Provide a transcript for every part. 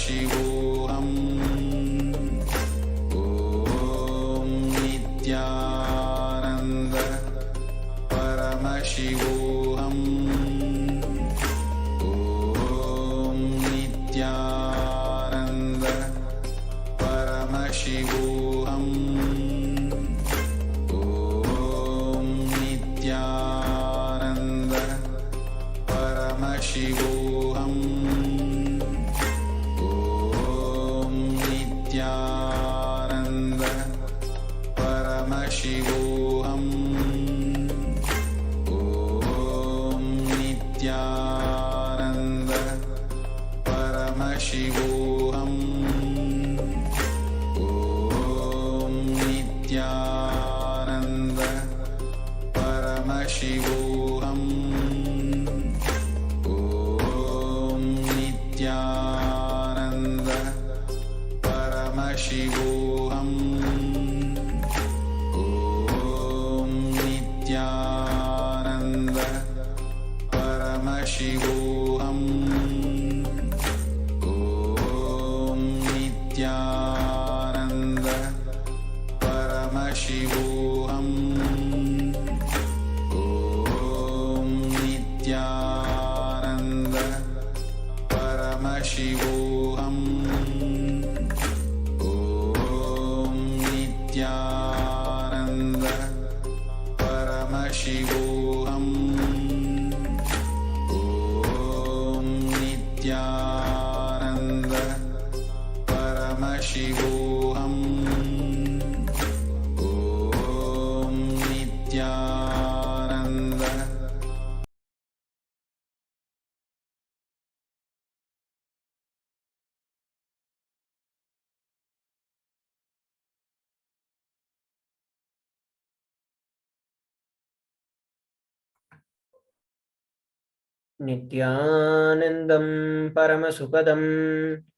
Paramashivoham. Om Nithyananda Paramashivoham. Om Nithyananda Paramashivoham. Om Nithyananda Paramashivoham. Om Nithyananda Paramashivoham. Om Nithyananda Paramashivoham. Om Nithyananda Paramashivoham. Om Nithyananda Paramashivoham. Om Nithyananda Paramashivoham. Om Nithyananda Paramashivoham. Om Nithyananda Paramashivoham. Om Nithyananda Paramashivoham. Om Nithyananda Paramashivoham. Om Nithyananda. Nithyanandam Paramasukadam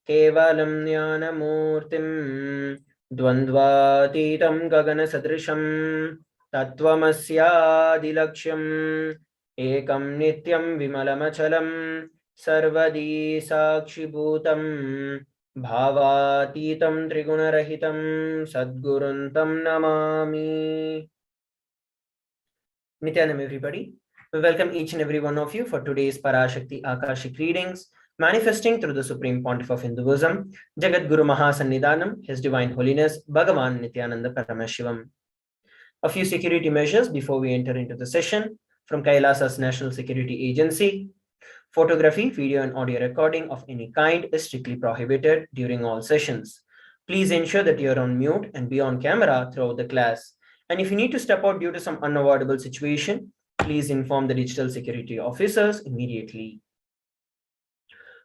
Kevalam Jnanamurtim Dvandvatitam Gagana Sadrisham Tattvamasyadilaksham Ekam Nityam Vimalamachalam Sarvadi Sakshibhutam Bhavatitam Trigunarahitam Sadguruntam Namami. Nityanam, everybody. We welcome each and every one of you for today's Parashakti Akashic readings, manifesting through the Supreme Pontiff of Hinduism, Jagat Guru Mahasannidhanam, His Divine Holiness, Bhagavan Nithyananda Paramashivam. A few security measures before we enter into the session from KAILASA's National Security Agency. Photography, video and audio recording of any kind is strictly prohibited during all sessions. Please ensure that you are on mute and be on camera throughout the class. And if you need to step out due to some unavoidable situation, please inform the digital security officers immediately.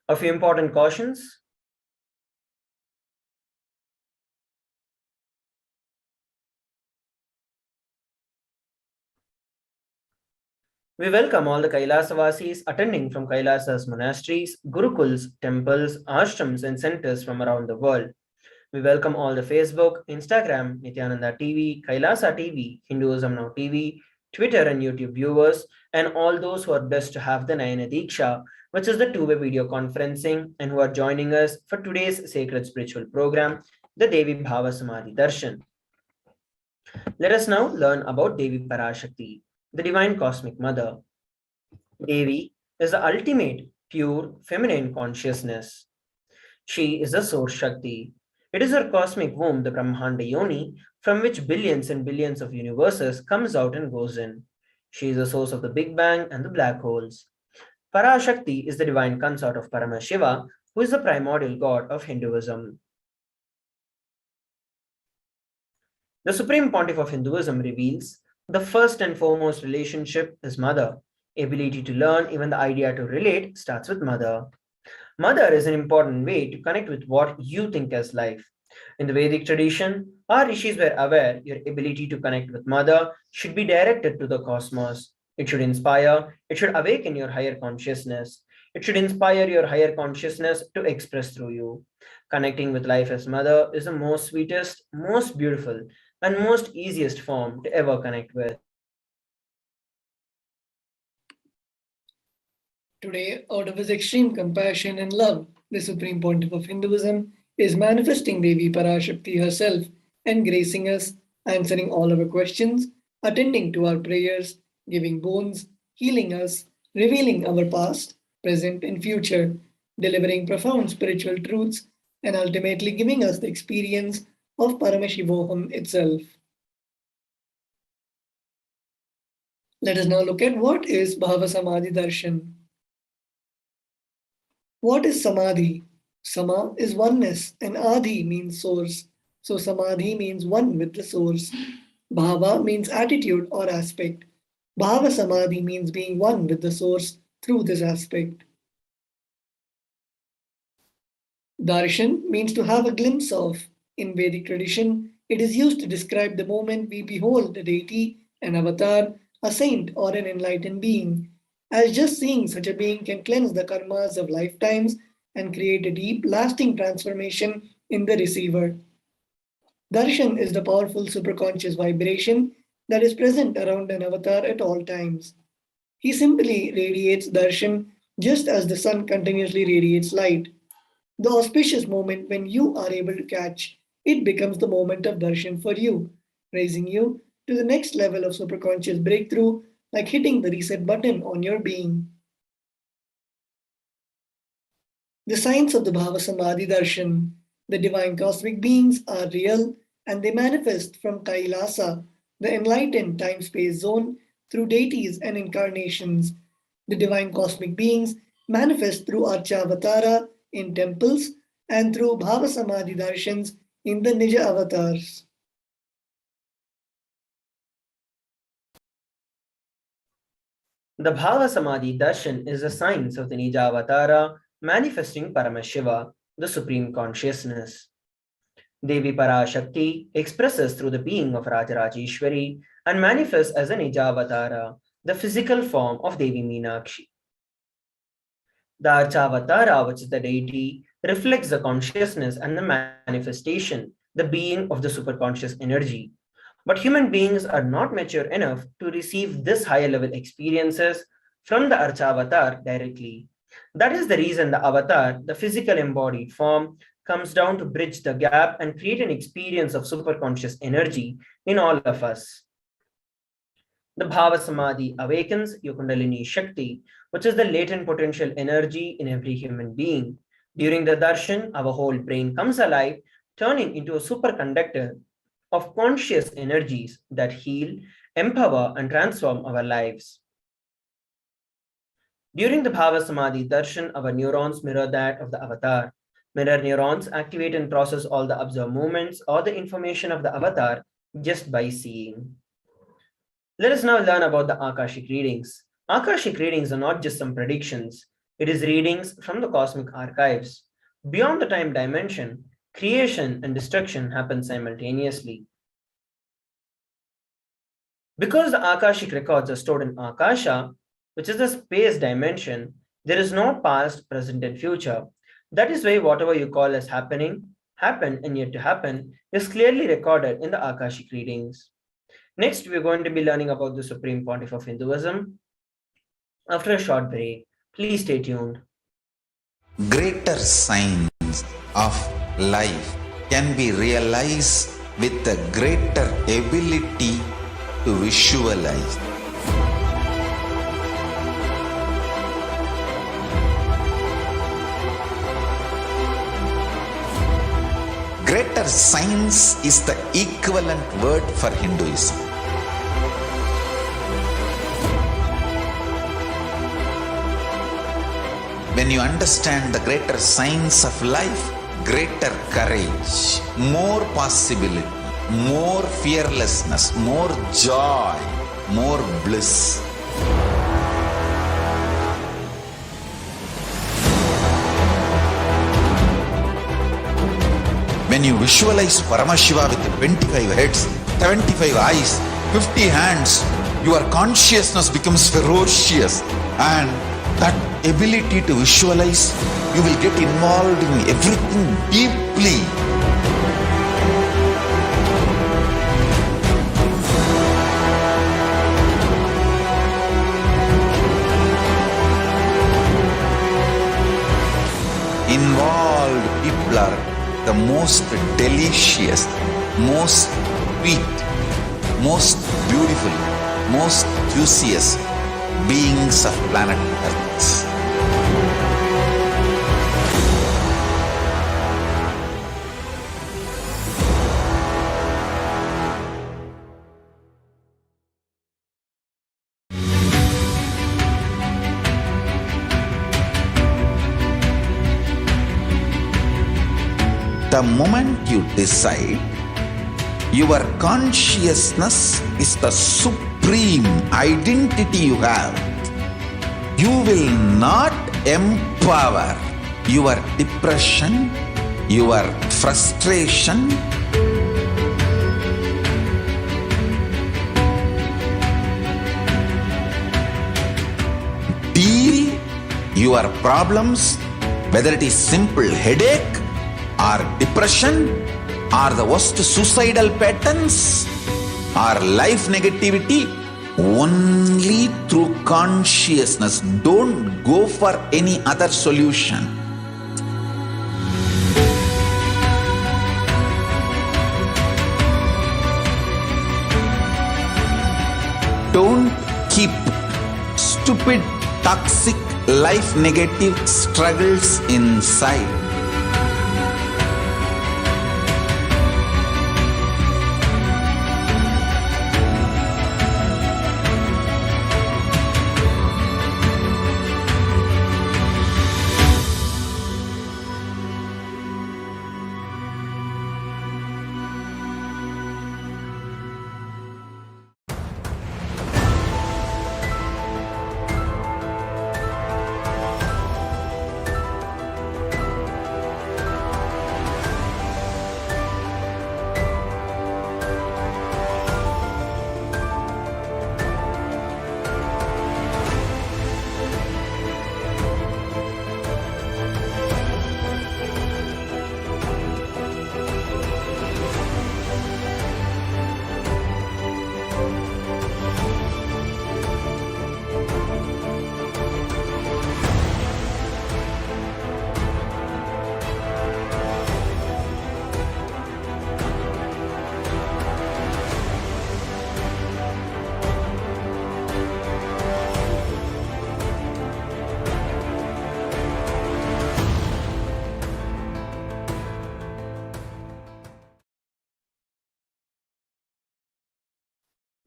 A few important cautions. We welcome all the Kailasa-vasis attending from Kailasa's monasteries, gurukuls, temples, ashrams, and centers from around the world. We welcome all the Facebook, Instagram, Nithyananda TV, Kailasa TV, Hinduism Now TV, Twitter and YouTube viewers, and all those who are blessed to have the Nayana Diksha, which is the two-way video conferencing, and who are joining us for today's sacred spiritual program, the Devi Bhava Samadhi Darshan. Let us now learn about Devi Parashakti, the Divine Cosmic Mother. Devi is the ultimate, pure, feminine consciousness. She is the Source Shakti. It is her cosmic womb, the Brahmanda Yoni, from which billions and billions of universes comes out and goes in. She is the source of the Big Bang and the black holes. Parashakti is the divine consort of Paramashiva, who is the primordial god of Hinduism. The Supreme Pontiff of Hinduism reveals the first and foremost relationship is mother. Ability to learn, even the idea to relate, starts with mother. Mother is an important way to connect with what you think as life. In the Vedic tradition, our rishis were aware your ability to connect with mother should be directed to the cosmos. It should inspire, it should awaken your higher consciousness. It should inspire your higher consciousness to express through you. Connecting with life as mother is the most sweetest, most beautiful, and most easiest form to ever connect with. Today, out of his extreme compassion and love, the Supreme Pontiff of Hinduism, is manifesting Devi Parashakti herself and gracing us, answering all our questions, attending to our prayers, giving boons, healing us, revealing our past, present, and future, delivering profound spiritual truths, and ultimately giving us the experience of Paramashivoham itself. Let us now look at what is Bhava Samadhi Darshan. What is Samadhi? Sama is oneness and Adi means source. So Samadhi means one with the source. Bhava means attitude or aspect. Bhava Samadhi means being one with the source through this aspect. Darshan means to have a glimpse of. In Vedic tradition, it is used to describe the moment we behold the deity, an avatar, a saint, or an enlightened being, as just seeing such a being can cleanse the karmas of lifetimes and create a deep, lasting transformation in the receiver. Darshan is the powerful superconscious vibration that is present around an avatar at all times. He simply radiates darshan just as the sun continuously radiates light. The auspicious moment when you are able to catch it becomes the moment of darshan for you, raising you to the next level of superconscious breakthrough, like hitting the reset button on your being. The signs of the Bhava Samadhi Darshan. The divine cosmic beings are real and they manifest from KAILASA, the enlightened time space zone, through deities and incarnations. The divine cosmic beings manifest through Archavatara in temples and through Bhava Samadhi Darshans in the Nija avatars. The Bhava Samadhi Darshan is the science of the Nijavatara manifesting Paramashiva, the Supreme Consciousness. Devi Parashakti expresses through the being of Rajarajeshwari and manifests as a Nijavatara, the physical form of Devi Meenakshi. The Archavatara, which is the deity, reflects the consciousness and the manifestation, the being of the superconscious energy. But human beings are not mature enough to receive this higher level experiences from the Archavatar directly. That is the reason the avatar, the physical embodied form, comes down to bridge the gap and create an experience of superconscious energy in all of us. The Bhava Samadhi awakens your Kundalini Shakti, which is the latent potential energy in every human being. During the darshan, our whole brain comes alive, turning into a superconductor of conscious energies that heal, empower, and transform our lives. During the Bhava Samadhi darshan, our neurons mirror that of the avatar. Mirror neurons activate and process all the observed movements or the information of the avatar just by seeing. Let us now learn about the Akashic readings. Akashic readings are not just some predictions. It is readings from the cosmic archives. Beyond the time dimension, creation and destruction happen simultaneously. Because the Akashic records are stored in Akasha, which is the space dimension, there is no past, present, and future. That is why whatever you call as happening, happened, and yet to happen is clearly recorded in the Akashic readings. Next, we're going to be learning about the Supreme Pontiff of Hinduism. After a short break, please stay tuned. Greater signs of life can be realized with a greater ability to visualize. Greater science is the equivalent word for Hinduism. When you understand the greater science of life, greater courage, more possibility, more fearlessness, more joy, more bliss. When you visualize Paramashiva with 25 heads, 75 eyes, 50 hands, your consciousness becomes ferocious, and that ability to visualize, you will get involved in everything deeply. In involved people are the most delicious, most sweet, most beautiful, most juiciest beings of planet Earth. The moment you decide, your consciousness is the supreme identity you have. You will not empower your depression, your frustration, deal your problems, whether it is simple headache or depression or the worst suicidal patterns or life negativity, only through consciousness. Don't go for any other solution. Don't keep stupid, toxic, life negative struggles inside.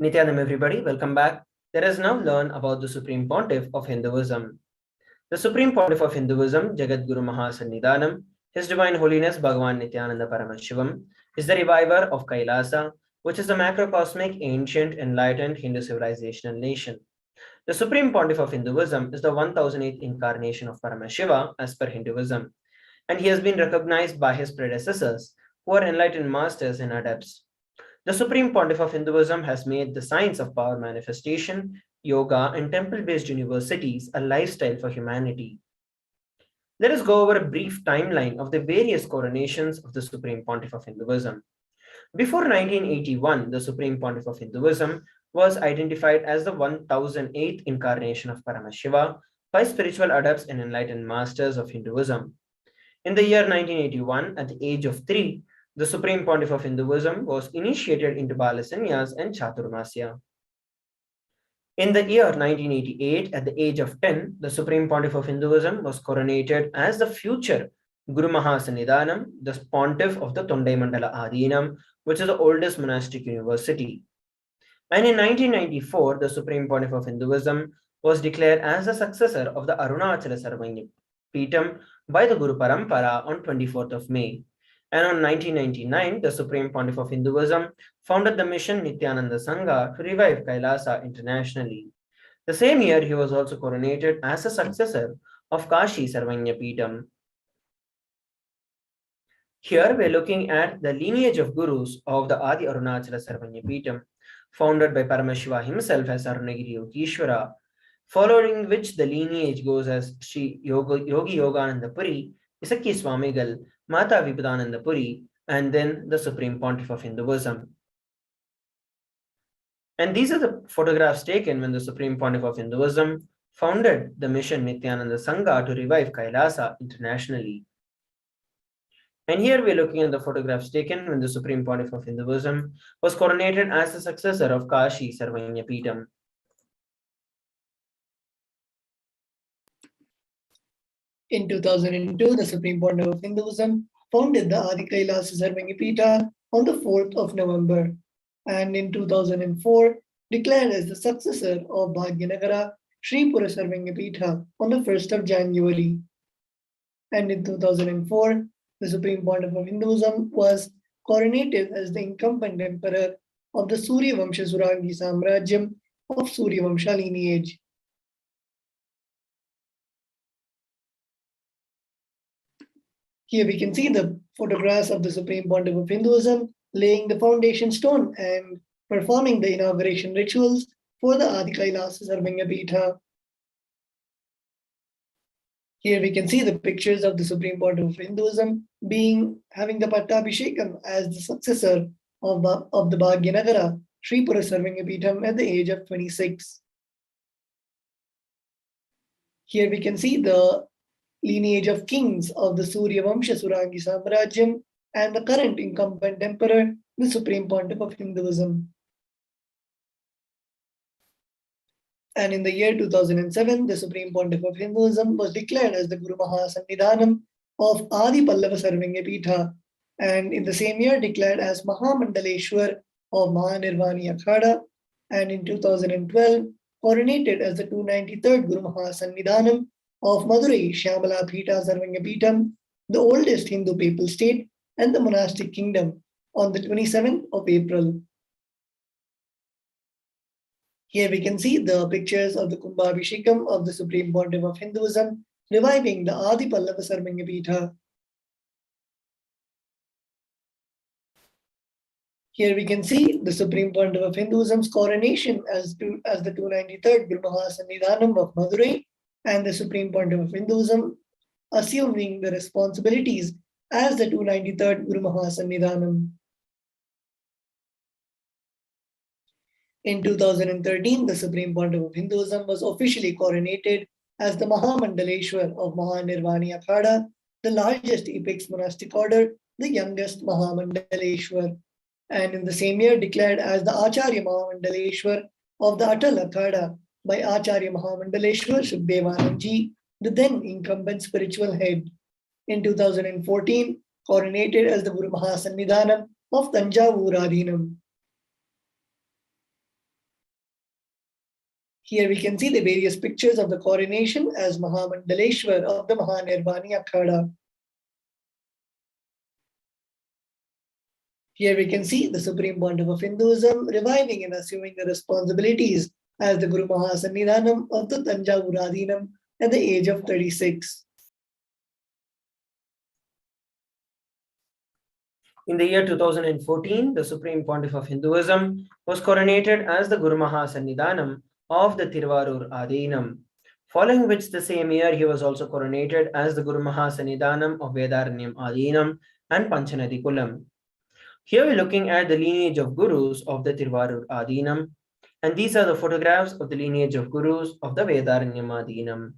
Nithyanam, everybody, welcome back. Let us now learn about the Supreme Pontiff of Hinduism. The Supreme Pontiff of Hinduism, Jagadguru Mahasannidhanam, His Divine Holiness Bhagavan Nithyananda Paramashivam, is the reviver of KAILASA, which is the macrocosmic, ancient, enlightened Hindu civilizational nation. The Supreme Pontiff of Hinduism is the 1008th incarnation of Paramashiva as per Hinduism, and he has been recognized by his predecessors, who are enlightened masters and adepts. The Supreme Pontiff of Hinduism has made the science of power manifestation, yoga, and temple-based universities a lifestyle for humanity. Let us go over a brief timeline of the various coronations of the Supreme Pontiff of Hinduism. Before 1981, the Supreme Pontiff of Hinduism was identified as the 1008th incarnation of Paramashiva by spiritual adepts and enlightened masters of Hinduism. In the year 1981, at the age of 3, the Supreme Pontiff of Hinduism was initiated into Balasanyas and Chaturmasya. In the year 1988, at the age of 10, the Supreme Pontiff of Hinduism was coronated as the future Guru Mahasannidhanam, the Pontiff of the Tondai Mandala Adhinam, which is the oldest monastic university. And in 1994, the Supreme Pontiff of Hinduism was declared as the successor of the Arunachala Sarvanya Peetham by the Guru Parampara on 24th of May. And on 1999, the Supreme Pontiff of Hinduism founded the mission Nithyananda Sangha to revive Kailasa internationally. The same year, he was also coronated as a successor of Kashi Sarvanya Peetham. Here, we're looking at the lineage of gurus of the Adi Arunachala Sarvanya Peetham, founded by Paramashiva himself as Arunagiri Yogeshwara, following which the lineage goes as Sri Yogi Yogananda Puri, Isaki Swamigal, Mata Vibhudananda Puri, and then the Supreme Pontiff of Hinduism. And these are the photographs taken when the Supreme Pontiff of Hinduism founded the mission Nithyananda Sangha to revive Kailasa internationally. And here we're looking at the photographs taken when the Supreme Pontiff of Hinduism was coronated as the successor of Kashi Sarvanya. In 2002, the Supreme Pontiff of Hinduism founded the Adi KAILASA Sarvanya on the 4th of November, and in 2004 declared as the successor of Bhagyanagara Sri Pura Sarvanya on the 1st of January. And in 2004, the Supreme Pontiff of Hinduism was coronated as the incumbent emperor of the Surya Vamsha Surangi Samrajyam of Surya Vamsha lineage. Here we can see the photographs of the Supreme Pontiff of Hinduism laying the foundation stone and performing the inauguration rituals for the Adi KAILASA Sarvanya. Here we can see the pictures of the Supreme Pontiff of Hinduism having the Pattabhishekam as the successor of the Bhagyanagara Sri Pura Sarvanya at the age of 26. Here we can see the lineage of kings of the Surya Vamsha Surangi Samrajyam and the current incumbent emperor, the Supreme Pontiff of Hinduism. And in the year 2007, the Supreme Pontiff of Hinduism was declared as the Guru Mahasannidhanam of Adi Pallava Sarvanya, and in the same year declared as Mahamandaleshwar of Mahanirvani Akhada, and in 2012 coronated as the 293rd Guru Mahasannidhanam of Madurai Shyamala Pita Sarvanya, the oldest Hindu papal state and the monastic kingdom, on the 27th of April. Here we can see the pictures of the Kumbhabhishekam of the Supreme Pontiff of Hinduism, reviving the Adi Pallava Sarvanya. Here we can see the Supreme Pontiff of Hinduism's coronation as the 293rd Guru Mahasannidhanam of Madurai, and the Supreme Pontiff of Hinduism assuming the responsibilities as the 293rd Guru Mahasannidhanam. In 2013, the Supreme Pontiff of Hinduism was officially coronated as the Mahamandaleshwar of Mahanirvani Akhada, the largest apex monastic order, the youngest Mahamandaleshwar, and in the same year declared as the Acharya Mahamandaleshwar of the Atal Akhada by Acharya Mahamandaleshwar Shukdevanandji, the then incumbent spiritual head. In 2014, coronated as the Guru Mahasannidhanam of Tanjavur Adhinam. Here we can see the various pictures of the coronation as Mahamandaleshwar of the Mahanirvani Akhada. Here we can see the Supreme Pontiff of Hinduism reviving and assuming the responsibilities as the Guru Mahasannidhanam of the Tanjavur Adhinam at the age of 36. In the year 2014, the Supreme Pontiff of Hinduism was coronated as the Guru Mahasannidhanam of the Tirvarur Adhinam, following which the same year he was also coronated as the Guru Mahasannidhanam of Vedaranyam Adhinam and Panchanadi Kulam. Here we're looking at the lineage of Gurus of the Tirvarur Adhinam, and these are the photographs of the lineage of Gurus of the Vedaranyam Adhinam.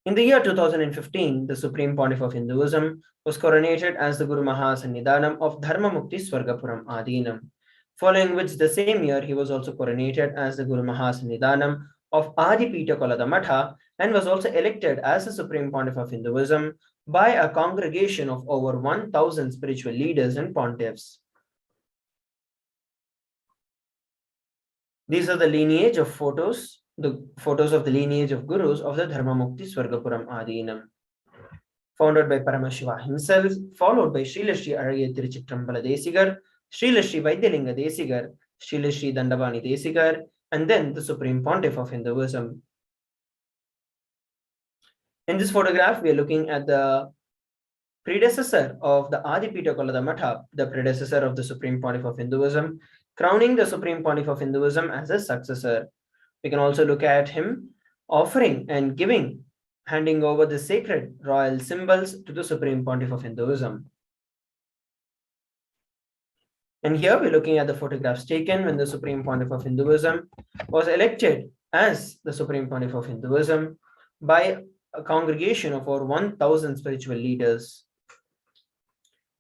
In the year 2015, the Supreme Pontiff of Hinduism was coronated as the Guru Mahasannidhanam of Dharma Mukti Swargapuram Adhinam, following which the same year he was also coronated as the Guru Mahasannidhanam of Adi Pita Kolada Matha and was also elected as the Supreme Pontiff of Hinduism by a congregation of over 1,000 spiritual leaders and pontiffs. These are the lineage of photos, the photos of the lineage of Gurus of the Dharma Mukti Swargapuram Adhinam, founded by Paramashiva himself, followed by Srila Sri Araya Tiruchittrambala Desigar, Srila Sri Vaidyalinga Desigar, Srila Sri Dandavani Desigar, and then the Supreme Pontiff of Hinduism. In this photograph, we are looking at the predecessor of the Adi Pita Kolada Matha, the predecessor of the Supreme Pontiff of Hinduism, crowning the Supreme Pontiff of Hinduism as a successor. We can also look at him offering and handing over the sacred royal symbols to the Supreme Pontiff of Hinduism. And here we're looking at the photographs taken when the Supreme Pontiff of Hinduism was elected as the Supreme Pontiff of Hinduism by a congregation of over 1,000 spiritual leaders.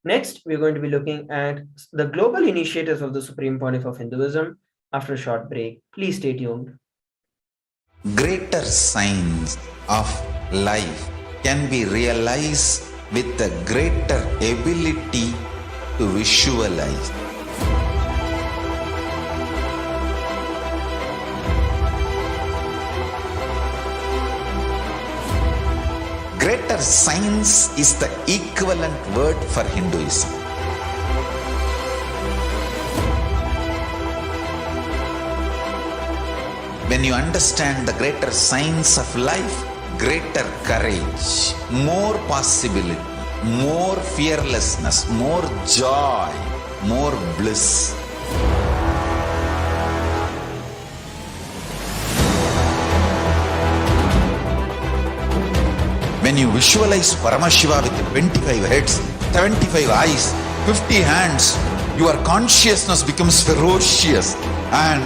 Next, we're going to be looking at the global initiatives of the Supreme Pontiff of Hinduism after a short break. Please stay tuned. Greater signs of life can be realized with a greater ability to visualize. Greater science is the equivalent word for Hinduism. When you understand the greater science of life, greater courage, more possibility, more fearlessness, more joy, more bliss. When you visualize Paramashiva with 25 heads, 75 eyes, 50 hands, your consciousness becomes ferocious, and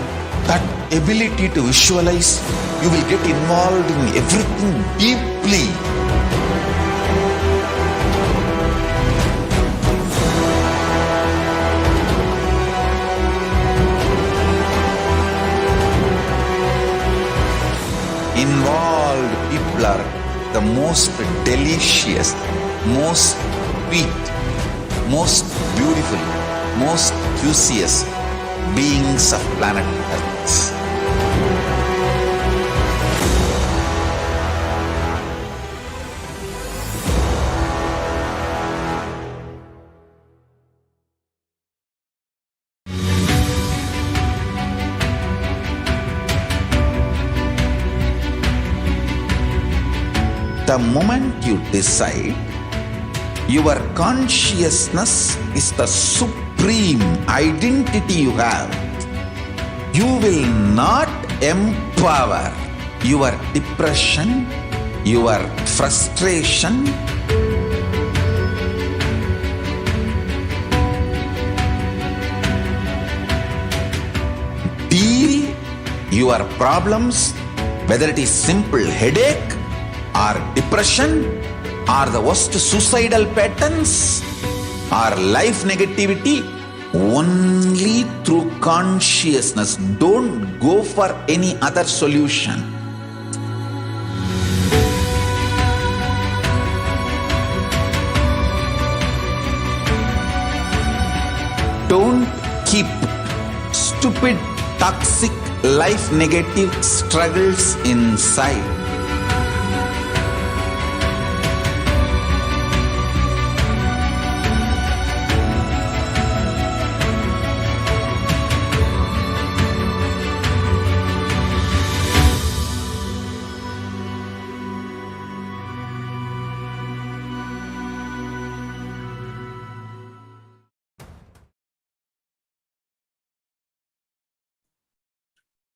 that ability to visualize, you will get involved in everything deeply. Involved people are the most delicious, most sweet, most beautiful, most juiciest beings of planet Earth. The moment you decide, your consciousness is the supreme identity you have. You will not empower your depression, your frustration, deal your problems, whether it is simple headache or depression or the worst suicidal patterns or life negativity, only through consciousness. Don't go for any other solution. Don't keep stupid, toxic, life negative struggles inside.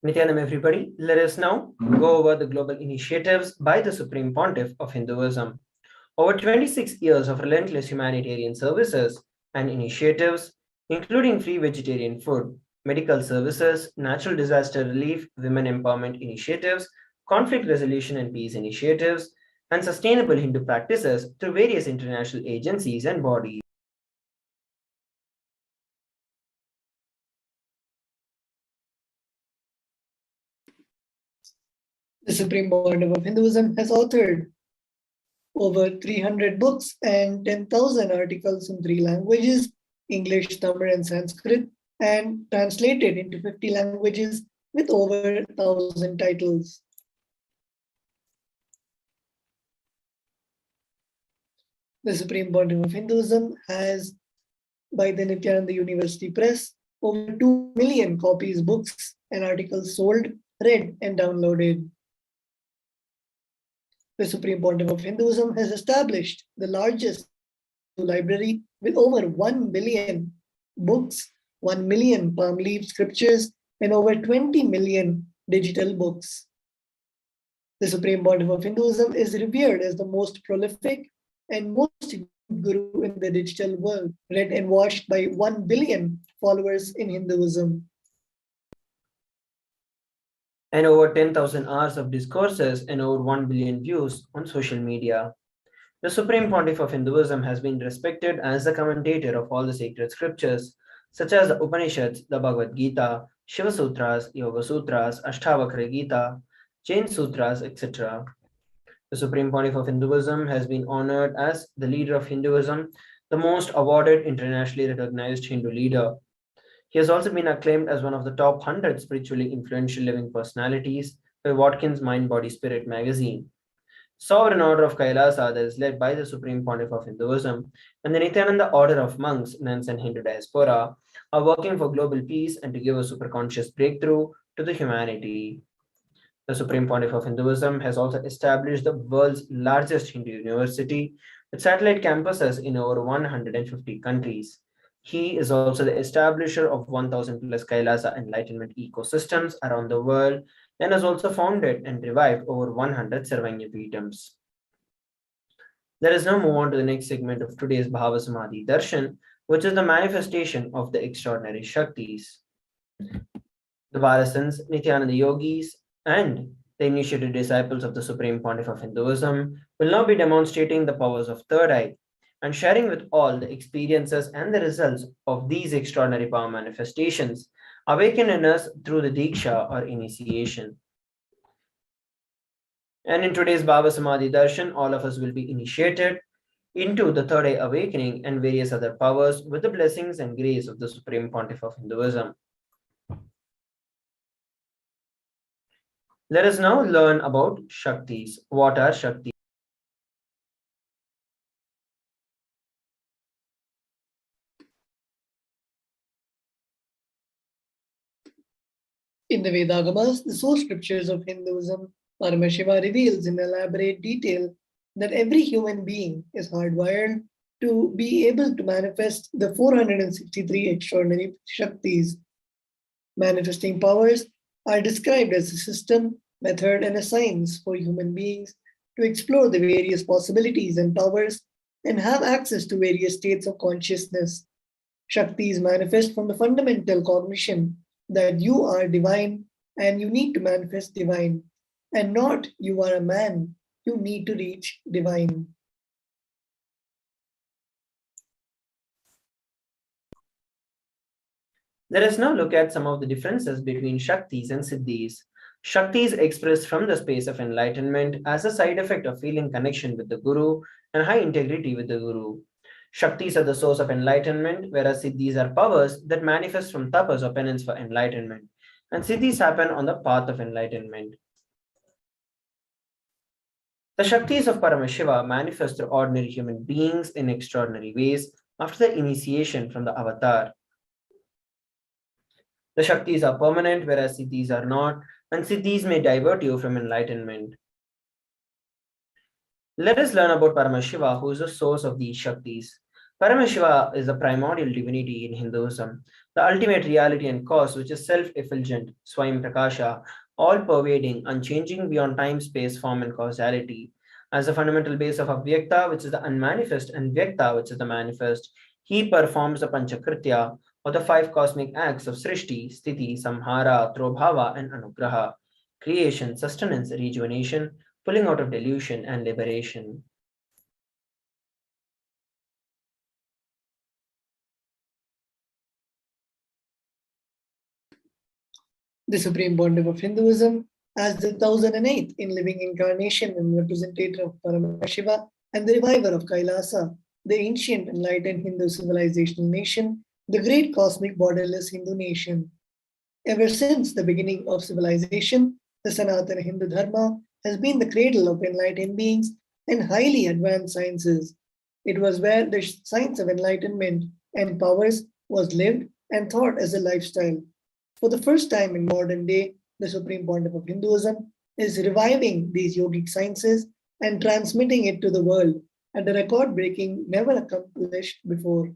Nithyanam, everybody, let us now go over the global initiatives by the Supreme Pontiff of Hinduism. Over 26 years of relentless humanitarian services and initiatives, including free vegetarian food, medical services, natural disaster relief, women empowerment initiatives, conflict resolution and peace initiatives, and sustainable Hindu practices through various international agencies and bodies. The Supreme Pontiff of Hinduism has authored over 300 books and 10,000 articles in 3 languages, English, Tamil, and Sanskrit, and translated into 50 languages with over 1,000 titles. The Supreme Pontiff of Hinduism has, by the Nithyananda University Press, over 2 million copies, books, and articles sold, read, and downloaded. The Supreme Pontiff of Hinduism has established the largest library with over 1 billion books, 1 million palm leaf scriptures, and over 20 million digital books. The Supreme Pontiff of Hinduism is revered as the most prolific and most guru in the digital world, read and watched by 1 billion followers in Hinduism. and over 10,000 hours of discourses and over 1 billion views on social media. The Supreme Pontiff of Hinduism has been respected as the commentator of all the sacred scriptures, such as the Upanishads, the Bhagavad Gita, Shiva Sutras, Yoga Sutras, Ashtavakra Gita, Jain Sutras, etc. The Supreme Pontiff of Hinduism has been honored as the leader of Hinduism, the most awarded internationally recognized Hindu leader. He has also been acclaimed as one of the top 100 spiritually influential living personalities by Watkins Mind Body Spirit magazine. Sovereign Order of Kailasa that is led by the Supreme Pontiff of Hinduism and the Nithyananda Order of Monks, Nuns and Hindu Diaspora are working for global peace and to give a superconscious breakthrough to the humanity. The Supreme Pontiff of Hinduism has also established the world's largest Hindu university with satellite campuses in over 150 countries. He is also the establisher of 1,000 plus Kailasa enlightenment ecosystems around the world and has also founded and revived over 100 Sarvanya Peetams. Let us now move on to the next segment of today's Bhava Samadhi Darshan, which is the manifestation of the extraordinary Shaktis. The Varasans, Nithyananda Yogis, and the initiated disciples of the Supreme Pontiff of Hinduism will now be demonstrating the powers of third eye and sharing with all the experiences and the results of these extraordinary power manifestations awakened in us through the Diksha or initiation. And in today's Bhava Samadhi Darshan, all of us will be initiated into the third eye awakening and various other powers with the blessings and grace of the Supreme Pontiff of Hinduism. Let us now learn about Shaktis. What are Shaktis? In the Vedagamas, the source scriptures of Hinduism, Paramashiva reveals in elaborate detail that every human being is hardwired to be able to manifest the 463 extraordinary Shaktis. Manifesting powers are described as a system, method, and a science for human beings to explore the various possibilities and powers and have access to various states of consciousness. Shaktis manifest from the fundamental cognition that you are divine and you need to manifest divine, and not you are a man, you need to reach divine. Let us now look at some of the differences between Shaktis and Siddhis. Shakti is expressed from the space of enlightenment as a side effect of feeling connection with the Guru and high integrity with the Guru. Shaktis are the source of enlightenment, whereas Siddhis are powers that manifest from tapas or penance for enlightenment. And Siddhis happen on the path of enlightenment. The Shaktis of Paramashiva manifest through ordinary human beings in extraordinary ways after the initiation from the avatar. The Shaktis are permanent, whereas Siddhis are not, and Siddhis may divert you from enlightenment. Let us learn about Paramashiva, who is the source of these Shaktis. Paramashiva is the primordial divinity in Hinduism, the ultimate reality and cause, which is self-effulgent, Swayam Prakasha, all-pervading, unchanging beyond time, space, form, and causality. As the fundamental base of Avyakta, which is the unmanifest, and Vyakta, which is the manifest, he performs the Panchakritya, or the 5 cosmic acts of Srishti, Sthiti, Samhara, Trobhava, and Anugraha: creation, sustenance, rejuvenation, pulling out of delusion, and liberation. The Supreme Pontiff of Hinduism, as the 1008th in living incarnation and representative of Paramashiva and the reviver of Kailasa, the ancient enlightened Hindu civilizational nation, the great cosmic borderless Hindu nation. Ever since the beginning of civilization, the Sanatana Hindu Dharma has been the cradle of enlightened beings and highly advanced sciences. It was where the science of enlightenment and powers was lived and taught as a lifestyle. For the first time in modern day, the Supreme Pontiff of Hinduism is reviving these yogic sciences and transmitting it to the world at a record-breaking, never accomplished before.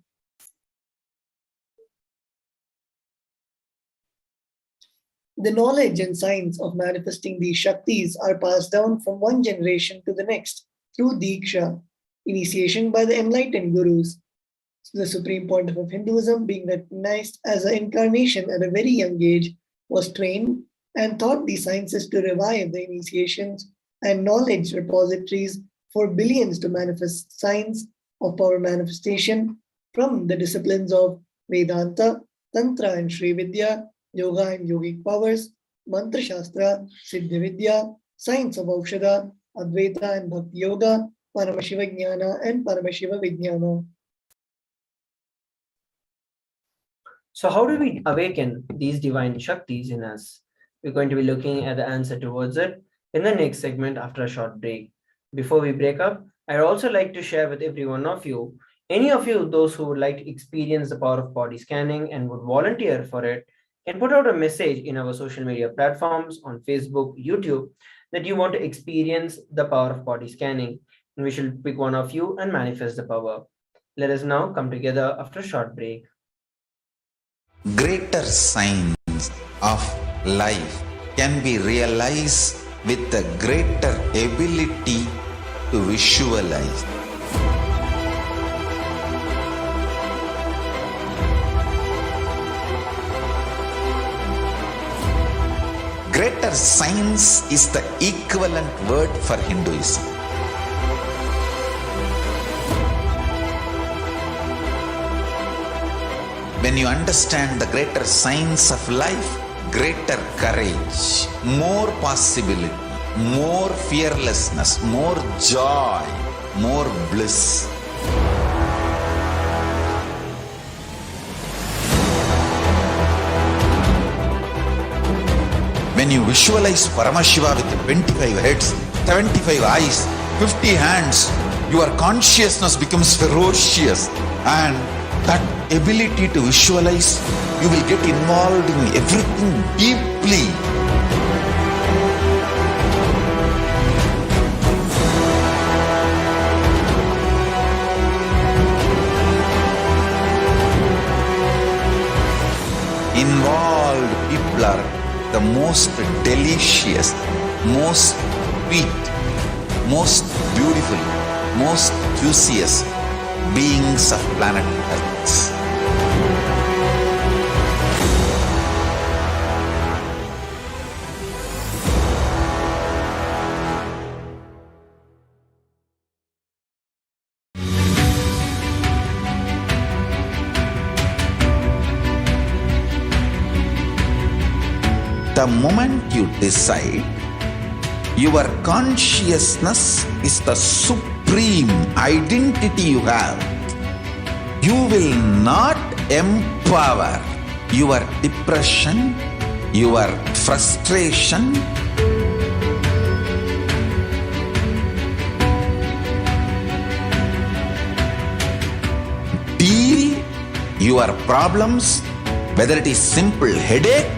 The knowledge and science of manifesting these Shaktis are passed down from one generation to the next through Diksha, initiation by the enlightened Gurus. The Supreme Pontiff of Hinduism, being recognized as an incarnation at a very young age, was trained and taught the sciences to revive the initiations and knowledge repositories for billions to manifest science of power manifestation from the disciplines of Vedanta, Tantra and Sri Vidya, Yoga and Yogic powers, Mantra Shastra, Siddhi Vidya, science of Aushadha, Advaita and Bhakti Yoga, Paramashiva and Paramashiva Vijnana. So how do we awaken these divine Shaktis in us? We're going to be looking at the answer towards it in the next segment after a short break. Before we break up, I'd also like to share with every one of you, any of you, those who would like to experience the power of body scanning and would volunteer for it, can put out a message in our social media platforms on Facebook, YouTube, that you want to experience the power of body scanning. And we shall pick one of you and manifest the power. Let us now come together after a short break. Greater signs of life can be realized with a greater ability to visualize. Greater science is the equivalent word for Hinduism. When you understand the greater science of life, greater courage, more possibility, more fearlessness, more joy, more bliss. When you visualize Paramashiva with 25 heads, 75 eyes, 50 hands, your consciousness becomes ferocious, and that ability to visualize, you will get involved in everything deeply. Involved people are the most delicious, most sweet, most beautiful, most juiciest beings of planet Earth. The moment you decide, your consciousness is the supreme identity you have. You will not empower your depression, your frustration, deal your problems, whether it is simple headache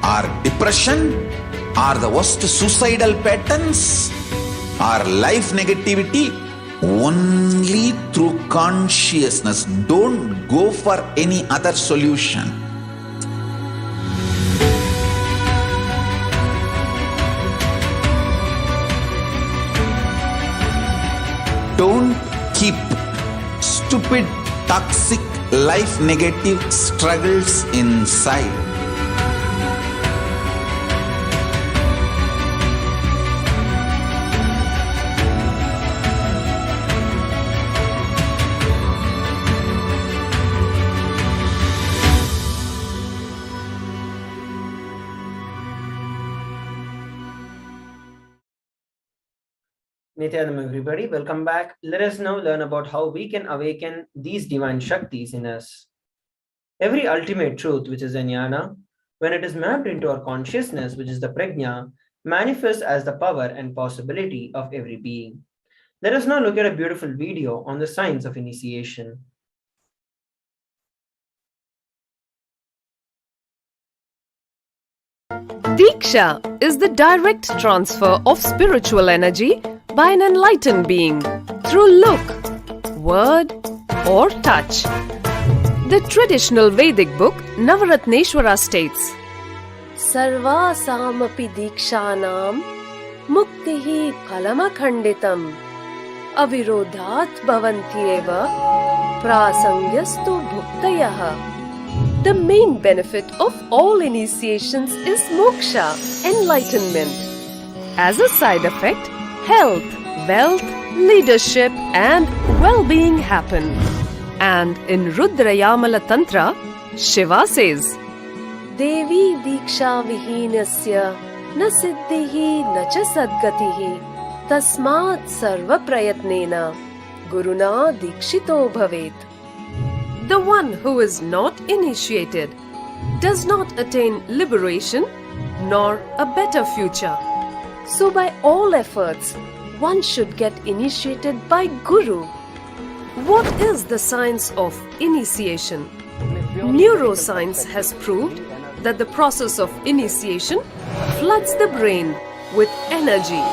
or depression or the worst suicidal patterns or life negativity, only through consciousness. Don't go for any other solution. Don't keep stupid, toxic, life negative struggles inside. Nithyananda, everybody, welcome back. Let us now learn about how we can awaken these divine Shaktis in us. Every ultimate truth, which is jnana, when it is mapped into our consciousness, which is the prajna, manifests as the power and possibility of every being. Let us now look at a beautiful video on the science of initiation. Diksha is the direct transfer of spiritual energy by an enlightened being through look, word, or touch. The traditional Vedic book Navaratneshwara states, Sarvasamapi dikshanam muktihi phalamakhanditam avirodhat bhavanti eva prasangyastu bhuktayah. The main benefit of all initiations is moksha, enlightenment. As a side effect, health, wealth, leadership and well-being happen. And in Rudrayamala Tantra, Shiva says, Devi Diksha Vihinasya na siddhihi na cha sadgatihi tasmat sarva prayatnena guruna dikshito bhavet. The one who is not initiated does not attain liberation nor a better future. So by all efforts, one should get initiated by Guru. What is the science of initiation? Neuroscience has proved that the process of initiation floods the brain with energy.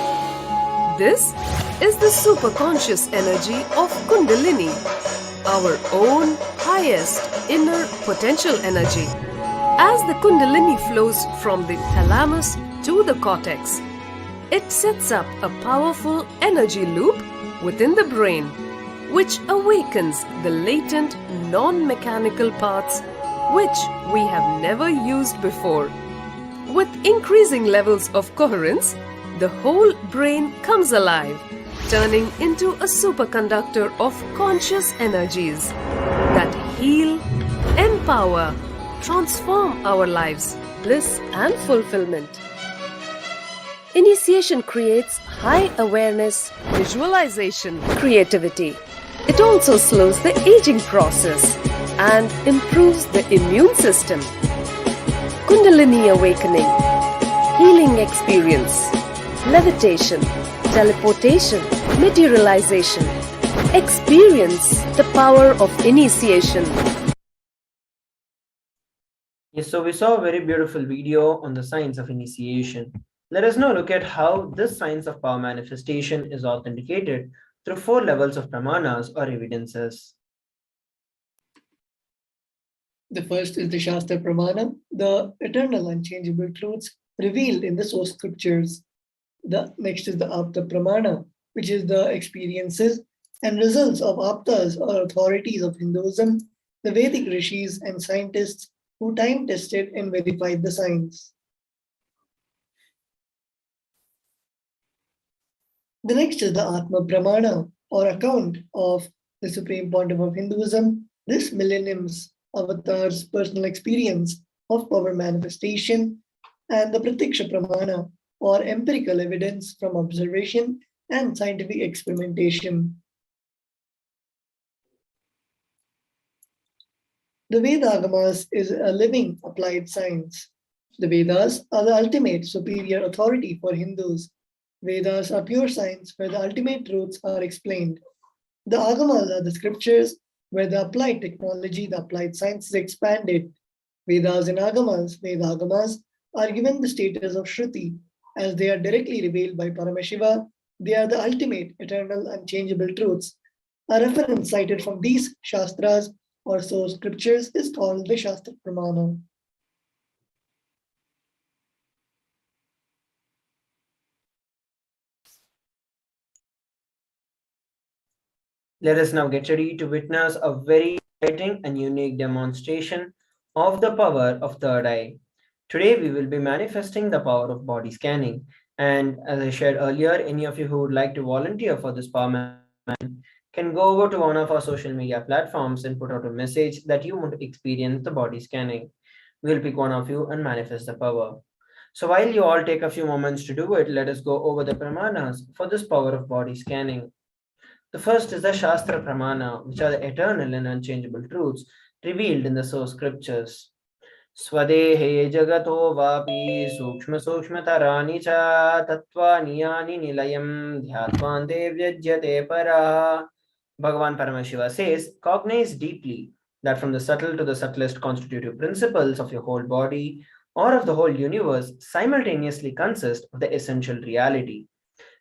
This is the superconscious energy of Kundalini, our own highest inner potential energy. As the Kundalini flows from the thalamus to the cortex, it sets up a powerful energy loop within the brain, which awakens the latent non-mechanical parts which we have never used before. With increasing levels of coherence, the whole brain comes alive, turning into a superconductor of conscious energies that heal, empower, transform our lives, bliss and fulfillment. Initiation creates high awareness, visualization, creativity. It also slows the aging process and improves the immune system. Kundalini awakening, healing experience, levitation, teleportation, materialization. Experience the power of initiation. Yes, so we saw a very beautiful video on the science of initiation. Let us now look at how this science of power manifestation is authenticated through 4 levels of pramanas or evidences. The first is the Shastra Pramana, the eternal unchangeable truths revealed in the source scriptures. The next is the Apta Pramana, which is the experiences and results of Aptas or authorities of Hinduism, the Vedic rishis and scientists who time tested and verified the science. The next is the Atma Pramana, or account of the Supreme Pontiff of Hinduism, this millennium's avatar's personal experience of power manifestation, and the Pratiksha Pramana, or empirical evidence from observation and scientific experimentation. The Vedagamas is a living applied science. The Vedas are the ultimate superior authority for Hindus. Vedas are pure science where the ultimate truths are explained. The Agamas are the scriptures where the applied technology, the applied science is expanded. Vedas and Agamas, Vedagamas, are given the status of Shruti. As they are directly revealed by Paramashiva, they are the ultimate, eternal, unchangeable truths. A reference cited from these Shastras or source scriptures is called the Shastra Pramana. Let us now get ready to witness a very exciting and unique demonstration of the power of third eye. Today, we will be manifesting the power of body scanning. And as I shared earlier, any of you who would like to volunteer for this power manifestation can go over to one of our social media platforms and put out a message that you want to experience the body scanning. We'll pick one of you and manifest the power. So while you all take a few moments to do it, let us go over the pramanas for this power of body scanning. The first is the Shastra Pramana, which are the eternal and unchangeable truths revealed in the source scriptures. Swadehe jagato vapi sukshma sukshmatarani cha tattva niyani nilayam dhyattvante vyajyate para. Bhagavan Paramashiva says, cognize deeply that from the subtle to the subtlest constitutive principles of your whole body or of the whole universe simultaneously consist of the essential reality.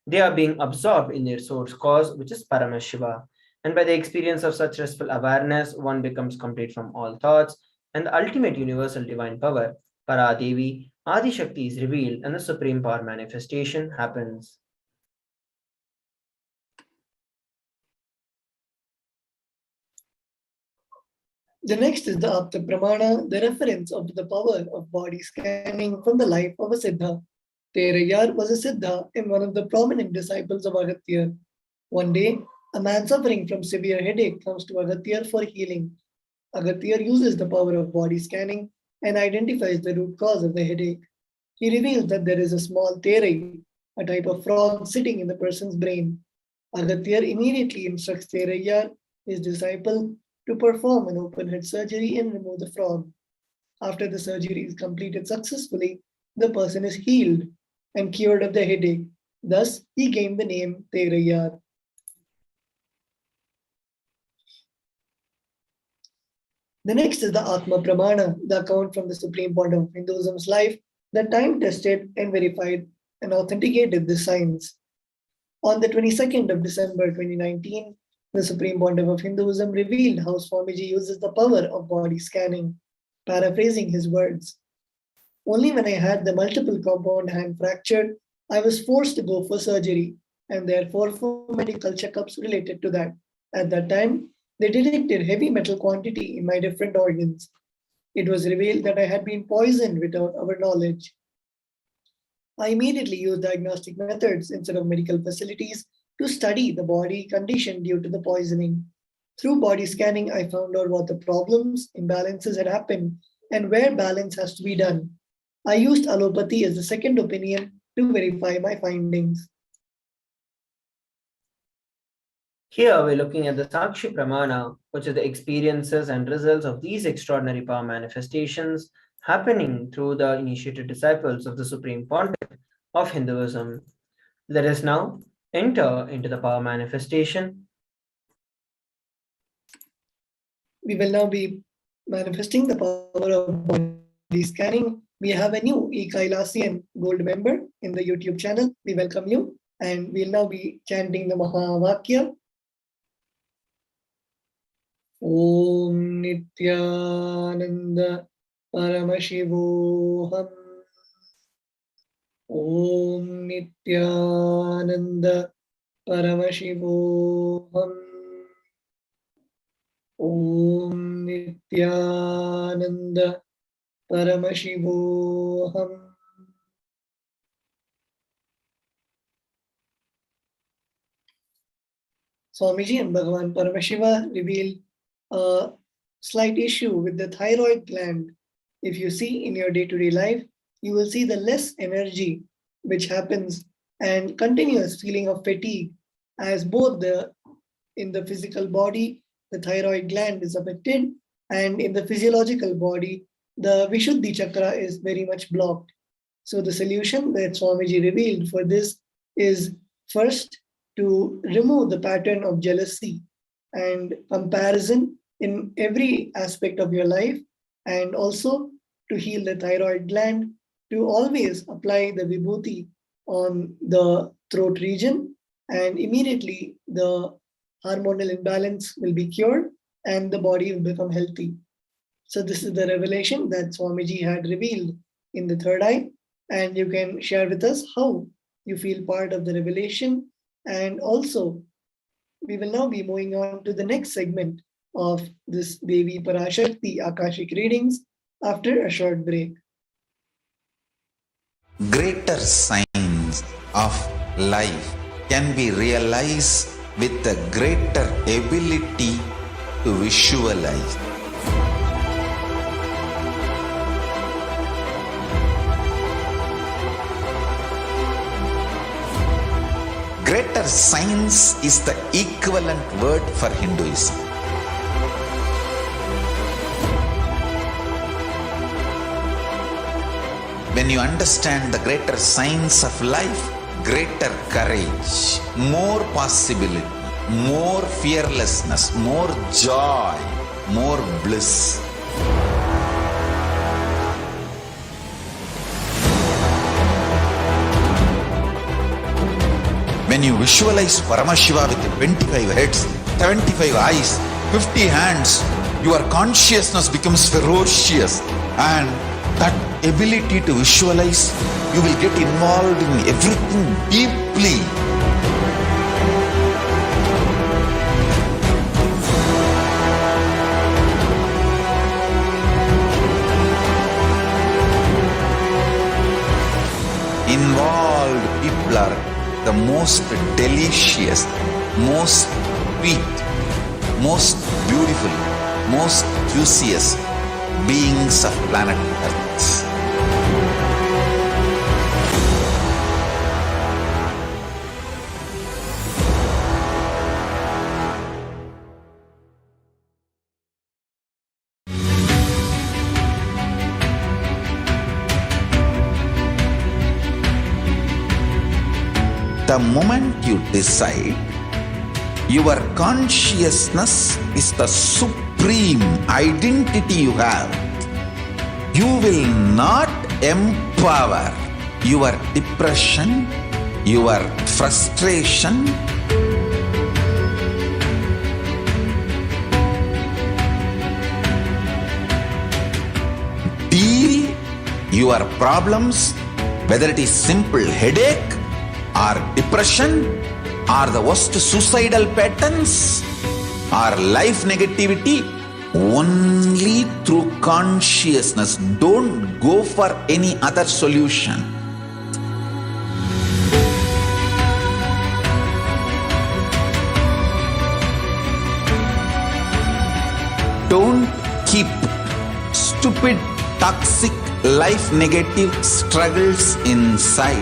They are being absorbed in their source cause, which is Paramashiva. And by the experience of such restful awareness, one becomes complete from all thoughts, and the ultimate universal divine power, Paradevi, Adi Shakti, is revealed, and the supreme power manifestation happens. The next is the Apta Pramana, the reference of the power of body scanning from the life of a Siddha. Terayar was a Siddha and one of the prominent disciples of Agastya. One day, a man suffering from severe headache comes to Agastya for healing. Agastya uses the power of body scanning and identifies the root cause of the headache. He reveals that there is a small terai, a type of frog sitting in the person's brain. Agastya immediately instructs Terayar, his disciple, to perform an open head surgery and remove the frog. After the surgery is completed successfully, the person is healed and cured of the headache. Thus, he gained the name Terayar. The next is the Atma Pramana, the account from the Supreme Point of Hinduism's life that time tested and verified and authenticated the science. On the 22nd of December 2019, the Supreme Pontiff of Hinduism revealed how Swamiji uses the power of body scanning. Paraphrasing his words, "Only when I had the multiple compound hand fractured, I was forced to go for surgery and therefore for medical checkups related to that. At that time, they detected heavy metal quantity in my different organs. It was revealed that I had been poisoned without our knowledge. I immediately used diagnostic methods instead of medical facilities to study the body condition due to the poisoning. Through body scanning, I found out what the problems, imbalances had happened, and where balance has to be done. I used allopathy as a second opinion to verify my findings." Here we're looking at the Sakshi Pramana, which is the experiences and results of these extraordinary power manifestations happening through the initiated disciples of the Supreme Pontiff of Hinduism. Let us now enter into the power manifestation. We will now be manifesting the power of body scanning. We have a new KAILASian gold member in the YouTube channel. We welcome you, and we'll now be chanting the Mahavakya. Om Nithyananda Paramashivoham. Om Nithyananda Paramashivoham. Om Nithyananda Paramashivoham. Swamiji and Bhagavan Paramashiva reveal a slight issue with the thyroid gland. If you see in your day-to-day life, you will see the less energy which happens and continuous feeling of fatigue, as both in the physical body, the thyroid gland is affected, and in the physiological body, the Vishuddhi chakra is very much blocked. So the solution that Swamiji revealed for this is first to remove the pattern of jealousy and comparison in every aspect of your life, and also to heal the thyroid gland, to always apply the vibhuti on the throat region, and immediately the hormonal imbalance will be cured and the body will become healthy. So this is the revelation that Swamiji had revealed in the third eye, and you can share with us how you feel part of the revelation. And also, we will now be moving on to the next segment of this Devi Parashakti Akashic readings after a short break. Greater signs of life can be realized with a greater ability to visualize. Greater science is the equivalent word for Hinduism. When you understand the greater science of life, greater courage, more possibility, more fearlessness, more joy, more bliss. When you visualize Paramashiva with 25 heads, 75 eyes, 50 hands, your consciousness becomes ferocious, and that ability to visualize, you will get involved in everything deeply. the most delicious, most sweet, most beautiful, most juiciest beings of planet Earth. The moment you decide, your consciousness is the supreme identity you have. You will not empower your depression, your frustration, deal your problems, whether it is simple headache or depression or the worst suicidal patterns or life negativity, only through consciousness. Don't go for any other solution. Don't keep stupid, toxic, life negative struggles inside.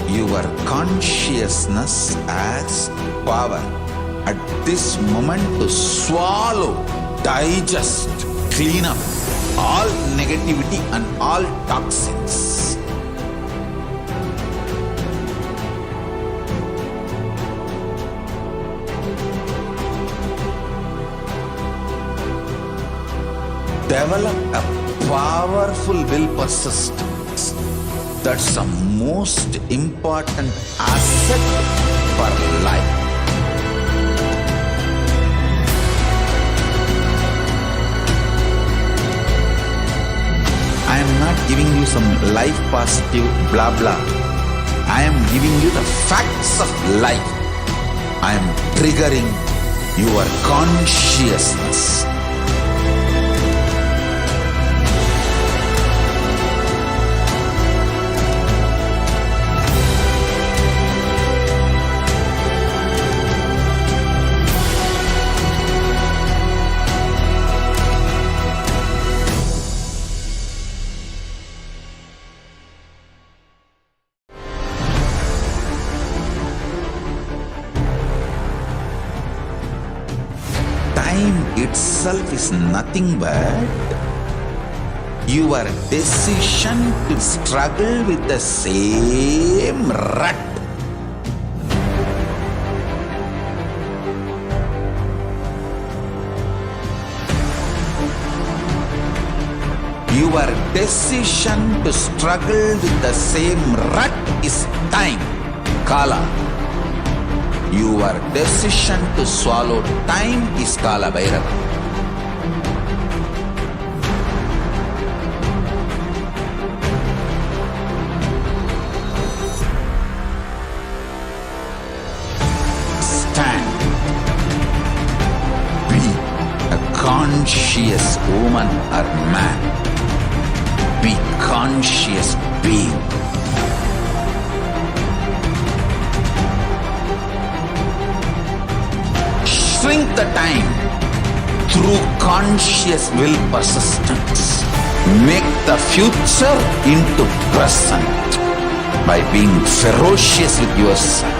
Your consciousness has power at this moment to swallow, digest, clean up all negativity and all toxins. Develop a powerful will persistence. That's the most important asset for life. I am not giving you some life positive blah blah. I am giving you the facts of life. I am triggering your consciousness. Time itself is nothing but your decision to struggle with the same rut. Your decision to struggle with the same rut is time, Kala. Your decision to swallow time is Kala Bhairava. conscious woman or man. Be conscious being. Shrink the time through conscious will persistence. Make the future into present by being ferocious with yourself.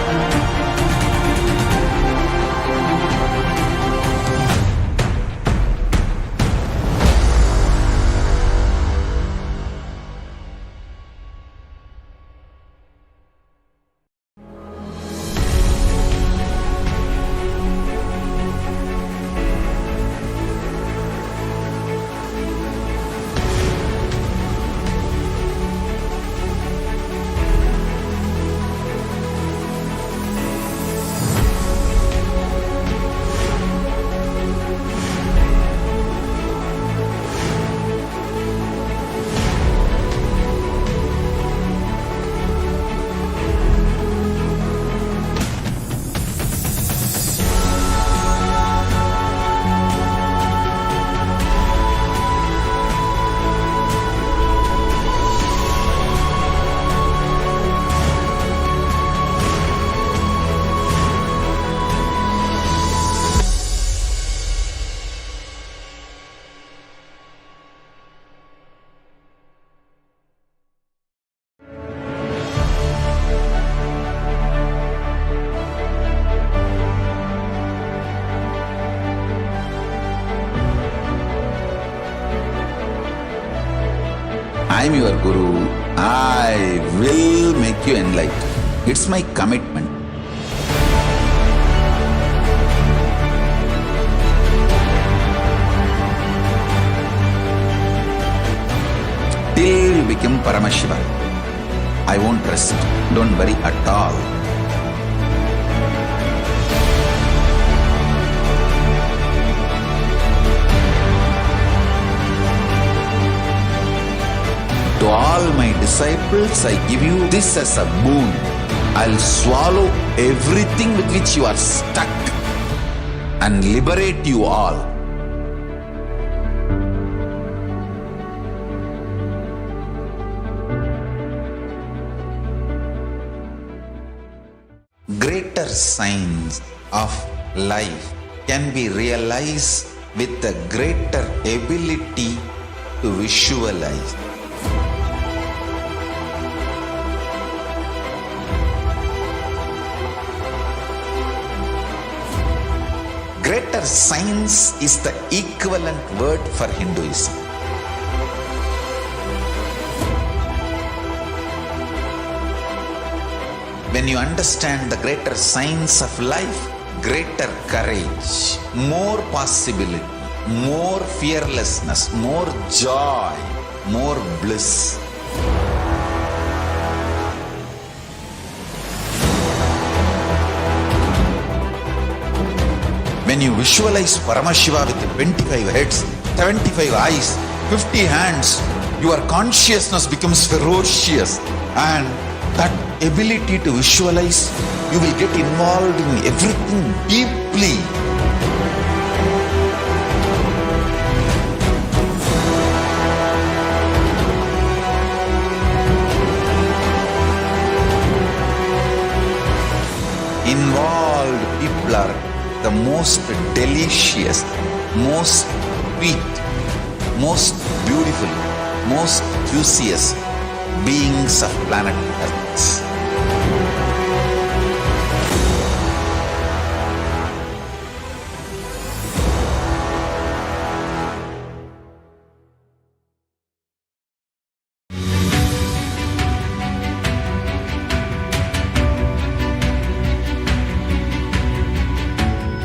I am your Guru. I will make you enlightened. It's my commitment. Till you become Paramashiva, I won't rest. Don't worry at all. To all my disciples, I give you this as a boon. I'll swallow everything with which you are stuck and liberate you all. Greater signs of life can be realized with a greater ability to visualize. Greater science is the equivalent word for Hinduism. When you understand the greater science of life, greater courage, more possibility, more fearlessness, more joy, more bliss. When you visualize Paramashiva with 25 heads, 75 eyes, 50 hands, your consciousness becomes ferocious, and that ability to visualize, you will get involved in everything deeply. Involved people are the most delicious, most sweet, most beautiful, most juiciest beings of planet Earth.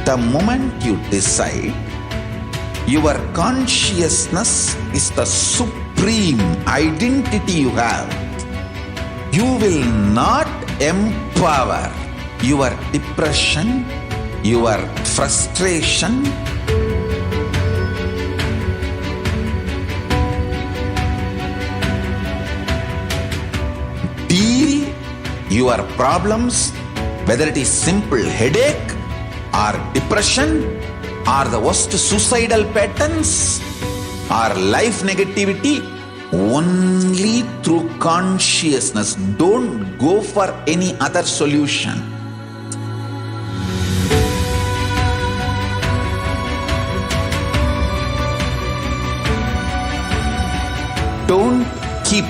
The moment you decide, your consciousness is the supreme identity you have. You will not empower your depression, your frustration, deal your problems, whether it is simple headache or depression are the worst suicidal patterns or life negativity? Only through consciousness. Don't go for any other solution. Don't keep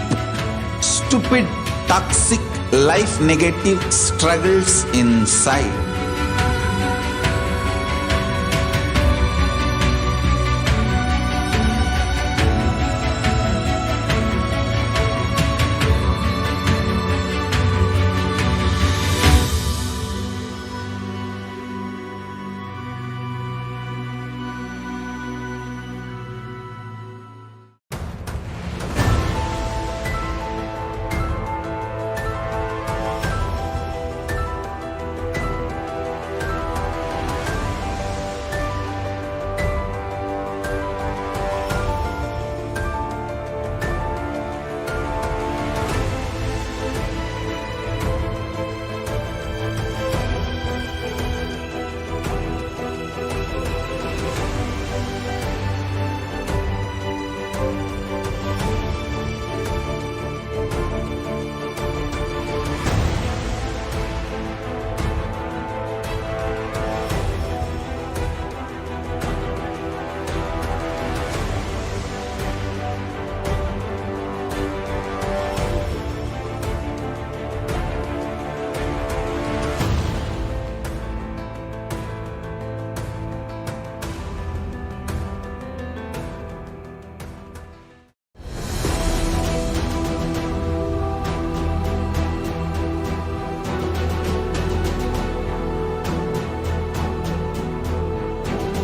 stupid, toxic, life negative struggles inside.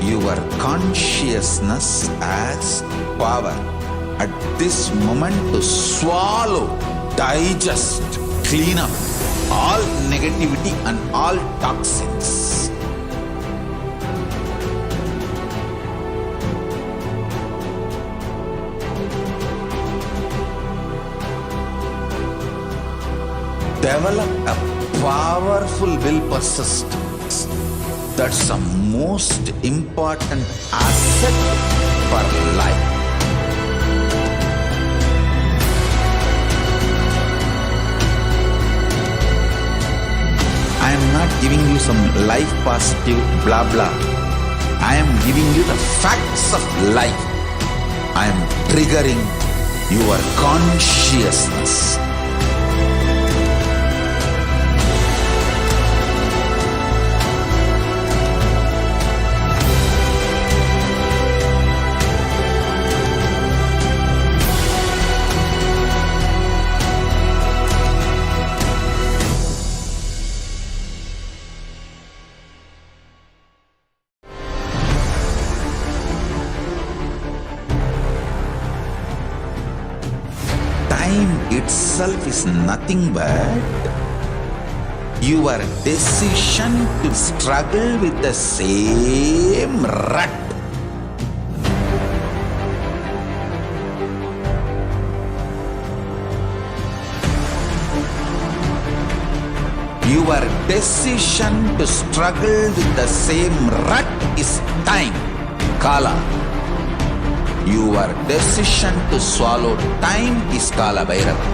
Your consciousness has power at this moment to swallow, digest, clean up all negativity and all toxins. Develop a powerful will persistence. That's the most important asset for life. I am not giving you some life positive blah blah. I am giving you the facts of life. I am triggering your consciousness. Time itself is nothing but your decision to struggle with the same rut. Your decision to struggle with the same rut is time, Kala. Your decision to swallow time is Kala Bhairava.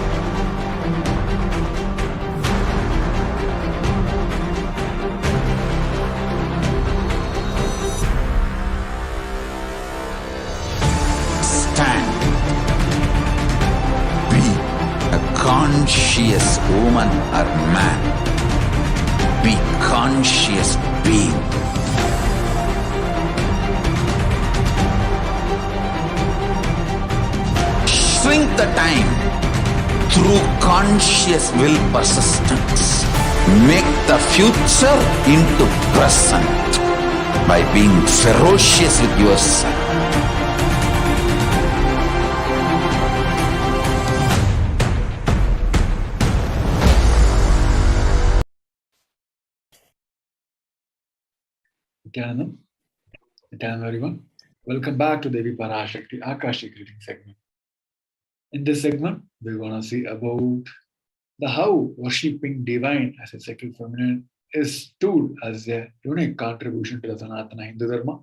Stand. Be a conscious woman or man. Be conscious being. Shrink the time through conscious will persistence. Make the future into present by being ferocious with yourself. Nithyanandam everyone. Welcome back to Devi PARASHAKTI AKASHIC reading segment. In this segment, we're going to see about the how worshipping divine as a sacred feminine is stood as a unique contribution to the Sanatana Hindu Dharma.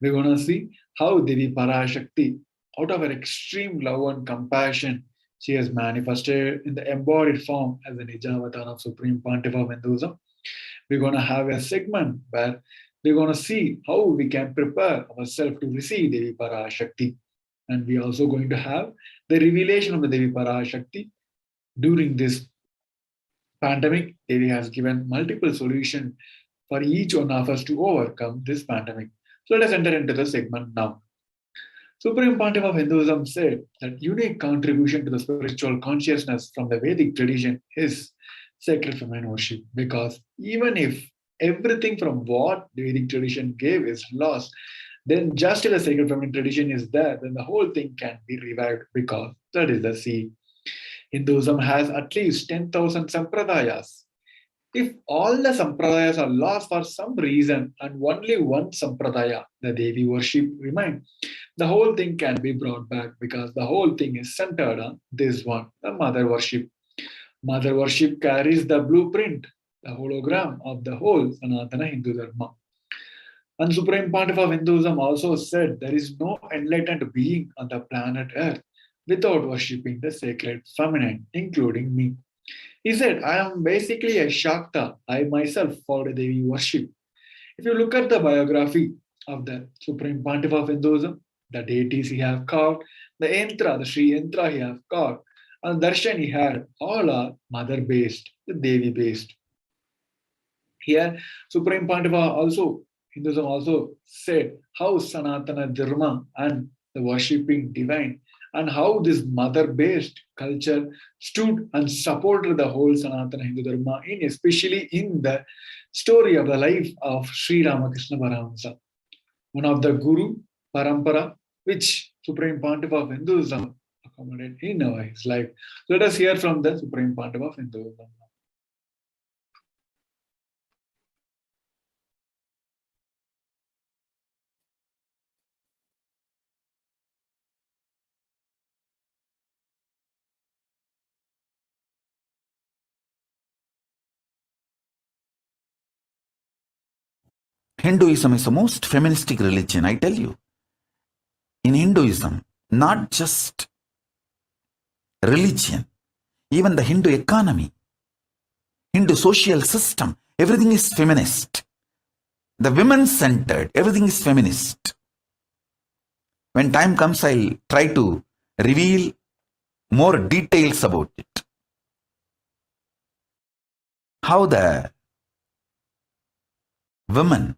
We're going to see how Devi Parashakti, out of her extreme love and compassion, she has manifested in the embodied form as the Nijavatar of Supreme Pontiff of Hinduism. We're going to have a segment where we're going to see how we can prepare ourselves to receive Devi Parashakti. And we're also going to have the revelation of the Devi Parashakti during this pandemic. Devi has given multiple solutions for each one of us to overcome this pandemic. So let us enter into the segment now. Supreme Pontiff of Hinduism said that unique contribution to the spiritual consciousness from the Vedic tradition is sacred feminine worship, because even if everything from what the Vedic tradition gave is lost, then just if the sacred feminine tradition is there, then the whole thing can be revived, because that is the seed. Hinduism has at least 10,000 sampradayas. If all the sampradayas are lost for some reason and only one sampradaya, the Devi worship, remains, the whole thing can be brought back, because the whole thing is centered on this one, the mother worship. Mother worship carries the blueprint, the hologram of the whole Sanatana Hindu Dharma. And Supreme Pontiff of Hinduism also said there is no enlightened being on the planet Earth without worshipping the sacred feminine, including me. He said, I am basically a Shakta. I myself follow Devi worship. If you look at the biography of the Supreme Pontiff of Hinduism, the deities he have carved, the Yantra, the Sri Yantra he have carved, and the darshan he had, all are mother-based, the Devi-based. Here, Supreme Pontiff also, Hinduism also said how Sanatana Dharma and the worshipping divine, and how this mother-based culture stood and supported the whole Sanatana Hindu Dharma, especially in the story of the life of Sri Ramakrishna Paramahamsa, one of the Guru Parampara, which Supreme Pontiff of Hinduism accommodated in his life. Let us hear from the Supreme Pontiff of Hinduism. Hinduism is the most feministic religion, I tell you. In Hinduism, not just religion, even the Hindu economy, Hindu social system, everything is feminist. The women-centered, everything is feminist. When time comes, I'll try to reveal more details about it. How the women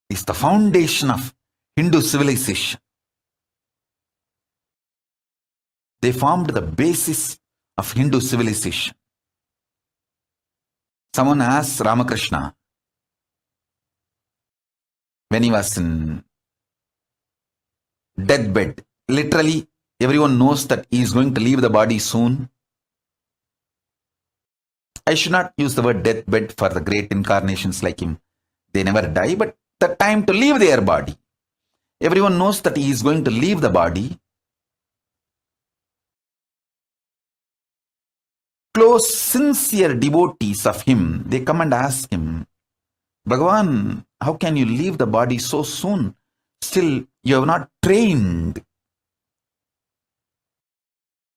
is the foundation of Hindu civilization. They formed the basis of Hindu civilization. Someone asked Ramakrishna, when he was in deathbed, literally everyone knows that he is going to leave the body soon. I should not use the word deathbed for the great incarnations like him. They never die, but the time to leave their body. Everyone knows that he is going to leave the body. Close, sincere devotees of him, they come and ask him, Bhagavan, how can you leave the body so soon? Still, you have not trained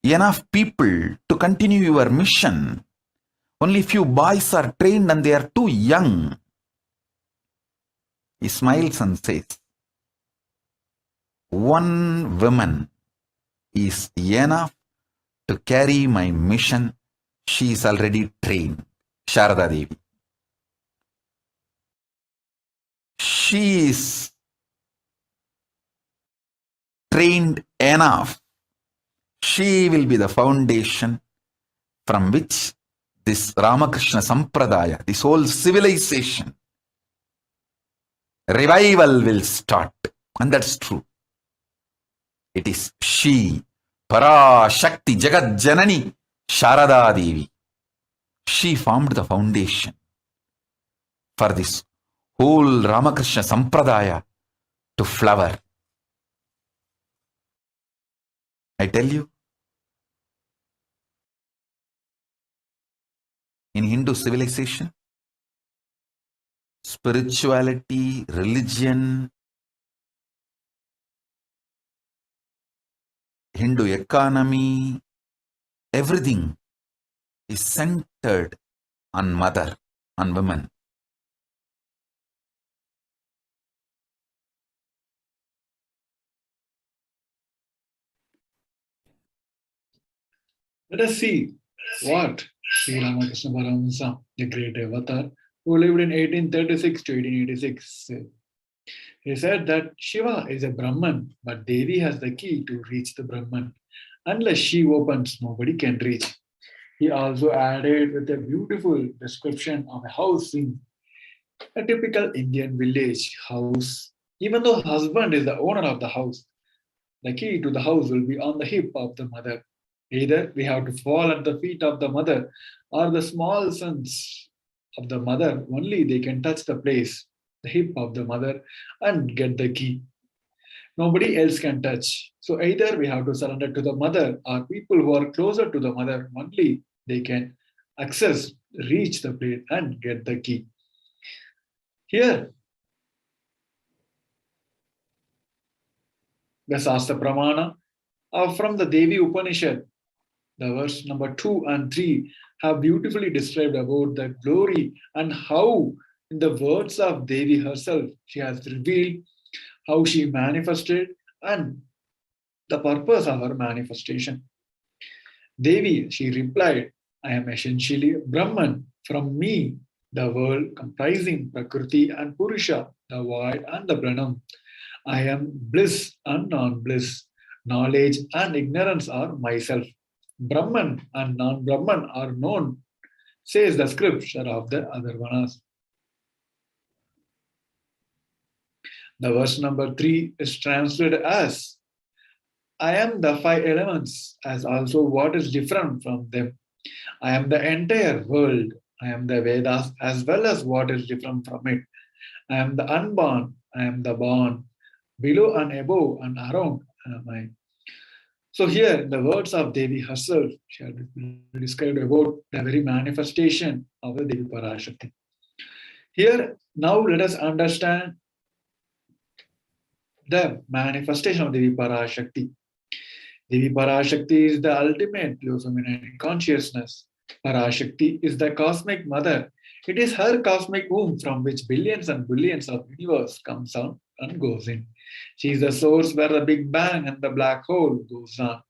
enough people to continue your mission. Only few boys are trained and they are too young. He smiles and says, one woman is enough to carry my mission. She is already trained. Sharada Devi. She is trained enough. She will be the foundation from which this Ramakrishna Sampradaya, this whole civilization, revival will start. And that's true. It is she, Parashakti, Jagat Janani, Sharada Devi. She formed the foundation for this whole Ramakrishna Sampradaya to flower. I tell you, in Hindu civilization, spirituality, religion, Hindu economy, everything is centered on mother, on women. Let us see what Sri Ramakrishna Paramahamsa, the great avatar, who lived in 1836 to 1886, said. He said that Shiva is a Brahman, but Devi has the key to reach the Brahman. Unless she opens, nobody can reach. He also added with a beautiful description of a house in a typical Indian village house. Even though husband is the owner of the house, the key to the house will be on the hip of the mother. Either we have to fall at the feet of the mother, or the small sons of the mother, only they can touch the place, the hip of the mother, and get the key. Nobody else can touch. So either we have to surrender to the mother, or people who are closer to the mother, only they can access, reach the place, and get the key. Here, the Sastra Pramana from the Devi Upanishad, the verse number 2 and 3 have beautifully described about the glory and how, in the words of Devi herself, she has revealed how she manifested and the purpose of her manifestation. Devi, she replied, I am essentially Brahman. From me, the world comprising Prakriti and Purusha, the void and the Pranam. I am bliss and non-bliss. Knowledge and ignorance are myself. Brahman and non-Brahman are known, says the scripture of the Adharvanas. The verse number 3 is translated as I am the five elements, as also what is different from them. I am the entire world. I am the Vedas as well as what is different from it. I am the unborn. I am the born. Below and above and around am I. So here, the words of Devi herself, she had described about the very manifestation of the Devi Parashakti. Here, now let us understand the manifestation of Devi Parashakti. Devi Parashakti is the ultimate luminating consciousness. Parashakti is the cosmic mother. It is her cosmic womb from which billions and billions of universe comes out and goes in. She is the source where the Big Bang and the black hole goes on.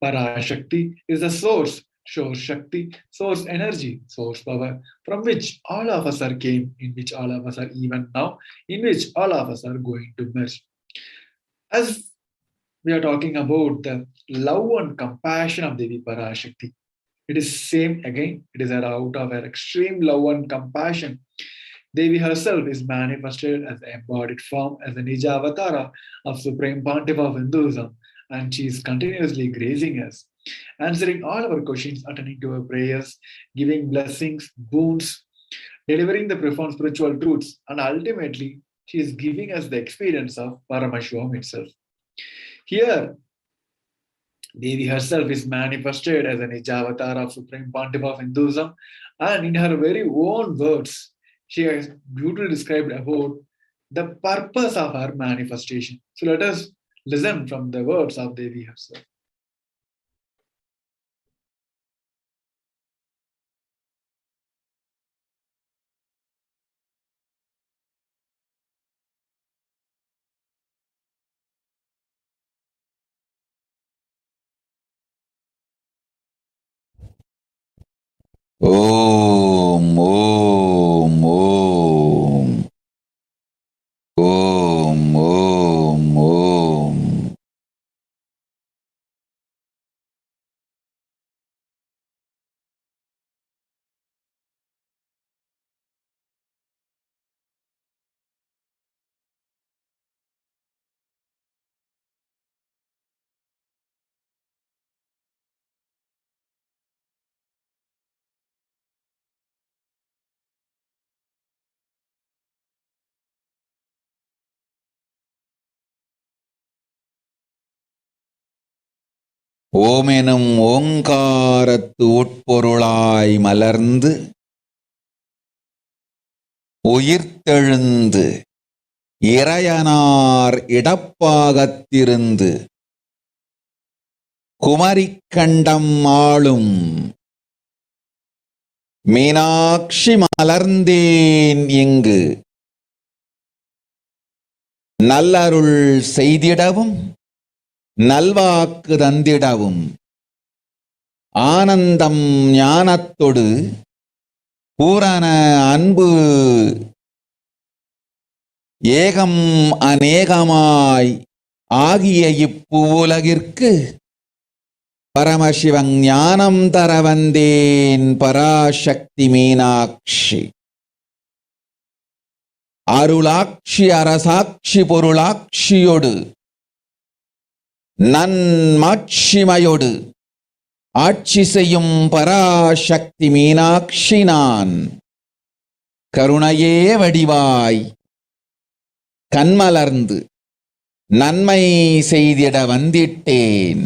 Parashakti is the source Shakti, source energy, source power, from which all of us are came, in which all of us are even now, in which all of us are going to merge. As we are talking about the love and compassion of Devi Parashakti, it is same again. It is out of her extreme love and compassion. Devi herself is manifested as the embodied form, as the Nija Avatara of Supreme Pontiff of Hinduism, and she is continuously gracing us, answering all our questions, attending to our prayers, giving blessings, boons, delivering the profound spiritual truths, and ultimately, she is giving us the experience of Paramashivoham itself. Here, Devi herself is manifested as an Ijavatar of Supreme Pontiff of Hinduism, and in her very own words, she has beautifully described about the purpose of her manifestation. So let us listen from the words of Devi herself. Om, Om, Om. Om, Om, Om. ஓமெனும் ஓங்காரத்து உட்பொருளாய் மலர்ந்து உயிர்த்தெழுந்து இறையனார் இடப்பாகத்திருந்து குமரிக்கண்டம் ஆளும் மீனாட்சி மலர்ந்தேன் இங்கு நல்லருள் செய்திடவும் நல்வாக்கு தந்திடவும் ஆனந்தம் ஞானத்தொடு பூரண அன்பு ஏகம் அநேகமாய் ஆகிய இப்புலகிற்கு பரமசிவன் ஞானம் தர வந்தேன் பராசக்தி மீனாட்சி. அருளாட்சி அரசாட்சி பொருளாட்சியோடு நன்மாட்சிமையோடு ஆட்சி செய்யும் பராசக்தி மீனாட்சி நான். கருணையே வடிவாய் கண்மலர்ந்து நன்மை செய்திட வந்திட்டேன்.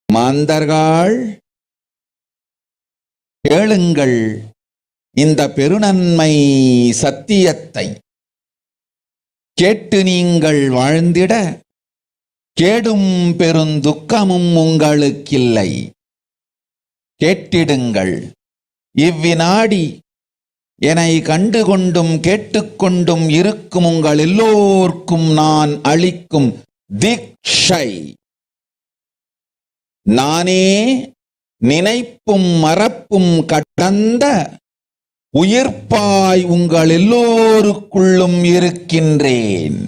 மாந்தர்கள் கேளுங்கள் இந்த பெருநன்மை சத்தியத்தை. கேட்டு நீங்கள் வாழ்ந்திட கேடும் பெருந்துக்கமும் உங்களுக்கில்லை. கேட்டிடுங்கள். இவ்வினாடி என்னை கண்டுகொண்டும் கேட்டுக்கொண்டும் இருக்கும் உங்கள் எல்லோர்க்கும் நான் அளிக்கும் தீட்சை. நானே நினைப்பும் மறப்பும் கடந்த உயிர்ப்பாய் உங்கள் எல்லோருக்குள்ளும் இருக்கின்றேன்.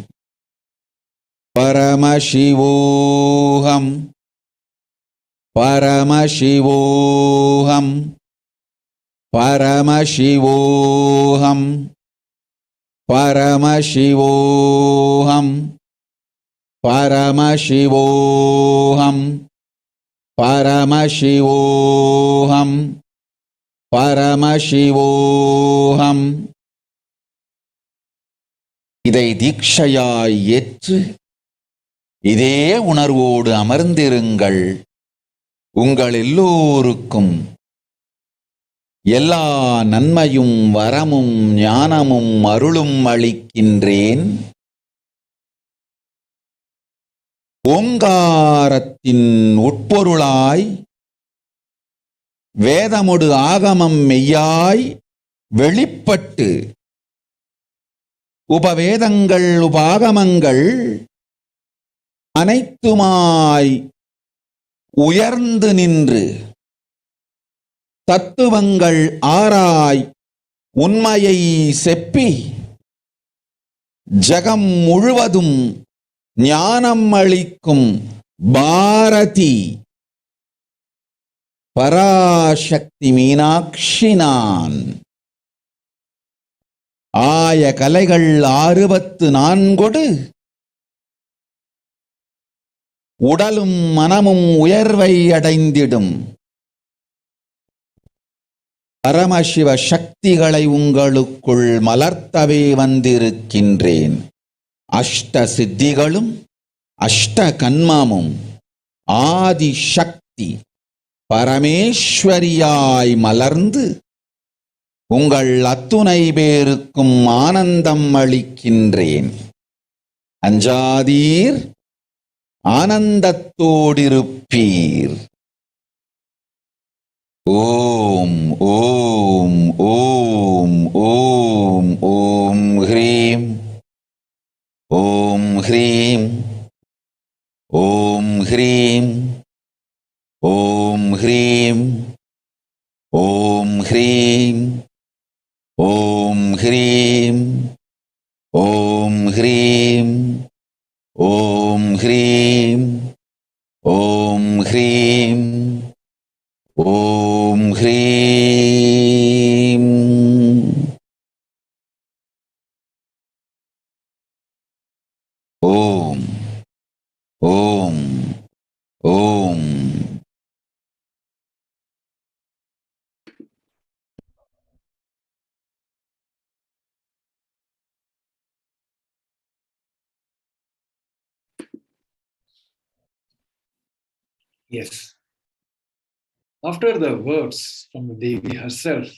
பரமசிவோகம் பரமசிவோகம் பரமசிவோகம் பரமசிவோகம் பரமசிவோகம் பரமசிவோகம் பரமசிவோகம். இதை தீட்சையாய் ஏற்று இதே உணர்வோடு அமர்ந்திருங்கள். உங்கள் எல்லோருக்கும் எல்லா நன்மையும் வரமும் ஞானமும் அருளும் அளிக்கின்றேன். ஓங்காரத்தின் உட்பொருளாய் வேதமொடு ஆகமம் மெய்யாய் வெளிப்பட்டு உபவேதங்கள் உபாகமங்கள் அனைத்துமாய் உயர்ந்து நின்று தத்துவங்கள் ஆராய் உண்மையை செப்பி ஜகம் முழுவதும் ஞானம் அளிக்கும் பாரதி பராசக்தி மீனாட்சி நான். ஆய கலைகள் 64 உடலும் மனமும் உயர்வை அடைந்திடும் பரமசிவ சக்திகளை உங்களுக்குள் மலர்த்தவே வந்திருக்கின்றேன். அஷ்ட சித்திகளும் அஷ்ட கன்மமும் ஆதி சக்தி பரமேஸ்வரியாய் மலர்ந்து உங்கள் அத்துணை பேருக்கும் ஆனந்தம் அளிக்கின்றேன். அஞ்சாதீர், ஆனந்தத்தோடிருப்பீர். ஓம் ஓம் ஓம் ஓம் ஓம் ஹ்ரீம் ஓம் ஹ்ரீம் ஓம் ஹ்ரீம் ஓம் ஹ்ரீம் ஓம் ஹ்ரீம் ஓம் ஹ்ரீம் ஓம் ஹ்ரீம் ஓம் ஹ்ரீம் ஓம் ஹ்ரீம் ஓம் ஹ்ரீம். ஓம் ஓம் ஓம். Yes. After the words from the Devi herself,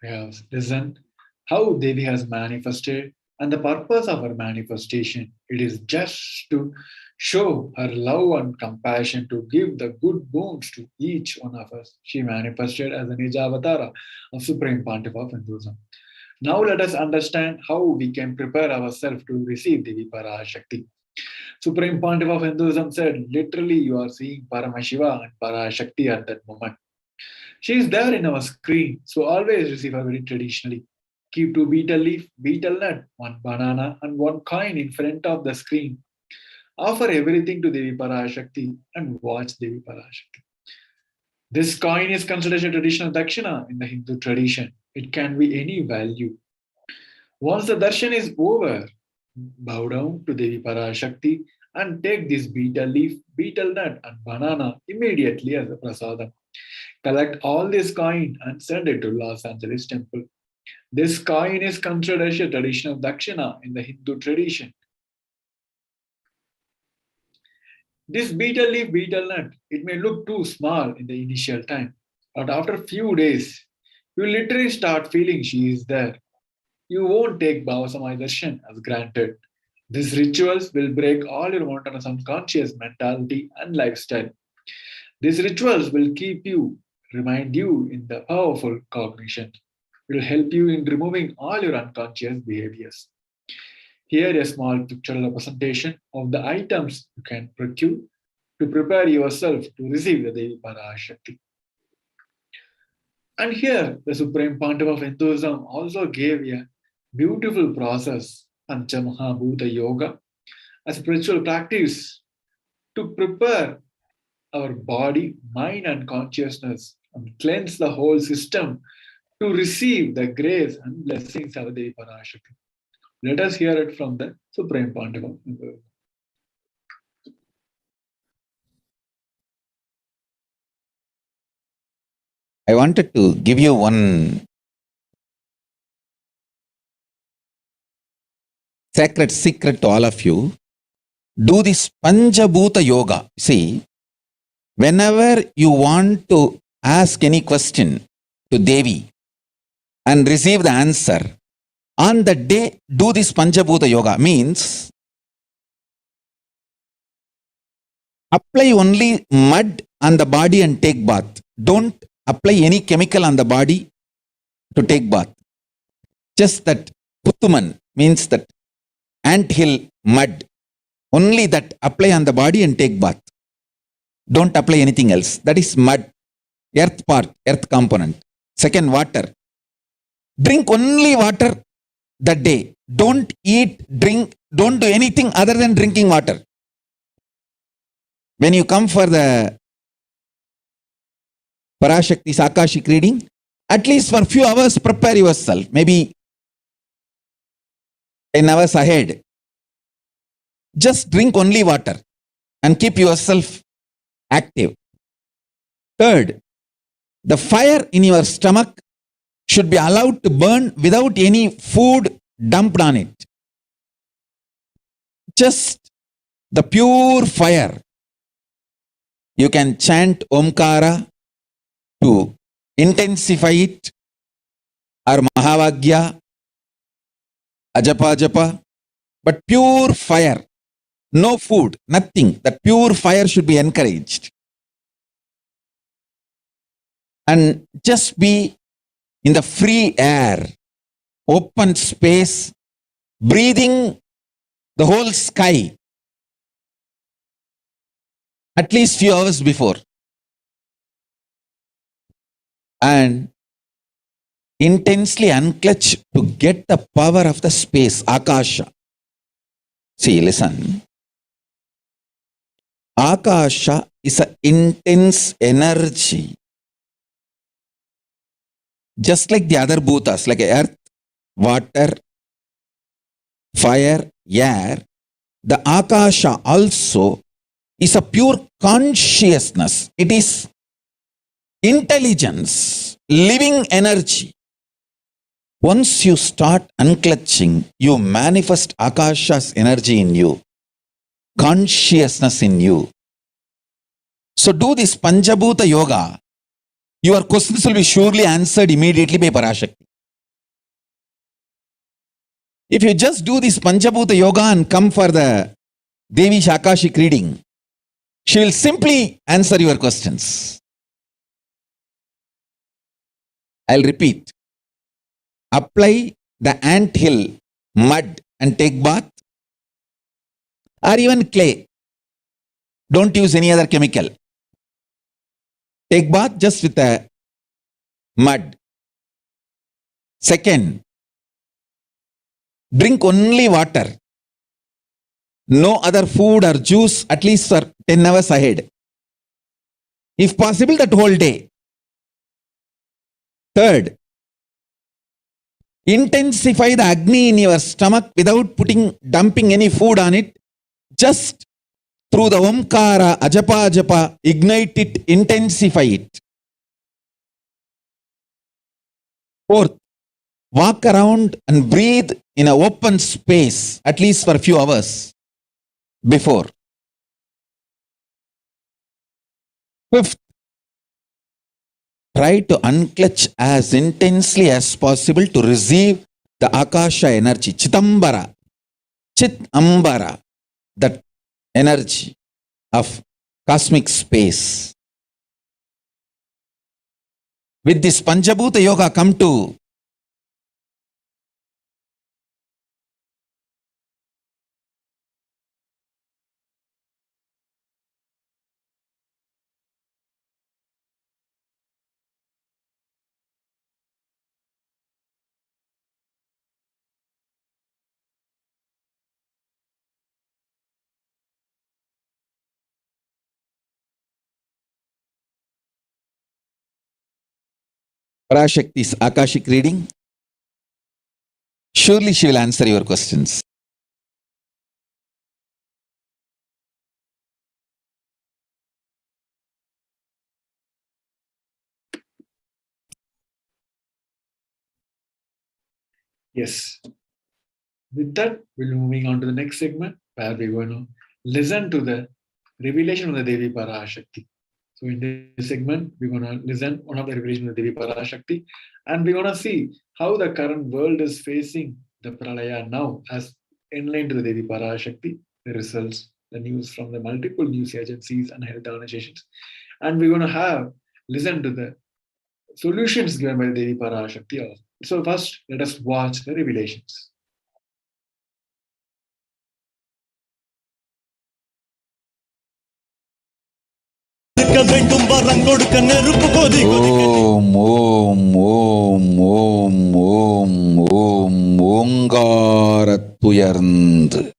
we have listened how Devi has manifested and the purpose of her manifestation. It is just to show her love and compassion to give the good boons to each one of us. She manifested as a Nijavatara of Supreme Pontiff of Hinduism. Now let us understand how we can prepare ourselves to receive Devi Parashakti. Supreme Pontiff of Hinduism said, literally, you are seeing Paramashiva and Parashakti at that moment. She is there in our screen, so always receive her very traditionally. Keep 2 betel leaf, betel nut, 1 banana, and 1 coin in front of the screen. Offer everything to Devi Parashakti and watch Devi Parashakti. This coin is considered a traditional dakshina in the Hindu tradition. It can be any value. Once the darshan is over, bow down to Devi Parashakti and take this betel leaf, betel nut, and banana immediately as a prasadam. Collect all this coin and send it to Los Angeles temple. This coin is considered as a traditional dakshina in the Hindu tradition. This betel leaf, betel nut, it may look too small in the initial time, but after a few days, you literally start feeling she is there. You won't take Bhavasamaya Darshan as granted. These rituals will break all your monotonous unconscious mentality and lifestyle. These rituals will remind you in the powerful cognition. It will help you in removing all your unconscious behaviors. Here a small pictorial representation of the items you can procure to prepare yourself to receive the Devi Parashakti. And here the Supreme Pontiff of Hinduism also gave a beautiful process, Panchamahabhuta Yoga, a spiritual practice to prepare our body, mind, and consciousness and cleanse the whole system to receive the grace and blessings of Devi Parashakti. Let us hear it from the Supreme Pontiff of Hinduism. I wanted to give you one sacred secret to all of you. Do this Panchabhuta Yoga. See, whenever you want to ask any question to Devi and receive the answer, on the day, do this Panchabhuta Yoga. Means, apply only mud on the body and take bath. Don't apply any chemical on the body to take bath. Just that Puttuman means that anthill mud. Only that apply on the body and take bath. Don't apply anything else. That is mud, earth part, earth component. Second, water. Drink only water that day. Don't eat, drink, don't do anything other than drinking water. When you come for the Parashakti's AKASHIC reading, at least for a few hours prepare yourself. Maybe 10 hours ahead. Just drink only water and keep yourself active. Third, the fire in your stomach should be allowed to burn without any food dumped on it. Just the pure fire. You can chant Omkara to intensify it, or Mahavagya, Ajapa Japa, but pure fire. No food, nothing. That pure fire should be encouraged. And just be in the free air, open space, breathing the whole sky. At least few hours before. And intensely unclutch to get the power of the space, Akasha. See, listen. Akasha is an intense energy. Just like the other bhutas, like earth, water, fire, air, the Akasha also is a pure consciousness. It is intelligence, living energy. Once you start unclutching, you manifest Akasha's energy in you, consciousness in you. So do this Panchabhuta Yoga. Your questions will be surely answered immediately by Parashakti. If you just do this Panchabhuta Yoga and come for the Devi's AKASHIC reading, she will simply answer your questions. I'll repeat. Apply the ant hill mud and take bath, or even clay. Don't use any other chemical. Take bath just with the mud. Second, drink only water. No other food or juice at least for 10 hours ahead. If possible, that whole day. Third, intensify the Agni in your stomach without dumping any food on it. Just through the Omkara, Ajapa, Japa, ignite it, intensify it. Fourth, walk around and breathe in an open space, at least for a few hours before. Fifth, try to unclutch as intensely as possible to receive the Akasha energy, Chitambara, Chitambara, that energy of cosmic space. With this Panchabhuta Yoga, come to Parashakti's Akashic reading. Surely she will answer your questions. Yes. With that, we'll be moving on to the next segment where we're going to listen to the revelation of the Devi Parashakti. So in this segment, we're going to listen one of the revelations of the Devi Parashakti, and we're going to see how the current world is facing the Pralaya now as enlightened to the Devi Parashakti, the results, the news from the multiple news agencies and health organizations. And we're going to listen to the solutions given by the Devi Parashakti also. So first, let us watch the revelations. Om, Om, Om, Om, Om, Om, Omgaratuyarnd.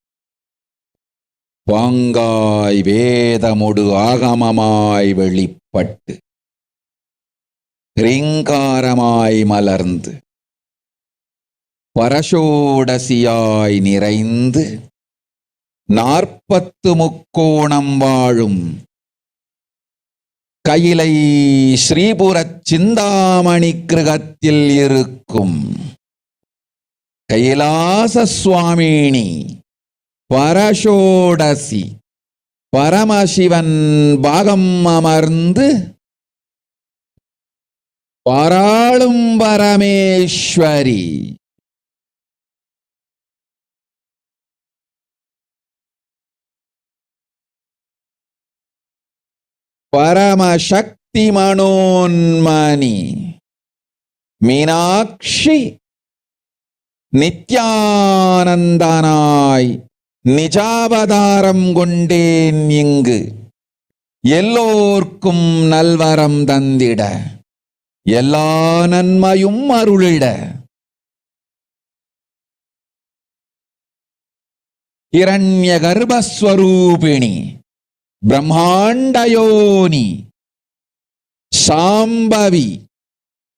Pangai Vedamudu Agamamai Velipattu. Rinkaramai Malarnd. Parashodasiyai Niraind. Narpattu Mukkonam Vazhum. Kailai Sripurat Chindamani Krigathil Irukkum Kailasa Swamini Parashodasi Paramashivan Bhagam Amarnd Paralum Parameshwari Paramashakhti Manonmani Meenakshi Nithyanandanai Nijavadaram Gonden Yingu Yellorkum Nalvaram Dandida Yella Nanmayum Arulida Hiranyagarbha Swarupini Brahmandayoni Shambhavi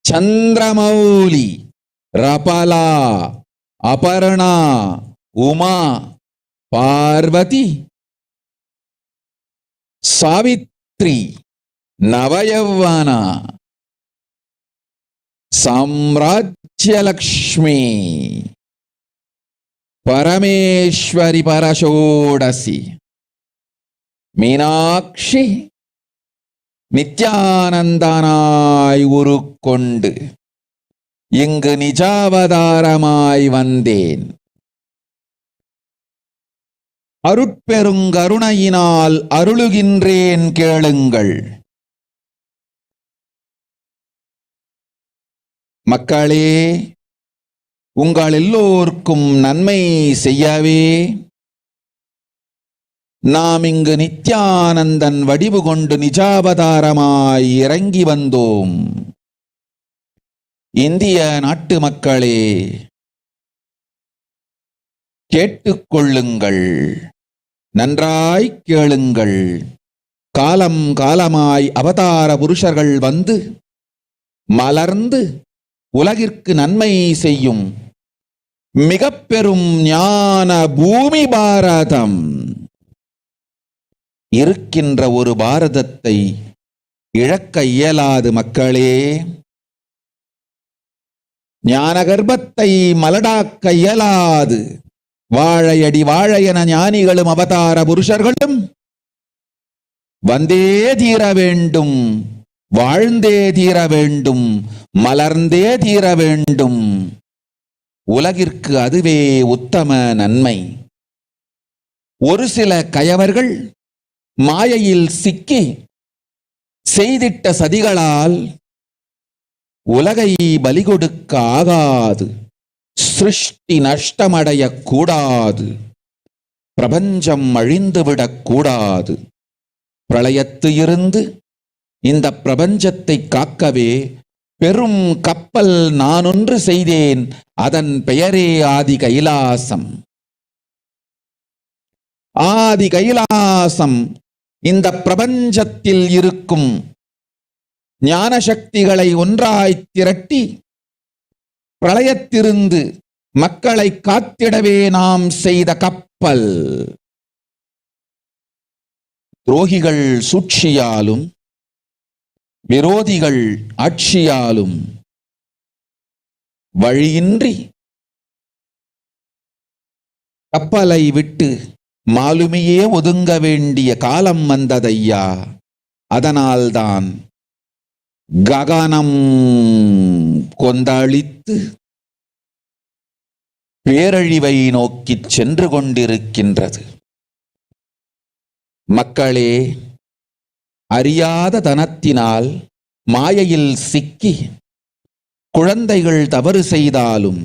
Chandramauli Rapala Aparna Uma Parvati Savitri Navayavana Samrajya Lakshmi Parameshwari Parashodasi Meenakshi நித்யானந்தனாய் உருக்கொண்டு இங்கு நிஜாவதாரமாய் வந்தேன். அருட்பெருங்கருணையினால் அருளுகின்றேன் கேளுங்கள். மக்களே, உங்கள் எல்லோருக்கும் நன்மை செய்யவே நாம் இங்கு நித்யானந்தன் வடிவு கொண்டு நிஜாவதாரமாய் இறங்கி வந்தோம். இந்திய நாட்டு மக்களே, கேட்டுக்கொள்ளுங்கள், நன்றாய் கேளுங்கள். காலம் காலமாய் அவதார புருஷர்கள் வந்து மலர்ந்து உலகிற்கு நன்மை செய்யும் மிக பெரும் ஞான பூமி பாரதம். இருக்கின்ற ஒரு பாரதத்தை இழக்க இயலாது மக்களே. ஞான கர்ப்பத்தை மலடாக்க இயலாது. வாழையடி வாழையென ஞானிகளும் அவதார புருஷர்களும் வந்தே தீர வேண்டும், வாழ்ந்தே தீர வேண்டும், மலர்ந்தே தீர வேண்டும். உலகிற்கு அதுவே உத்தம நன்மை. ஒரு சில கயவர்கள் மாயையில் சிக்கி செய்திட்ட சதிகளால் உலகை பலி கொடுக்க ஆகாது. சிருஷ்டி நஷ்டமடைய கூடாது. பிரபஞ்சம் அழிந்துவிடக் கூடாது. பிரளயத்து இருந்து இந்த பிரபஞ்சத்தை காக்கவே பெரும் கப்பல் நானொன்று செய்தேன். அதன் பெயரே ஆதி கைலாசம். ஆதி கைலாசம் இந்த பிரபஞ்சத்தில் இருக்கும் ஞான சக்திகளை ஒன்றாய் திரட்டி பிரளயத்திலிருந்து மக்களை காத்திடவே நாம் செய்த கப்பல். துரோகிகள் சூழ்ச்சியாலும் விரோதிகள் ஆட்சியாலும் வழியின்றி கப்பலை விட்டு மாலுமியே ஒதுங்க வேண்டிய காலம் வந்ததையா. அதனால்தான் ககனம் கொந்தளித்து பேரழிவை நோக்கி சென்று கொண்டிருக்கின்றது. மக்களே, அறியாத தனத்தினால் மாயையில் சிக்கி குழந்தைகள் தவறு செய்தாலும்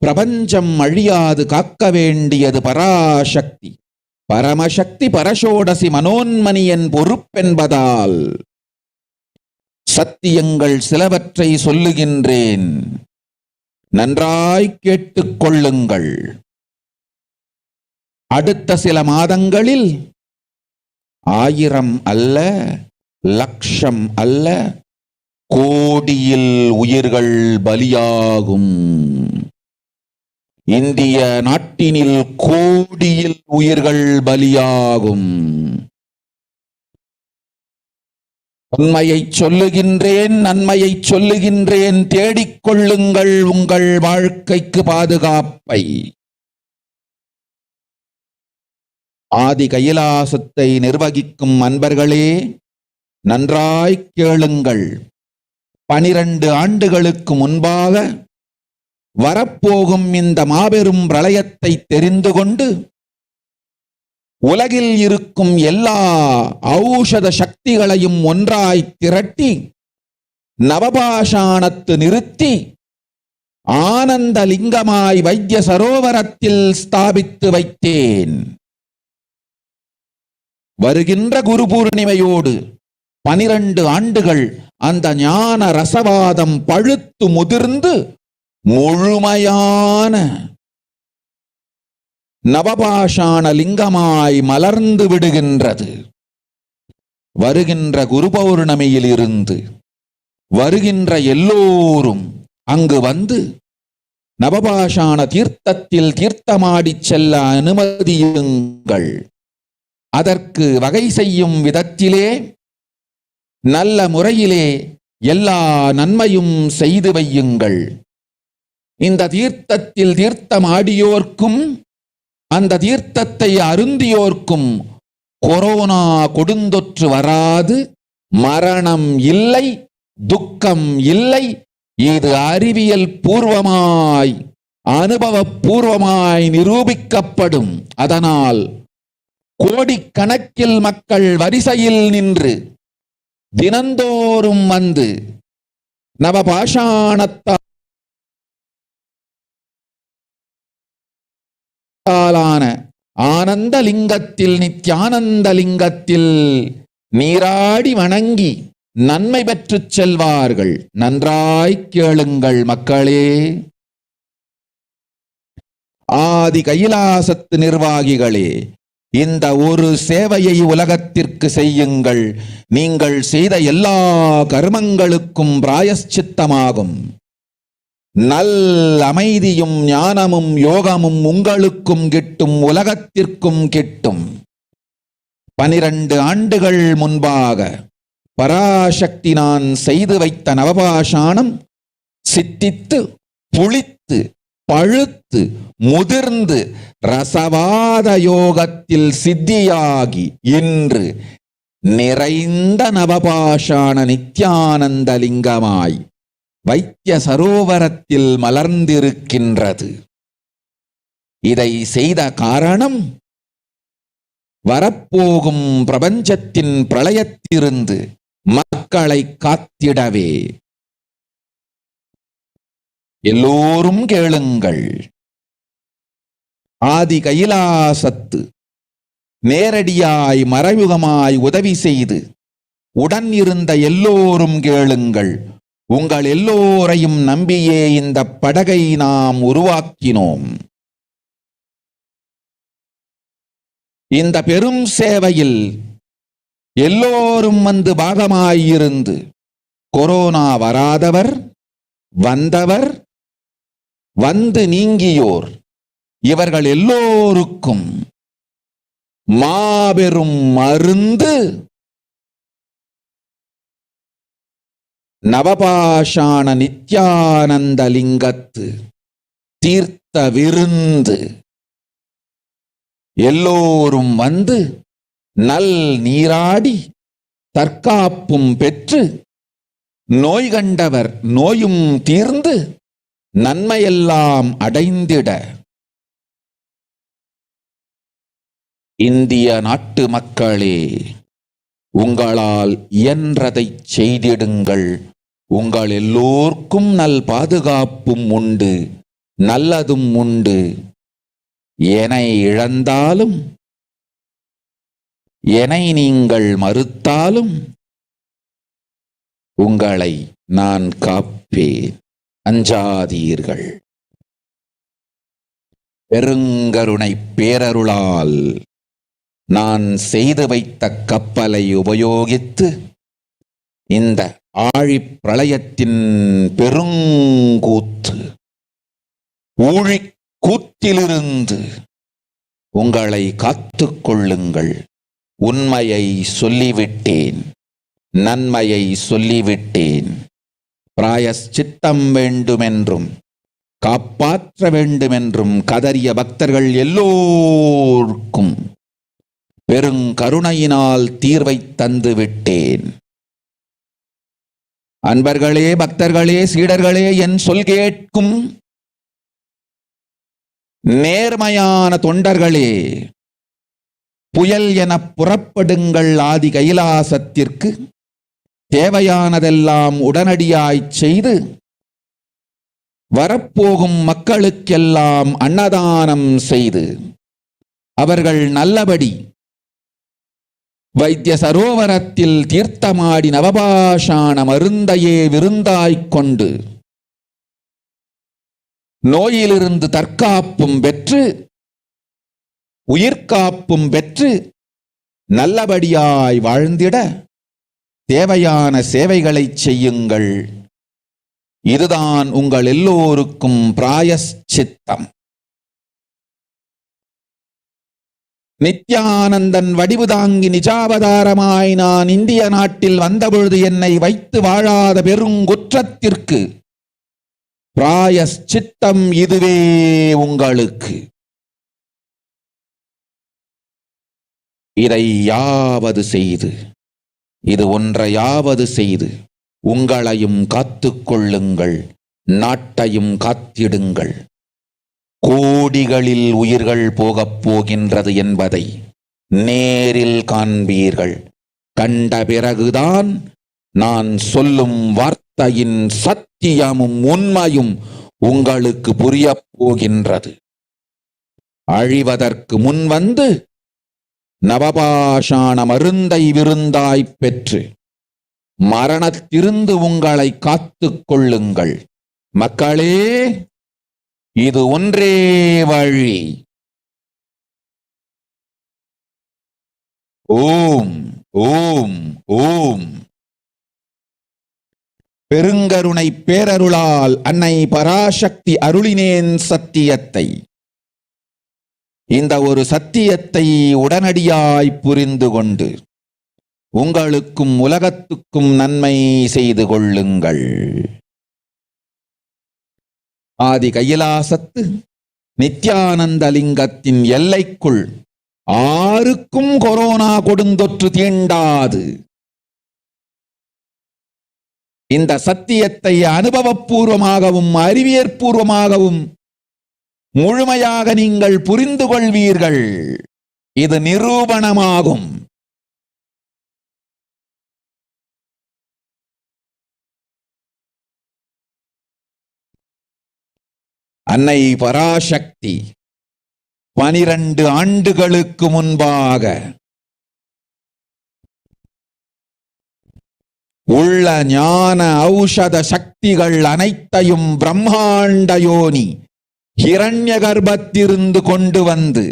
பிரபஞ்சம் அழியாது காக்க வேண்டியது பராசக்தி. பரமசக்தி பரஷோடசி மனோன்மணியன் பொறுப்பென்பதால் சத்தியங்கள் சிலவற்றை சொல்லுகின்றேன், நன்றாய் கேட்டுக்கொள்ளுங்கள். அடுத்த சில மாதங்களில் 1000 அல்ல, லட்சம் அல்ல, கோடியில் உயிர்கள் பலியாகும். இந்திய நாட்டினில் கோடியில் உயிர்கள் பலியாகும். உண்மையை சொல்லுகின்றேன், நன்மையை சொல்லுகின்றேன். தேடிக்கொள்ளுங்கள் உங்கள் வாழ்க்கைக்கு பாதுகாப்பை. ஆதி கைலாசத்தை நிர்வகிக்கும் அன்பர்களே, நன்றாய் கேளுங்கள். 12 ஆண்டுகளுக்கு முன்பாக வரப்போகும் இந்த மாபெரும் பிரளயத்தை தெரிந்து கொண்டு உலகில் இருக்கும் எல்லா ஔஷத சக்திகளையும் ஒன்றாய் திரட்டி நவபாஷாணத்து நிறுத்தி ஆனந்த லிங்கமாய் வைத்திய சரோவரத்தில் ஸ்தாபித்து வைத்தேன். வருகின்ற குரு பூர்ணிமையோடு 12 ஆண்டுகள் அந்த ஞான ரசவாதம் பழுத்து முதிர்ந்து முழுமையான நவபாஷாண லிங்கமாய் மலர்ந்து விடுகின்றது. வருகின்ற குரு பௌர்ணமியில் இருந்து வருகின்ற எல்லோரும் அங்கு வந்து நவபாஷாண தீர்த்தத்தில் தீர்த்தமாடி செல்ல அனுமதியுங்கள். அதற்கு வகை செய்யும் விதத்திலே நல்ல முறையிலே எல்லா நன்மையும் செய்து வையுங்கள். இந்த தீர்த்தத்தில் தீர்த்தமாடியோர்க்கும் அந்த தீர்த்தத்தை அருந்தியோர்க்கும் கொரோனா கொடுந்தொற்று வராது, மரணம் இல்லை, துக்கம் இல்லை. இது அறிவியல் பூர்வமாய் அனுபவபூர்வமாய் நிரூபிக்கப்படும். அதனால் கோடிக்கணக்கில் மக்கள் வரிசையில் நின்று தினந்தோறும் வந்து நவபாஷாணத்தாலான ஆனந்த லிங்கத்தில், நித்யானந்த லிங்கத்தில் நீராடி வணங்கி நன்மை பெற்றுச் செல்வார்கள். நன்றாய் கேளுங்கள் மக்களே. ஆதி கைலாசத்து நிர்வாகிகளே, இந்த ஒரு சேவையை உலகத்திற்கு செய்யுங்கள். நீங்கள் செய்த எல்லா கர்மங்களுக்கும் பிராயஷ்சித்தமாகும். நல் அமைதியும் ஞானமும் யோகமும் உங்களுக்கும் கிட்டும், உலகத்திற்கும் கிட்டும். 12 ஆண்டுகள் முன்பாக பராசக்தி நான் செய்து வைத்த நவபாஷாணம் சித்தித்து புளித்து பழுத்து முதிர்ந்து ரசவாத யோகத்தில் சித்தியாகி இன்று நிறைந்த நவபாஷாண நித்யானந்த லிங்கமாய் வைத்திய சரோவரத்தில் மலர்ந்திருக்கின்றது. இதை செய்த காரணம் வரப்போகும் பிரபஞ்சத்தின் பிரளயத்திலிருந்து மக்களை காத்திடவே. எல்லோரும் கேளுங்கள். ஆதி கைலாசத்து நேரடியாய் மறைமுகமாய் உதவி செய்து உடன் இருந்த எல்லோரும் கேளுங்கள். உங்கள் எல்லோரையும் நம்பியே இந்த படகை நாம் உருவாக்கினோம். இந்த பெரும் சேவையில் எல்லோரும் வந்து பாகமாயிருந்து கொரோனா வராதவர், வந்தவர், வந்து நீங்கியோர், இவர்கள் எல்லோருக்கும் மாபெரும் மருந்து நவபாஷாண நித்யானந்த லிங்கத்து தீர்த்த விருந்து. எல்லோரும் வந்து நல் நீராடி தற்காப்பும் பெற்று நோய் கண்டவர் நோயும் தீர்ந்து நன்மையெல்லாம் அடைந்திட இந்திய நாட்டு மக்களே, உங்களால் இயன்றதை செய்திடுங்கள். உங்கள் எல்லோர்க்கும் நல் பாதுகாப்பும் உண்டு, நல்லதும் உண்டு. என்னை இழந்தாலும், என்னை நீங்கள் மறுத்தாலும் உங்களை நான் காப்பேன். அஞ்சாதீர்கள். பெருங்கருணை பேரருளால் நான் செய்து வைத்த கப்பலை உபயோகித்து இந்த ஆழிப் பிரளயத்தின் பெருங்கூத்து ஊழிக் கூத்திலிருந்து உங்களை காத்துக் கொள்ளுங்கள். உண்மையை சொல்லிவிட்டேன், நன்மையை சொல்லிவிட்டேன். பிராயஷ்சித்தம் வேண்டுமென்றும் காப்பாற்ற வேண்டுமென்றும் கதறிய பக்தர்கள் எல்லோருக்கும் பெருங்கருணையினால் தீர்வை தந்து விட்டேன். அன்பர்களே, பக்தர்களே, சீடர்களே, என் சொல் கேட்கும் நேர்மையான தொண்டர்களே, புயல் என புறப்படுங்கள். ஆதி கைலாசத்திற்கு தேவையானதெல்லாம் உடனடியாய்ச் செய்து வரப்போகும் மக்களுக்கெல்லாம் அன்னதானம் செய்து அவர்கள் நல்லபடி வைத்திய சரோவரத்தில் தீர்த்தமாடி நவபாஷாண மருந்தையே விருந்தாய்க் கொண்டு நோயிலிருந்து தற்காப்பும் பெற்று உயிர்காப்பும் பெற்று நல்லபடியாய் வாழ்ந்திட தேவையான சேவைகளை செய்யுங்கள். இதுதான் உங்கள் எல்லோருக்கும் பிராயஷ்சித்தம். நித்யானந்தன் வடிவு தாங்கி நிஜாவதாரமாய் நான் இந்திய நாட்டில் வந்தபொழுது என்னை வைத்து வாழாத பெருங்குற்றத்திற்கு பிராயஷ்சித்தம் இதுவே உங்களுக்கு. இதை யாவது செய்து இது ஒன்றையாவது செய்து உங்களையும் காத்துக் கொள்ளுங்கள், நாட்டையும் காத்திடுங்கள். கோடிகளில் உயிர்கள் போகப் போகின்றது என்பதை நேரில் காண்பீர்கள். கண்ட பிறகுதான் நான் சொல்லும் வார்த்தையின் சத்தியமும் உண்மையும் உங்களுக்கு புரியப் போகின்றது. அழிவதற்கு முன் வந்து நவபாஷாண மருந்தை விருந்தாய்ப் பெற்று மரணத்திலிருந்து உங்களை காத்துக் கொள்ளுங்கள். மக்களே, இது ஒன்றே வழி. ஓம் ஓம் ஓம். பெருங்கருணை பேரருளால் அன்னை பராசக்தி அருளினேன் சத்தியத்தை. இந்த ஒரு சத்தியத்தை உடனடியாய் புரிந்து கொண்டு உங்களுக்கும் உலகத்துக்கும் நன்மை செய்து கொள்ளுங்கள். ஆதி கைலாசத்து நித்யானந்த லிங்கத்தின் எல்லைக்குள் ஆருக்கும் கொரோனா கொடுந்தொற்று தீண்டாது. இந்த சத்தியத்தை அனுபவபூர்வமாகவும் அறிவியற்பூர்வமாகவும் முழுமையாக நீங்கள் புரிந்து கொள்வீர்கள். இது நிரூபணமாகும். அன்னை பராசக்தி 12 ஆண்டுகளுக்கு முன்பாக உள்ள ஞான ஔஷத சக்திகள் அனைத்தையும் பிரம்மாண்ட யோனி ஹிரண்ய கர்ப்பத்திலிருந்து கொண்டு வந்து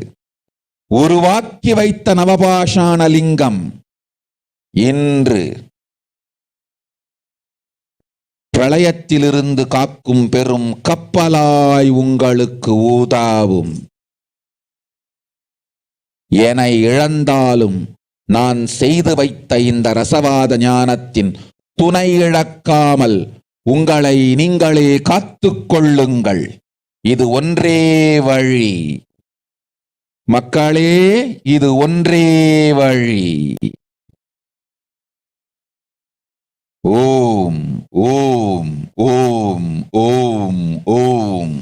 உருவாக்கி வைத்த நவபாஷாண லிங்கம் இன்று பிரளயத்திலிருந்து காக்கும் பெரும் கப்பலாய் உங்களுக்கு ஊதாவும். என இழந்தாலும் நான் செய்து வைத்த இந்த ரசவாத ஞானத்தின் துணை இழக்காமல் உங்களை நீங்களே காத்துக் கொள்ளுங்கள். இது ஒன்றே வழி. மக்களே, இது ஒன்றே வழி. ஓம் ஓம் ஓம் ஓம் ஓம்.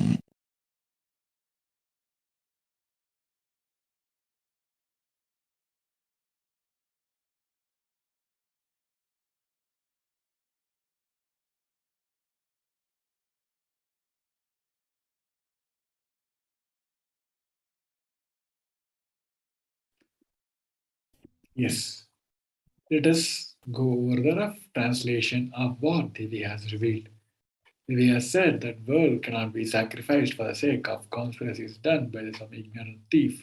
Yes. Let us go over the rough translation of what Devi has revealed. Devi has said that world cannot be sacrificed for the sake of conspiracies done by some ignorant thief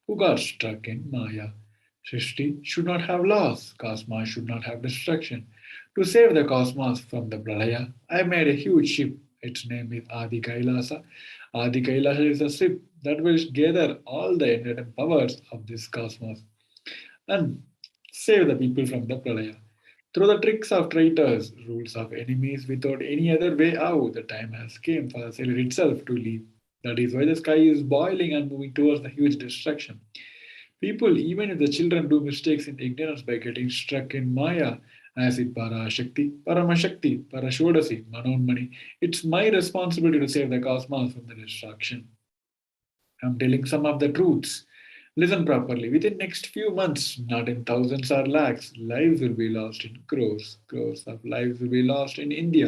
who got stuck in Maya. Srishti should not have loss. Cosmos should not have destruction. To save the cosmos from the Pralaya, I made a huge ship. Its name is Adi Kailasa. Adi Kailasa is a ship that will gather all the inherent powers of this cosmos and save the people from the Pralaya. Through the tricks of traitors, rules of enemies, without any other way out, the time has come for the sailor itself to leave. That is why the sky is boiling and moving towards the huge destruction. People, even if the children do mistakes in ignorance by getting stuck in Maya, acid Parashakti, Paramashakti, Parashodasi, Manonmani, it's my responsibility to save the cosmos from the destruction. I'm telling some of the truths. Listen properly. Within next few months, not in thousands or lakhs, lives will be lost in crores. Crores of lives will be lost in India.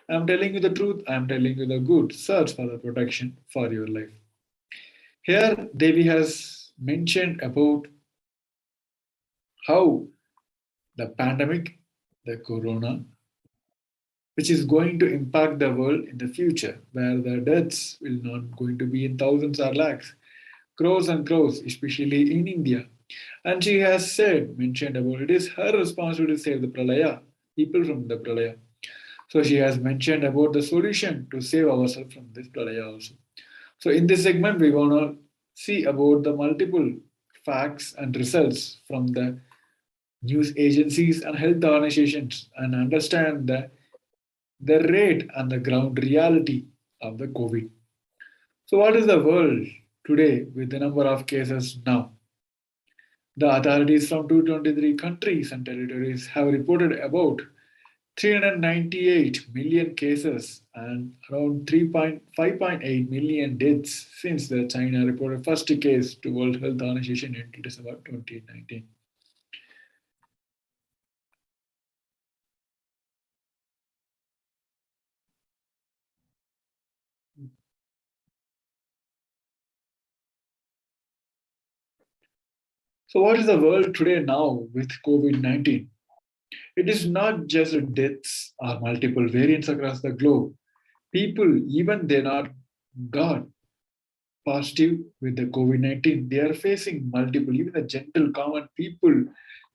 I'm telling you the truth. I'm telling you the good. Search for the protection for your life. Here, Devi has mentioned about how the pandemic, the corona, which is going to impact the world in the future, where the deaths will not going to be in thousands or lakhs. Crores and crores, especially in India. And she has mentioned about it is her responsibility to save the Pralaya, people from the Pralaya. So she has mentioned about the solution to save ourselves from this Pralaya also. So in this segment, we want to see about the multiple facts and results from the news agencies and health organizations and understand the rate and the ground reality of the COVID. So what is the world today with the number of cases now? The authorities from 223 countries and territories have reported about 398 million cases and around 5.8 million deaths since the China reported first case to World Health Organization in December 2019. So what is the world today now with COVID-19? It is not just deaths or multiple variants across the globe. People, even they're not got positive with the COVID-19, they are facing multiple, even the gentle common people.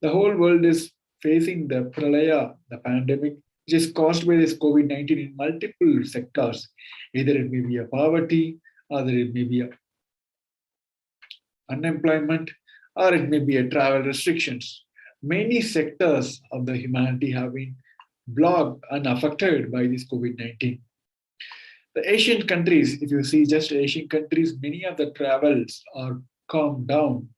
The whole world is facing the pralaya, the pandemic, which is caused by this COVID-19 in multiple sectors. Either it may be a poverty, or it may be a unemployment, or it may be a travel restrictions. Many sectors of the humanity have been blocked and affected by this COVID-19. The Asian countries, if you see just Asian countries, many of the travels are calmed down,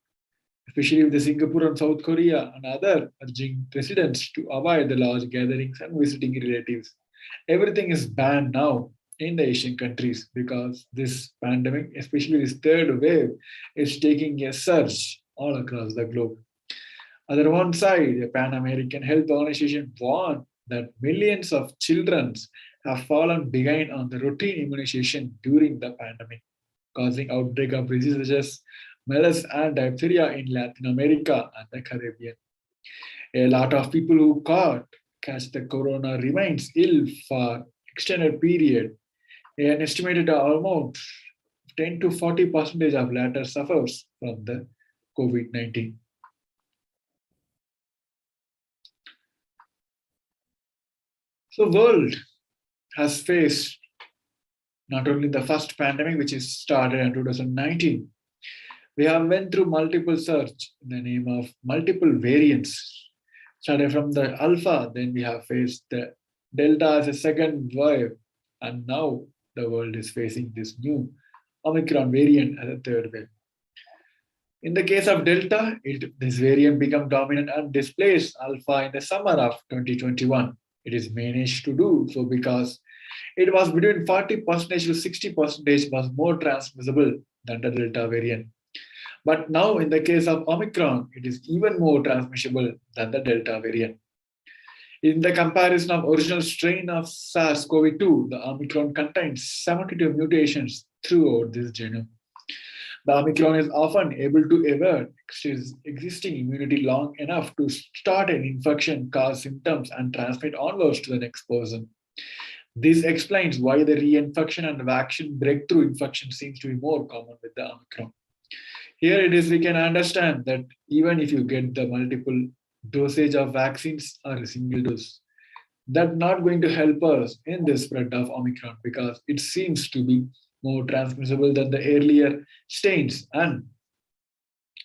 especially with the Singapore and South Korea and other urging residents to avoid the large gatherings and visiting relatives. Everything is banned now in the Asian countries because this pandemic, especially this third wave, is taking a surge all across the globe. On one side, the Pan American Health Organization warned that millions of children have fallen behind on the routine immunization during the pandemic, causing outbreak of diseases such as malaria and diphtheria in Latin America and the Caribbean. A lot of people who catch the corona remains ill for extended period. An estimated amount 10 to 40% of latter suffers from the COVID-19. So world has faced not only the first pandemic, which is started in 2019, we have went through multiple surge in the name of multiple variants. Started from the alpha, then we have faced the delta as a second wave, and now the world is facing this new Omicron variant as a third wave. In the case of delta, this variant became dominant and displaced alpha in the summer of 2021. It is managed to do so because it was between 40% to 60% was more transmissible than the Delta variant. But now in the case of Omicron, it is even more transmissible than the Delta variant. In the comparison of original strain of SARS-CoV-2, the Omicron contains 72 mutations throughout this genome. The Omicron is often able to evade existing immunity long enough to start an infection, cause symptoms, and transmit onwards to the next person. This explains why the reinfection and vaccine breakthrough infection seems to be more common with the Omicron. Here it is, we can understand that even if you get the multiple dosage of vaccines or a single dose, that's not going to help us in the spread of Omicron because it seems to be more transmissible than the earlier strains and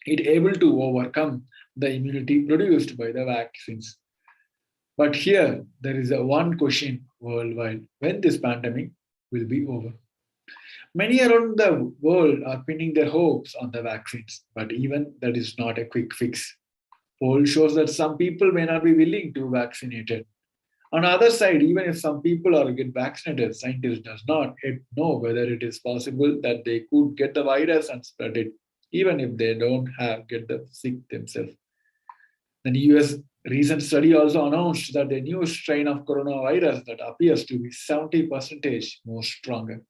it able to overcome the immunity produced by the vaccines. But here there is a one question worldwide: when this pandemic will be over? Many around the world are pinning their hopes on the vaccines, but even that is not a quick fix. Poll shows that some people may not be willing to vaccinate it. On the other side, even if some people are get vaccinated, scientists does not yet know whether it is possible that they could get the virus and spread it, even if they don't get the sick themselves. The US recent study also announced that the new strain of coronavirus that appears to be 70% more stronger.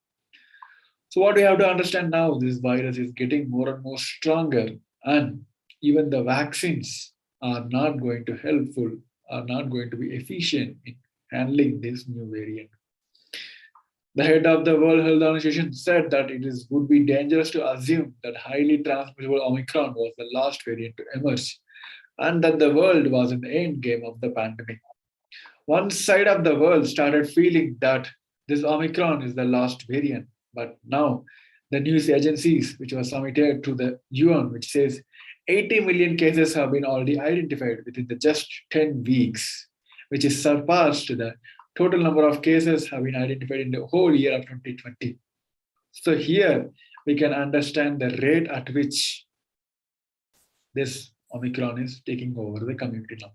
So what we have to understand now, this virus is getting more and more stronger, and even the vaccines are not going to helpful, are not going to be efficient in handling this new variant. The head of the World Health Organization said that would be dangerous to assume that highly transmissible Omicron was the last variant to emerge, and that the world was in the end game of the pandemic. One side of the world started feeling that this Omicron is the last variant, but now the news agencies, which was submitted to the UN, which says 80 million cases have been already identified within the just 10 weeks, which is surpassed the total number of cases have been identified in the whole year of 2020. So here we can understand the rate at which this Omicron is taking over the community now.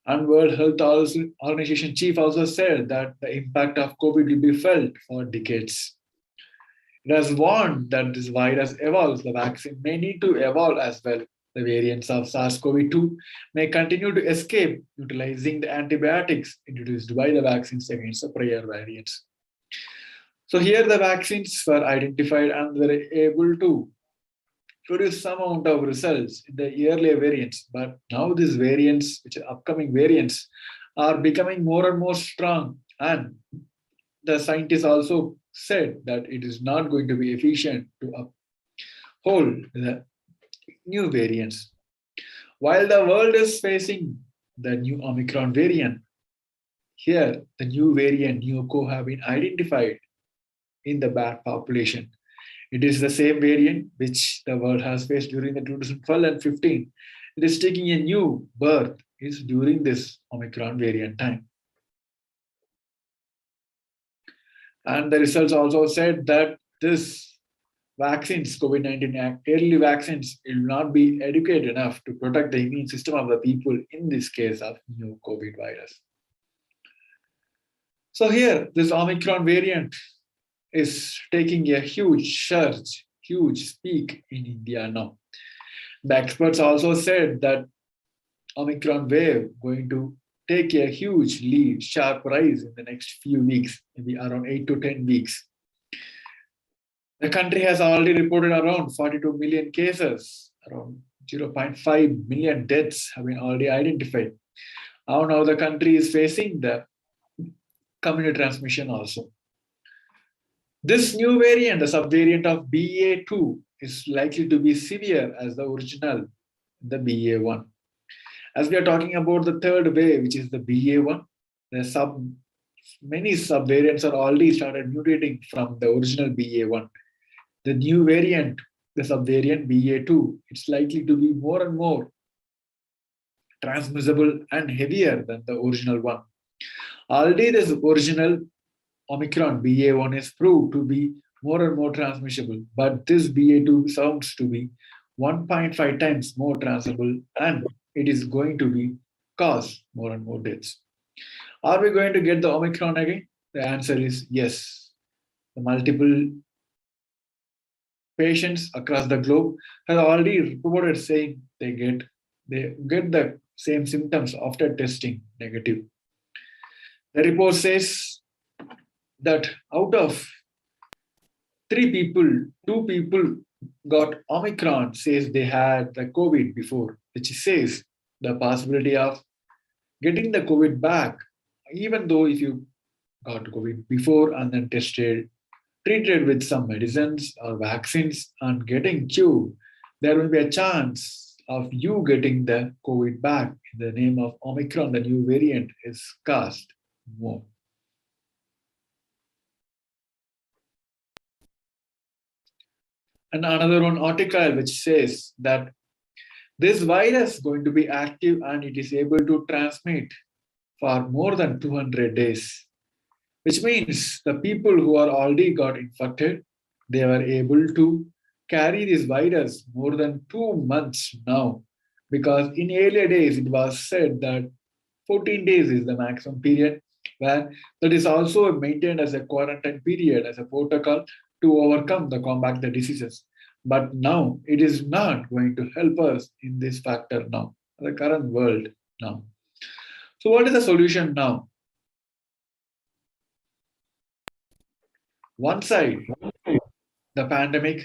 And World Health Organization chief also said that the impact of COVID will be felt for decades. It has warned that this virus evolves. The vaccine may need to evolve as well. The variants of SARS-CoV-2 may continue to escape, utilizing the antibiotics introduced by the vaccines against the prior variants. So here the vaccines were identified and were able to produce some amount of results in the earlier variants. But now these variants, which are upcoming variants, are becoming more and more strong. And the scientists also said that it is not going to be efficient to uphold the new variants. While the world is facing the new Omicron variant, here the new variant, Nuco, have been identified in the bat population. It is the same variant which the world has faced during the 2012 and 15. It is taking a new birth is during this Omicron variant time. And the results also said that this vaccines, COVID-19 early vaccines, will not be adequate enough to protect the immune system of the people in this case of new COVID virus. So here, this Omicron variant is taking a huge surge, huge peak in India now. The experts also said that Omicron wave going to take a huge lead, sharp rise in the next few weeks, maybe around 8 to 10 weeks. The country has already reported around 42 million cases, around 0.5 million deaths have been already identified. Now the country is facing the community transmission also. This new variant, the subvariant of BA2, is likely to be severe as the original, the BA1. As we are talking about the third wave, which is the BA1, many subvariants are already started mutating from the original BA1. The new variant, the subvariant BA2, it's likely to be more and more transmissible and heavier than the original one. Already this original Omicron BA1 is proved to be more and more transmissible, but this BA2 sounds to be 1.5 times more transmissible, and it is going to be cause more and more deaths. Are we going to get the Omicron again? The answer is yes. The multiple patients across the globe have already reported saying they get the same symptoms after testing negative. The report says that out of 3 people, 2 people got Omicron, says they had the COVID before, which says the possibility of getting the COVID back, even though if you got COVID before and then tested, treated with some medicines or vaccines and getting cured, there will be a chance of you getting the COVID back. In the name of Omicron, the new variant is cast more. And another one article which says that this virus is going to be active and it is able to transmit for more than 200 days, which means the people who are already got infected, they were able to carry this virus more than 2 months now, because in earlier days it was said that 14 days is the maximum period, where that is also maintained as a quarantine period, as a protocol to overcome the combat the diseases. But now it is not going to help us in this factor now, the current world now. So what is the solution now? One side, the pandemic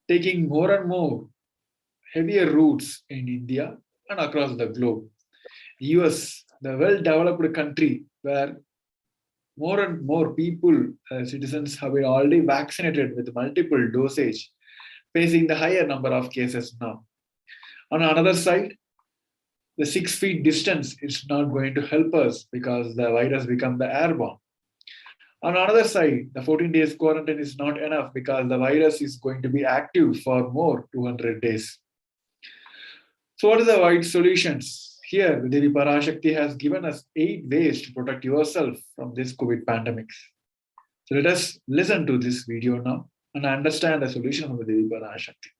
taking more and more heavier roots in India and across the globe. US, the well-developed country where more and more people, citizens have been already vaccinated with multiple dosage, facing the higher number of cases now. On another side, the 6 feet distance is not going to help us because the virus becomes the airborne. On another side, the 14 days quarantine is not enough because the virus is going to be active for more 200 days. So what are the right solutions? Here, Devi Parashakti has given us 8 ways to protect yourself from this COVID pandemic. So let us listen to this video now and understand the solution of Devi Parashakti.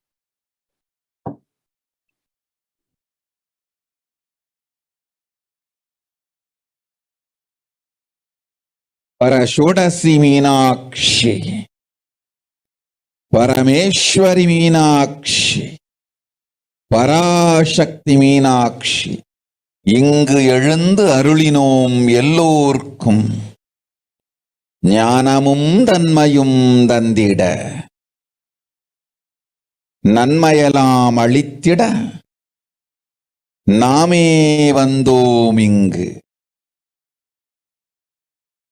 Parashodasi Meenakshi, Parameshwari Meenakshi, Parashakti Meenakshi, இங்கு எழுந்து அருளினோம் எல்லோர்க்கும் ஞானமும் தன்மையும் தந்திட நன்மையெல்லாம் அளித்திட நாமே வந்தோம் இங்கு.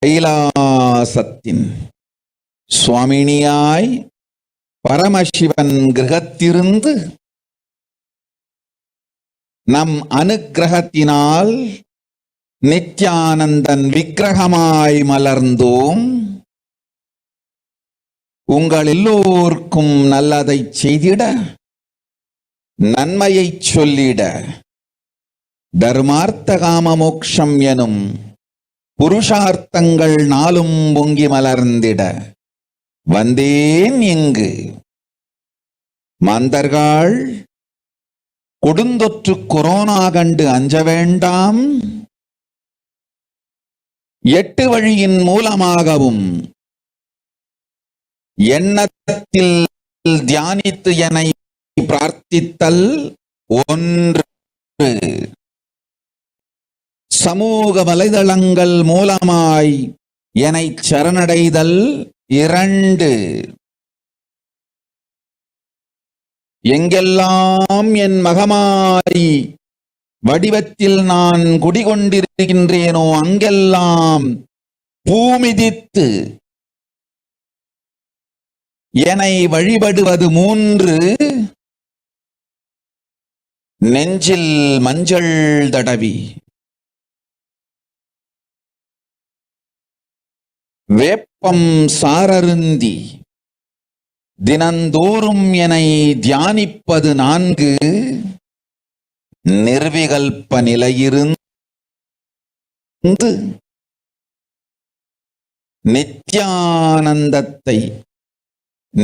கைலாசத்தின் சுவாமினியாய் பரமசிவன் கிரகத்திருந்து நம் அனுக்கிரகத்தினால் நித்யானந்தன் விக்கிரகமாய் மலர்ந்தோம். உங்கள் எல்லோர்க்கும் நல்லதை செய்திட நன்மையை சொல்லிட தர்மார்த்த காம மோக்ஷம் எனும் புருஷார்த்தங்கள் நாளும் பொங்கி மலர்ந்திட வந்தேன் இங்கு. மாந்தர்கள் கொடுந்தொற்று கொரோனா கண்டு அஞ்ச வேண்டாம். 8 வழியின் மூலமாகவும் எண்ணத்தில் தியானித்து என்னை பிரார்த்தித்தல் ஒன்று, சமூக வலைதளங்கள் மூலமாய் என்னை சரணடைதல் 2, எங்கெல்லாம் என் மகமாய் வடிவத்தில் நான் குடிகொண்டிருக்கின்றேனோ அங்கெல்லாம் பூமிதித்து என்னை வழிபடுவது 3, நெஞ்சில் மஞ்சள் தடவி வேப்பம் சாரருந்தி தினந்தோறும் என்னை தியானிப்பது 4, நிர்விகல்ப நிலையிருந்து நித்யானந்தத்தை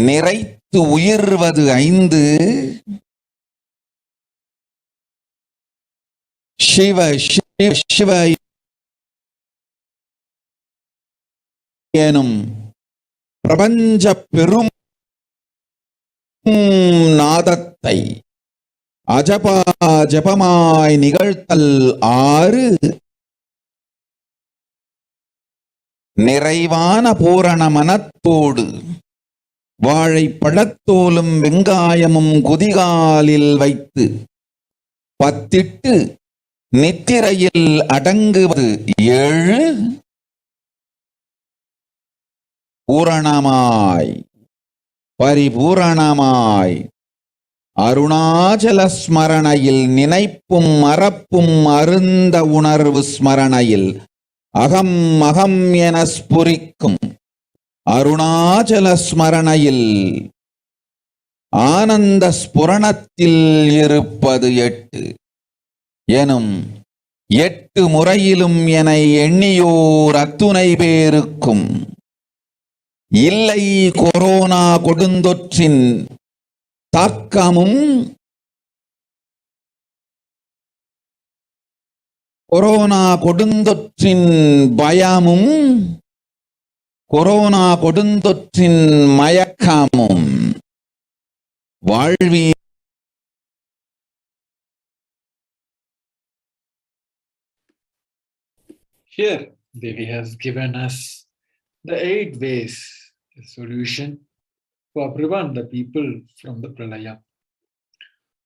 நிறைத்து உயிர்வது 5, சிவ சிவ சிவ எனும் பிரபஞ்ச பெரும் நாதத்தை அஜபா ஜபமாய் நிகழ்த்தல் 6, நிறைவான பூரண மனத்தோடு வாழைப்பழத்தோலும் வெங்காயமும் குதிகாலில் வைத்து பத்திட்டு நித்திரையில் அடங்குவது 7, பூரணமாய் பரிபூரணமாய் அருணாச்சல ஸ்மரணையில் நினைப்பும் மறப்பும் அருந்த உணர்வு ஸ்மரணையில் அகம் அகம் என ஸ்புரிக்கும் அருணாச்சல ஸ்மரணையில் ஆனந்த ஸ்புரணத்தில் இருப்பது 8 எனும் 8 முறையிலும் என எண்ணியோர் அத்துணை பேருக்கும் இல்லை கொரோனா கொடுந்தொற்றின் தாக்கமும் கொரோனா கொடுந்தொற்றின் பயமும் corona கொடுந்தொற்றின் மயக்கமும் வாழ்வி Here, Devi has given us the 8 ways, a solution to prevent the people from the pralaya.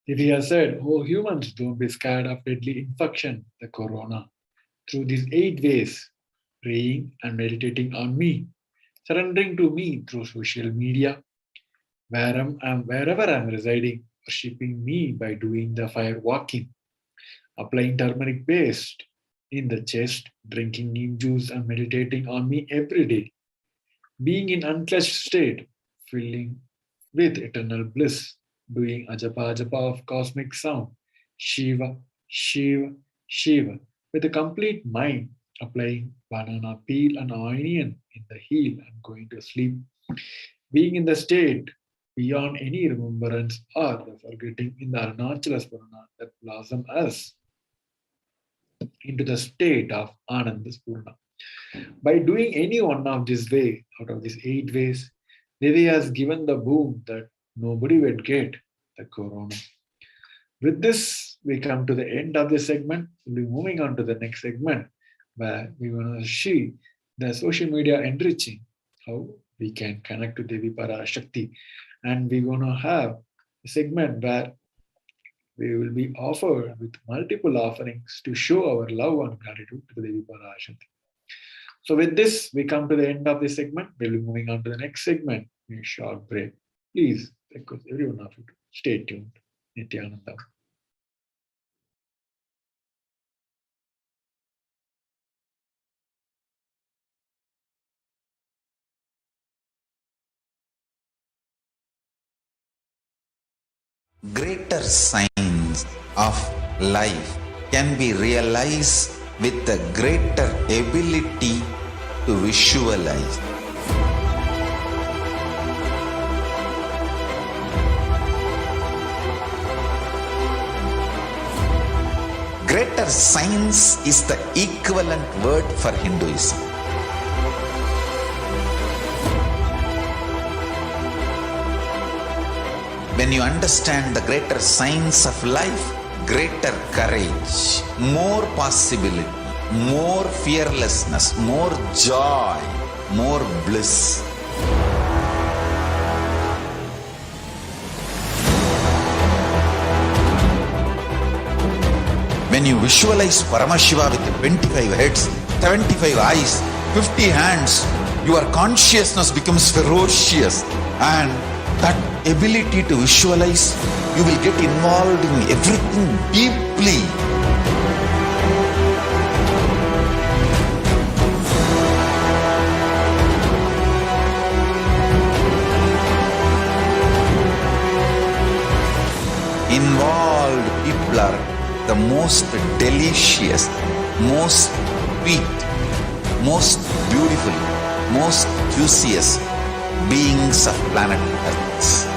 Devi has said, oh humans, don't be scared of deadly infection, the corona. Through these 8 ways, praying and meditating on me, surrendering to me through social media, wherever I'm residing, worshipping me by doing the fire walking, applying turmeric paste in the chest, drinking neem juice and meditating on me every day, being in unclutched state, filling with eternal bliss, doing ajapa ajapa of cosmic sound, Shiva, Shiva, Shiva, with a complete mind, applying banana peel and onion in the heel and going to sleep, being in the state beyond any remembrance or the forgetting in the Arunachala Spurana that blossom us into the state of Ananda Spurna. By doing any one of this way, out of these 8 ways, Devi has given the boom that nobody would get, the corona. With this, we come to the end of this segment. We'll be moving on to the next segment, where we want to see the social media enriching, how we can connect to Devi Parashakti. And we're going to have a segment where we will be offered with multiple offerings to show our love and gratitude to the Devi Parashakti. So with this, we come to the end of this segment. We'll be moving on to the next segment in a short break. Please request everyone of you to stay tuned. Nithyananda. Greater signs of life can be realized with a greater ability to visualize. Greater science is the equivalent word for Hinduism. When you understand the greater science of life, greater courage, more possibility, more fearlessness, more joy, more bliss. When you visualize Paramashiva with 25 heads, 75 eyes, 50 hands, your consciousness becomes ferocious, and that ability to visualize, you will get involved in everything deeply. Involved people are the most delicious, most sweet, most beautiful, most juiciest beings of planet Earth.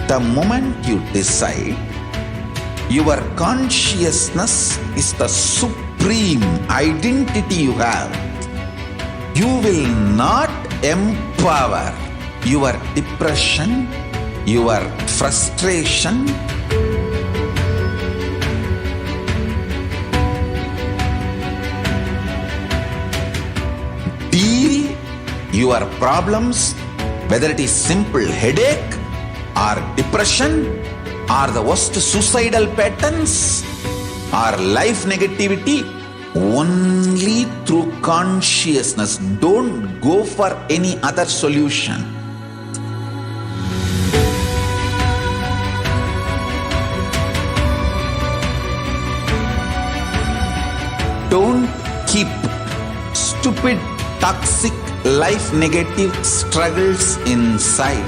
The moment you decide, your consciousness is the supreme identity you have. You will not empower your depression, your frustration, deal your problems, whether it is simple headache or depression or the worst suicidal patterns or life negativity, only through consciousness. Don't go for any other solution. Don't keep stupid, toxic, life negative struggles inside.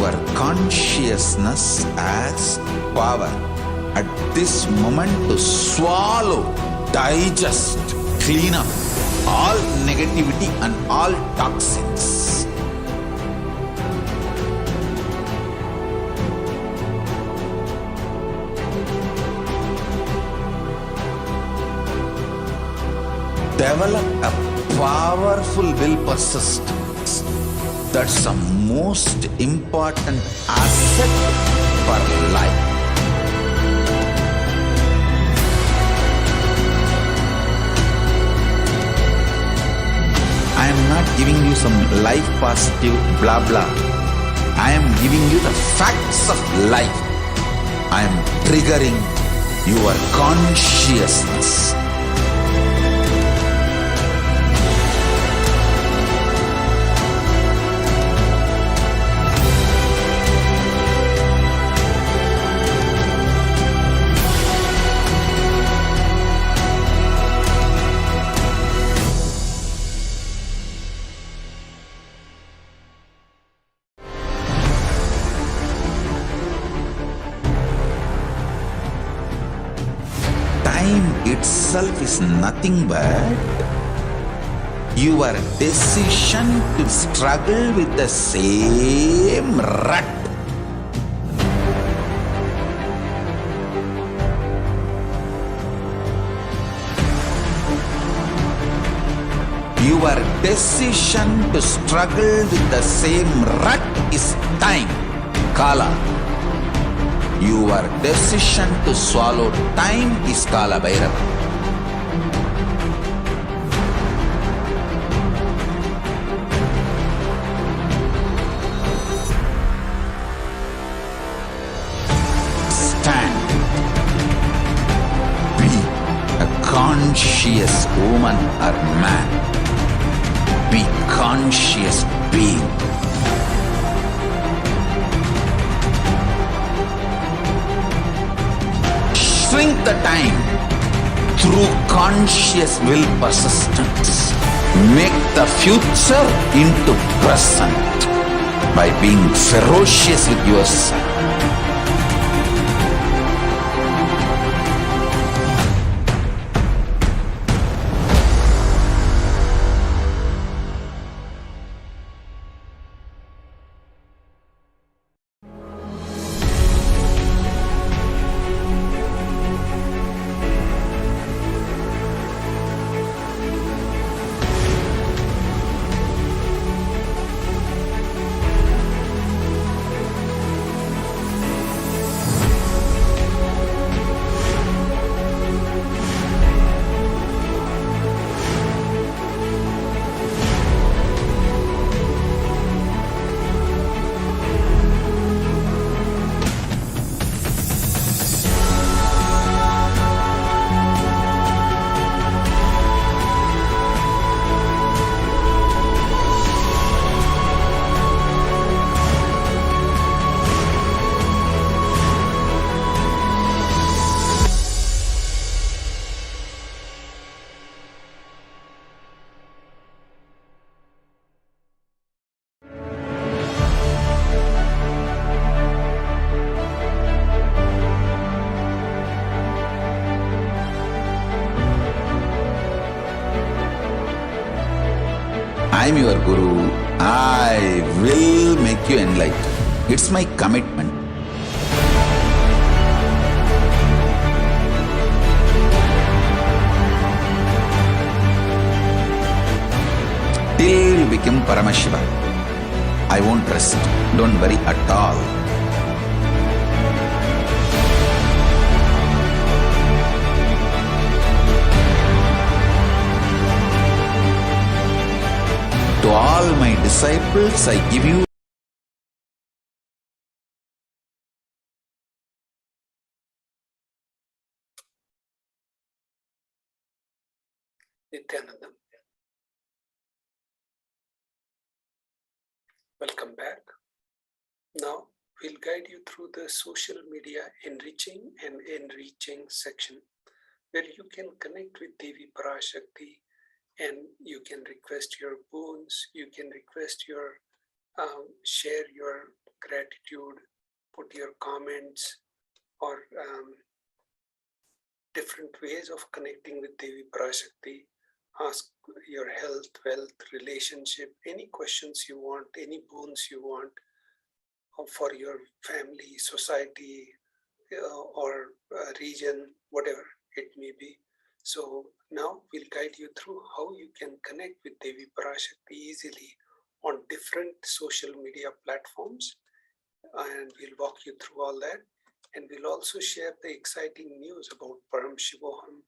your consciousness as power at this moment to swallow, digest, clean up all negativity and all toxins. Develop a powerful will persistence. That's the most important asset for life. I am not giving you some life positive blah blah. I am giving you the facts of life. I am triggering your consciousness. Time itself is nothing but your decision to struggle with the same rut. Your decision to struggle with the same rut is time, Kala. Your decision to swallow time is Kala Bhairava. Stand. Be a conscious woman or man. Be conscious being. Shrink the time through conscious will persistence. Make the future into present by being ferocious with yourself. I am your Guru. I will make you enlightened. It's my commitment. Till you become Paramashiva, I won't rest. Don't worry at all. To all my disciples, I give you Nithyananda. Welcome back. Now we'll guide you through the social media enriching and enriching section where you can connect with Devi Parashakti and you can request your boons, you can request your share your gratitude, put your comments, or different ways of connecting with Devi Parashakti. Ask your health, wealth, relationship, any questions you want, any boons you want for your family, society, or region, whatever it may be. So now we'll guide you through how you can connect with Devi Parashakti easily on different social media platforms, and we'll walk you through all that. And we'll also share the exciting news about Paramashivoham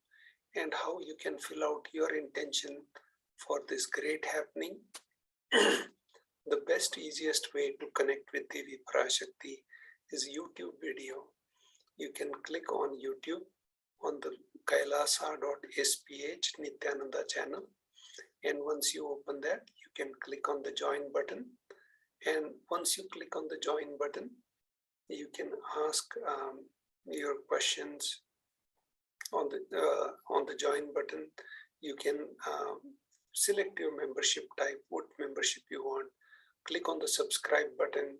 and how you can fill out your intention for this great happening. The best, easiest way to connect with Devi Parashakti is YouTube video. You can click on YouTube on the KAILASA.HDH Nithyananda channel. And once you open that, you can click on the join button. And once you click on the join button, you can ask your questions on the join button. You can select your membership type, what membership you want. Click on the subscribe button,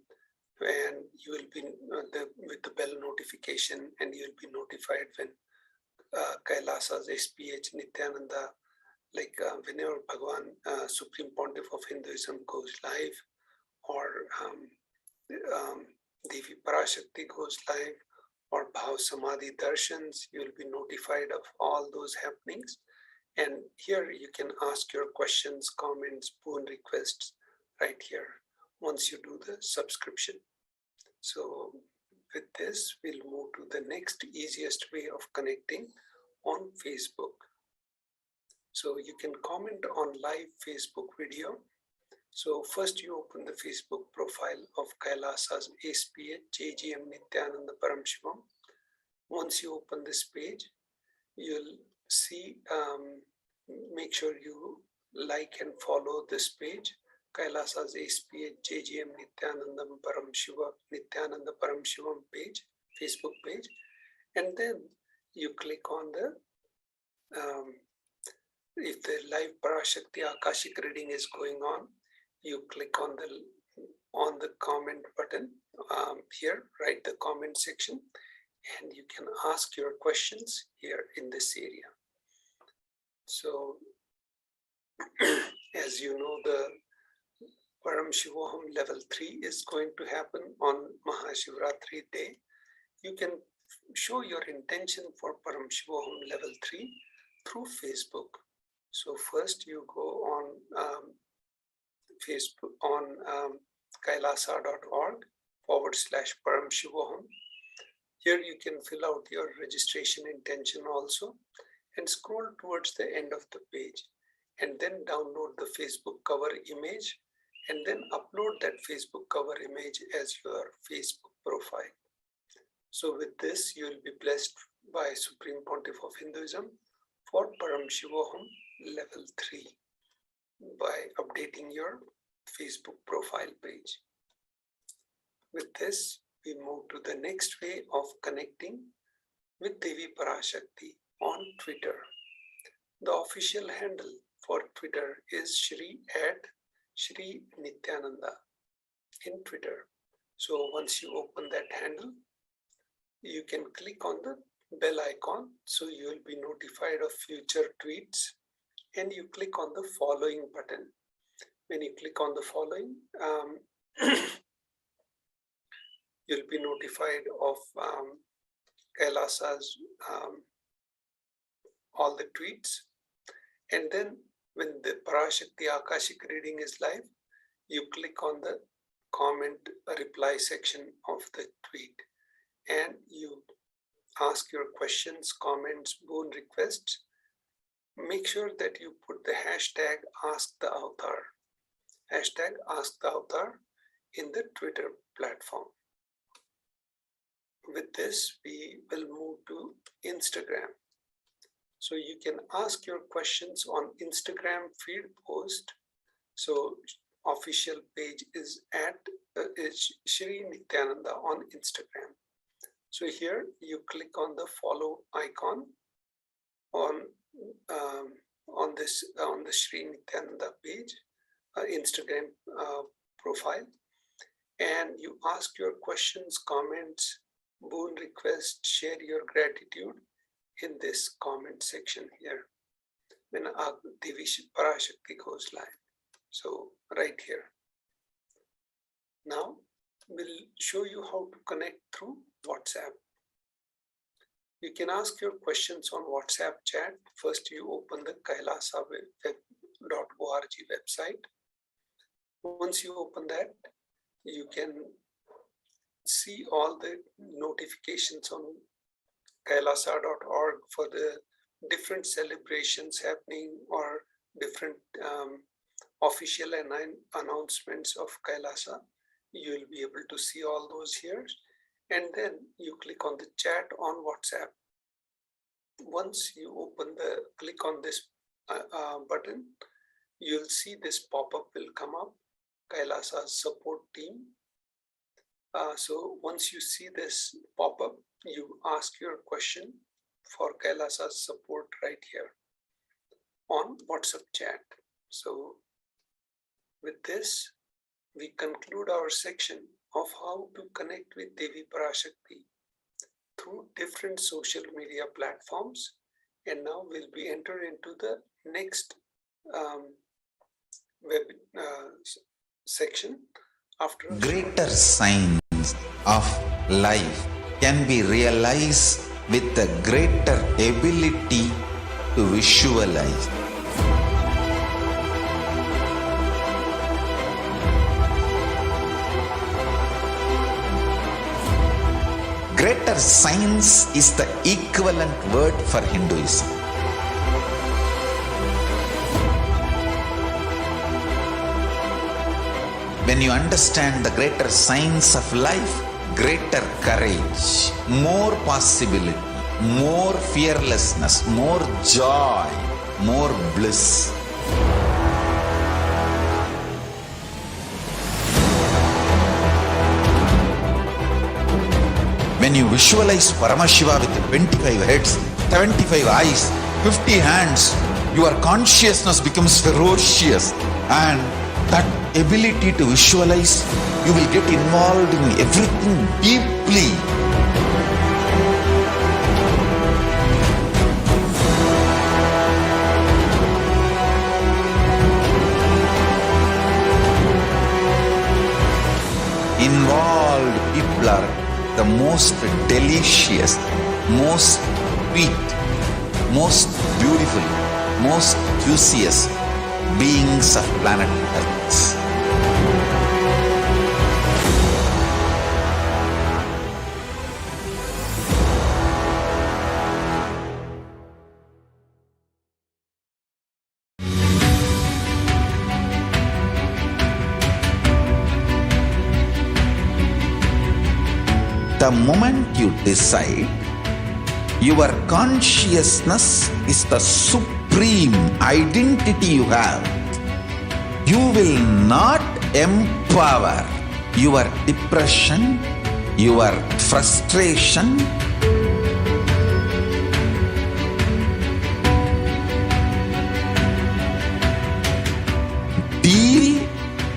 and you will be with the bell notification, and you'll be notified when Kailasa's HDH Nithyananda, like whenever Bhagavan, Supreme Pontiff of Hinduism, goes live, or Devi Parashakti goes live, or Bhav Samadhi Darshans, you will be notified of all those happenings. And here you can ask your questions, comments, boon requests right here once you do the subscription. So with this, we'll move to the next easiest way of connecting on Facebook. So you can comment on live Facebook video. So first you open the Facebook profile of Kailasa's HDH JGM Nithyananda Paramashivam. Once you open this page, you'll see, make sure you like and follow this page, Kailasa's HDH JGM Nithyananda Paramashivam page, Facebook page. And then you click on the, if the live Parashakti Akashic reading is going on, you click on the comment button here, write the comment section, and you can ask your questions here in this area. So as you know, the Paramashivoham level 3 is going to happen on Mahashivratri day. You can show your intention for Paramashivoham level 3 through Facebook. So first you go on Facebook on kailasa.org/Paramashivoham. Here you can fill out your registration intention also, and scroll towards the end of the page, and then download the Facebook cover image, and then upload that Facebook cover image as your Facebook profile. So with this, you will be blessed by Supreme Pontiff of Hinduism for Paramashivoham level 3 by updating your Facebook profile page. With this, we move to the next way of connecting with Devi Parashakti on Twitter. The official handle for Twitter is Shri Nithyananda in Twitter. So once you open that handle, you can click on the bell icon, so you will be notified of future tweets, and you click on the following button. When you click on the following, you'll be notified of Kailasa's all the tweets. And then when the Parashakti Akashic reading is live, you click on the comment reply section of the tweet, and you ask your questions, comments, boon requests. Make sure that you put the hashtag #AskTheAvatar, hashtag #AskTheAvatar in the Twitter platform. With this, we will move to Instagram. So you can ask your questions on Instagram feed post. So official page is is Shri Nithyananda on Instagram. So here you click on the follow icon on the Shri Nithyananda page, Instagram profile, and you ask your questions, comments, boon requests, share your gratitude in this comment section here when Devi Parashakti goes live. So right here. Now we'll show you how to connect through WhatsApp. You can ask your questions on WhatsApp chat. First, you open the KAILASA.org website. Once you open that, you can see all the notifications on kailasa.org for the different celebrations happening or different official announcements of Kailasa. You will be able to see all those here. And then you click on the chat on WhatsApp. Once you click on this button, you'll see this pop-up will come up, Kailasa's support team. So once you see this pop-up, you ask your question for Kailasa's support right here on WhatsApp chat. So with this, we conclude our section of how to connect with Devi Parashakti through different social media platforms. And now we'll be entering into the next section after Greater signs of life can be realized with a greater ability to visualize. Greater science is the equivalent word for Hinduism. When you understand the greater science of life, greater courage, more possibility, more fearlessness, more joy, more bliss. When you visualize Paramashiva with 25 heads, 75 eyes, 50 hands, your consciousness becomes ferocious, and that ability to visualize, you will get involved in everything deeply. Involved people are the most delicious, most sweet, most beautiful, most juiciest beings of planet Earth. The moment you decide, your consciousness is the supreme identity you have. You will not empower your depression, your frustration, deal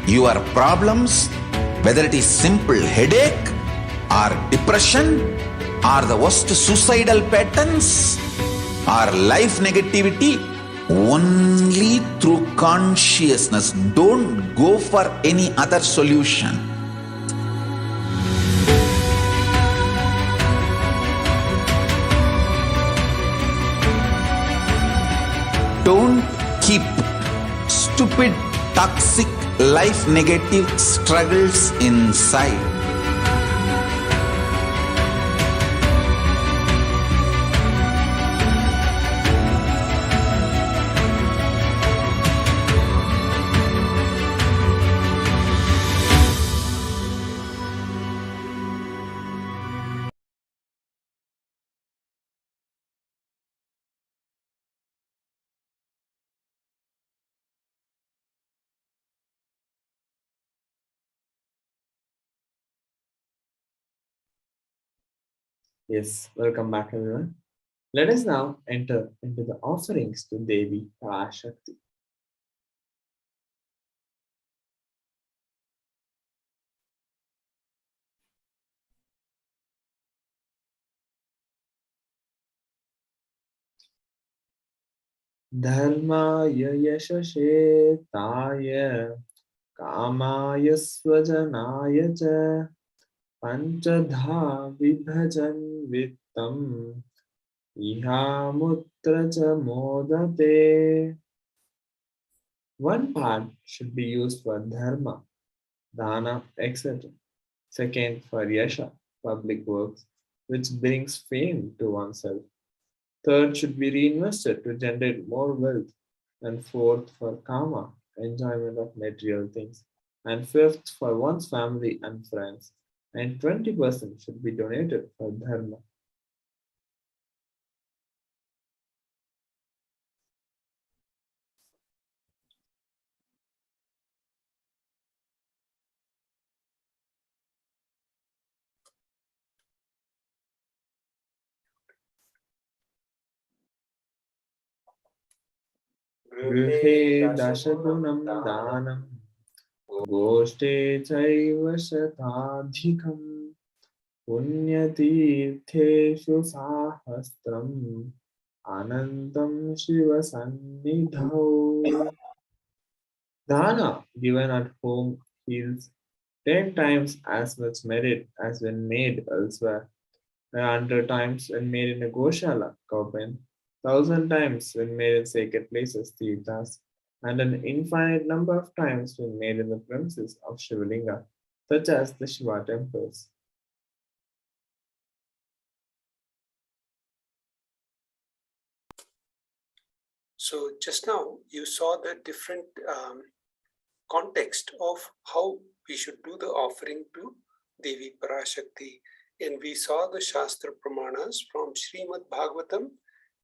your problems, whether it is simple headache or depression or the worst suicidal patterns or life negativity, only through consciousness. Don't go for any other solution. Don't keep stupid, toxic, life negative struggles inside. Yes, welcome back everyone. Let us now enter into the offerings to Devi Parashakti. Dharmaya yashashetaya kamaya swajanaya cha panchadha vibhajan vittam ihamutra cha modate. One part should be used for dharma, dana, etc. Second, for yasha, public works, which brings fame to oneself. Third, should be reinvested to generate more wealth. And fourth, for kama, enjoyment of material things. And fifth, for one's family and friends. And 20% should be donated for dharma. गृहे दशगुणं दानं गोष्ठे चैव शताधिकम् पुण्यतीर्थेषु साहस्रम् अनन्तं शिवसन्निधौ. Dana given at home yields 10 times as much merit as when made elsewhere, 100 times when made in a Goshala, Kaupen, 1,000 times when made in sacred places, Tirthas, and an infinite number of times when made in the premises of Shivalinga, such as the Shiva temples. So just now you saw the different context of how we should do the offering to Devi Parashakti. And we saw the Shastra Pramanas from Srimad Bhagavatam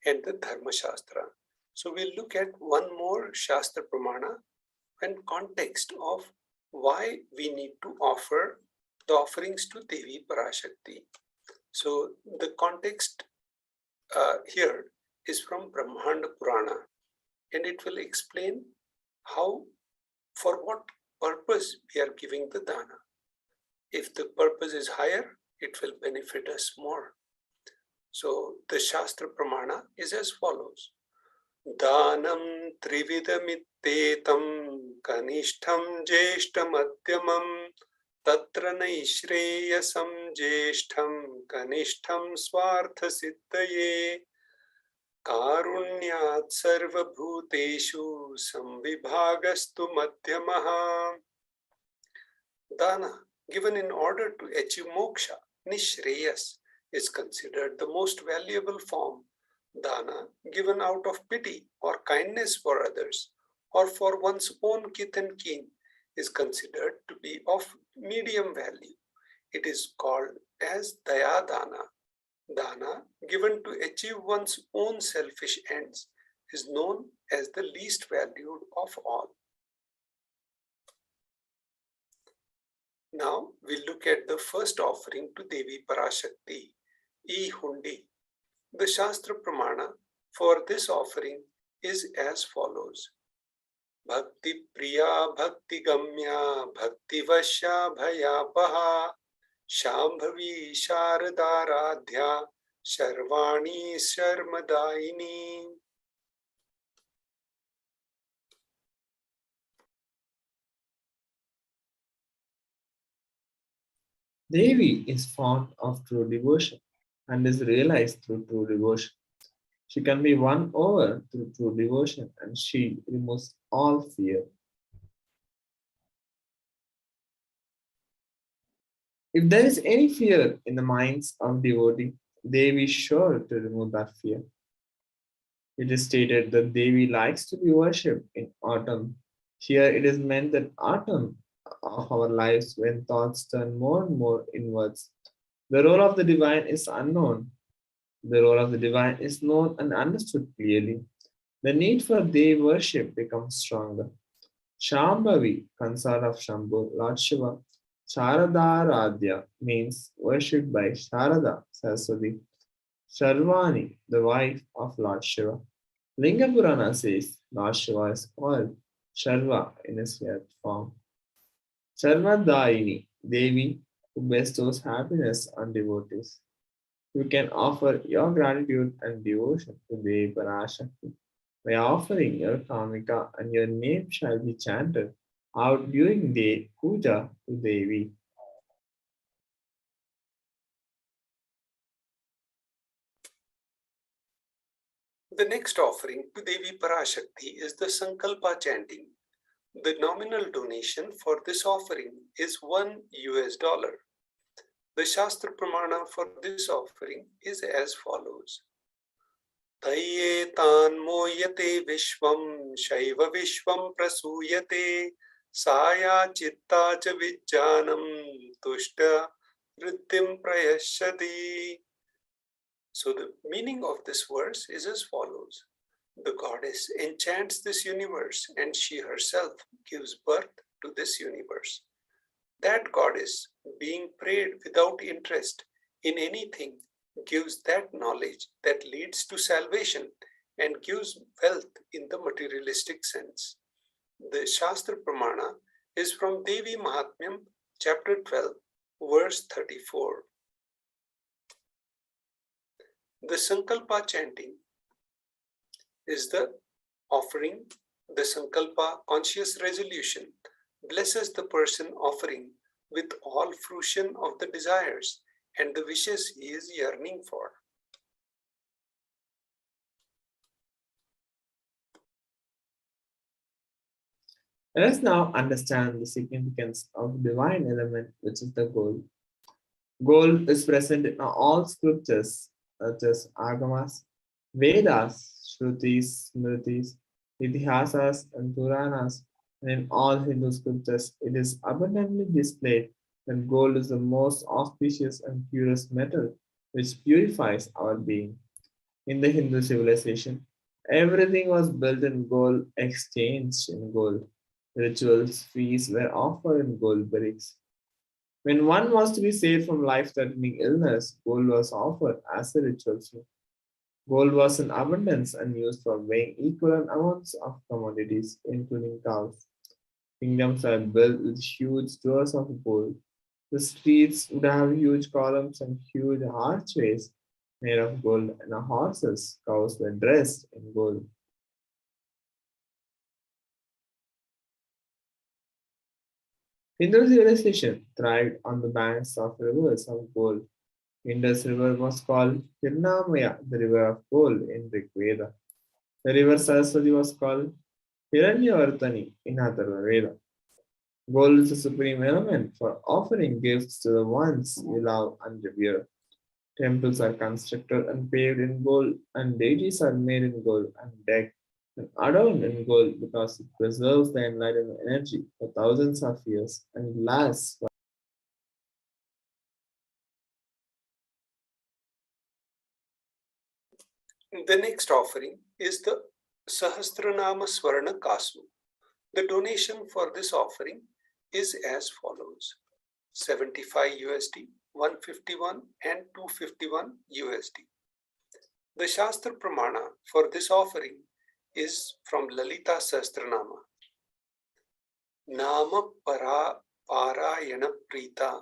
and the Dharma Shastra. So we'll look at one more Shastra Pramana and context of why we need to offer the offerings to Devi Parashakti. So the context here is from Brahmanda Purana, and it will explain how, for what purpose we are giving the dana. If the purpose is higher, it will benefit us more. So the Shastra Pramana is as follows. Danam trividamitetam kanishtham jeshtamadhyamam tatra naishreyasam jeshtham kanishtham swartha siddhaye karunyat sarvabhuteshu samvibhagastu madhyamaha. Dana given in order to achieve moksha, nishreyas, is considered the most valuable form. Dana given out of pity or kindness for others or for one's own kith and kin is considered to be of medium value. It is called as daya dana. Dana given to achieve one's own selfish ends is known as the least valued of all. Now we look at the first offering to Devi Parashakti, E-Hundi. The Shastra Pramana for this offering is as follows. Bhakti Priya Bhakti Gamya Bhakti Vasya Bhayapaha Shambhavi Sharadaradhya Sharvani Sharmadaini. Devi is fond of true devotion and is realized through true devotion. She can be won over through true devotion and she removes all fear. If there is any fear in the minds of devotee, Devi is sure to remove that fear. It is stated that Devi likes to be worshipped in autumn. Here it is meant that autumn of our lives when thoughts turn more and more inwards. The role of the divine is unknown. The role of the divine is known and understood clearly. The need for Devi worship becomes stronger. Shambhavi, consort of Shambhu, Lord Shiva. Sharadaradhya means worshipped by Sharada, Saraswati. Sharvani, the wife of Lord Shiva. Linga Purana says Lord Shiva is called Sharva in his earth form. Sarvadaini, Devi, who bestows happiness on devotees. You can offer your gratitude and devotion to Devi Parashakti. By offering your kamika, and your name shall be chanted out during the puja to Devi. The next offering to Devi Parashakti is the Sankalpa chanting. The nominal donation for this offering is $1. The Shastra Pramana for this offering is as follows. Taye tan moyate vishvam shaiva vishvam prasuyate saya chitta cha vijjanam tushta vritim prayashati. So the meaning of this verse is as follows. The goddess enchants this universe and she herself gives birth to this universe. That goddess, being prayed without interest in anything, gives that knowledge that leads to salvation and gives wealth in the materialistic sense. The Shastra Pramana is from Devi Mahatmyam, chapter 12, verse 34. The Sankalpa chanting is the offering. The Sankalpa conscious resolution blesses the person offering with all fruition of the desires and the wishes he is yearning for. Let us now understand the significance of divine element, which is the gold. Gold is present in all scriptures, such as Agamas, Vedas, Shrutis, Smritis, Itihasas, and Puranas, and in all Hindu scriptures, it is abundantly displayed that gold is the most auspicious and purest metal which purifies our being. In the Hindu civilization, everything was built in gold, exchanged in gold. Rituals, feasts were offered in gold bricks. When one was to be saved from life-threatening illness, gold was offered as a ritual fee. Gold was in abundance and used for weighing equal amounts of commodities, including cows. Kingdoms were built with huge doors of gold. The streets would have huge columns and huge archways made of gold, and the horses, cows were dressed in gold. Hindu civilization thrived on the banks of rivers of gold. Indus River was called Hirnamaya, the river of gold in Rig Veda. The river Saraswati was called Hiranyavartani in Atharva Veda. Gold is the supreme element for offering gifts to the ones you love and revere. Temples are constructed and paved in gold, and deities are made in gold and decked and adorned in gold because it preserves the enlightenment energy for thousands of years and lasts. The next offering is the Sahasranama Swarna Kasu. The donation for this offering is as follows. 75 USD, 151 and 251 USD. The Shastra Pramana for this offering is from Lalita Sahasranama. Nama Parayana Prita,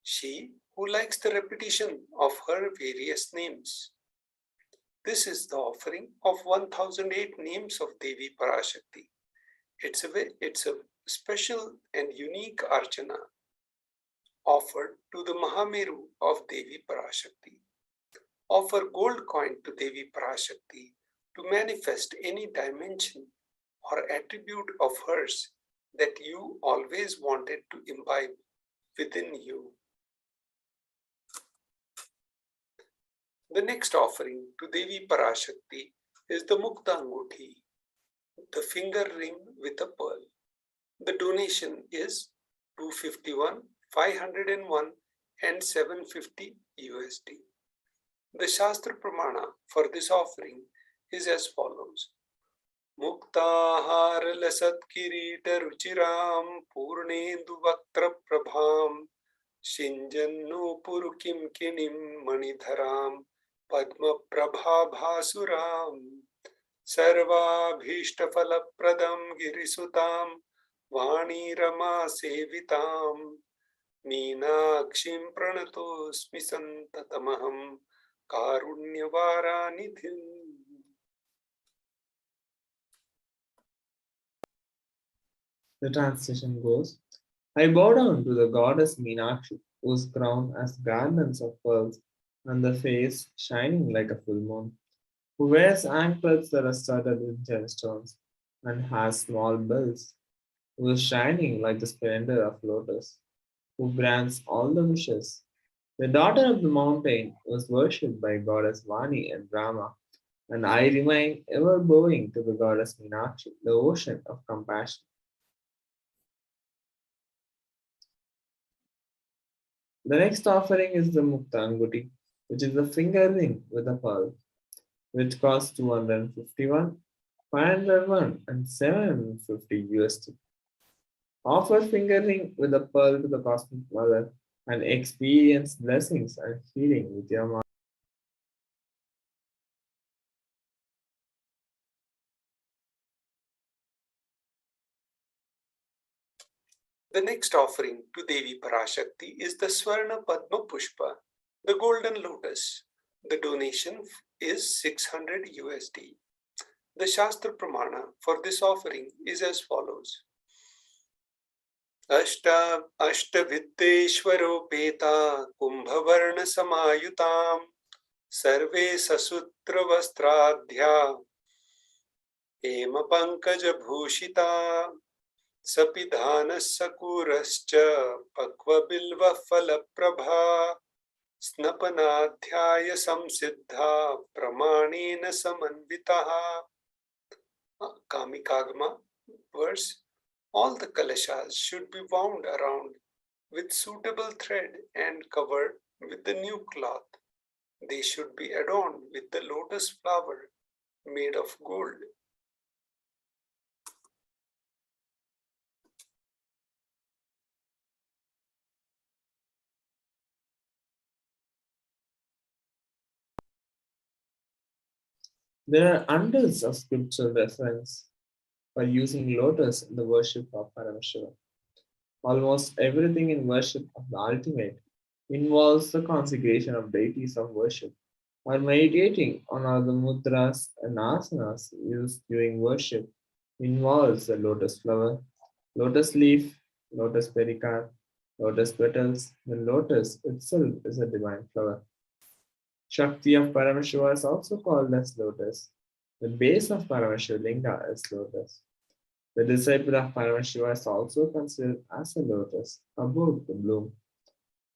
she who likes the repetition of her various names. This is the offering of 1008 names of Devi Parashakti. It's a special and unique archana offered to the Mahameru of Devi Parashakti. Offer gold coin to Devi Parashakti to manifest any dimension or attribute of hers that you always wanted to imbibe within you. The next offering to Devi Parashakti is the Mukta Anguthi, the finger ring with a pearl. The donation is 251, 501 and 750 USD. The Shastra Pramana for this offering is as follows. Muktahar lasat kirita ruchiram purnendu vaktra prabham shinjannu purukim kinim manidharam padma prabha bhasuram sarvabhishta falapradam girisutam vani rama sevitam meenakshim pranatosmi santatamaham karunyavara nidhim. The translation goes, I bow down to the goddess Meenakshi, whose crown has garlands of pearls and the face shining like a full moon, who wears anklets that are studded with gemstones and has small bells, who is shining like the splendor of lotus, who grants all the wishes. The daughter of the mountain was worshipped by goddess Vani and Rama, and I remain ever bowing to the goddess Meenakshi, the ocean of compassion. The next offering is the Mukta Anguti, which is a finger ring with a pearl, which costs 251, 501, and 750 USD. Offer finger ring with a pearl to the Cosmic Mother and experience blessings and healing with your mother. The next offering to Devi Parashakti is the Swarna Padma Pushpa, the golden lotus. The donation is 600 USD. The Shastra Pramana for this offering is as follows. Ashtavitteshwaropeta Kumbhavarna Samayutam Sarve Sasutra Vastradhya Hema Pankaja Bhushita Sapidhana Sakurascha Pakva Bilva Falaprabha Snapanadhyaya Samsiddha Pramanena Samanvitaha. Kamikagama verse. All the kalashas should be wound around with suitable thread and covered with the new cloth. They should be adorned with the lotus flower made of gold. There are hundreds of scriptural references for using lotus in the worship of Paramashiva. Almost everything in worship of the ultimate involves the consecration of deities of worship, while meditating on all the mudras and asanas used during worship involves the lotus flower, lotus leaf, lotus pericarp, lotus petals. The lotus itself is a divine flower. Shakti of Paramashiva is also called as lotus. The base of Paramashiva Linga is lotus. The disciple of Paramashiva is also considered as a lotus about to bloom.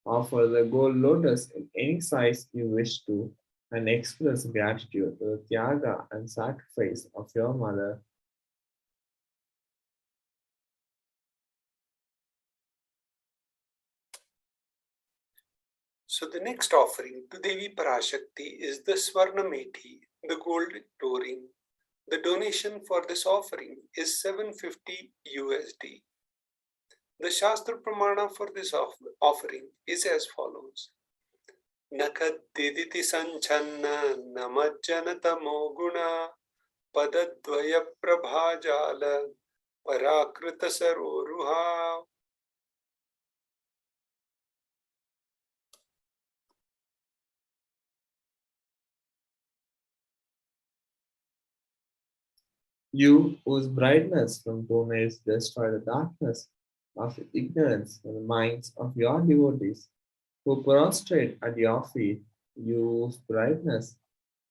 Offer the gold lotus in any size you wish to and express gratitude to the Tyaga and sacrifice of your mother. So the next offering to Devi Parashakti is the Swarna Methi, the gold touring. The donation for this offering is 750 USD. The Shastra Pramana for this offering is as follows. Nakadiditi Sanchanna Namajjanatamo Guna Padadvaya Prabhajala Parakrita Saroruha. You, whose brightness from two males destroy the darkness of ignorance in the minds of your devotees, who prostrate at your feet, you, whose brightness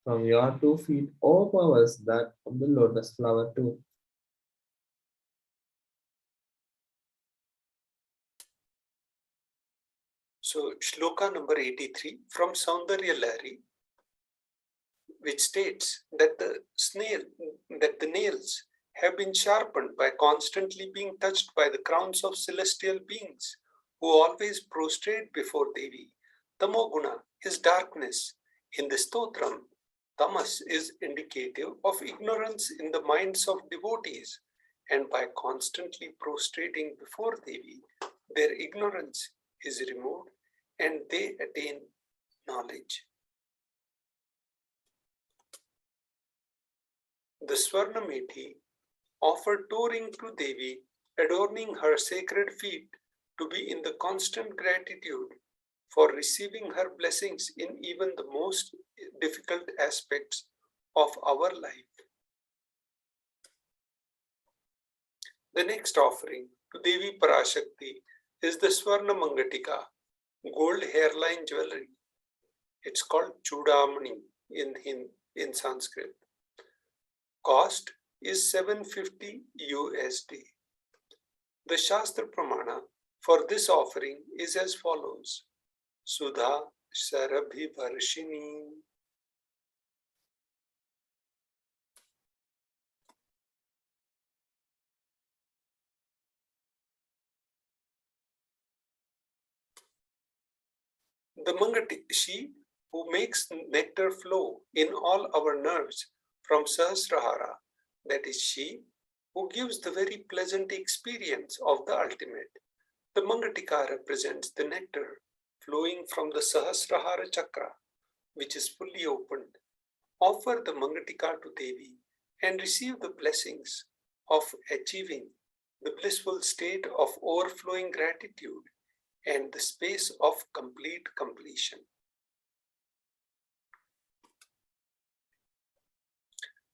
from your 2 feet overpowers that of the lotus flower too. So Shloka number 83 from Saundarya Lahari, which states that the nails have been sharpened by constantly being touched by the crowns of celestial beings who always prostrate before Devi. Tamoguna is darkness. In the stotram, tamas is indicative of ignorance in the minds of devotees, and by constantly prostrating before Devi, their ignorance is removed and they attain knowledge. The Swarna Methi offer touring to Devi, adorning her sacred feet to be in the constant gratitude for receiving her blessings in even the most difficult aspects of our life. The next offering to Devi Parashakti is the Swarna Mangatika, gold hairline jewelry. It's called Chudamani in Sanskrit. Cost is 750 USD. The Shastra Pramana for this offering is as follows. Sudha Sarabhi Varshini. The Mangati, she who makes nectar flow in all our nerves from Sahasrahara, that is she who gives the very pleasant experience of the ultimate. The Mangatika represents the nectar flowing from the Sahasrahara chakra, which is fully opened. Offer the Mangatika to Devi and receive the blessings of achieving the blissful state of overflowing gratitude and the space of complete completion.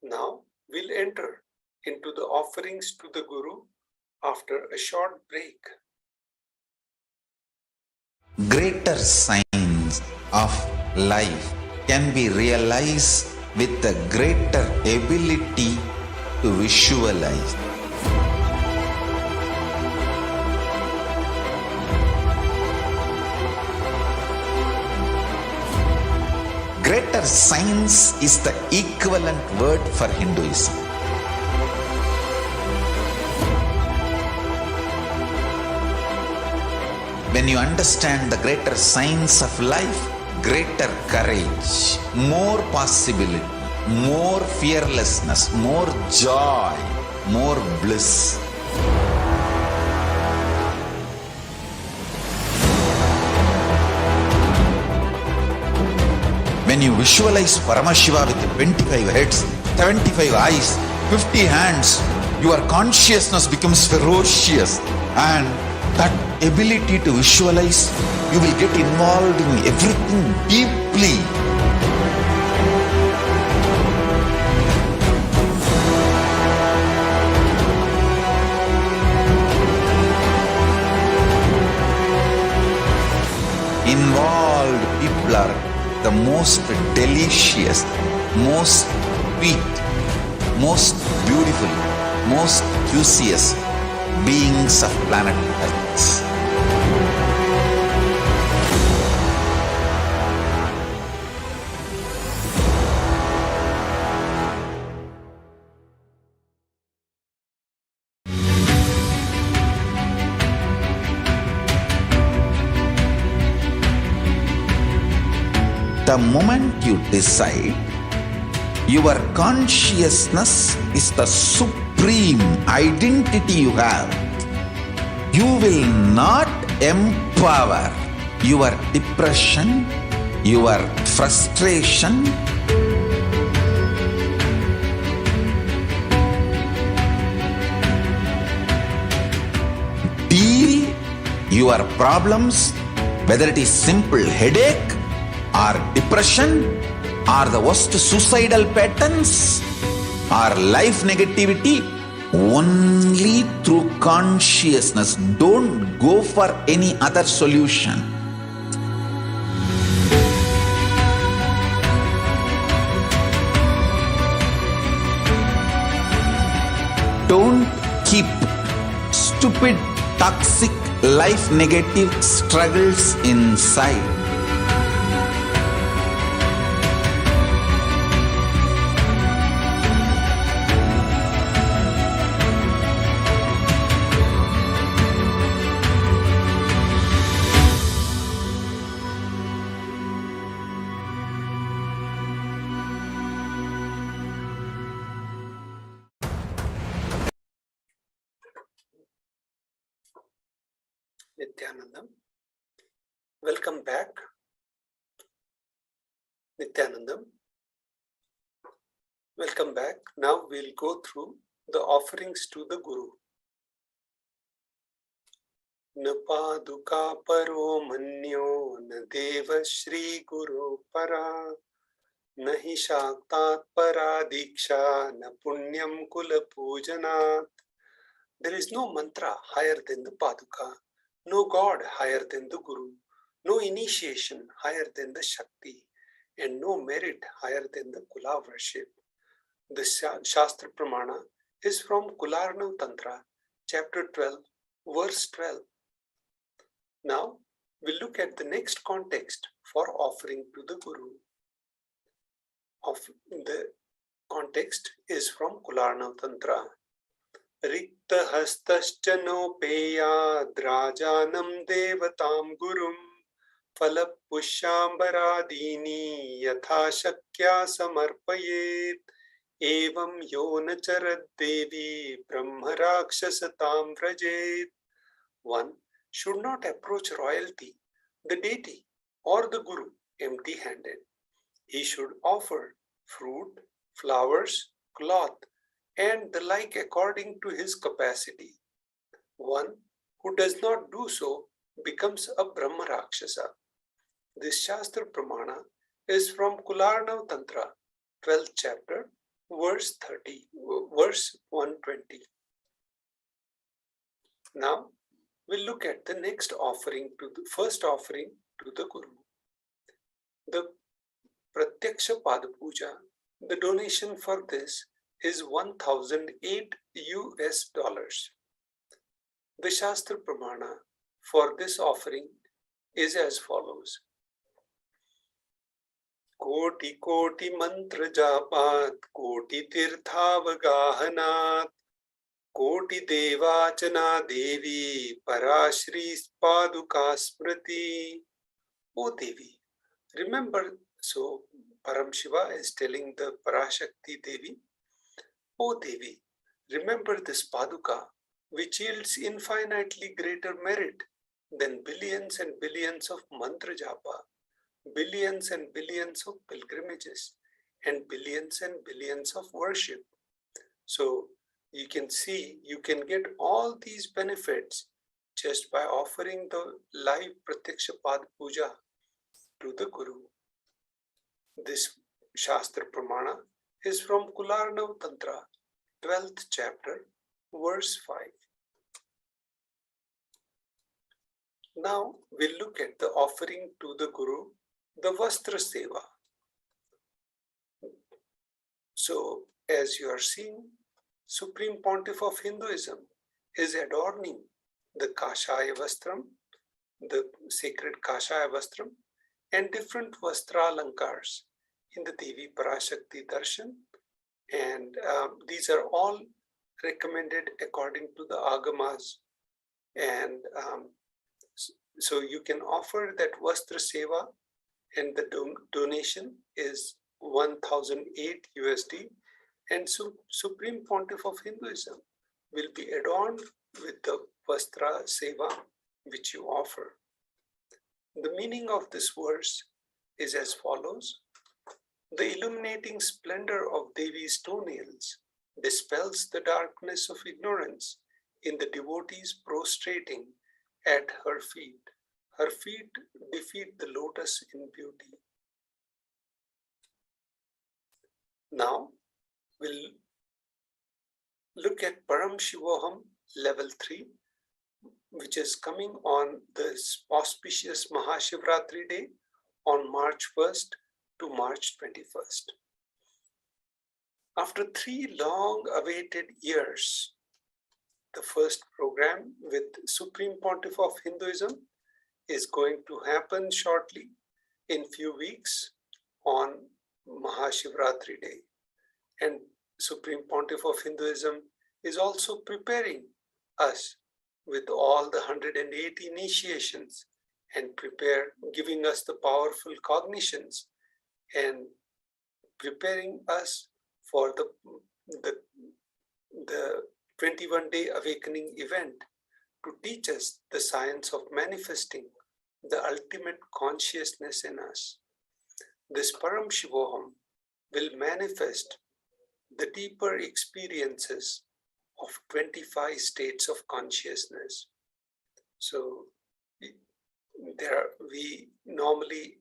Now we'll enter into the offerings to the Guru after a short break. Greater signs of life can be realized with a greater ability to visualize. Greater science is the equivalent word for Hinduism. When you understand the greater science of life, greater courage, more possibility, more fearlessness, more joy, more bliss. When you visualize Paramashiva with 25 heads, 75 eyes, 50 hands, your consciousness becomes ferocious, and that ability to visualize, you will get involved in everything deeply. Involved people are the most delicious, most sweet, most beautiful, most juiciest beings of planet Earth. The moment you decide, your consciousness is the supreme identity you have. You will not empower your depression, your frustration, deal your problems, whether it is simple headache or depression or the worst suicidal patterns or life negativity, only through consciousness. Don't go for any other solution. Don't keep stupid, toxic, life negative struggles inside. Nithyanandam. Welcome back. Nithyanandam. Welcome back. Now we'll go through the offerings to the Guru. Na paduka paro manyo na deva shri guru para nahi shaktat para diksha na punyam kula pujanat There is no mantra higher than the Paduka, no God higher than the Guru, no initiation higher than the Shakti, and no merit higher than the Kula worship. The Shastra Pramana is from Kularnav Tantra, chapter 12, verse 12. Now, we'll look at the next context for offering to the Guru. The context is from Kularnav Tantra. Rikta hastascha nopeyad rajanam devatam gurum falapushambaradini yatha shakya samarpayet evam yona charad devi brahma rakshasatam vrajet. One should not approach royalty, the deity, or the Guru empty-handed. He should offer fruit, flowers, cloth, and the like according to his capacity. One who does not do so becomes a Brahma Rakshasa. This Shastra Pramana is from Kularnav Tantra, 12th chapter, verse 120. Now, we'll look at the next offering, first offering to the Guru. The Pratyaksha Pada Puja, the donation for this is $1,008. The Shastra Pramana for this offering is as follows. Koti koti mantra japat, koti tirthavagahanat, koti devachana devi, parashri paduka smriti. O Devi, remember, so Paramashiva is telling the Parashakti Devi, O Devi, remember this Paduka, which yields infinitely greater merit than billions and billions of mantra japa, billions and billions of pilgrimages, and billions of worship. So you can see, you can get all these benefits just by offering the live Pratyaksha Pad Puja to the Guru. This Shastra Pramana is from Kularnav Tantra, 12th chapter, verse 5. Now we'll look at the offering to the Guru, the Vastra Seva. So, as you are seeing, Supreme Pontiff of Hinduism is adorning the Kashaya Vastram, the sacred Kashaya Vastram, and different Vastra Alankars in the Devi Parashakti Darshan, and these are all recommended according to the Agamas, and so you can offer that Vastra Seva, and the donation is $1,008, and Supreme Pontiff of Hinduism will be adorned with the Vastra Seva which you offer. The meaning of this verse is as follows. The illuminating splendor of Devi's toenails dispels the darkness of ignorance in the devotees prostrating at her feet. Her feet defeat the lotus in beauty. Now, we'll look at Paramashivoham level 3, which is coming on this auspicious Mahashivratri day on March 1st to March 21st. After 3 long-awaited years, the first program with Supreme Pontiff of Hinduism is going to happen shortly in few weeks on Mahashivratri day. And Supreme Pontiff of Hinduism is also preparing us with all the 108 initiations and giving us the powerful cognitions and preparing us for the 21-day awakening event to teach us the science of manifesting the ultimate consciousness in us. This Paramashivoham will manifest the deeper experiences of 25 states of consciousness. So we normally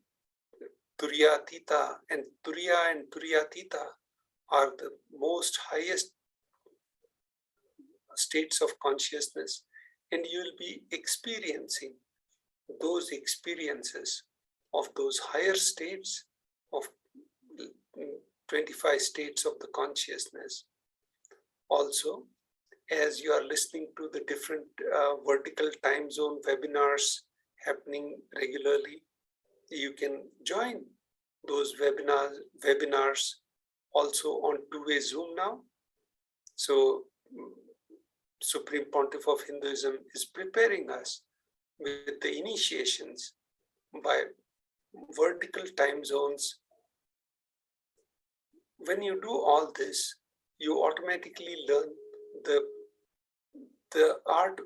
Turyatita and Turyatita are the most highest states of consciousness, and you will be experiencing those experiences of those higher states of 25 states of the consciousness. Also, as you are listening to the different vertical time zone webinars happening regularly, you can join those webinars also on two-way Zoom now. So Supreme Pontiff of Hinduism is preparing us with the initiations by vertical time zones. When you do all this, you automatically learn the art,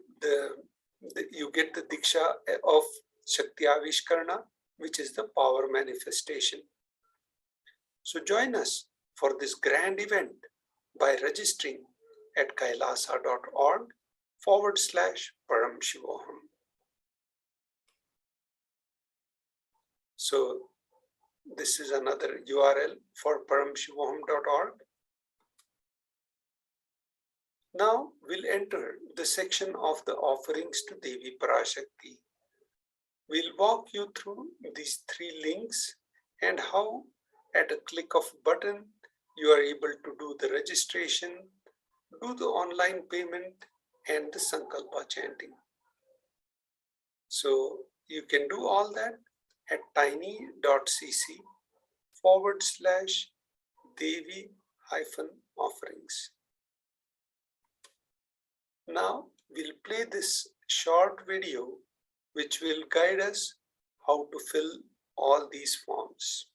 you get the Diksha of Shakti Avishkarana, which is the power manifestation. So join us for this grand event by registering at kailasa.org/Paramashivoham. So this is another URL for paramashivoham.org. Now we'll enter the section of the offerings to Devi Parashakti. We'll walk you through these 3 links and how at a click of a button you are able to do the registration, do the online payment, and the Sankalpa chanting. So you can do all that at tiny.cc/Devi-offerings. Now we'll play this short video which will guide us how to fill all these forms.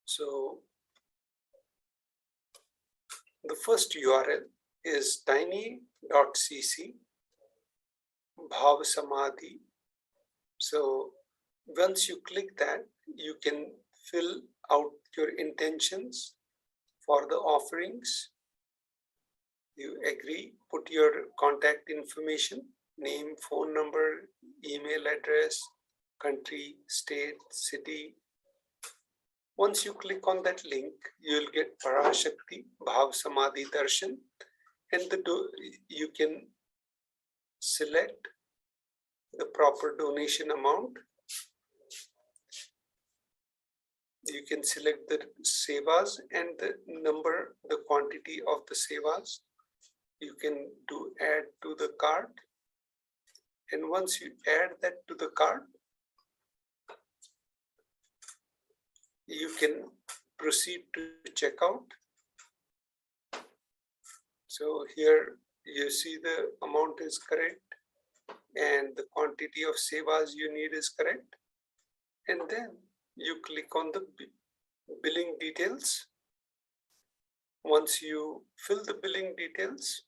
So the first URL is tiny.cc/Bhavasamadhi. So once you click that, you can fill out your intentions for the offerings. You agree, put your contact information, name, phone number, email address, country, state, city. Once you click on that link, you will get Parashakti Bhav Samadhi Darshan, and you can select the proper donation amount. You can select the sevas and the number, the quantity of the sevas. You can do add to the cart. And once you add that to the cart, you can proceed to checkout. So here you see the amount is correct and the quantity of sevas you need is correct. And then you click on the billing details. Once you fill the billing details,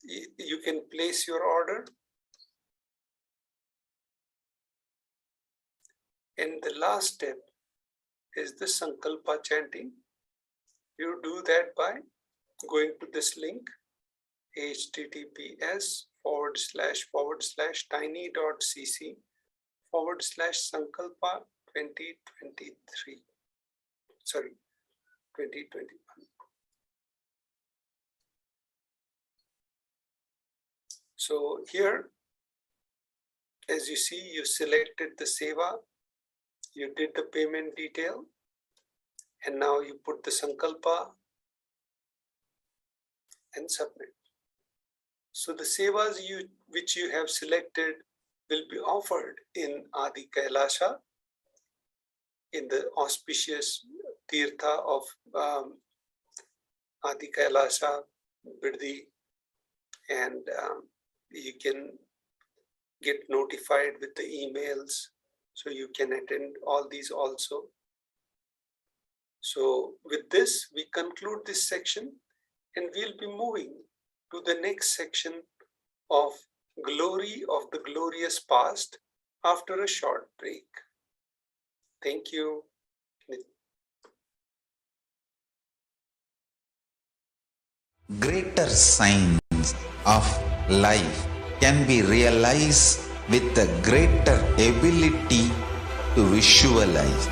you can place your order. And the last step is the Sankalpa chanting. You do that by going to this link, https://tiny.cc/Sankalpa 2023. Sorry, 2021. So here, as you see, you selected the seva, you did the payment detail, and now you put the Sankalpa and submit. So the sevas which you have selected will be offered in Adi KAILASA, in the auspicious Tirtha of Adi KAILASA, Birdi, and you can get notified with the emails, so you can attend all these also. So with this, we conclude this section, and we'll be moving to the next section of Glory of the Glorious Past after a short break. Thank you. Greater signs of life can be realized with a greater ability to visualize.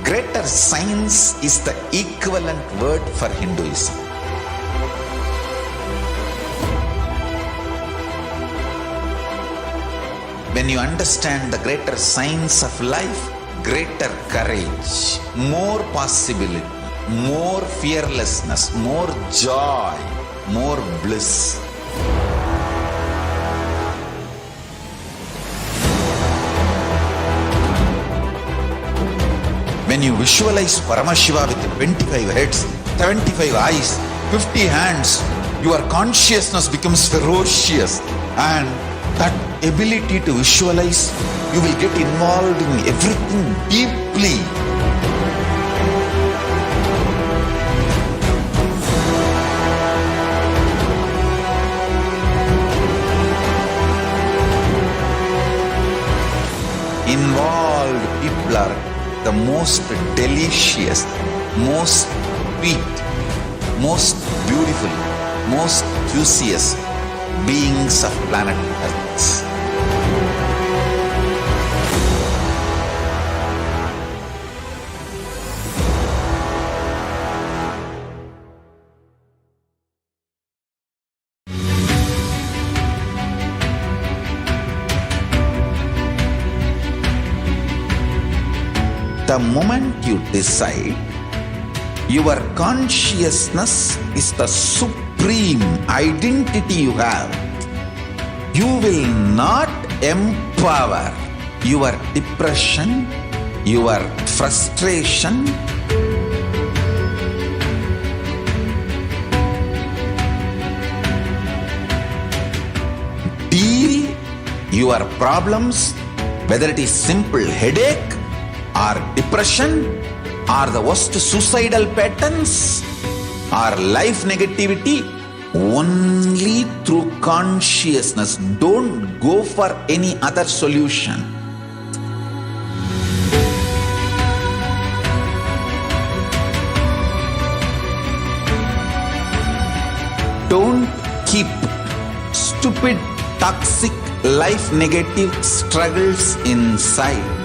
Greater science is the equivalent word for Hinduism. When you understand the greater science of life, greater courage, more possibility, more fearlessness, more joy, more bliss. When you visualize Paramashiva with 25 heads, 75 eyes, 50 hands, your consciousness becomes ferocious, and that ability to visualize, you will get involved in everything deeply. Involved people are the most delicious, most sweet, most beautiful, most juiciest beings of planet Earth. The moment you decide, your consciousness is the supreme identity you have, you will not empower your depression, your frustration, deal your problems, whether it is simple headache or depression or the worst suicidal patterns or life negativity, only through consciousness. Don't go for any other solution. Don't keep stupid, toxic, life negative struggles inside.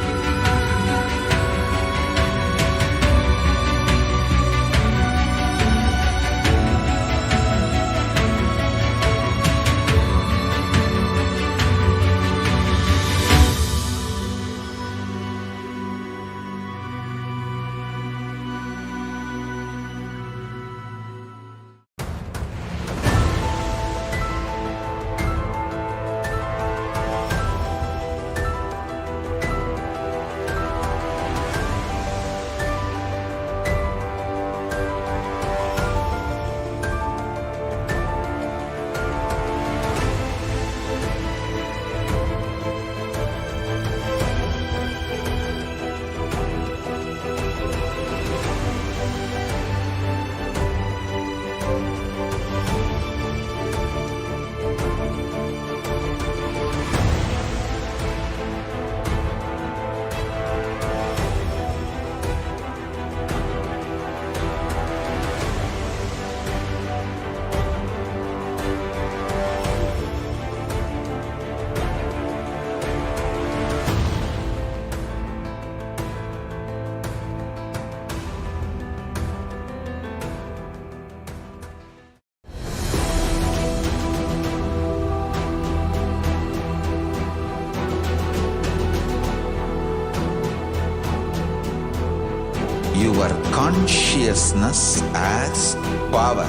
Your consciousness has power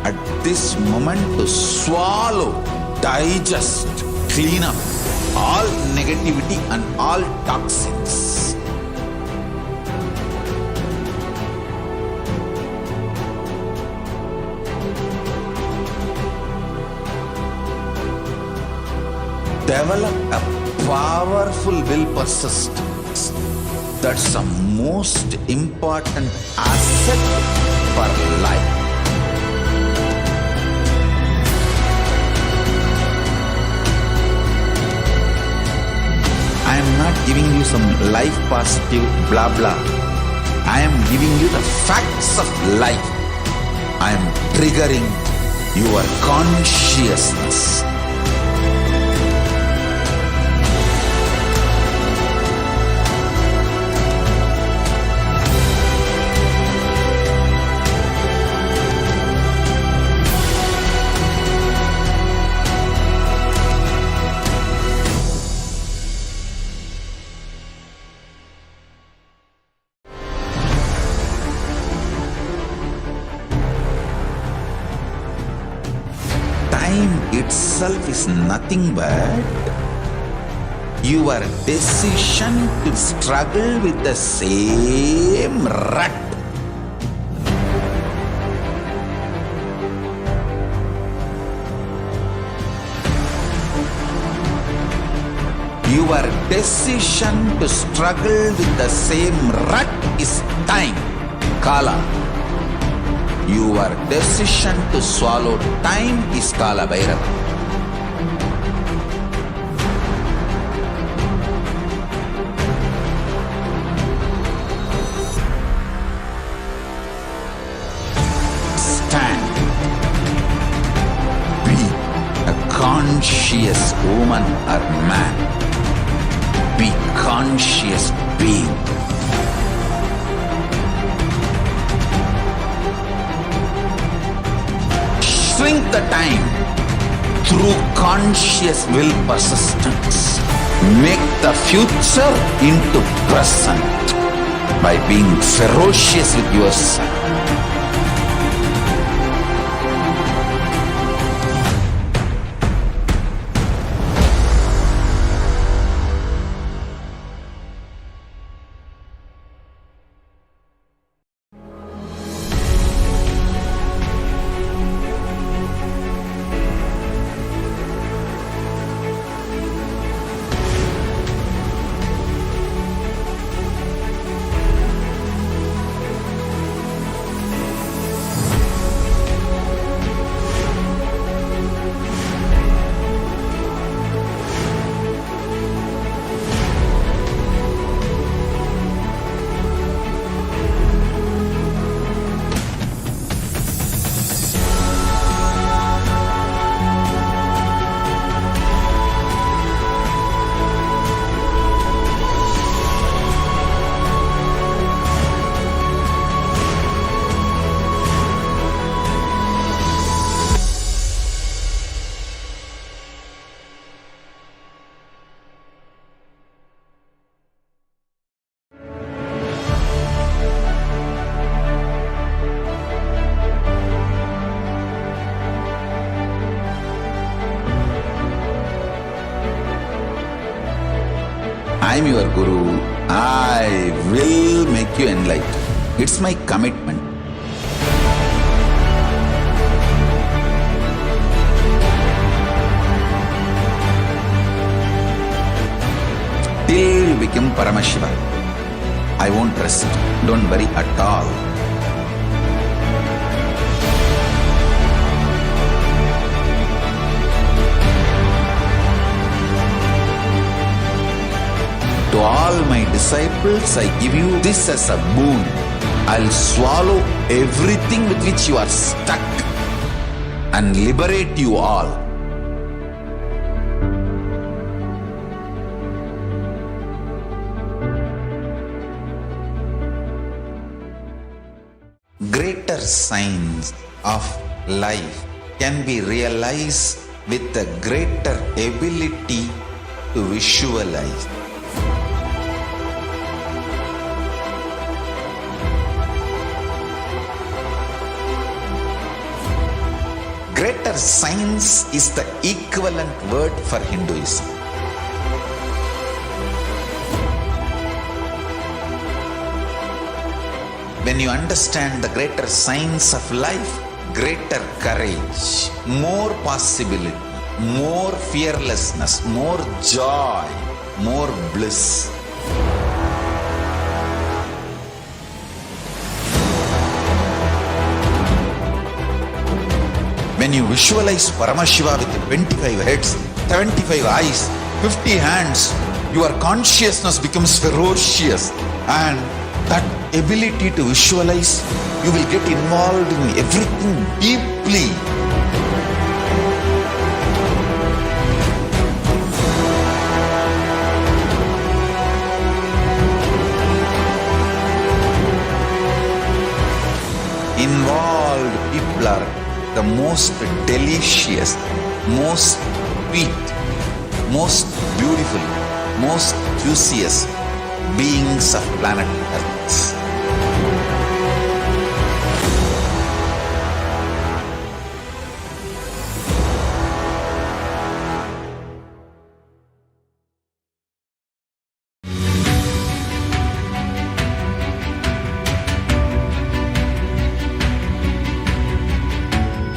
at this moment to swallow, digest, clean up all negativity and all toxins. Develop a powerful will persistence. That's the most important asset for life. I am not giving you some life positive blah blah. I am giving you the facts of life. I am triggering your consciousness. Time itself is nothing but your decision to struggle with the same rut. Your decision to struggle with the same rut is time, Kala. Your decision to swallow time is Kala Bhairava. Stand. Be a conscious woman or man. Be conscious being. Shrink the time through conscious will persistence. Make the future into present by being ferocious with yourself. I am your Guru. I will make you enlightened. It's my commitment. Till you become Paramashiva, I won't rest. Don't worry at all. To all my disciples, I give you this as a boon. I'll swallow everything with which you are stuck and liberate you all. Greater signs of life can be realized with a greater ability to visualize. Greater science is the equivalent word for Hinduism. When you understand the greater science of life, greater courage, more possibility, more fearlessness, more joy, more bliss. When you visualize Paramashiva with 25 heads, 75 eyes, 50 hands, your consciousness becomes ferocious and that ability to visualize, you will get involved in everything deeply. Involved people are the most delicious, most sweet, most beautiful, most juiciest beings of planet Earth.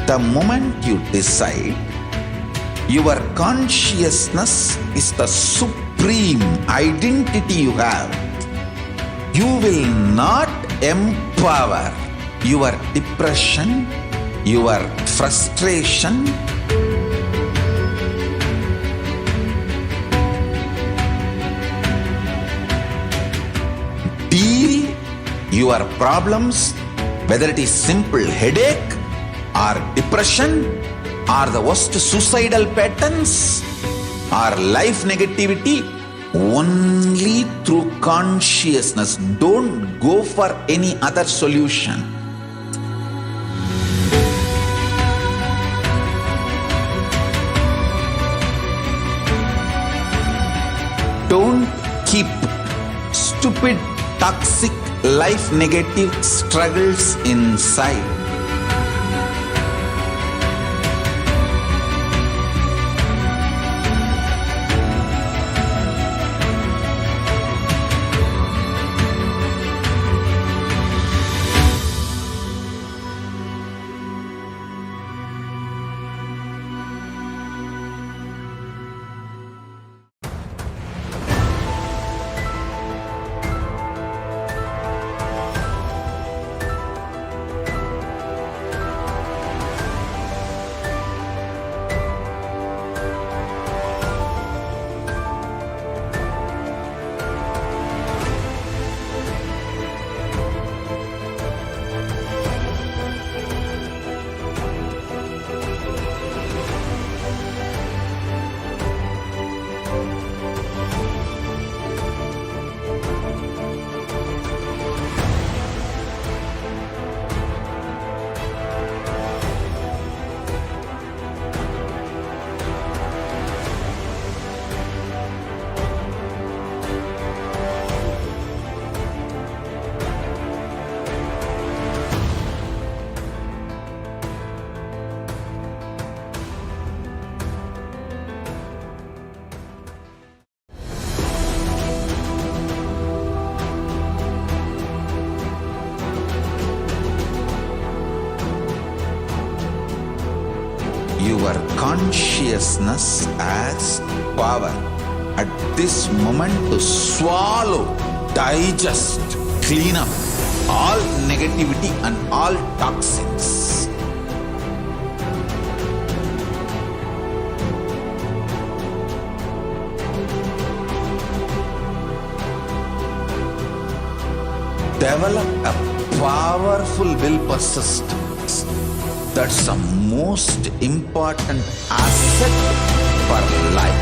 The moment you decide, your consciousness is the supreme identity you have, you will not empower your depression, your frustration, deal your problems, whether it is simple headache or depression or the worst suicidal patterns or life negativity, only through consciousness. Don't go for any other solution. Don't keep stupid, toxic, life negative struggles inside. Your consciousness has power at this moment to swallow, digest, clean up all negativity and all toxins. Develop a powerful will persistence. That's the most important asset for life.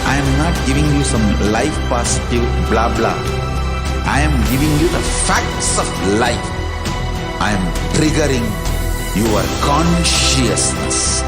I am not giving you some life positive blah blah. I am giving you the facts of life. I am triggering your consciousness.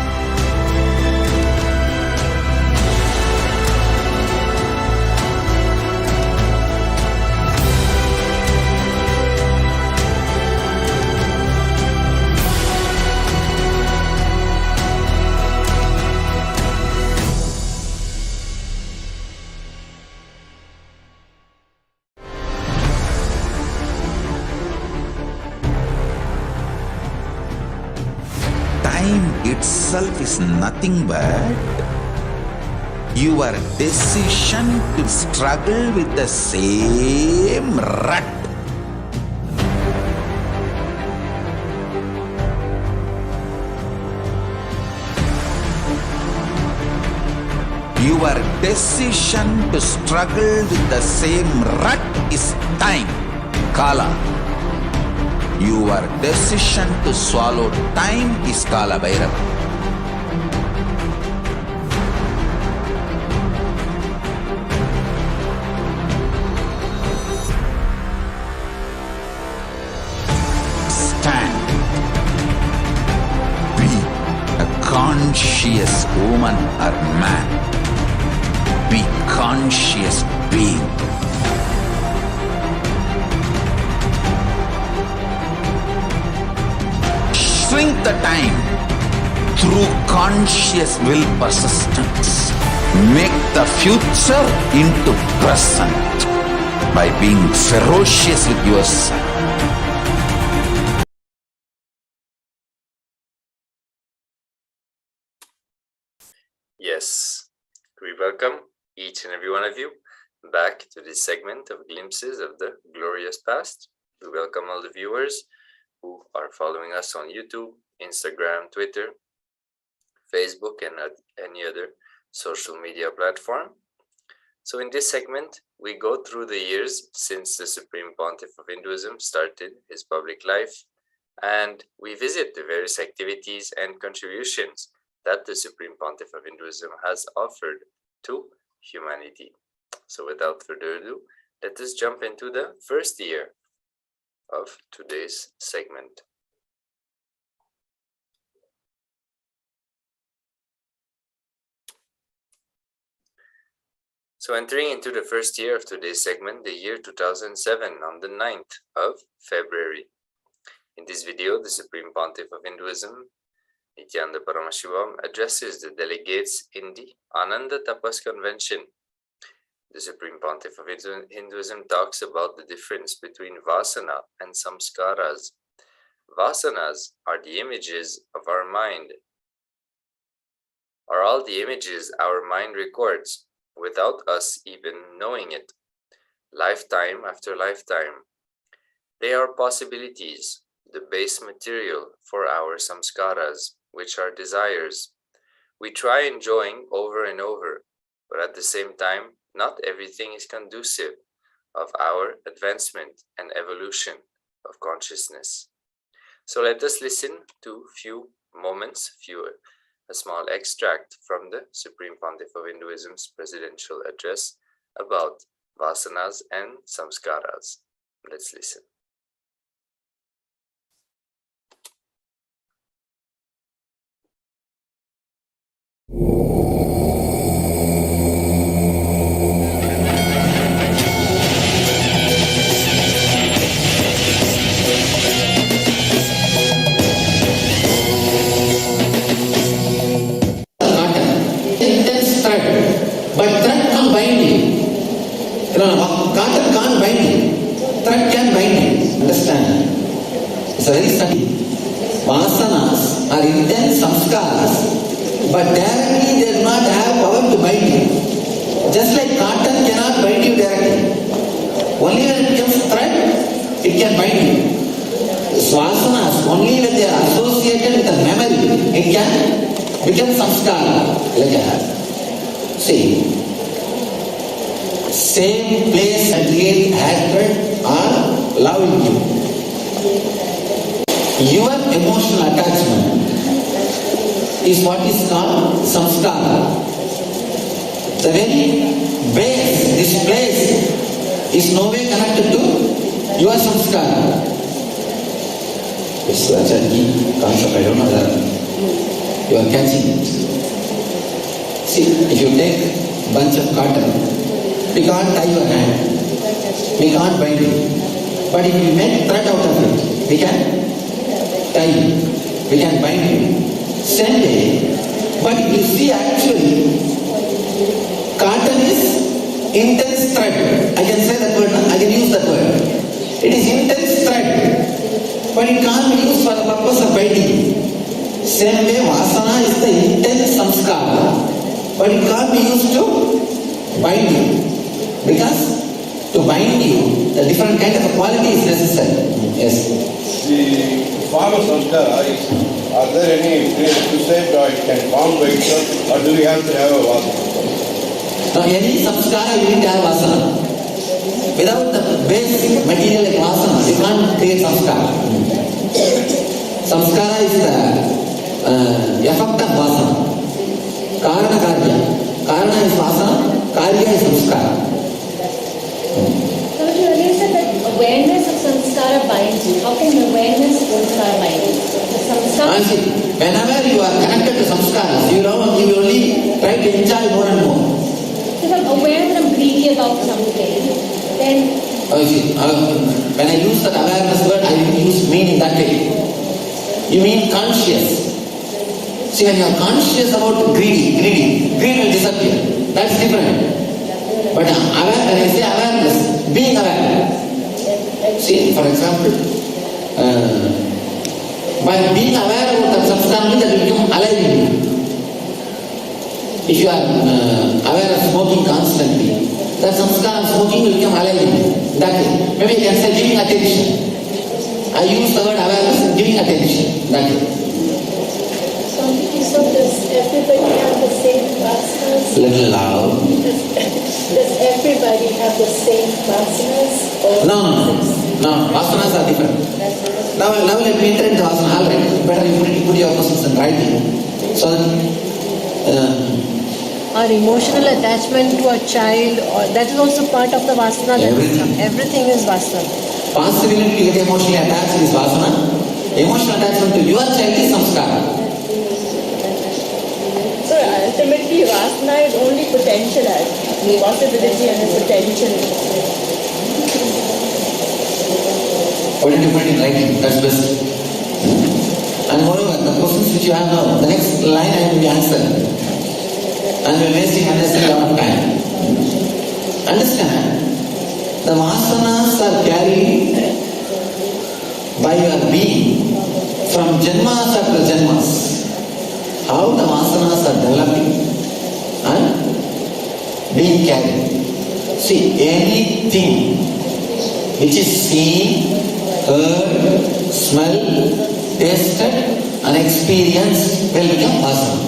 Time itself is nothing but your decision to struggle with the same rut. Your decision to struggle with the same rut is time, Kala. Your decision to swallow time is Kala Bhairava. Stand. Be a conscious woman or man. Be conscious being. Shrink the time through conscious will persistence. Make the future into present by being ferocious with yourself. Yes, we welcome each and every one of you back to this segment of Glimpses of the Glorious Past. We welcome all the viewers who are following us on YouTube, Instagram, Twitter, Facebook, and any other social media platform. So in this segment, we go through the years since the Supreme Pontiff of Hinduism started his public life, and we visit the various activities and contributions that the Supreme Pontiff of Hinduism has offered to humanity. So without further ado, let us jump into the first year of today's segment. So entering into the first year of today's segment, the year 2007, on the 9th of February. In this video, the Supreme Pontiff of Hinduism, Nithyananda Paramashivam, addresses the delegates in the Ananda Tapas Convention. The Supreme Pontiff of Hinduism talks about the difference between vasana and samskaras. Vasanas are the images of our mind, are all the images our mind records without us even knowing it, lifetime after lifetime. They are possibilities, the base material for our samskaras, which are desires. We try enjoying over and over, but at the same time, not everything is conducive of our advancement and evolution of consciousness. So let us listen to a small extract from the Supreme Pontiff of Hinduism's presidential address about vasanas and samskaras. Let's listen. But thread can't bind you. Cotton can't bind you. Thread can bind you. Understand? It's a very subtle. Vasanas are intense samskaras, but directly they do not have power to bind you. Just like cotton cannot bind you directly. Only when it becomes thread, it can bind you. Vasanas, only when they are associated with a memory, it can become samskara. Like that. See, same place and real hatred or loving you. Your emotional attachment is what is called samskara. The very base, this place, is no way connected to your samskara. It's such a deep concept, I don't know that you are catching it. See, if you take a bunch of cotton, we can't tie your hand, we can't bind it. But if we make thread out of it, we can tie it, we can bind it. Same way, but you see actually, cotton is intense thread. I can say that word, I can use that word. It is intense thread, but it can't be used for the purpose of binding. Same way, vasana is the intense samskara, but it can't be used to bind you. Because to bind you, the different kind of quality is necessary. Yes. The form of samskara is, are there any ways to say that it can form by itself, or do we have to have a vasana? Now any samskara you need to have vasana. Without the base material like vasana, you can't create samskara. Samskara is the effect of vasana. Karana karya. Karana is vasana, karya is samskara. So you earlier said that awareness of samskara binds you. How can awareness of samskara bind you? The samskara... Whenever you are connected to samskaras, you will only try to enjoy more and more. If I'm aware that I'm greedy about something, then... When I use that awareness word, I mean in that way. You mean conscious. See, when you are conscious about greed will disappear. That's different. But when I say awareness, being aware. See, for example, by being aware about that substance, that will become alive in you. If you are aware of smoking constantly, that samskara of smoking will become alive in you. That way. Maybe you can say giving attention. I use the word awareness and giving attention. That way. So does everybody have the same vasanas? Little loud. Does everybody have the same vasanas? No. Vasanas are different. Now let me enter into vasana. All right. Better you put your questions in writing. So that our emotional attachment to a child, or that is also part of the vasana. Everything is vasana. Possibility to get emotionally attached is vasana. Emotional attachment to your child is samskara. So ultimately vasana is only potential, possibility and potential. Why don't you put it in writing? That's best. And moreover, the questions which you have now, the next line I will be answering. And we are wasting unnecessary amount of time. Understand? The vasanas are carried by your being from janmas after janmas. How the vasanas are developing and being carried. See, anything which is seen, heard, smelled, tasted and experienced will become vasana.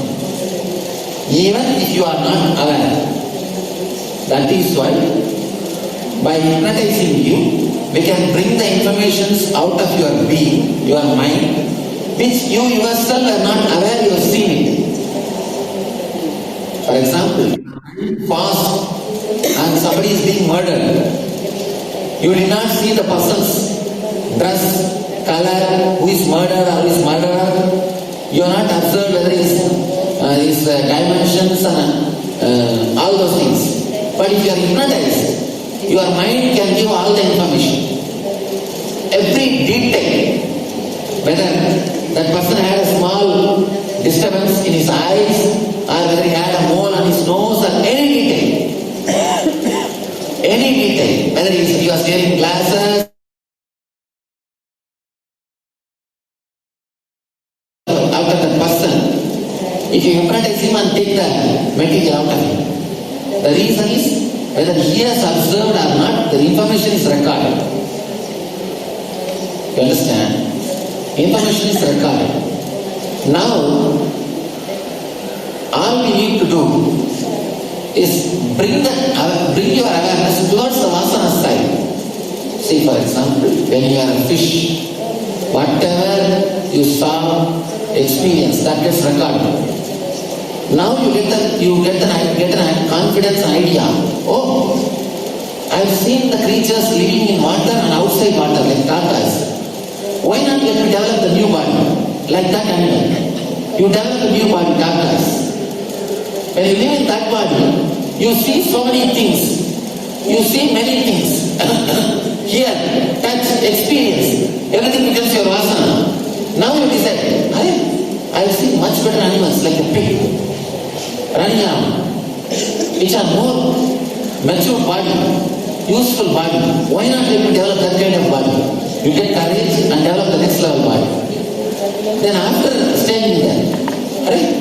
Even if you are not aware. That is why by hypnotizing you, we can bring the informations out of your being, your mind, which you yourself are not aware you are seeing it. For example, fast and somebody is being murdered. You did not see the person's dress, color, who is murdered or who is murderer. You are not observed whether his dimensions and all those things. But if you are hypnotized, your mind can give all the information. Every detail, whether that person had a small disturbance in his eyes, or whether he had a mole on his nose, or any detail, whether he was wearing glasses, after that person, if you hypnotize him and take the material out of him. The reason is, whether he has observed or not, the information is recorded. You understand? Information is recorded. Now, all we need to do is bring your awareness towards the vasana side. See, for example, when you are a fish, whatever you saw, experience, that gets recorded. Now you get a confidence idea. Oh, I've seen the creatures living in water and outside water, like tortoise. Why not let me develop the new body, like that animal? You develop a new body, tortoise. When you live in that body, you see so many things. You see many things. Hear, touch, experience. Everything becomes your vasana. Now you decide, I've seen much better animals, like a pig, running around, which are more mature body, useful body. Why not let me develop that kind of body? You get courage and develop the next level body. Then after staying there,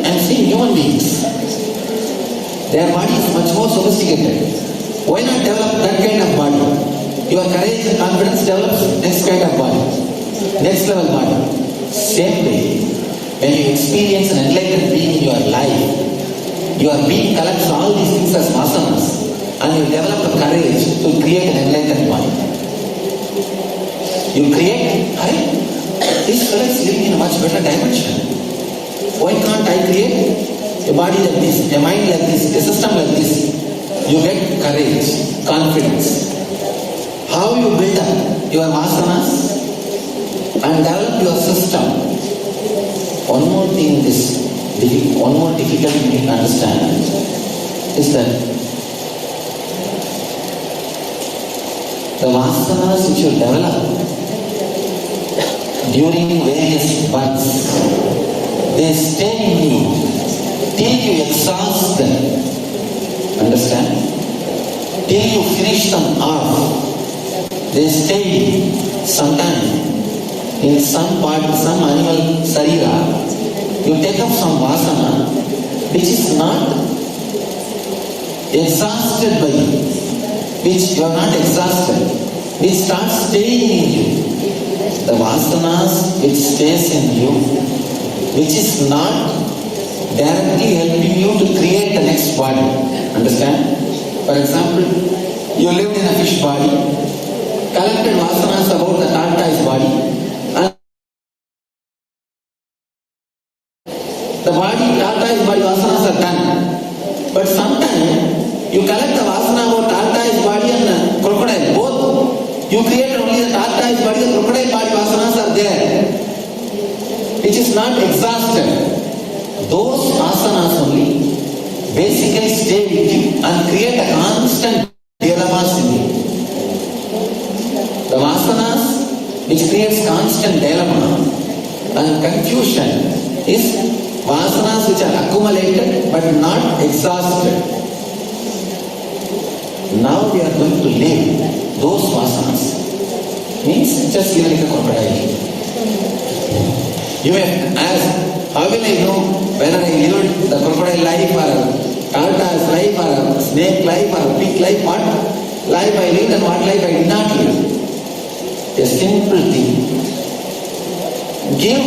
I'm seeing human beings. Their body is much more sophisticated. Why not develop that kind of body? Your courage and confidence develops next kind of body, next level body. Same way, when you experience an enlightened being in your life, your being collects all these things as vasanas and you develop the courage to create an enlightened body. You create, this fellow is living in a much better dimension. Why can't I create a body like this, a mind like this, a system like this? You get courage, confidence. How you build up your vasanas and develop your system. One more thing one more difficult thing to understand is that the vasanas which you develop during various births, they stay in you till you exhaust them. Understand? Till you finish them off. They stay sometime in some part, some animal sarira. You take up some vasana which is not exhausted by you, which you are not exhausted, which starts staying in you. The vasanas which stays in you, which is not directly helping you to create the next body. Understand? For example, you lived in a fish body, collected vasanas about the tortoise body, and the tortoise body vasanas are done. But sometimes you collect the vasana about tortoise body and crocodile, both. You create only the tortoise body, the crocodile body vasanas are there, which is not exhausted. Those asanas only basically stay with you and create a constant dilemmas in you. The vasanas which creates constant dilemma and confusion is vasanas which are accumulated but not exhausted. Now we are going to leave those vasanas. Means just like a crocodile. You may ask, how will I know whether I lived the crocodile life or tortoise life or snake life or pig life? What life I lived and what life I did not live? A simple thing. Give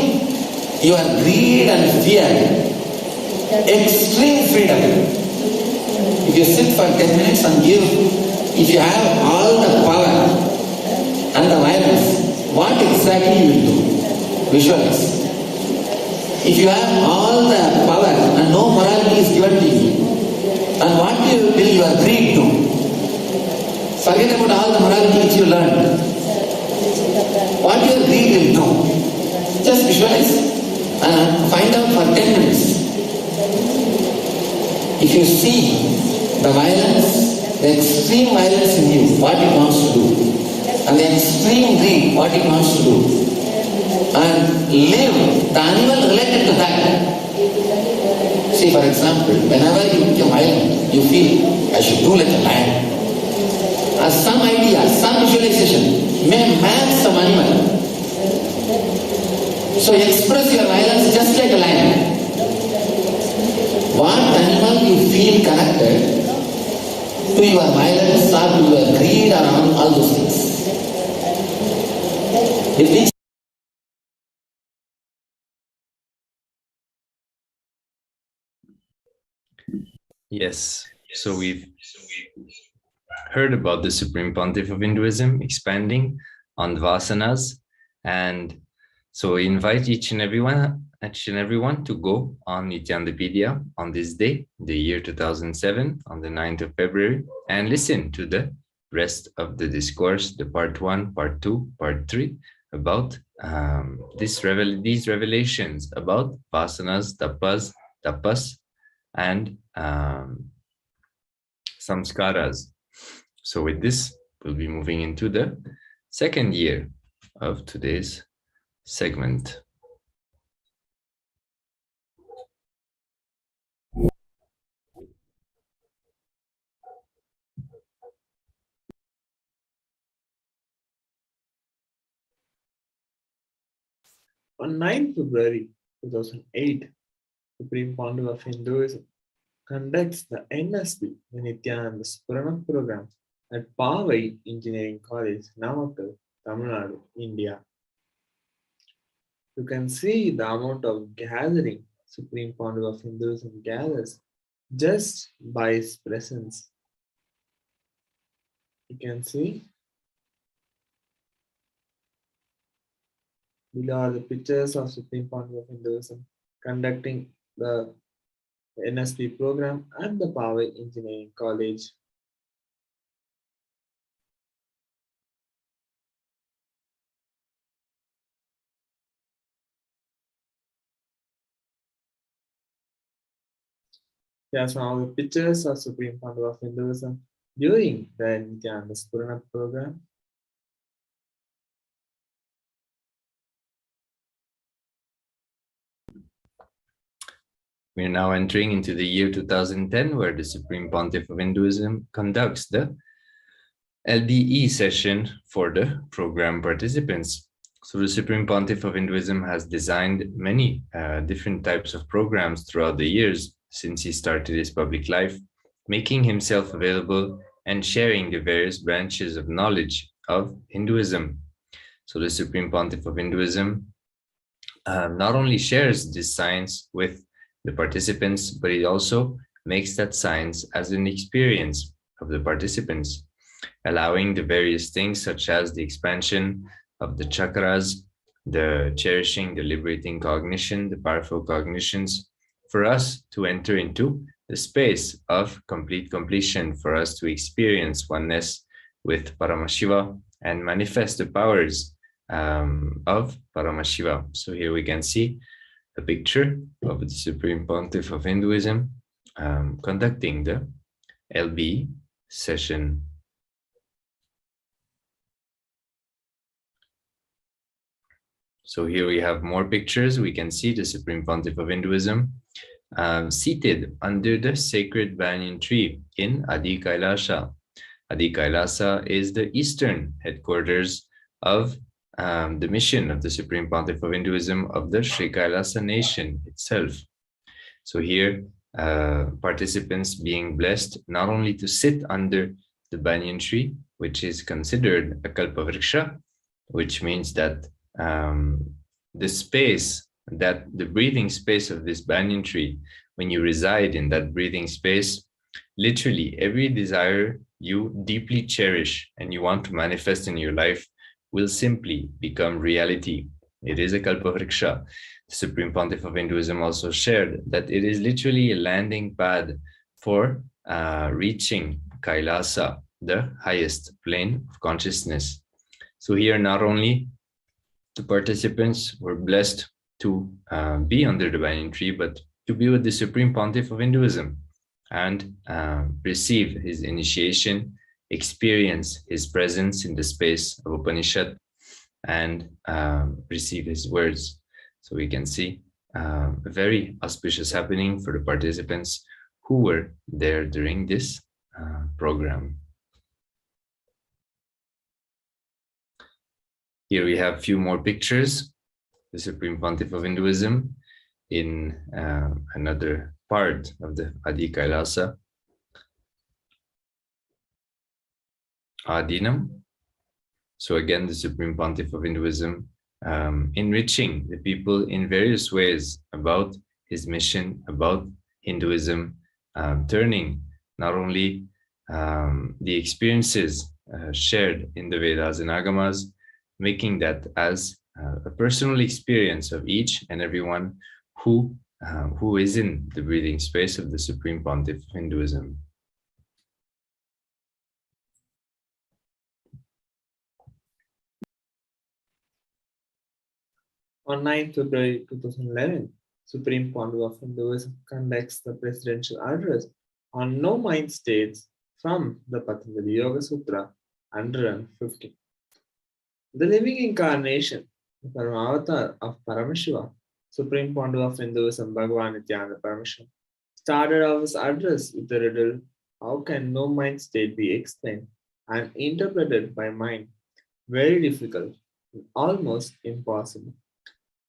your greed and fear extreme freedom. If you sit for 10 minutes and give, if you have all the power and the violence, what exactly you will do? Visualize. If you have all the power and no morality is given to you, and what will your greed do? Forget about all the morality which you learned. What your greed will do? Just visualize and find out for 10 minutes. If you see the violence, the extreme violence in you, what it wants to do, and the extreme greed, what it wants to do, and live the animal related to that. See, for example, whenever you become violent, you feel, I should do like a lion. As some idea, some visualization may match some animal. So express your violence just like a lion. What animal you feel connected to your violence or to your greed or all those things. Yes, so we've heard about the Supreme Pontiff of Hinduism expanding on vasanas, and so we invite each and everyone to go on Nithyanandapedia on this day, the year 2007, on the 9th of February, and listen to the rest of the discourse, the part 1, part 2, part 3, about these revelations about vasanas, tapas, and samskaras. So with this, we'll be moving into the second year of today's segment. On 9th February 2008, Supreme Pontiff of Hinduism conducts the NSP, the Nithyananda Paramashivam program at Pavai Engineering College, Namakkal, Tamil Nadu, India. You can see the amount of gathering Supreme Pontiff of Hinduism gathers just by his presence. You can see below are the pictures of Supreme Pontiff of Hinduism conducting the NSP program at the Power Engineering College. Here are some of the pictures of Supreme Pontiff of Hinduism during the Nithyananda Paramashivam program. We are now entering into the year 2010, where the Supreme Pontiff of Hinduism conducts the LBE session for the program participants. So the Supreme Pontiff of Hinduism has designed many different types of programs throughout the years since he started his public life, making himself available and sharing the various branches of knowledge of Hinduism. So the Supreme Pontiff of Hinduism not only shares this science with the participants, but it also makes that science as an experience of the participants, allowing the various things such as the expansion of the chakras, the cherishing, the liberating cognition, the powerful cognitions, for us to enter into the space of complete completion, for us to experience oneness with Paramashiva and manifest the powers of Paramashiva. So here we can see a picture of the Supreme Pontiff of Hinduism conducting the LB session. So here we have more pictures. We can see the Supreme Pontiff of Hinduism seated under the sacred banyan tree in Adi KAILASA. Adi KAILASA is the eastern headquarters of the mission of the Supreme Pontiff of Hinduism of the Sri KAILASA nation itself. So here, participants being blessed not only to sit under the banyan tree, which is considered a kalpavriksha, which means that the space, that the breathing space of this banyan tree, when you reside in that breathing space, literally every desire you deeply cherish and you want to manifest in your life will simply become reality. It is a kalpavriksha. The Supreme Pontiff of Hinduism also shared that it is literally a landing pad for reaching Kailasa, the highest plane of consciousness. So here, not only the participants were blessed to be under the banyan tree, but to be with the Supreme Pontiff of Hinduism and receive his initiation, experience his presence in the space of Upanishad, and receive his words. So we can see a very auspicious happening for the participants who were there during this program. Here we have a few more pictures. The Supreme Pontiff of Hinduism in another part of the Adi KAILASA. Adinam. So again, the Supreme Pontiff of Hinduism enriching the people in various ways about his mission, about Hinduism, turning not only the experiences shared in the Vedas and Agamas, making that as a personal experience of each and everyone who is in the breathing space of the Supreme Pontiff of Hinduism. On 9th February 2011, Supreme Pontiff of Hinduism conducts the presidential address on no mind states from the Patanjali Yoga Sutra 150. The living incarnation, the Paramavatar of Paramashiva, Supreme Pontiff of Hinduism, Bhagavan Nithyananda Paramashivam, started off his address with the riddle, how can no mind state be explained and interpreted by mind? Very difficult, almost impossible.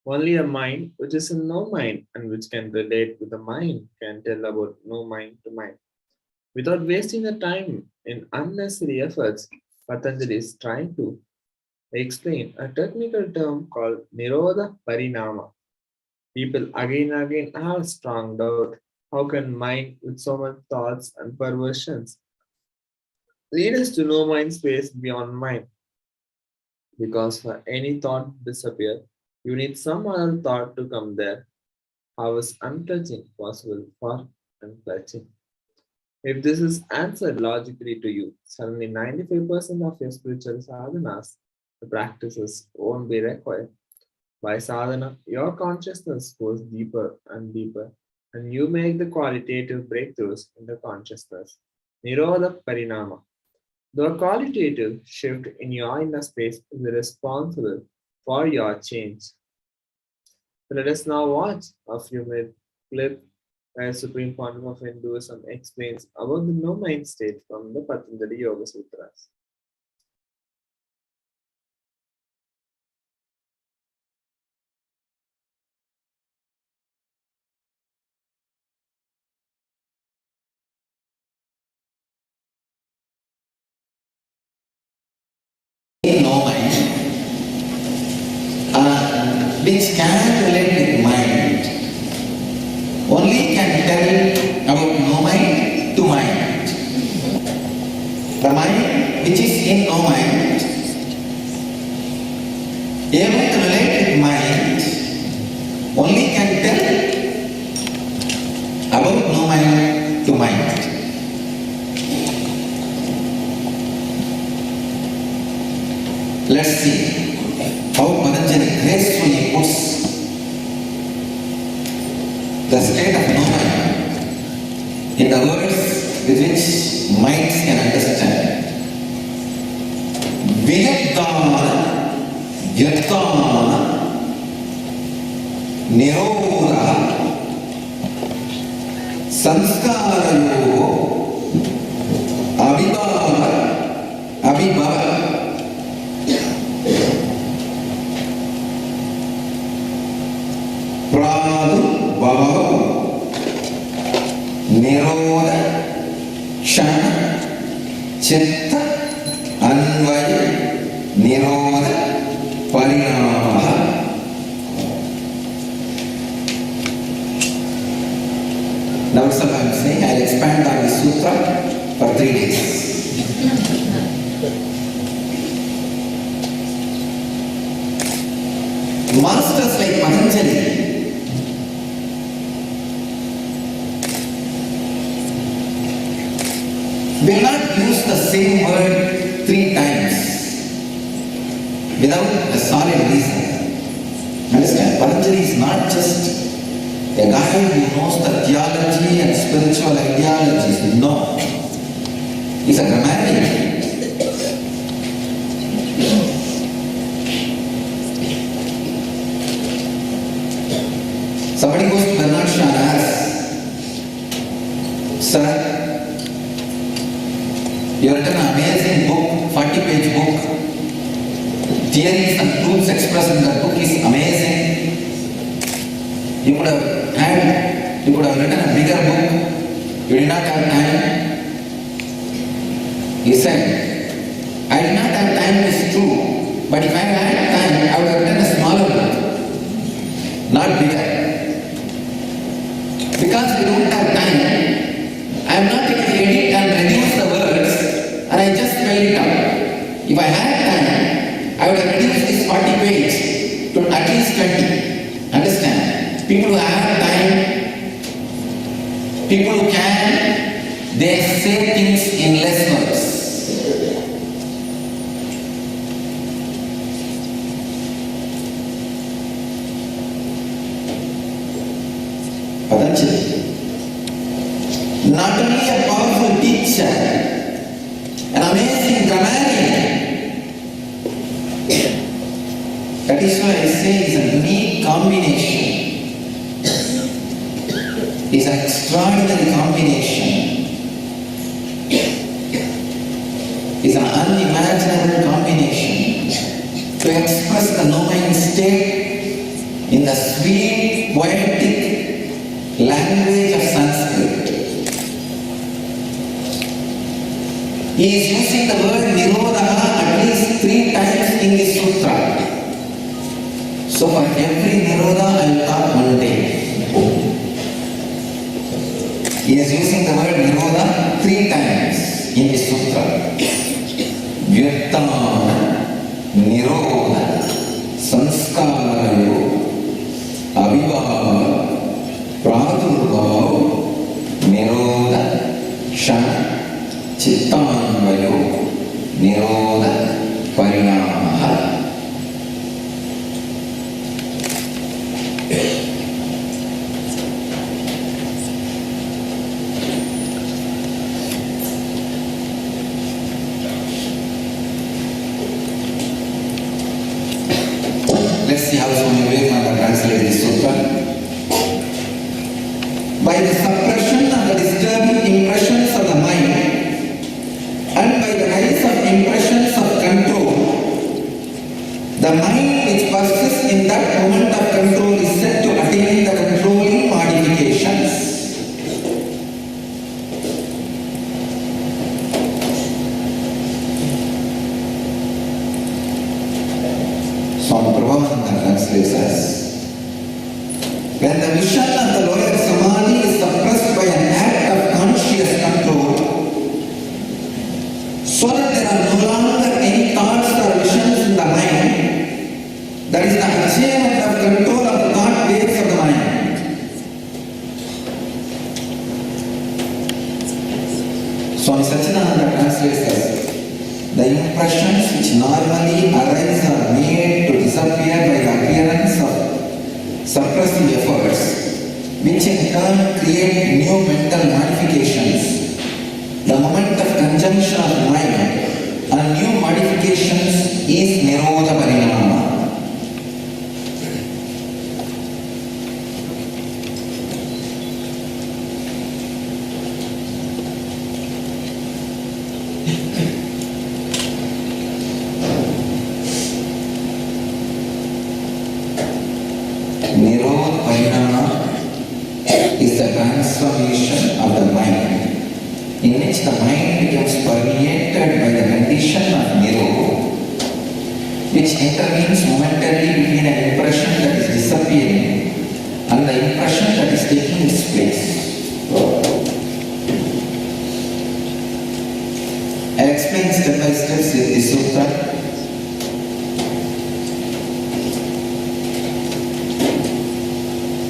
Only a mind which is in no mind and which can relate with the mind can tell about no mind to mind. Without wasting the time in unnecessary efforts, Patanjali is trying to explain a technical term called Nirodha Parinama. People again and again have strong doubt How can mind with so much thoughts and perversions lead us to no mind space beyond mind? Because for any thought to disappear, you need some other thought to come there. How is untouching possible for unclutching? If this is answered logically to you, suddenly 95% of your spiritual sadhanas, the practices, won't be required. By sadhana, your consciousness goes deeper and deeper, and you make the qualitative breakthroughs in the consciousness. Nirodha Parinama. The qualitative shift in your inner space is responsible for your change. Let us now watch a few minute clip where Supreme Founder of Hinduism explains about the no mind state from the Patanjali Yoga Sutras. No mind, which cannot relate with mind, only can tell about no mind to mind. The mind which is in no mind, able to relate with mind, only can tell about no mind to mind. Let's see how Patanjali gracefully puts the state of no mind in the words with which minds can understand. Viyadana, Yadana, Nirodha, Sanskarayo, Abhibhava, Nirodha, Kshana, Chitta, Anvaya, Nirodha, Parinamaha. Now it's I'm saying I'll expand on this sutra for 3 days. Masters like Patanjali will not use the same word 3 times without a solid reason. Understand? Patanjali is not just a guy who knows the theology and spiritual ideologies. No. He's a grammarian. Somebody goes to Bernard Shaw and asks, Sir, you have written an amazing book, 40-page book. Theories and truths expressed in that book is amazing. You could have written a bigger book. You did not have time. He said, I did not have time, is true. But if I had time, I would have written a smaller book, not bigger. Because we don't have time, I am not able to edit and reduce the words, and I just spell it out. If I had time, I would have reduced this 40 page to at least 20. Understand? People who have time, people who can, they say things in less words. Patanjali, not only a powerful teacher, an amazing grammarian. That is why I say it's a unique combination. It's an extraordinary combination. It's an unimaginable combination to express the no mind state in the sweet, poetic language of Sanskrit. He is using the word Nirodha at least 3 times in this sutra. So for every Nirodha I will talk 1 day. He is using the word Nirodha 3 times in the sutra. Vyarta Nirodha Sanskarayo Avivava Pradurvao Nirodha Shan Chittanvayo Nirodha Parinamaha. Let's see how Swami Vivekananda translates this sutra. By the suppression of the disturbing impressions of the mind and by the rise of impressions of control, the mind which persists in that moment of control is said to attain the controlling modifications. Swami Prabhupada translates as, when the vision of the lower samadhi is suppressed by an act of conscious control, so that there are no longer any thoughts or visions in the mind, that is the achievement of control of the thought waves of the mind. Swami Satchidananda translates as, the impressions which normally arise are made to disappear by the appearance of suppressive efforts, which in turn create new mental modifications. The moment of conjunction of mind and new modifications is Nirodha Parinama. Nirodha Parinama is the transformation of the mind, in which the mind becomes permeated by the condition of Nirodha, which intervenes momentarily between an impression that is disappearing and the impression that is taking its place. I explain step by step the sutra.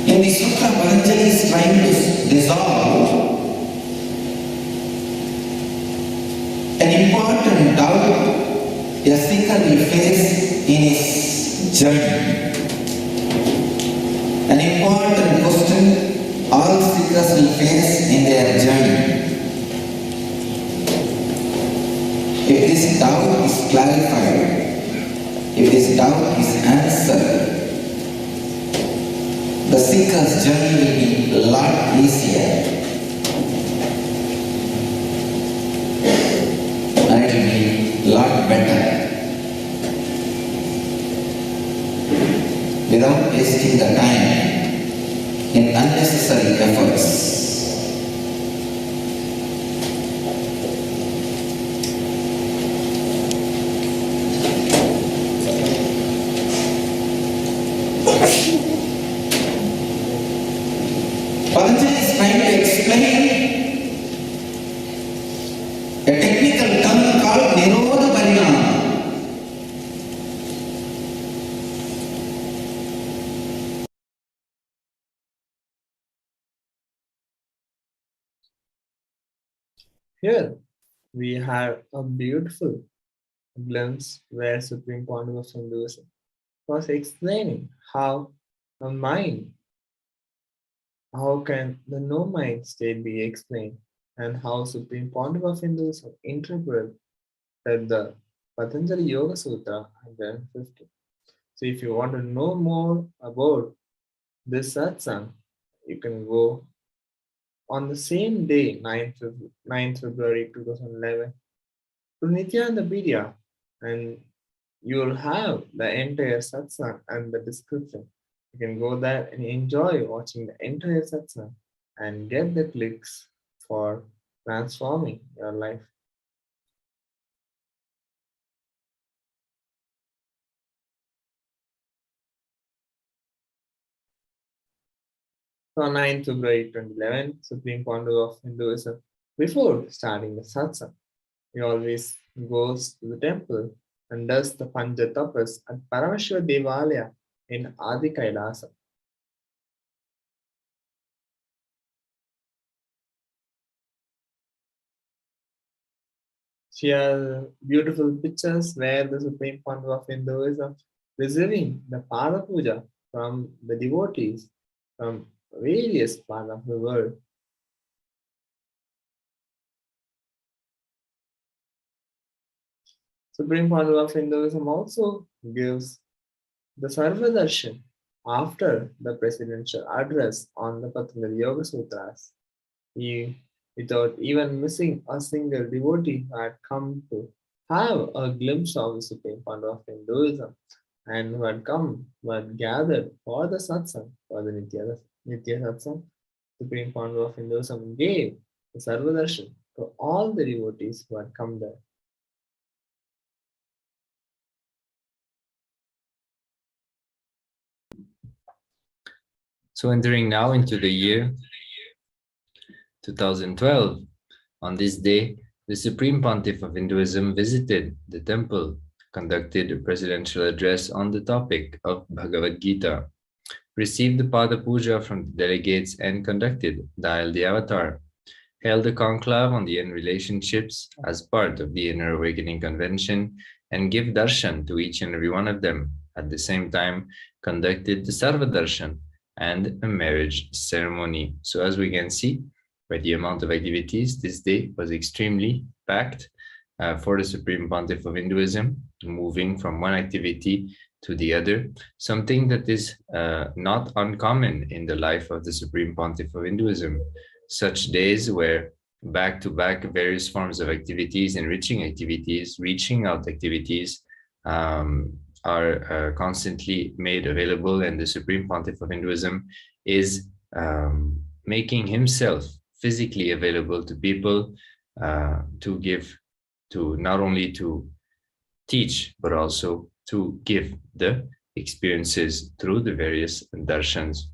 In the sutra, Patanjali is trying to dissolve an important doubt a seeker will face in his journey. An important question all seekers will face in their journey. If this doubt is clarified, if this doubt is answered, the seeker's journey will be a lot easier and it will be a lot better without wasting the time in unnecessary efforts. Patanjali is trying to explain a technical term called Nirodha Parinama. Here we have a beautiful glimpse where Supreme Pontiff of Hinduism was explaining how a mind, how can the no mind state be explained, and how Supreme Pontiff of Hinduism interpreted the Patanjali Yoga Sutra 150. So if you want to know more about this satsang, you can go on the same day, 9th February 2011, to Nithyananda Paramashivam, and you will have the entire satsang and the description. You can go there and enjoy watching the entire satsang and get the clicks for transforming your life. So on 9th February 2011, Supreme Pandu of Hinduism, before starting the satsang, he always goes to the temple and does the Panja Tapas at Paramashiva Devalaya in Adi KAILASA. She has beautiful pictures where the Supreme Pandu of Hinduism receiving the Pada Puja from the devotees from various parts of the world. Supreme Pandu of Hinduism also gives the Sarva Darshan after the presidential address on the Patanjali Yoga Sutras. He, without even missing a single devotee, had come to have a glimpse of the Supreme Pandu of Hinduism and who had come, who had gathered for the satsang, for the Nitya satsang. Supreme Pandu of Hinduism gave the Sarva Darshan to all the devotees who had come there. So entering now into the year 2012, on this day, the Supreme Pontiff of Hinduism visited the temple, conducted a presidential address on the topic of Bhagavad Gita, received the Pada Puja from the delegates and conducted Dial the Avatar, held a conclave on the end relationships as part of the Inner Awakening Convention and give darshan to each and every one of them. At the same time, conducted the Sarva Darshan and a marriage ceremony. So as we can see, by the amount of activities, this day was extremely packed for the Supreme Pontiff of Hinduism, moving from one activity to the other, something that is not uncommon in the life of the Supreme Pontiff of Hinduism. Such days where back-to-back various forms of activities, enriching activities, reaching out activities are constantly made available, and the Supreme Pontiff of Hinduism is making himself physically available to people to give, to not only to teach, but also to give the experiences through the various darshans.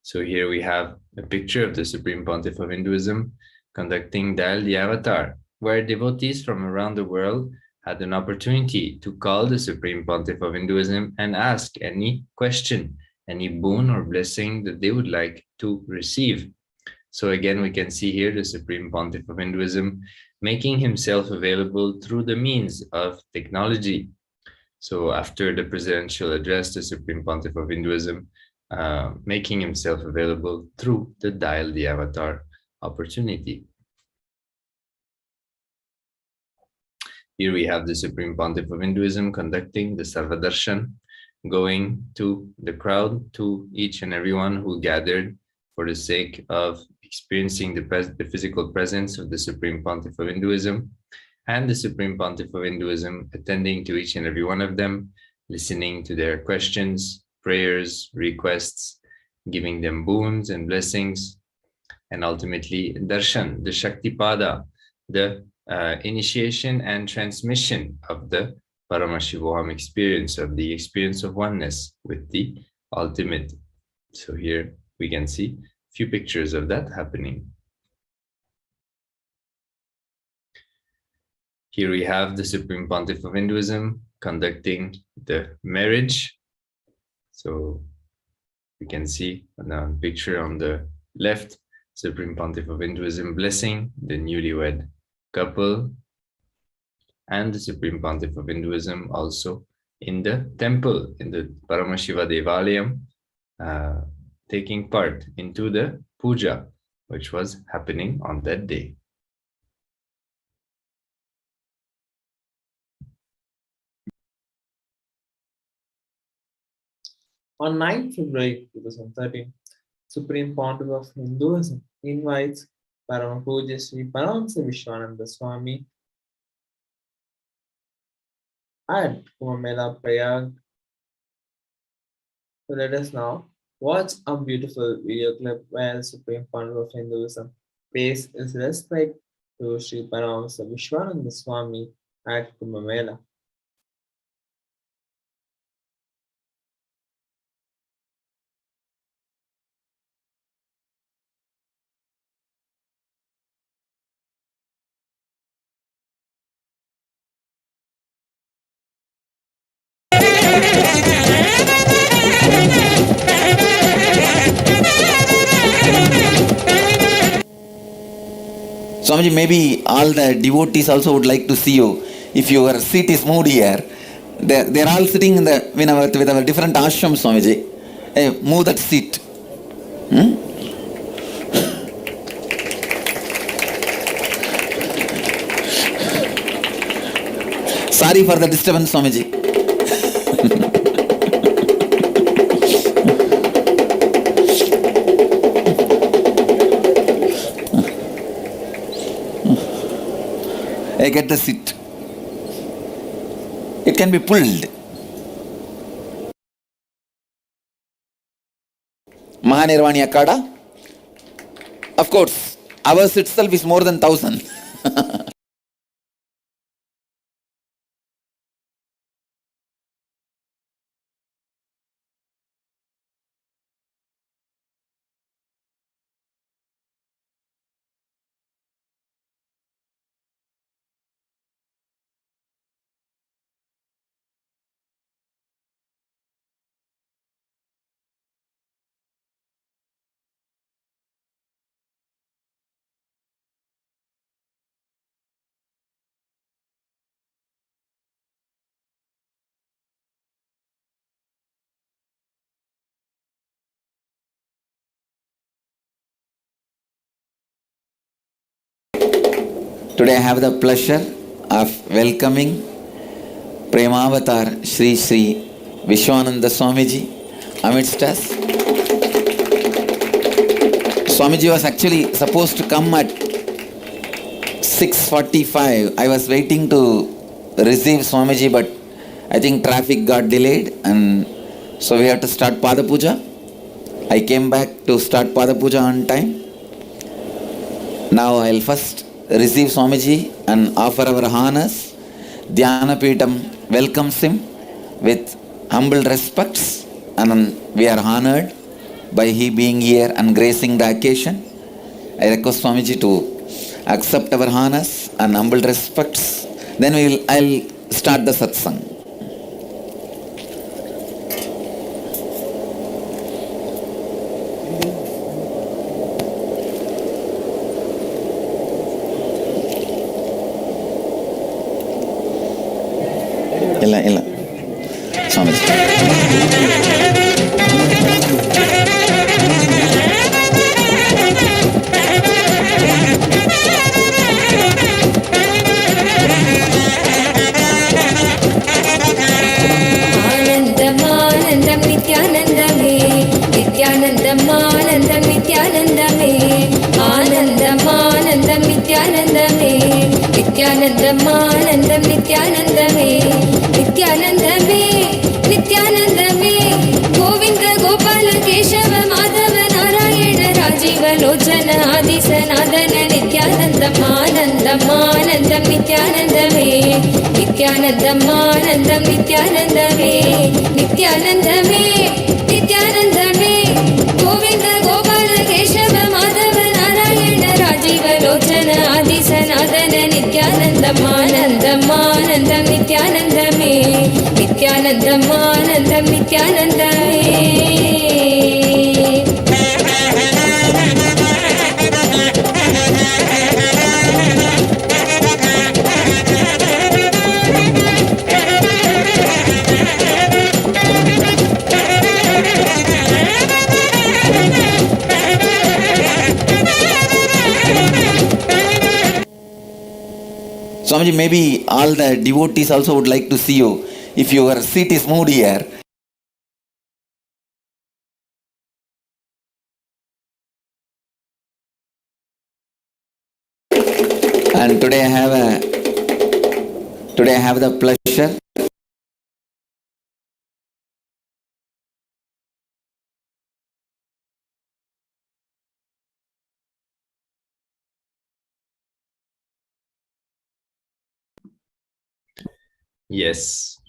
So here we have a picture of the Supreme Pontiff of Hinduism conducting Dial the Avatar, where devotees from around the world had an opportunity to call the Supreme Pontiff of Hinduism and ask any question, any boon or blessing that they would like to receive. So again, we can see here the Supreme Pontiff of Hinduism making himself available through the means of technology. So after the presidential address, the Supreme Pontiff of Hinduism making himself available through the Dial the Avatar opportunity. Here we have the Supreme Pontiff of Hinduism conducting the Sarva Darshan, going to the crowd, to each and everyone who gathered for the sake of experiencing the physical presence of the Supreme Pontiff of Hinduism, and the Supreme Pontiff of Hinduism attending to each and every one of them, listening to their questions, prayers, requests, giving them boons and blessings, and ultimately darshan, the Shaktipada, the initiation and transmission of the Paramashivoham experience, of the experience of oneness with the ultimate. So here we can see a few pictures of that happening. Here we have the Supreme Pontiff of Hinduism conducting the marriage. So we can see on the picture on the left, Supreme Pontiff of Hinduism blessing the newlywed couple, and the Supreme Pontiff of Hinduism also in the temple, in the Paramashiva Devalayam, taking part into the puja, which was happening on that day. On 9th February 2013, Supreme Pontiff of Hinduism invites Paramapuja Sri Paramashivoham Swami at Kumbh Prayag. So let us now watch a beautiful video clip where Supreme Pontiff of Hinduism pays his respect to Sri Paramashivoham Swami at Kumbh Mela. Swamiji, maybe all the devotees also would like to see you. If your seat is moved here, they're all sitting in the with our different ashrams, Swamiji. Hey, move that seat. Sorry for the disturbance, Swamiji. Hey, get the seat. It can be pulled. Mahanirvani Akada. Of course, ours itself is more than 1,000. Today I have the pleasure of welcoming Premavatar Sri Sri Vishwananda Swamiji amidst us. Swamiji was actually supposed to come at 6:45. I was waiting to receive Swamiji, but I think traffic got delayed and so we had to start Pada Puja. I came back to start Pada Puja on time. Now I'll first receive Swamiji and offer our honors. Dhyana Peetam welcomes him with humble respects and we are honored by he being here and gracing the occasion. I request Swamiji to accept our honors and humble respects. Then I'll start the satsang. ಇಲ್ಲ ಸ್ವಾಮೀಜಿ. आनन्दमानन्दं नित्यानन्दमे नित्यानन्दमानन्दं नित्यानन्दमे आनन्दमानन्दं नित्यानन्दमे नित्यानन्दमानन्दं नित्यानन्दमे नित्यानन्दमे नित्यानन्दमे गोविन्द गोपाल केशव माधव नारायण राजीव लोचन आदि सनातन नित्यानन्दमानन्दमानन्दं नित्यानन्दमे नित्यानन्दमानन्दं नित्यानन्दमे नित्यानन्दमे नित्यानन्दमे गोविन्द गोपाल केशव माधव नारायण राजीव लोचन आदि सनातन नित्यानन्दमानन्दमानन्दं नित्यानन्दमे नित्यानन्दमानन्दं नित्यानन्दमे. Swamiji, maybe all the devotees also would like to see you. If your seat is moved here, and today I have the pleasure Yes.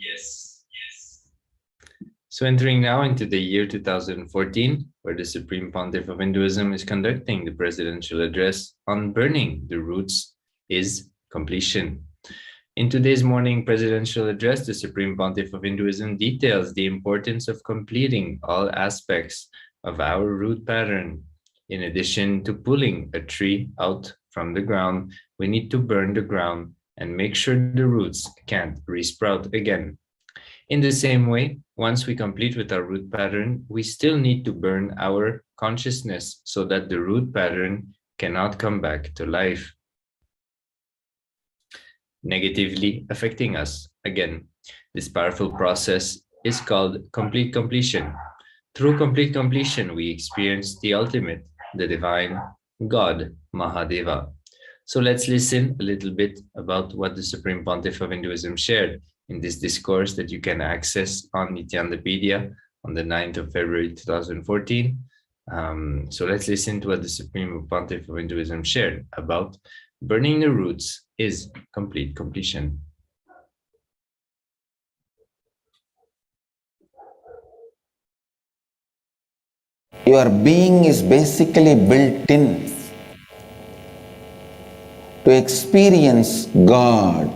So entering now into the year 2014, where the Supreme Pontiff of Hinduism is conducting the presidential address on burning the roots is completion. In today's morning presidential address, the Supreme Pontiff of Hinduism details the importance of completing all aspects of our root pattern. In addition to pulling a tree out from the ground, we need to burn the ground and make sure the roots can't resprout again. In the same way, once we complete with our root pattern, we still need to burn our consciousness so that the root pattern cannot come back to life, negatively affecting us again. This powerful process is called complete completion. Through complete completion, we experience the ultimate, the divine God, Mahadeva. So let's listen a little bit about what the Supreme Pontiff of Hinduism shared in this discourse that you can access on Nithyanandapedia on the 9th of February 2014. So let's listen to what the Supreme Pontiff of Hinduism shared about burning the roots is complete completion. Your being is basically built in to experience God,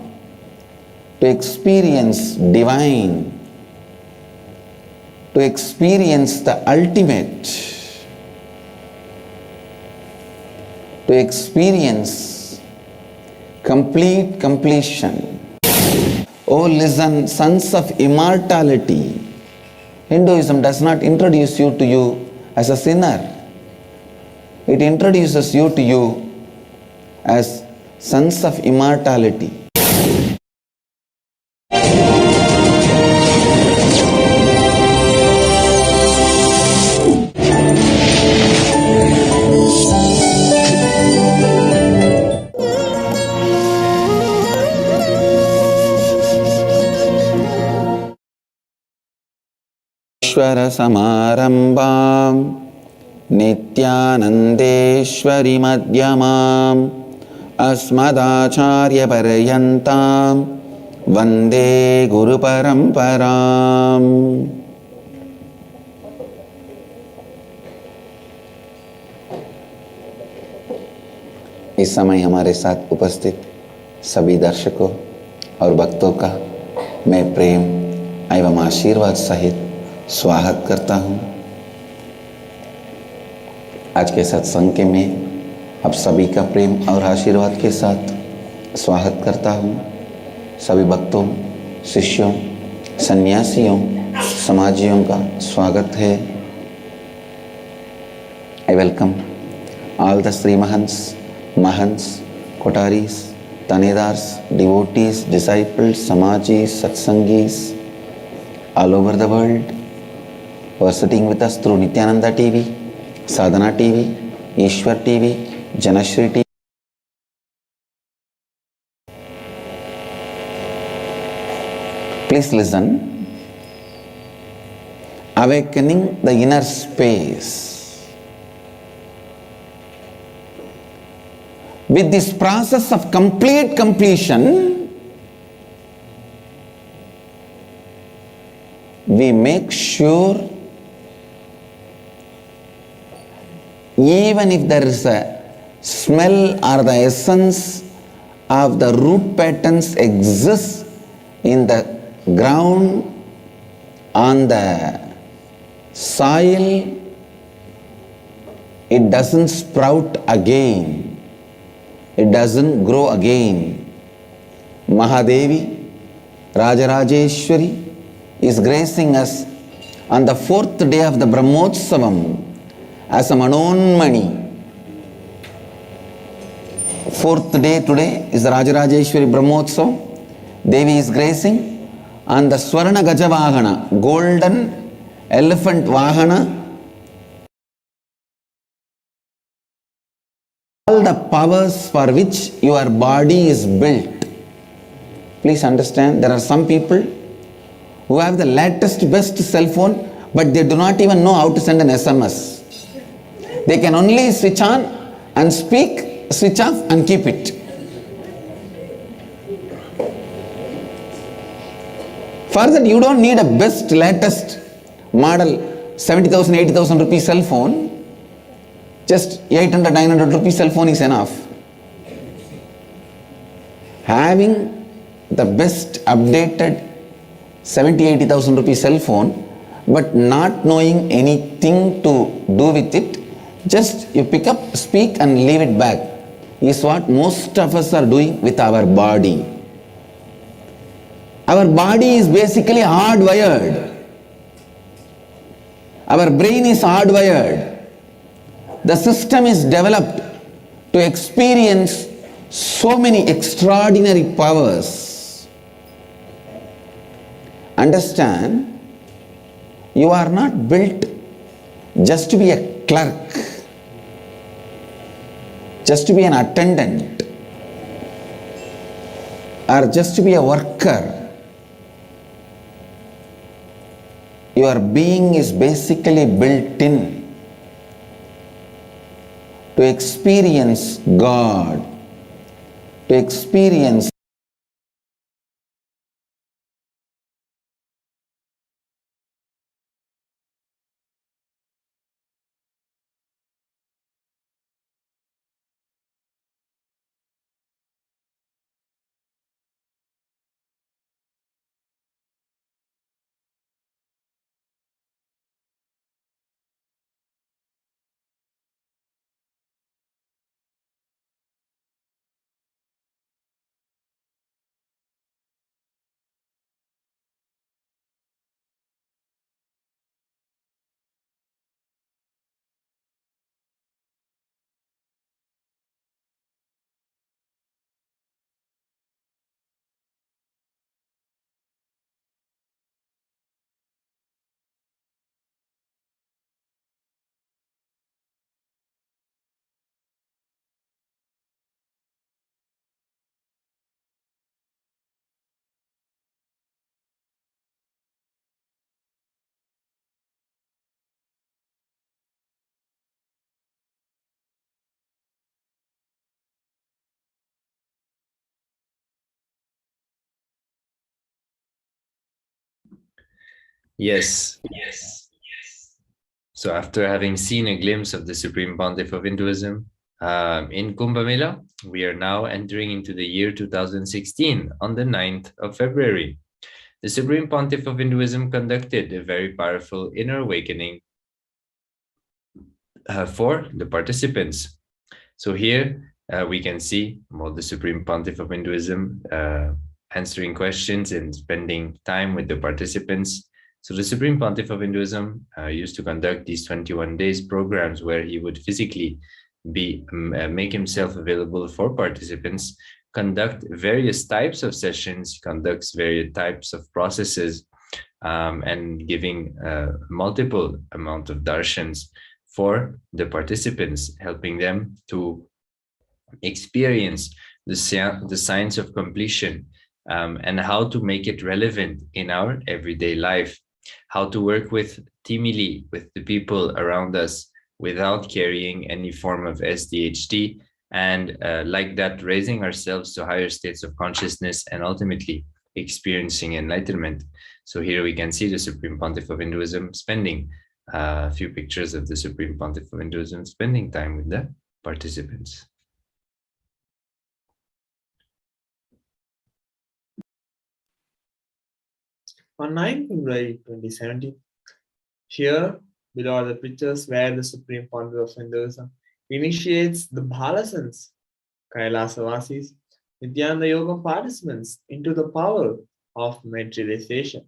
to experience divine, to experience the ultimate, to experience complete completion. Oh, listen, sons of immortality. Hinduism does not introduce you to you as a sinner. It introduces you to you as sons of immortality. Samaarambam Nithyanandeshwari Madhyamam Asmadacharya Paryantam Vande Guru Paramparam. इस समय हमारे साथ उपस्थित सभी दर्शकों और भक्तों का मैं प्रेम एवं आशीर्वाद सहित स्वागत करता हूँ। आज के सत्संग के मैं आप सभी का प्रेम और आशीर्वाद के साथ स्वागत करता हूँ। सभी भक्तों, शिष्यों, सन्यासियों, समाजियों का स्वागत है। I welcome all the Sri Mahants, Mahants, Kotaris, Tanedars, devotees, disciples, Samajis, Satsangis all over the world who are sitting with us through Nithyananda TV, Sadhana TV, Ishwar TV, Janashri TV. Please listen. Awakening the inner space. With this process of complete completion, we make sure even if there is a smell or the essence of the root patterns exists in the ground, on the soil, it doesn't sprout again. It doesn't grow again. Mahadevi, Rajarajeshwari is gracing us on the 4th day of the Brahmotsavam as a Manonmani. 4th day today is the Rajarajeshwari Brahmotsavam. Devi is gracing on the Swarna Gajavahana, golden elephant Vahana. All the powers for which your body is built. Please understand, there are some people who have the latest best cell phone, but they do not even know how to send an SMS. They can only switch on and speak, switch off and keep it. For that, you don't need a best, latest model 70,000, 80,000 rupees cell phone. Just 800, 900 rupees cell phone is enough. Having the best updated 70, 80,000 rupees cell phone, but not knowing anything to do with it, just you pick up, speak and leave it back, is what most of us are doing with our body. Our body is basically hardwired. Our brain is hardwired. The system is developed to experience so many extraordinary powers. Understand, you are not built just to be a clerk, just to be an attendant, or just to be a worker. Your being is basically built in to experience God, to experience Yes. So after having seen a glimpse of the Supreme Pontiff of Hinduism in Kumbh Mela, we are now entering into the year 2016 on the 9th of February. The Supreme Pontiff of Hinduism conducted a very powerful inner awakening for the participants. So here we can see the Supreme Pontiff of Hinduism answering questions and spending time with the participants. So the Supreme Pontiff of Hinduism used to conduct these 21 days programs where he would physically make himself available for participants, conduct various types of sessions, conducts various types of processes, and giving multiple amount of darshans for the participants, helping them to experience the science of completion and how to make it relevant in our everyday life, how to work with teamily with the people around us without carrying any form of SDHD, and like that, raising ourselves to higher states of consciousness and ultimately experiencing enlightenment. So here we can see the Supreme Pontiff of Hinduism spending a few pictures of the Supreme Pontiff of Hinduism spending time with the participants. On 9th February 2017, here below are the pictures where the Supreme Pontiff of Hinduism initiates the Bhalasans, KAILASA Vasis, Nithyananda Yoga participants into the power of materialization.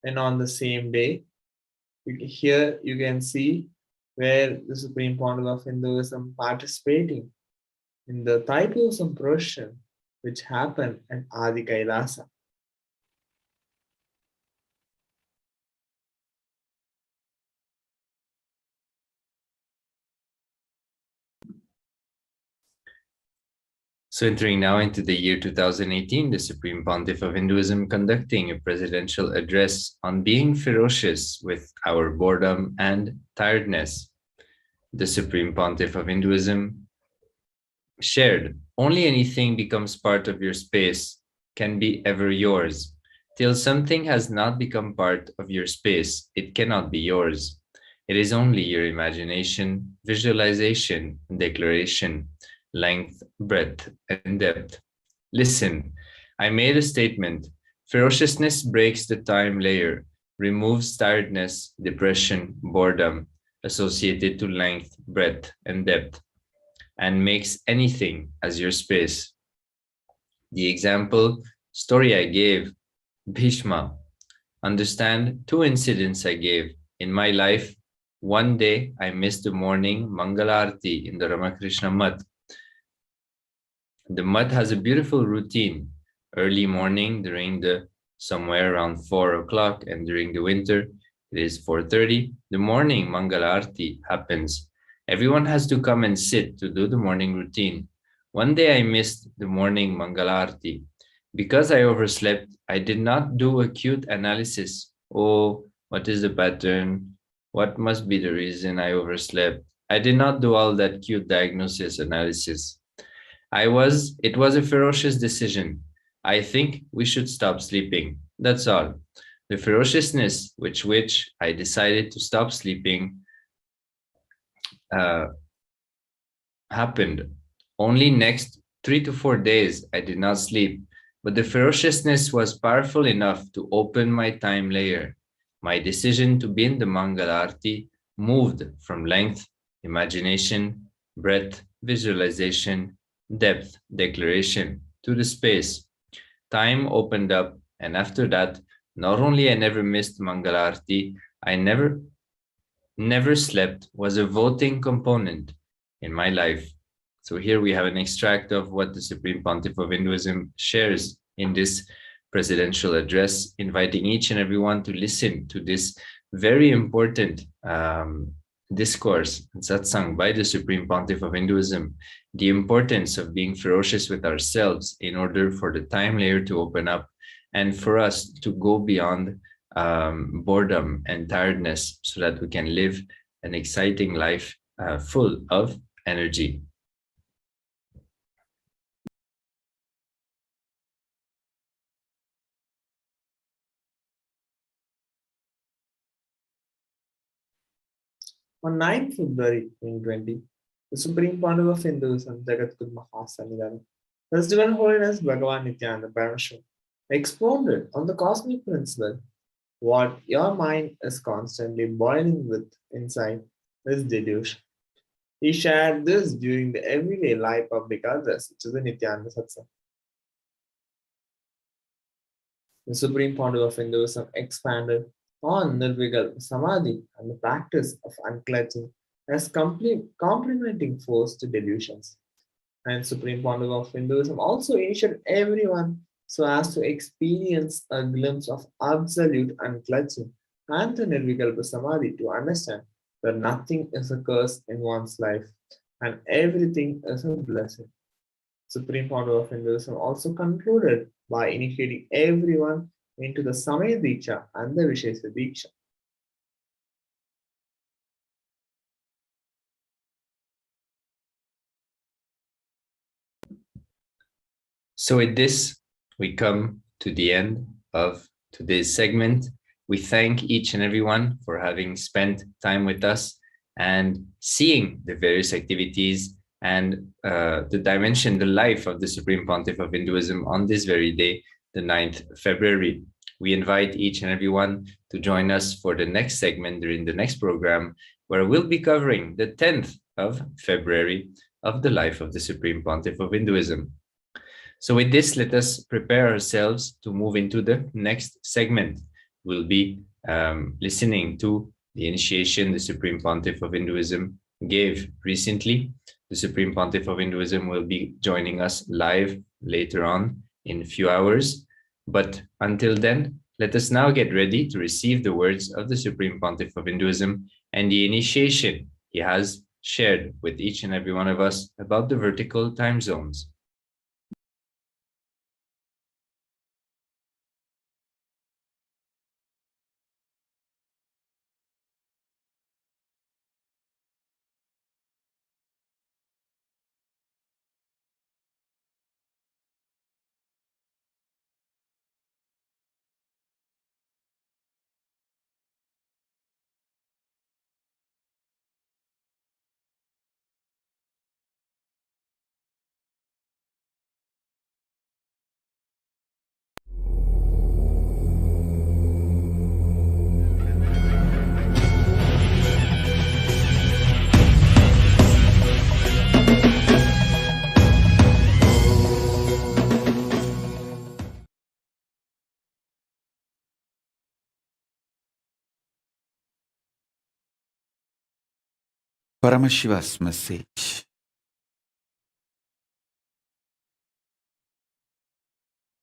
And on the same day, here you can see where the Supreme Pontiff of Hinduism participating in the Thaipusam procession which happened at Adi Kailasa. So entering now into the year 2018, the Supreme Pontiff of Hinduism conducting a presidential address on being ferocious with our boredom and tiredness. The Supreme Pontiff of Hinduism shared, only anything becomes part of your space can be ever yours. Till something has not become part of your space, it cannot be yours. It is only your imagination, visualization, declaration, length, breadth, and depth. Listen, I made a statement. Ferociousness breaks the time layer, removes tiredness, depression, boredom associated to length, breadth, and depth, and makes anything as your space. The example story I gave, Bhishma. Understand two incidents I gave. In my life, one day I missed the morning Mangalarti in the Ramakrishna Math. The Math has a beautiful routine. Early morning during somewhere around 4 o'clock, and during the winter it is 4:30. The morning Mangalarti happens. Everyone has to come and sit to do the morning routine. One day I missed the morning Mangalarti. Because I overslept, I did not do acute analysis. Oh, what is the pattern? What must be the reason I overslept? I did not do all that cute diagnosis analysis. It was a ferocious decision. I think we should stop sleeping. That's all. The ferociousness with which I decided to stop sleeping happened. Only next 3 to 4 days I did not sleep, but the ferociousness was powerful enough to open my time layer. My decision to be in the Mangalarti moved from length, imagination, breadth, visualization, depth, declaration to the space. Time opened up, and after that, not only I never missed Mangalarti, I never slept was a voting component in my life. So here we have an extract of what the Supreme Pontiff of Hinduism shares in this presidential address, inviting each and everyone to listen to this very important discourse, satsang by the Supreme Pontiff of Hinduism, the importance of being ferocious with ourselves in order for the time layer to open up and for us to go beyond boredom and tiredness so that we can live an exciting life full of energy. On 9th February 2020, the Supreme Pontiff of Hinduism, Jagatguru Mahasannidhanam, His Divine Holiness Bhagavan Nithyananda Paramashivam, expounded on the cosmic principle, what your mind is constantly boiling with inside is delusion. He shared this during the everyday life public address, which is the Nithyananda Satsang. The Supreme Pontiff of Hinduism expanded on Nirvikalpa Samadhi and the practice of unclutching as complementing force to delusions. And Supreme Pontiff of Hinduism also initiated everyone so as to experience a glimpse of absolute unclutching and the Nirvikalpa Samadhi to understand that nothing is a curse in one's life and everything is a blessing. Supreme Pontiff of Hinduism also concluded by initiating everyone into the Samaya Diksha and the Vishesha Diksha. So with this, we come to the end of today's segment. We thank each and everyone for having spent time with us and seeing the various activities and the dimension, the life of the Supreme Pontiff of Hinduism on this very day, the 9th February. We invite each and everyone to join us for the next segment during the next program, where we'll be covering the 10th of February of the life of the Supreme Pontiff of Hinduism. So with this, let us prepare ourselves to move into the next segment. We'll be listening to the initiation the Supreme Pontiff of Hinduism gave recently. The Supreme Pontiff of Hinduism will be joining us live later on in a few hours. But until then, let us now get ready to receive the words of the Supreme Pontiff of Hinduism and the initiation he has shared with each and every one of us about the vertical time zones. Paramashiva's message.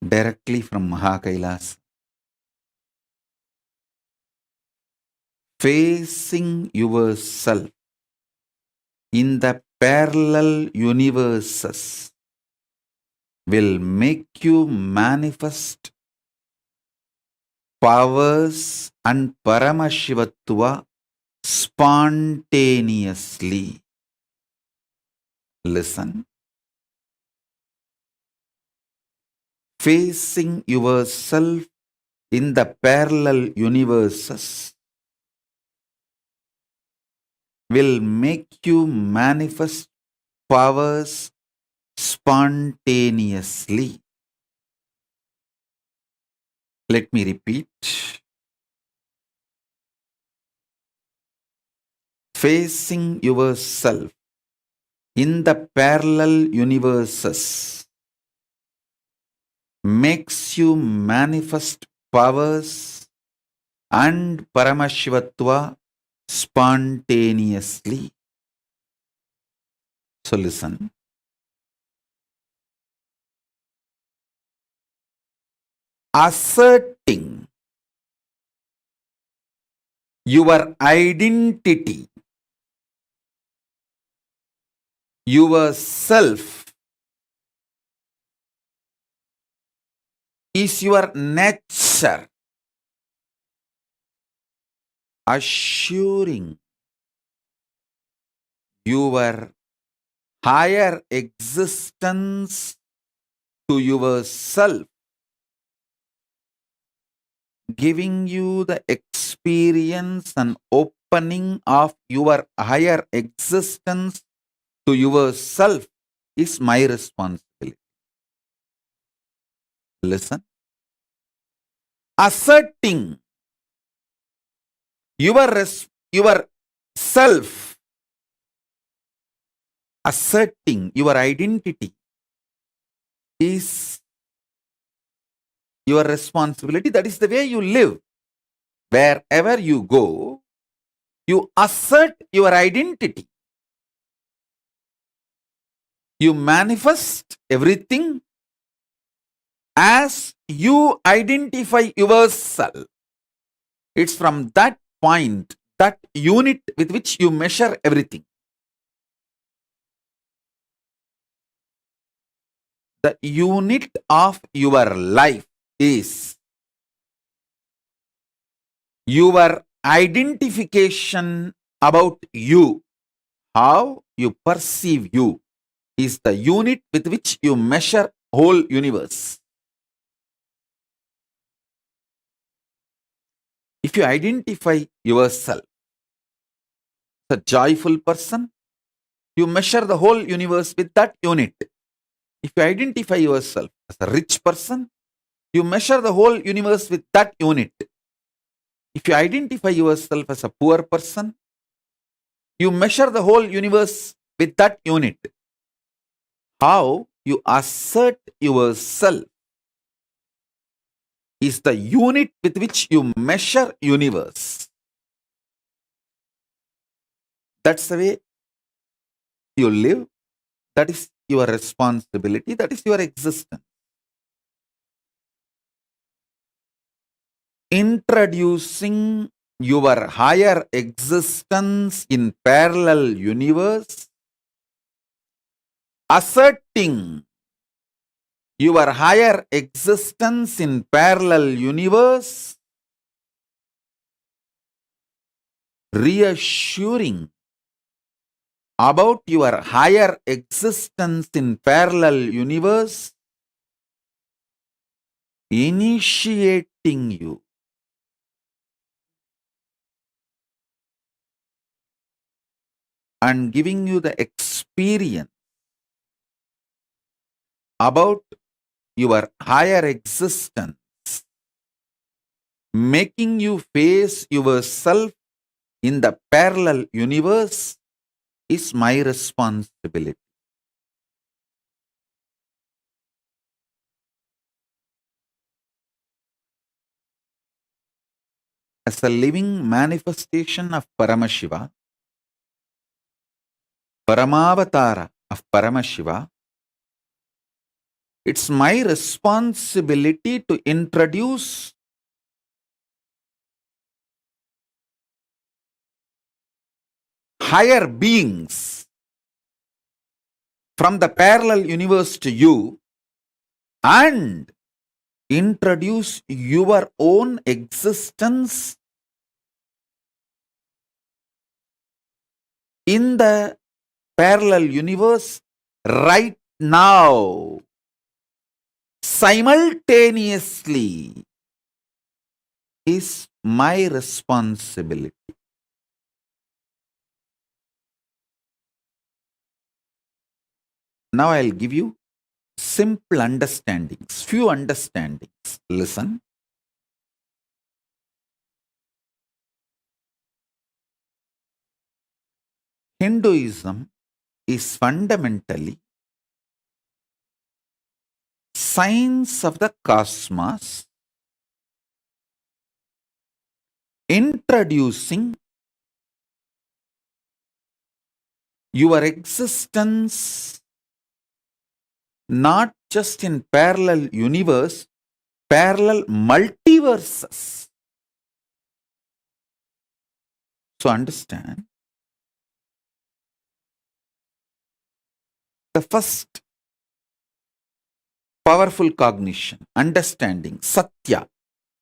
Directly from KAILASA. Facing yourself in the parallel universes will make you manifest powers and Paramashivatva spontaneously. Listen. Facing yourself in the parallel universes will make you manifest powers spontaneously. Let me repeat. Facing yourself in the parallel universes makes you manifest powers and Paramashivatva spontaneously. So listen. Asserting your identity, yourself, is your nature. Assuring your higher existence to yourself, giving you the experience and opening of your higher existence to yourself is my responsibility. Listen. Asserting your self, asserting your identity is your responsibility. That is the way you live. Wherever you go, you assert your identity. You manifest everything as you identify yourself. It's from that point, that unit with which you measure everything. The unit of your life is your identification about you. How you perceive you is the unit with which you measure whole universe. If you identify yourself as a joyful person, you measure the whole universe with that unit. If you identify yourself as a rich person, you measure the whole universe with that unit. If you identify yourself as a poor person, you measure the whole universe with that unit. How you assert yourself is the unit with which you measure universe. That's the way you live. That is your responsibility. That is your existence. Introducing your higher existence in parallel universe, asserting your higher existence in parallel universe, reassuring about your higher existence in parallel universe, initiating you and giving you the experience about your higher existence, making you face yourself in the parallel universe is my responsibility. As a living manifestation of Paramashiva, Paramavatara of Paramashiva, it's my responsibility to introduce higher beings from the parallel universe to you and introduce your own existence in the parallel universe right now, simultaneously, is my responsibility. Now I'll give you simple understandings, few understandings. Listen. Hinduism is fundamentally science of the cosmos, introducing your existence not just in parallel universe, parallel multiverses. So understand, the first powerful cognition, understanding, satya,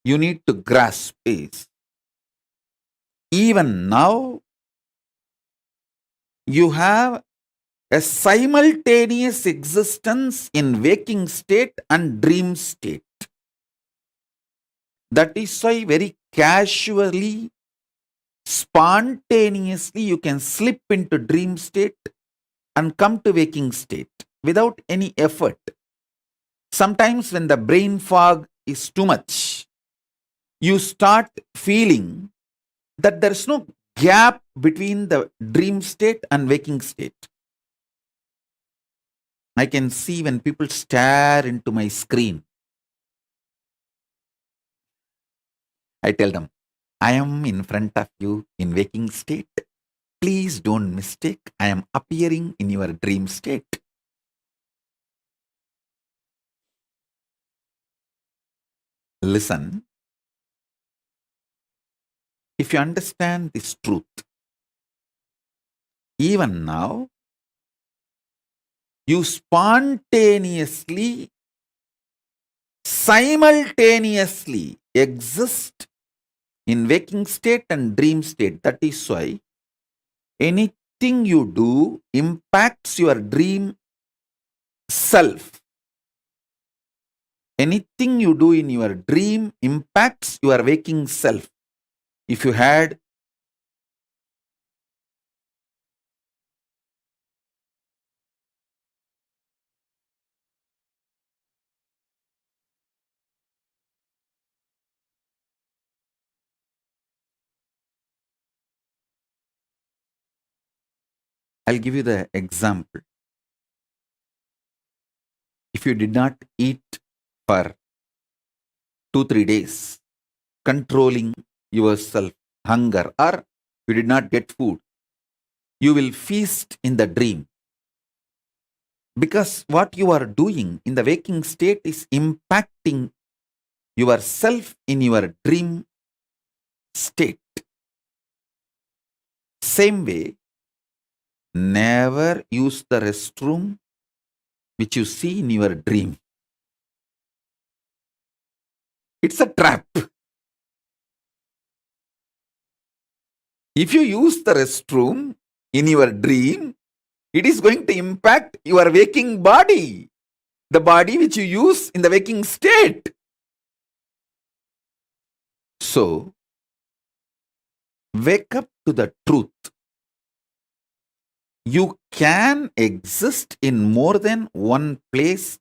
you need to grasp is, even now, you have a simultaneous existence in waking state and dream state. That is why very casually, spontaneously, you can slip into dream state and come to waking state without any effort. Sometimes when the brain fog is too much, you start feeling that there is no gap between the dream state and waking state. I can see when people stare into my screen, I tell them, I am in front of you in waking state. Please don't mistake, I am appearing in your dream state. Listen, if you understand this truth, even now, you spontaneously, simultaneously exist in waking state and dream state. That is why anything you do impacts your dream self. Anything you do in your dream impacts your waking self. If you had I'll give you the example. If you did not eat for 2-3 days, controlling yourself, hunger, or you did not get food, you will feast in the dream. Because what you are doing in the waking state is impacting yourself in your dream state. Same way, never use the restroom which you see in your dream. It's a trap. If you use the restroom in your dream, it is going to impact your waking body, the body which you use in the waking state. So, wake up to the truth. You can exist in more than one place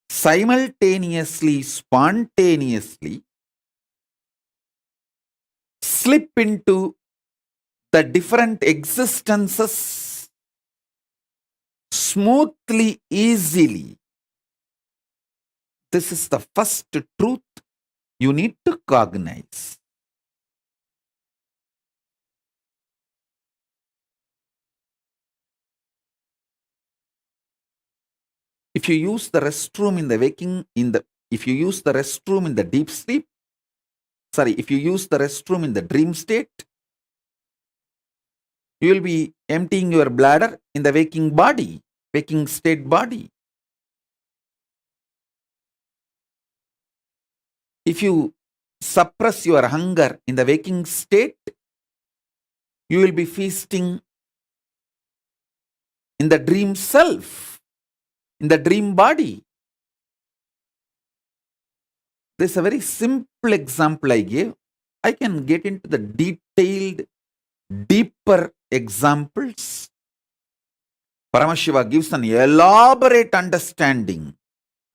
simultaneously, spontaneously, slip into the different existences smoothly, easily. This is the first truth you need to cognize. If you use the restroom in the if you use the restroom in the deep sleep, if you use the restroom in the dream state, you will be emptying your bladder in the waking state body. If you suppress your hunger in the waking state, you will be feasting in the dream self, in the dream body. This is a very simple example I gave. I can get into the detailed, deeper examples. Paramashiva gives an elaborate understanding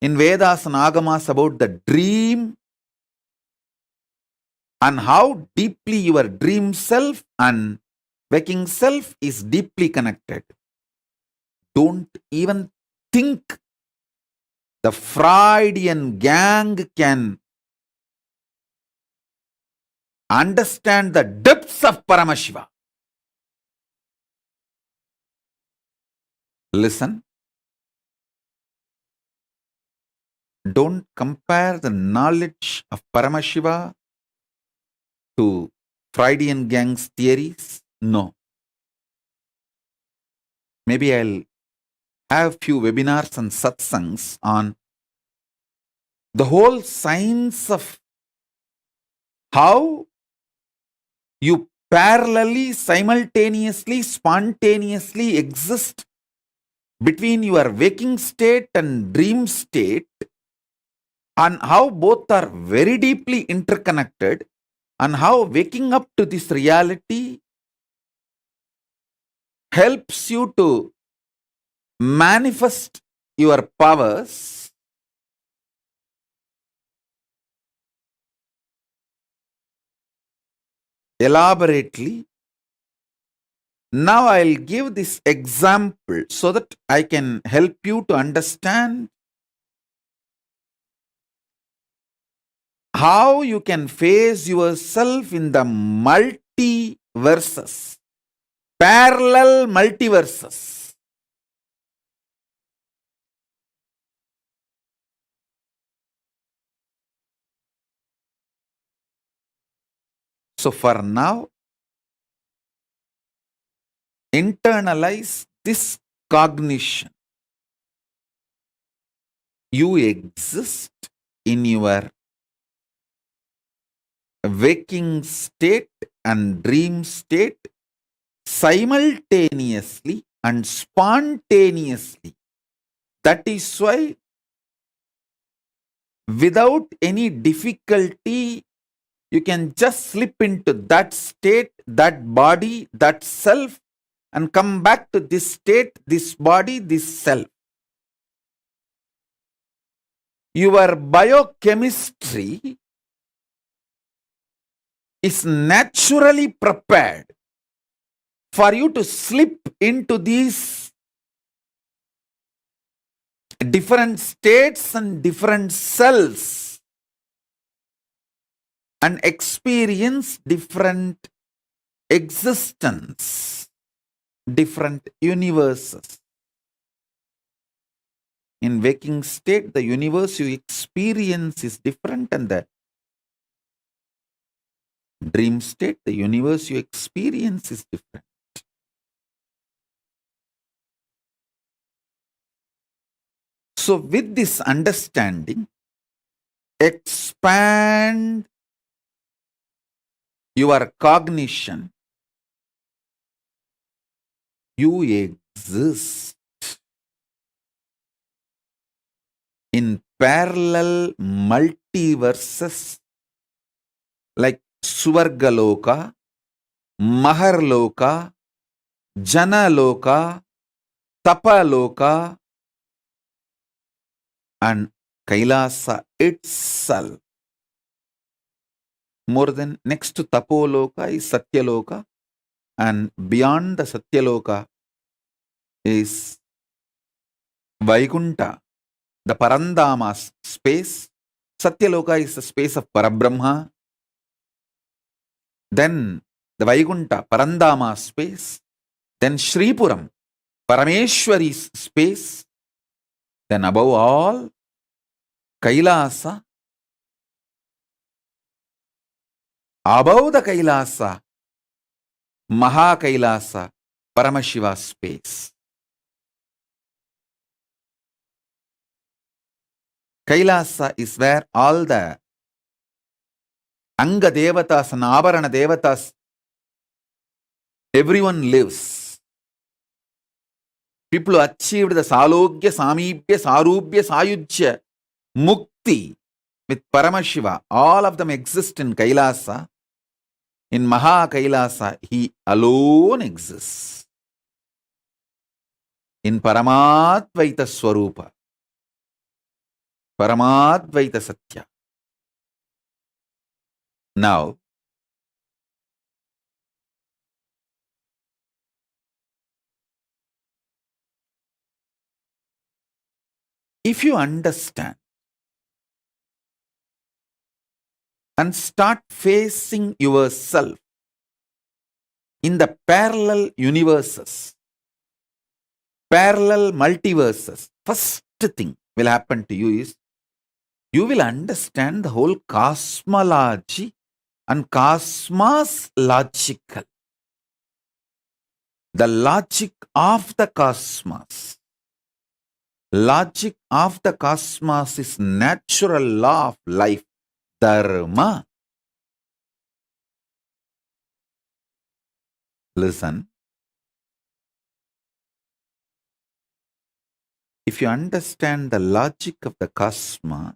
in Vedas and Agamas about the dream and how deeply your dream self and waking self is deeply connected. Don't even think the Freudian gang can understand the depths of Paramashiva. Listen. Don't compare the knowledge of Paramashiva to Freudian gang's theories. No. Maybe I'll have few webinars and satsangs on the whole science of how you parallelly, simultaneously, spontaneously exist between your waking state and dream state, and how both are very deeply interconnected, and how waking up to this reality helps you to manifest your powers elaborately. Now I'll give this example so that I can help you to understand how you can face yourself in the multiverses, parallel multiverses. So for now, internalize this cognition. You exist in your waking state and dream state simultaneously and spontaneously. That is why, without any difficulty, you can just slip into that state, that body, that self, and come back to this state, this body, this self. Your biochemistry is naturally prepared for you to slip into these different states and different cells and experience different existence, different universes. In waking state, the universe you experience is different, and the dream state, the universe you experience is different. So with this understanding, expand your cognition. You exist in parallel multiverses like Swargaloka, Maharloka, Janaloka, Tapaloka, and Kailasa itself. More than next to Tapoloka is Satyaloka, and beyond the Satyaloka is Vaikunta, the Parandama space. Satyaloka is the space of Parabrahma. Then the Vaikunta, Parandama space. Then Shripuram, Parameshwari's space. Then above all, Kailasa, above the Kailasa, Maha Kailasa, Paramashiva space. Kailasa is where all the Anga Devatas and Avarana Devatas, everyone lives. People who achieved the Salogya, Samibhya, Sarubhya, Sayujya, Mukti with Paramashiva, all of them exist in Kailasa. In Maha Kailasa, he alone exists. In Paramadvaita Swarupa, Paramadvaita Satya. Now, if you understand and start facing yourself in the parallel universes, parallel multiverses, first thing will happen to you is you will understand the whole cosmology and cosmos logical. The logic of the cosmos. Logic of the cosmos is natural law of life, Dharma. Listen. If you understand the logic of the cosmos,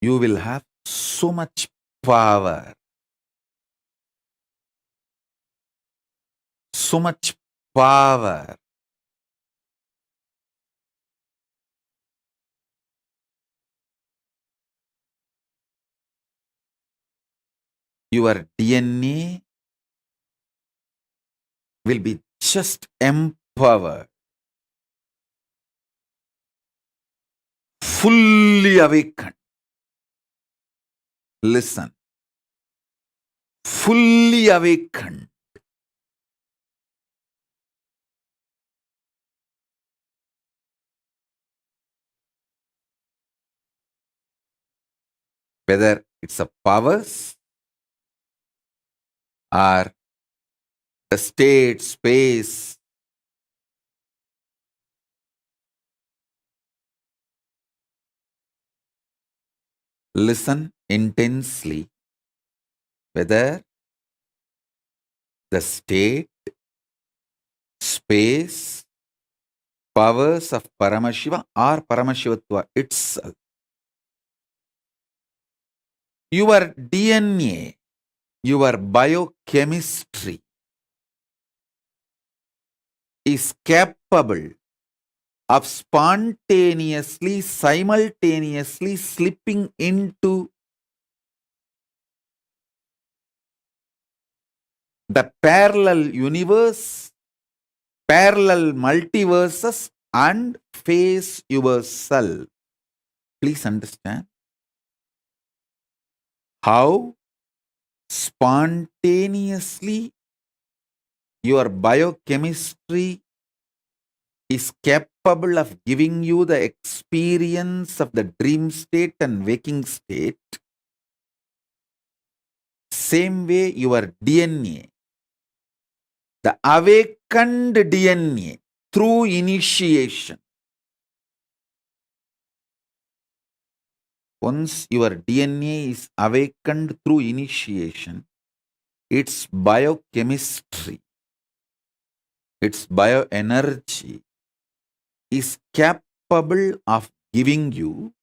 you will have so much power. So much power. Your DNA will be just empowered, fully awakened. Listen, fully awakened. Whether it's a powers or the state, space, listen intensely. Whether the state, space, powers of Paramashiva or Paramashivatva itself. Your DNA, your biochemistry is capable of spontaneously, simultaneously slipping into the parallel universe, parallel multiverses, and face yourself. Please understand how spontaneously your biochemistry is capable of giving you the experience of the dream state and waking state. Same way your DNA, the awakened DNA through initiation. Once your DNA is awakened through initiation, its biochemistry, its bioenergy is capable of giving you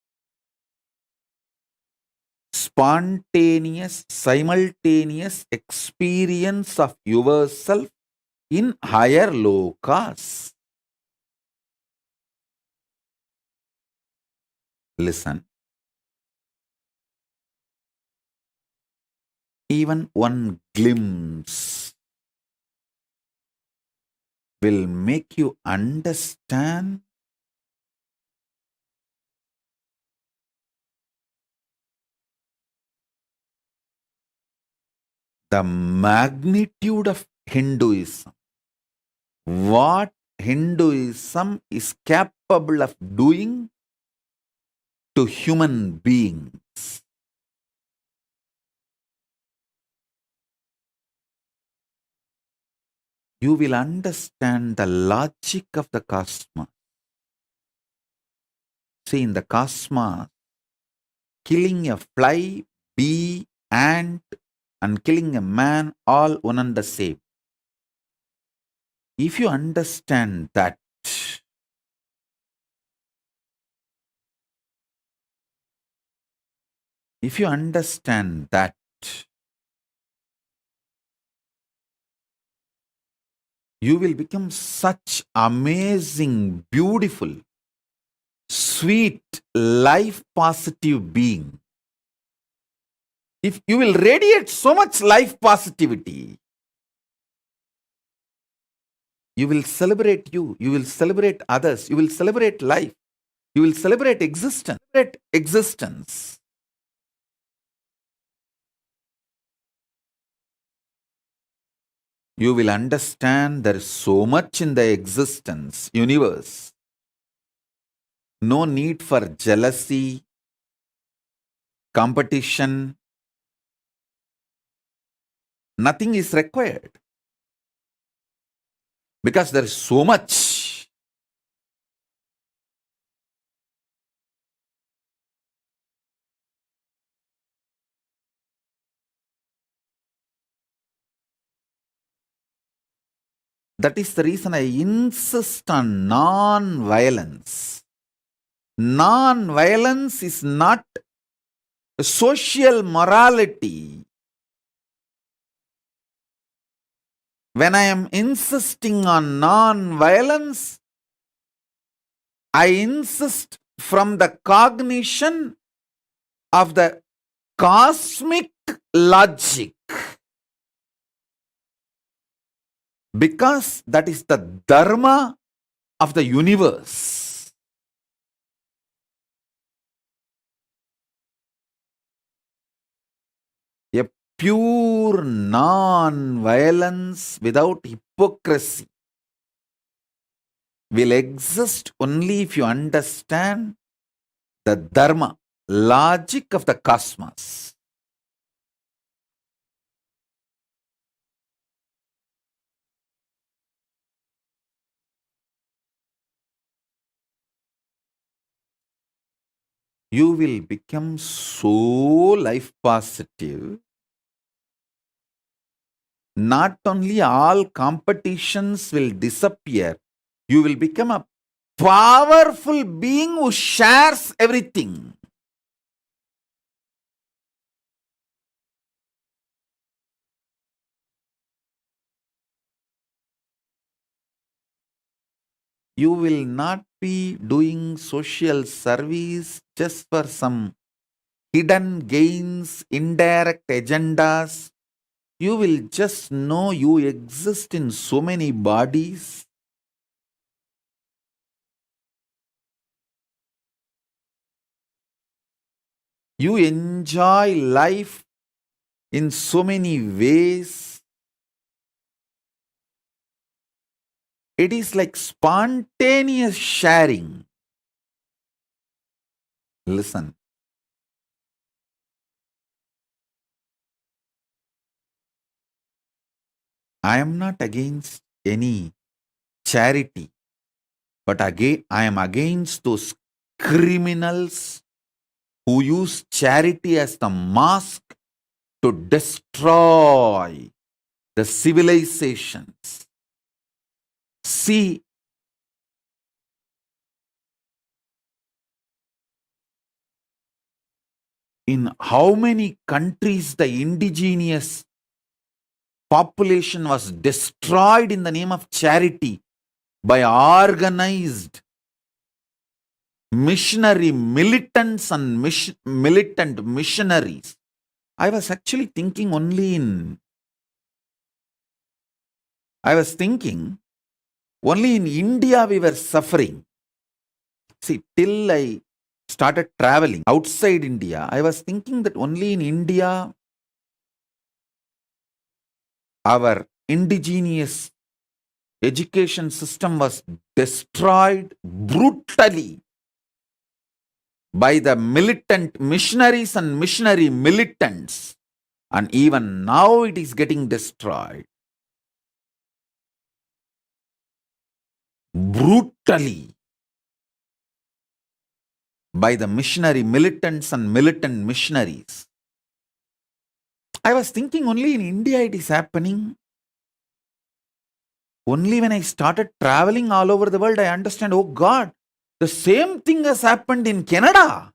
spontaneous, simultaneous experience of yourself in higher lokas. Listen. Even one glimpse will make you understand the magnitude of Hinduism. What Hinduism is capable of doing to human beings. You will understand the logic of the cosmos. See, in the cosmos, killing a fly, bee, ant, and killing a man, all one and the same. If you understand that, you will become such amazing, beautiful, sweet, life positive being. If you will radiate so much life positivity, you will celebrate you will celebrate others, you will celebrate life, you will celebrate existence. You will understand there is so much in the existence, universe. No need for jealousy, competition. Nothing is required. Because there is so much. That is the reason I insist on non-violence. Non-violence is not social morality. When I am insisting on non-violence, I insist from the cognition of the cosmic logic. Because that is the Dharma of the universe. A pure non-violence without hypocrisy will exist only if you understand the Dharma, logic of the cosmos. You will become so life positive. Not only all competitions will disappear, you will become a powerful being who shares everything. You will not be doing social service just for some hidden gains, indirect agendas. You will just know you exist in so many bodies. You enjoy life in so many ways. It is like spontaneous sharing. Listen. I am not against any charity, but again, I am against those criminals who use charity as the mask to destroy the civilizations. See, in how many countries the indigenous population was destroyed in the name of charity by organized missionary militants and militant missionaries. I was actually thinking only in India we were suffering. See, till I started traveling outside India, I was thinking that only in India our indigenous education system was destroyed brutally by the militant missionaries and missionary militants, and even now it is getting destroyed brutally by the missionary militants and militant missionaries. I was thinking only in India it is happening. Only when I started traveling all over the world, I understand, oh God, the same thing has happened in Canada,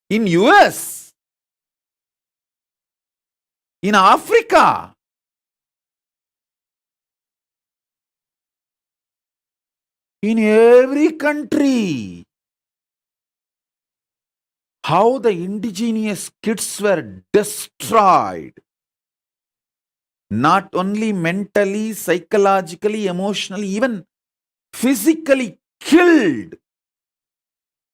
in US, in Africa, in every country. How the indigenous kids were destroyed. Not only mentally, psychologically, emotionally, even physically killed.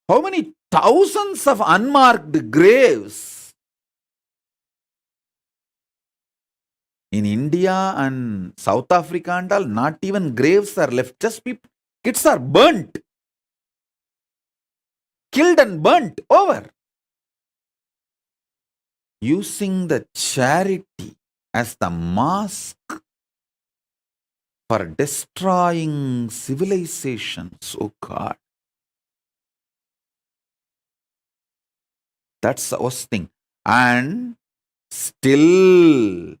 How many thousands of unmarked graves? In India and South Africa and all, not even graves are left. Just people, kids are burnt. Killed and burnt over. Using the charity as the mask for destroying civilizations. Oh God. That's the worst thing. And still,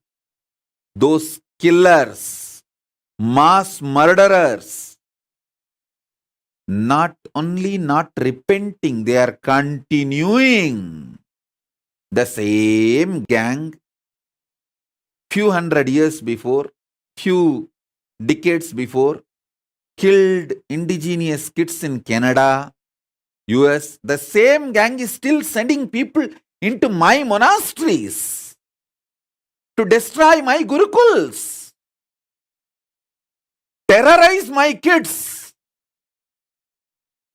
those killers, mass murderers, not only not repenting, they are continuing. The same gang, few hundred years before, few decades before, killed indigenous kids in Canada, US. The same gang is still sending people into my monasteries to destroy my gurukuls, terrorize my kids,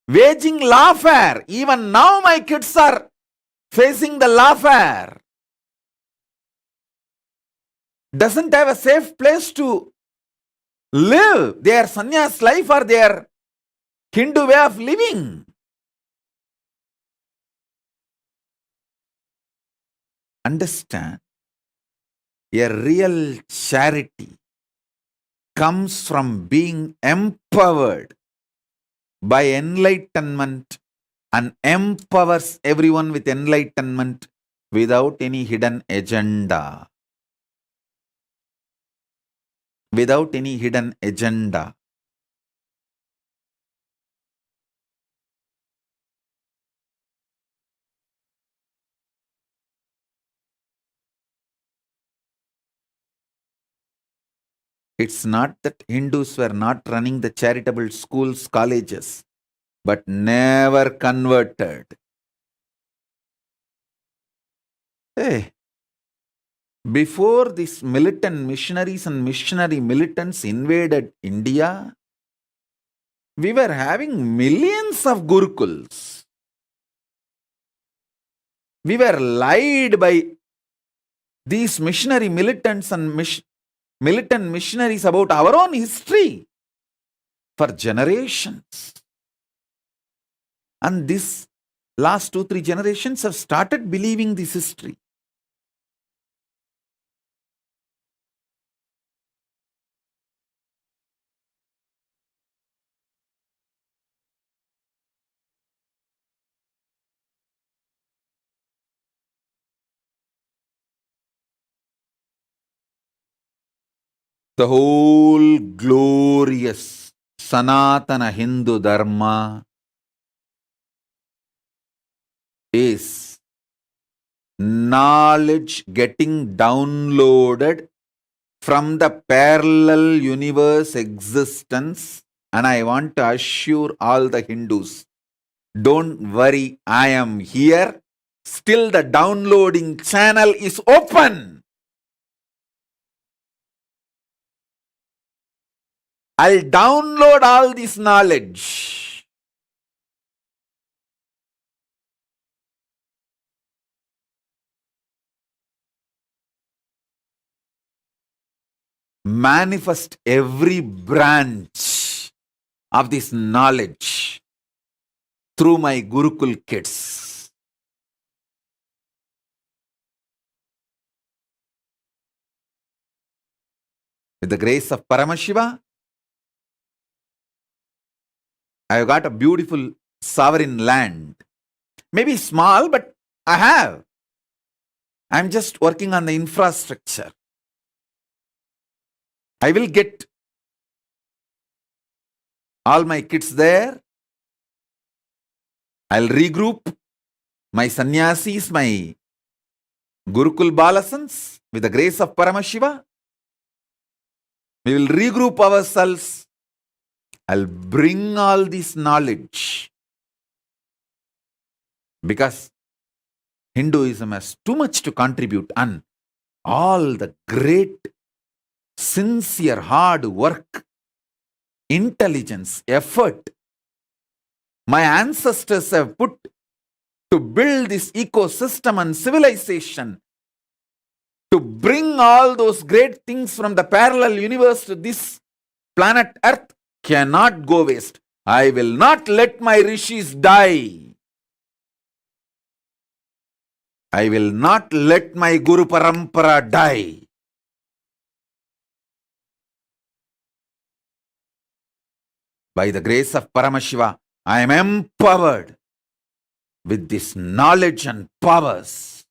waging lawfare. Even now my kids are facing the lawfare. Doesn't have a safe place to live their sannyas life or their Hindu way of living. Understand, a real charity comes from being empowered by enlightenment and empowers everyone with enlightenment without any hidden agenda. Without any hidden agenda. It's not that Hindus were not running the charitable schools, colleges, but never converted. Hey, before these militant missionaries and missionary militants invaded India, we were having millions of gurukuls. We were lied by these missionary militants and militant missionaries about our own history for generations. And this last 2-3 generations have started believing this history. The whole glorious Sanatana Hindu Dharma is knowledge getting downloaded from the parallel universe existence. And I want to assure all the Hindus, don't worry, I am here. Still the downloading channel is open. I'll download all this knowledge. manifest every branch of this knowledge through my Gurukul kids. With the grace of Paramashiva, I have got a beautiful sovereign land. Maybe small, but I have. I'm just working on the infrastructure. I will get all my kids there. I'll regroup my sannyasis, my Gurukul Balasans with the grace of Paramashiva. We will regroup ourselves. I'll bring all this knowledge because Hinduism has too much to contribute, and all the great, sincere, hard work, intelligence, effort my ancestors have put to build this ecosystem and civilization, to bring all those great things from the parallel universe to this planet Earth, cannot go waste. I will not let my rishis die. I will not let my Guru Parampara die. By the grace of Paramashiva, I am empowered with this knowledge and powers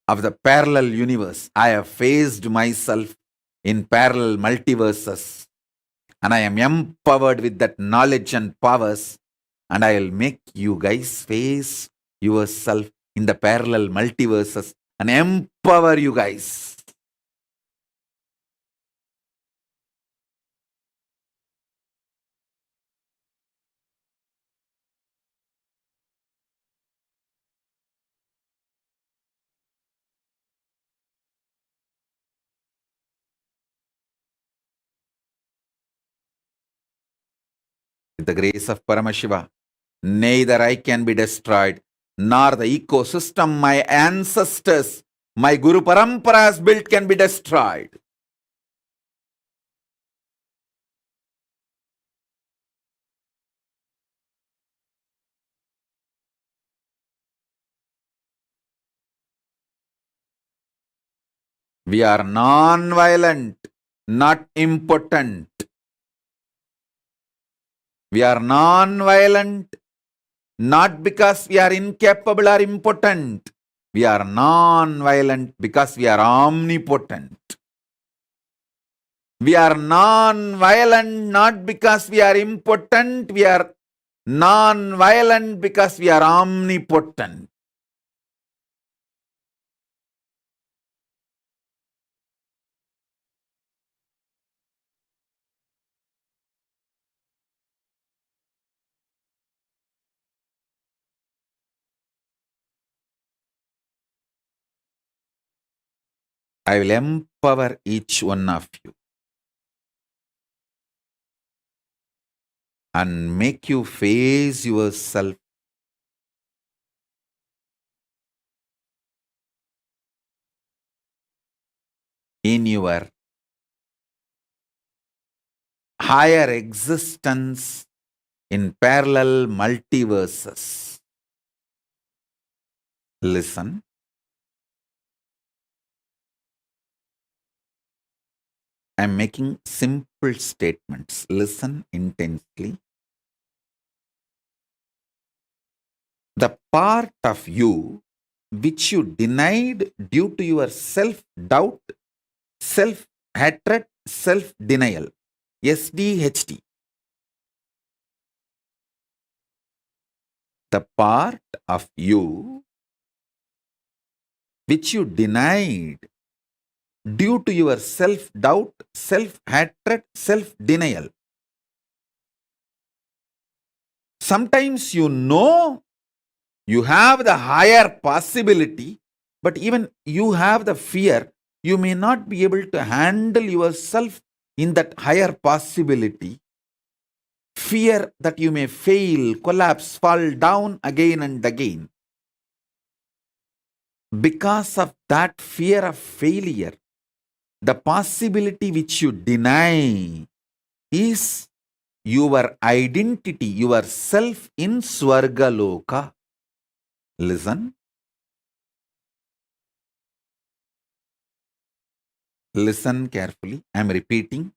of the parallel universe. I have phased myself in parallel multiverses, and I am empowered with that knowledge and powers, and I will make you guys face yourself in the parallel multiverses and empower you guys. With the grace of Paramashiva, neither I can be destroyed, nor the ecosystem my ancestors, my Guru Parampara has built can be destroyed. We are non-violent, not impotent. We are non-violent, not because we are incapable or impotent. We are non-violent because we are omnipotent. We are non-violent not because we are impotent. We are non-violent because we are omnipotent. I will empower each one of you and make you face yourself in your higher existence in parallel multiverses. Listen. I am making simple statements. Listen intensely. The part of you which you denied due to your self-doubt, self-hatred, self-denial, SDHD. The part of you which you denied due to your self-doubt, self-hatred, self-denial. Sometimes you know you have the higher possibility, but even you have the fear, you may not be able to handle yourself in that higher possibility. Fear that you may fail, collapse, fall down again and again. Because of that fear of failure, The possibility which you deny is your identity, your self in Swargaloka. Listen. Listen carefully. I am repeating.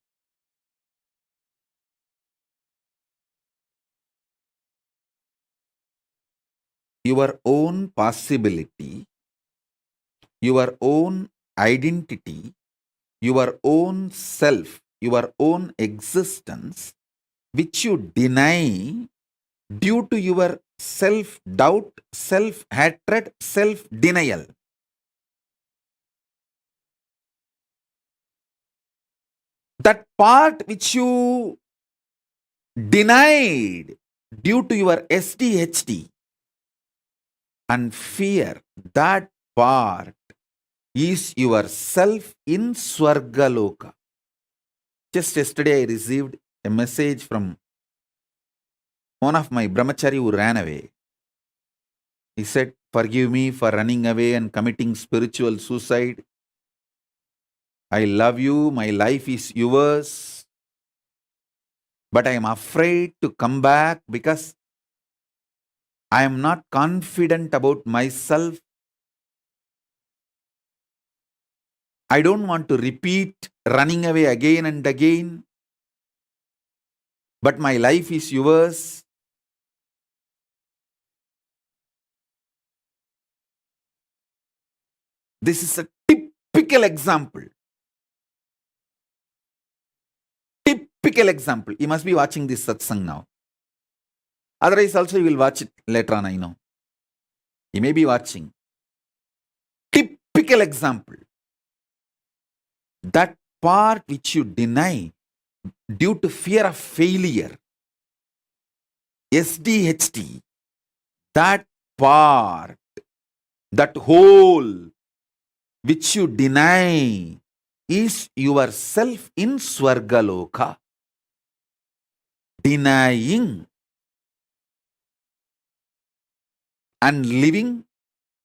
Your own possibility, your own identity, your own self, your own existence, which you deny due to your self doubt, self hatred, self denial. That part which you denied due to your SDHD and fear, that part is your self in Swargaloka. Just yesterday I received a message from one of my brahmachari who ran away. He said, "Forgive me for running away and committing spiritual suicide. I love you, my life is yours. But I am afraid to come back because I am not confident about myself. I don't want to repeat running away again and again. But my life is yours." This is a typical example. Typical example. You must be watching this satsang now. Otherwise also you will watch it later on, I know. You may be watching. Typical example. That part which you deny due to fear of failure, SDHD, that part, that whole which you deny is yourself in Swargaloka. Denying and living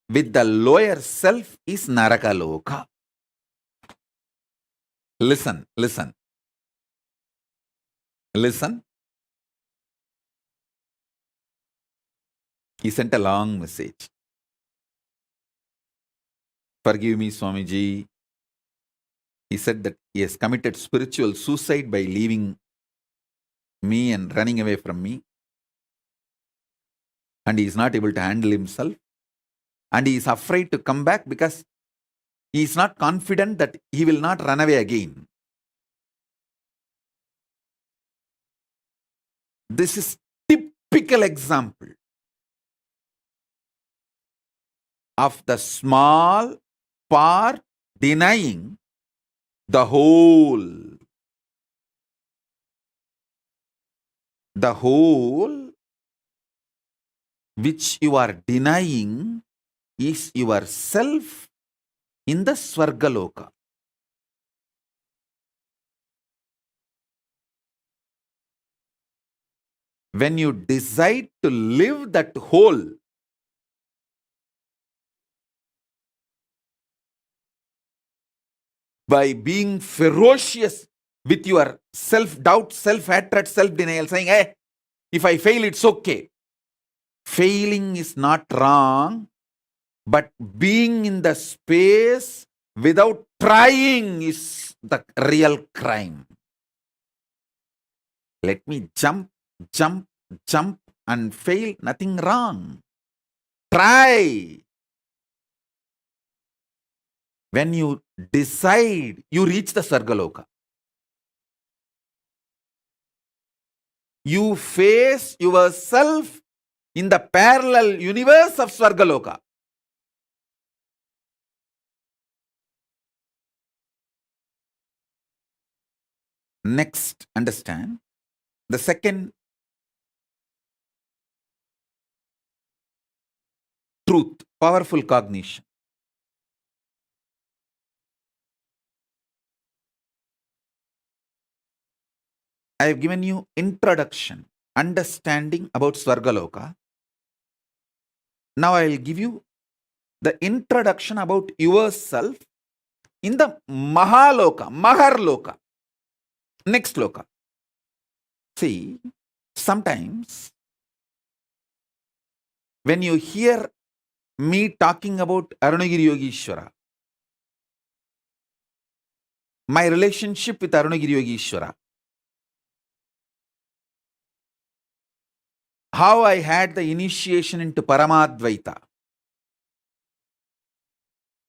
with the lower self is Narakaloka. Listen, listen. Listen. He sent a long message. "Forgive me, Swamiji." He said that he has committed spiritual suicide by leaving me and running away from me. And he is not able to handle himself. And he is afraid to come back because he is not confident that he will not run away again. This is typical example of the small part denying the whole. The whole which you are denying is yourself in the Swargaloka. When you decide to live that whole, by being ferocious with your self-doubt, self-hatred, self-denial, saying, "Hey, if I fail, it's okay." Failing is not wrong, but being in the space without trying is the real crime. Let me jump, jump, jump and fail, nothing wrong. Try. When you decide, you reach the Sargaloka. You face yourself in the parallel universe of Swargaloka. Next, understand the second truth, powerful cognition. I have given you introduction, understanding about Swargaloka. Now I will give you the introduction about yourself in the Mahaloka, Maharloka, next Loka. See, sometimes when you hear me talking about Arunagiri Yogeshwara, my relationship with Arunagiri Yogeshwara, how I had the initiation into Paramadvaita,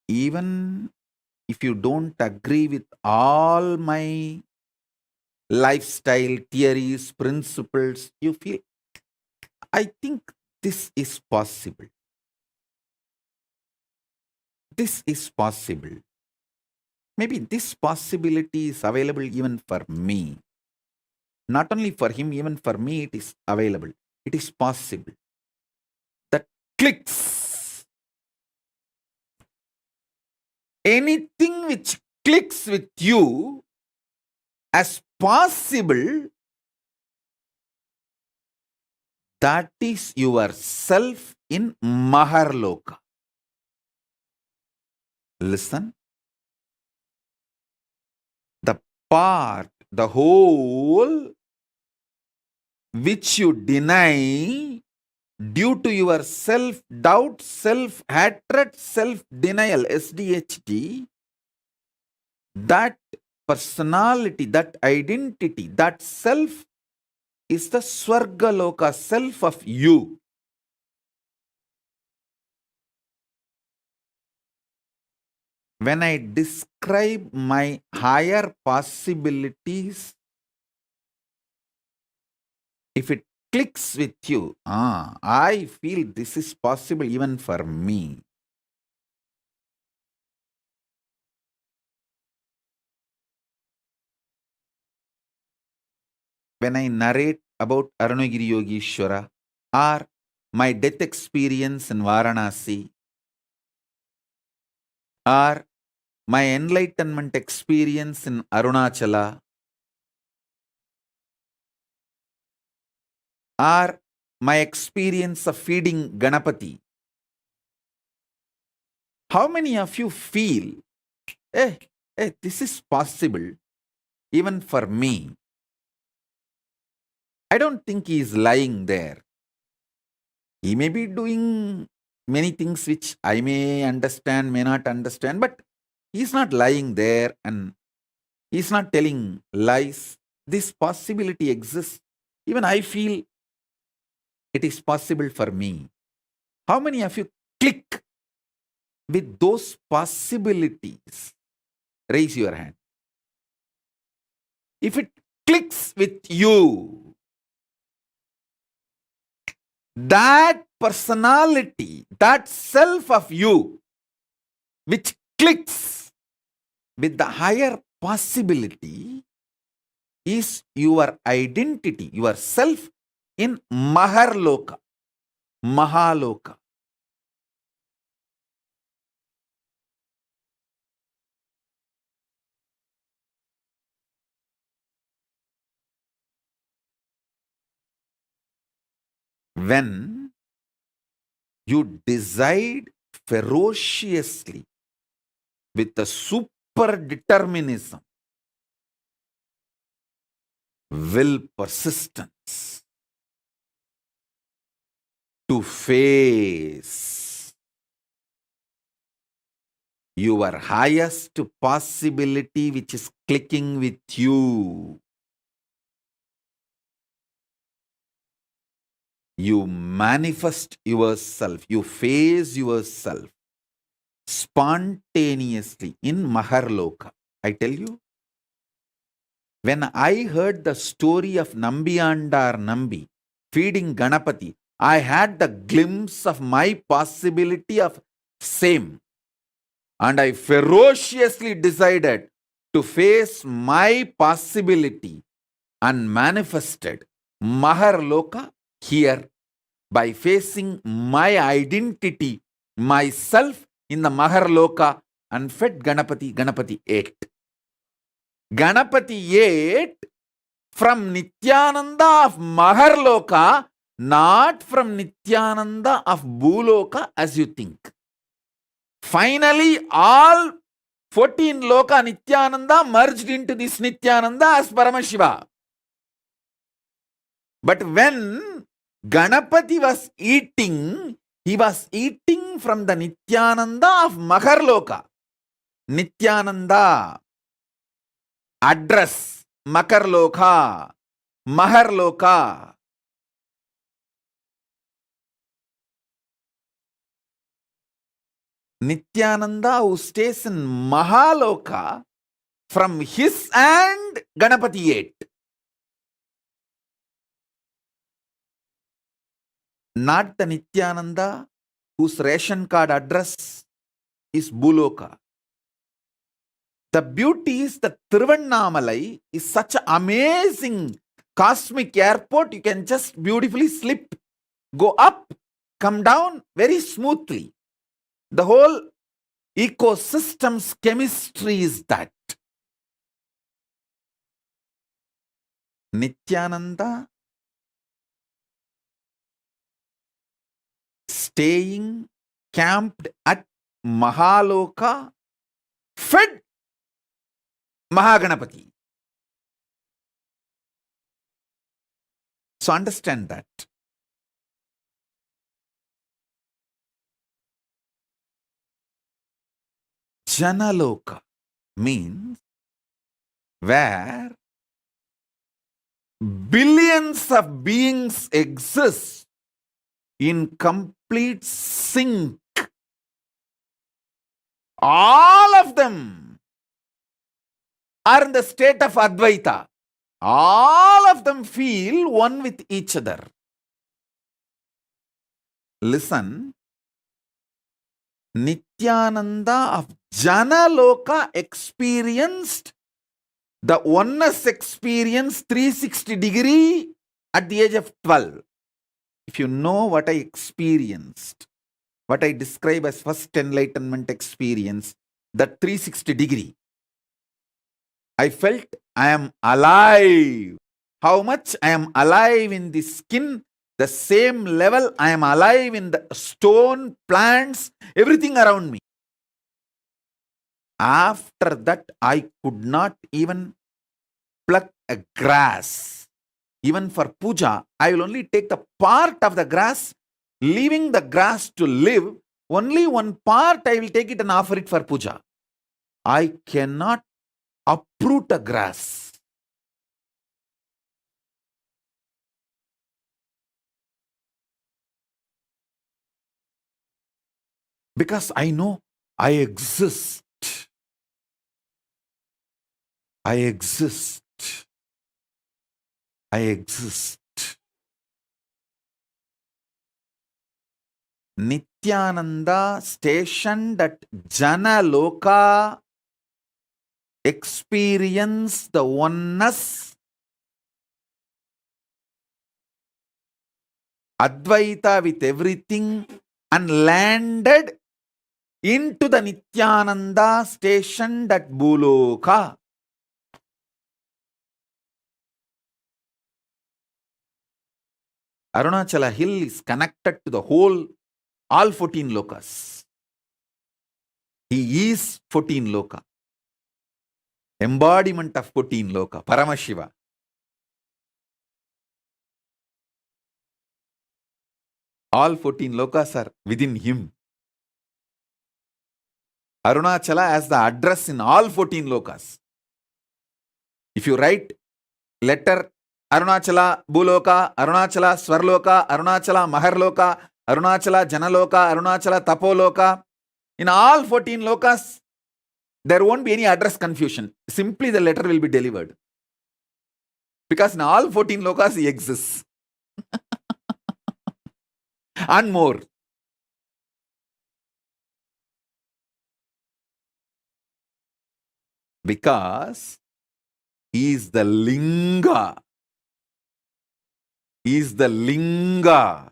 even if you don't agree with all my lifestyle theories, principles, you feel, I think this is possible. This is possible. Maybe this possibility is available even for me. Not only for him, even for me it is available. It is possible. That clicks. Anything which clicks with you as possible, that is yourself in Maharloka. Listen. The part, the whole which you deny due to your self-doubt, self-hatred, self-denial, SDHD, that personality, that identity, that self is the Swargaloka, self of you. When I describe my higher possibilities, if it clicks with you, I feel this is possible even for me. When I narrate about Arunagiri Yogeshwara or my death experience in Varanasi or my enlightenment experience in Arunachala or my experience of feeding Ganapati, how many of you feel, this is possible even for me? I don't think he is lying there. He may be doing many things which I may understand, may not understand, but he's not lying there and he's not telling lies. This possibility exists. Even I feel it is possible for me. How many of you click with those possibilities? Raise your hand. If it clicks with you, that personality, that self of you, which clicks with the higher possibility, is your identity, your self in Maharloka, Mahaloka. When you decide ferociously with a super determinism, will, persistence to face your highest possibility which is clicking with you, you manifest yourself, you face yourself spontaneously in Maharloka. I tell you, when I heard the story of Nambiyandar Nambi feeding Ganapati, I had the glimpse of my possibility of same. And I ferociously decided to face my possibility and manifested Maharloka here by facing my identity, myself in the Maharloka, and fed Ganapati. Ganapati ate. Ganapati ate from Nithyananda of Maharloka, not from Nithyananda of Bhuloka as you think. Finally, all 14 Loka Nithyananda merged into this Nithyananda as Paramashiva. But when Ganapati was eating, he was eating from the Nithyananda of Makarloka. Nithyananda, address, Makarloka, Maharloka. Nithyananda who stays in Mahaloka, from his hand Ganapati ate. Not the Nithyananda whose ration card address is Buloka. The beauty is that Tiruvannamalai is such an amazing cosmic airport. You can just beautifully slip, go up, come down very smoothly. The whole ecosystem's chemistry is that. Nithyananda staying camped at Mahaloka, fed Mahaganapati. So understand that. Janaloka means where billions of beings exist in complete sync. All of them are in the state of Advaita. All of them feel one with each other. Listen, Nithyananda of Janaloka experienced the oneness experience 360 degree at the age of 12. If you know what I experienced, what I describe as first enlightenment experience, that 360 degree, I felt I am alive. How much I am alive in the skin, the same level I am alive in the stone, plants, everything around me. After that, I could not even pluck a grass. Even for puja, I will only take the part of the grass, leaving the grass to live. Only one part I will take it and offer it for puja. I cannot uproot a grass. Because I know I exist. I exist. I exist. Nithyananda stationed at Janaloka experienced the oneness, Advaita with everything, and landed into the Nithyananda stationed at Buloka. Arunachala hill is connected to the whole, all 14 lokas. He is 14 loka. Embodiment of 14 loka, Paramashiva. All 14 lokas are within him. Arunachala has the address in all 14 lokas. If you write letter Arunachala Buloka, Arunachala Swarloka, Arunachala Maharloka, Arunachala Janaloka, Arunachala Tapoloka, in all 14 lokas, there won't be any address confusion. Simply the letter will be delivered. Because in all 14 lokas he exists. And more. Because he is the Linga. He is the Linga.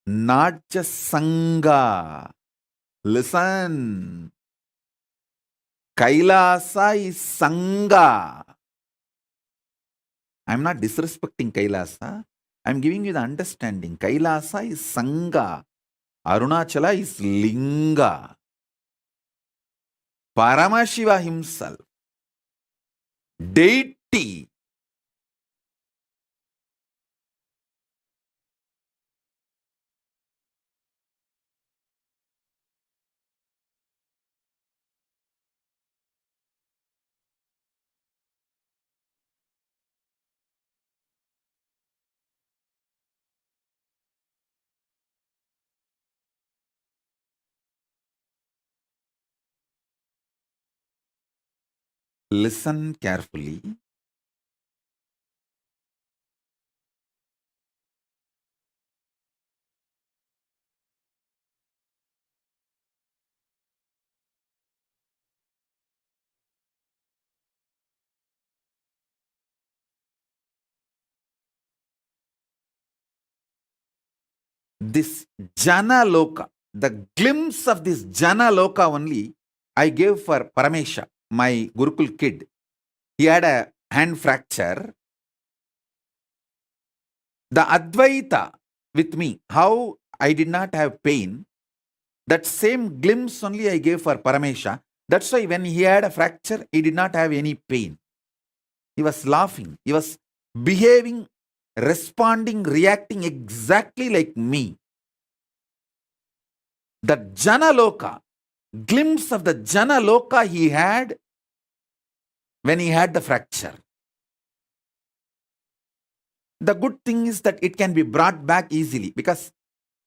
Not just Sangha. Listen. Kailasa is Sangha. I am not disrespecting Kailasa. I am giving you the understanding. Kailasa is Sangha. Arunachala is Linga. Paramashiva himself, deity, listen carefully. This Jana Loka, the glimpse of this Jana Loka only I gave for Paramesha, my Gurukul kid. He had a hand fracture. The Advaita with me, how I did not have pain, that same glimpse only I gave for Paramesha. That's why when he had a fracture, he did not have any pain. He was laughing. He was behaving, responding, reacting exactly like me. The Jana Loka, glimpse of the Jana Loka he had when he had the fracture. The good thing is that it can be brought back easily because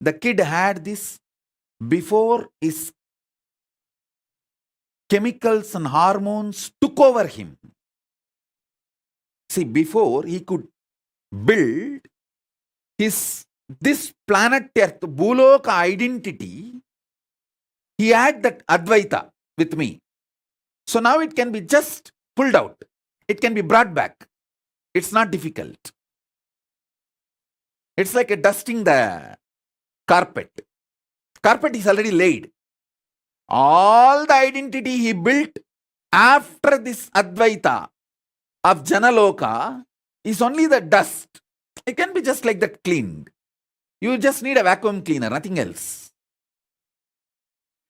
the kid had this before his chemicals and hormones took over him. See, before he could build this planet Earth, Bhuloka identity, he had that Advaita with me. So now it can be just pulled out. It can be brought back. It's not difficult. It's like a dusting the carpet. Carpet is already laid. All the identity he built after this Advaita of Janaloka is only the dust. It can be just like that cleaned. You just need a vacuum cleaner, nothing else.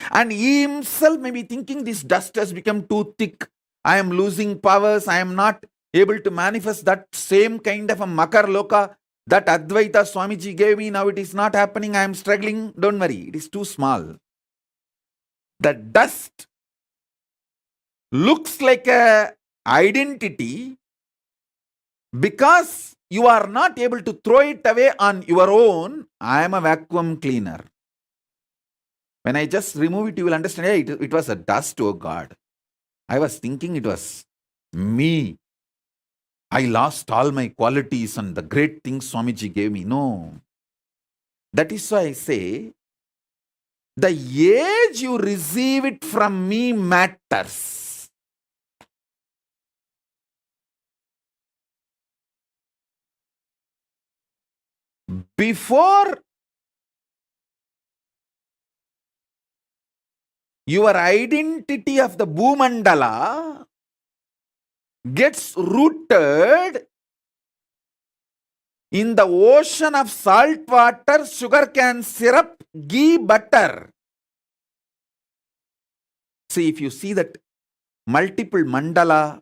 And he himself may be thinking this dust has become too thick. I am losing powers. I am not able to manifest that same kind of a Makar Loka that Advaita Swamiji gave me. Now it is not happening. I am struggling. Don't worry. It is too small. The dust looks like a identity because you are not able to throw it away on your own. I am a vacuum cleaner. When I just remove it, you will understand, hey, it was a dust, oh God. I was thinking it was me. I lost all my qualities and the great things Swamiji gave me. No. That is why I say, the age you receive it from me matters. Before your identity of the Bhumandala gets rooted in the ocean of salt water, sugarcane syrup, ghee, butter. See, if you see that multiple mandala,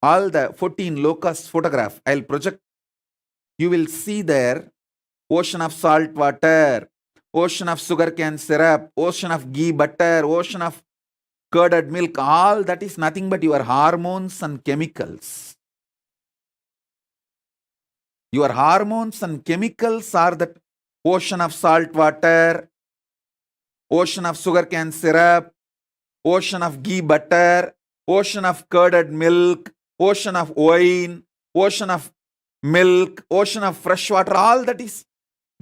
all the 14 lokas photograph, I'll project, you will see there ocean of salt water, ocean of sugarcane syrup, ocean of ghee, butter, ocean of curded milk. All that is nothing but your hormones and chemicals. Your hormones and chemicals are the ocean of salt water, ocean of sugarcane syrup, ocean of ghee butter, ocean of curded milk, ocean of wine, ocean of milk, ocean of fresh water. All that is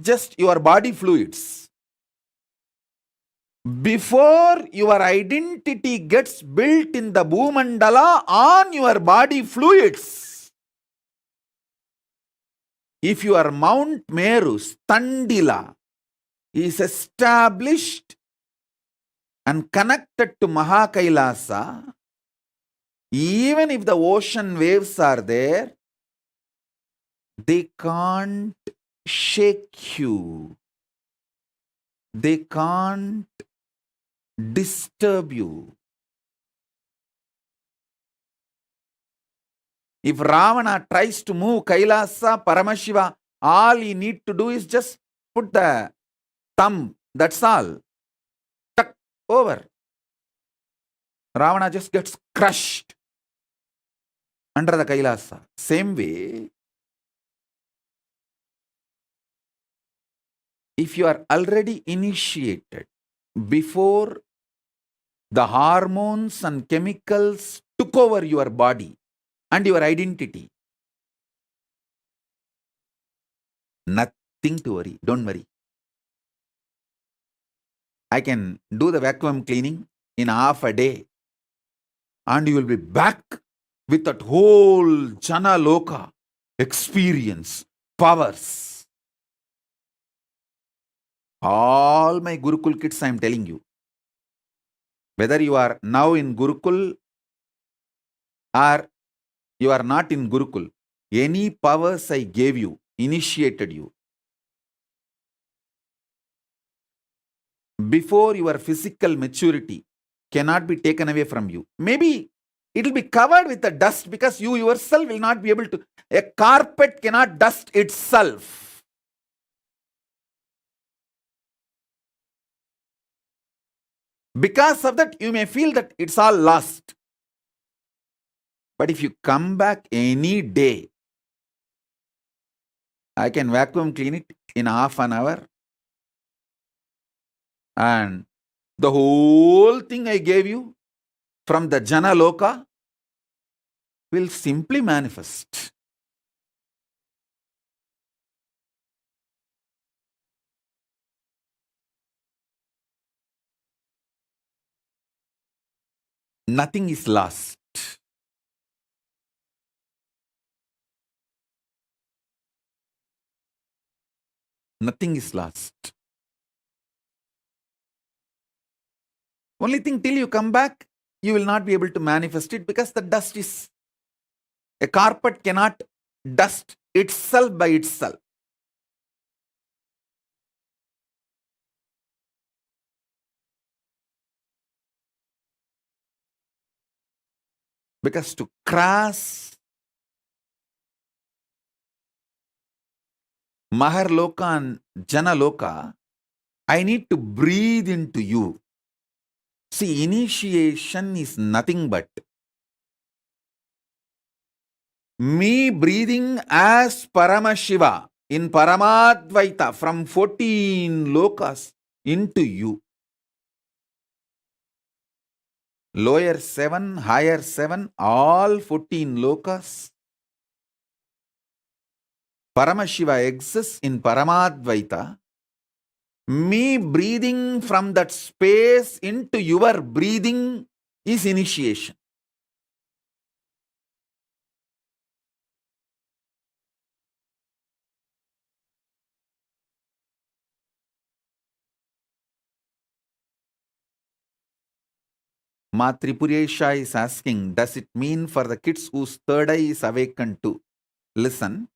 just your body fluids. Before your identity gets built in the Bhumandala on your body fluids, if your Mount Meru, Standila, is established and connected to Mahakailasa, even if the ocean waves are there, they can't shake you. They can't disturb you. If Ravana tries to move Kailasa, Paramashiva, all he need to do is just put the thumb. That's all. Tuck over. Ravana just gets crushed under the Kailasa. Same way, if you are already initiated before the hormones and chemicals took over your body and your identity, nothing to worry. Don't worry. I can do the vacuum cleaning in half a day and you will be back with that whole Jana Loka experience, powers. All my Gurukul kids, I am telling you. Whether you are now in Gurukul or you are not in Gurukul, any powers I gave you, initiated you, before your physical maturity cannot be taken away from you. Maybe it will be covered with the dust because you yourself will not be able to. A carpet cannot dust itself. Because of that, you may feel that it's all lost. But if you come back any day, I can vacuum clean it in half an hour. And the whole thing I gave you from the Jana Loka will simply manifest. Nothing is lost. Nothing is lost. Only thing, till you come back, you will not be able to manifest it because the dust is. A carpet cannot dust itself by itself. Because to cross Maharloka and Janaloka, I need to breathe into you. See, initiation is nothing but me breathing as Paramashiva in Paramadvaita from 14 lokas into you. Lower 7, higher 7, all 14 lokas. Paramashiva exists in Paramadvaita. Me breathing from that space into your breathing is initiation. Ma Tripuresha is asking, does it mean for the kids whose third eye is awakened to listen?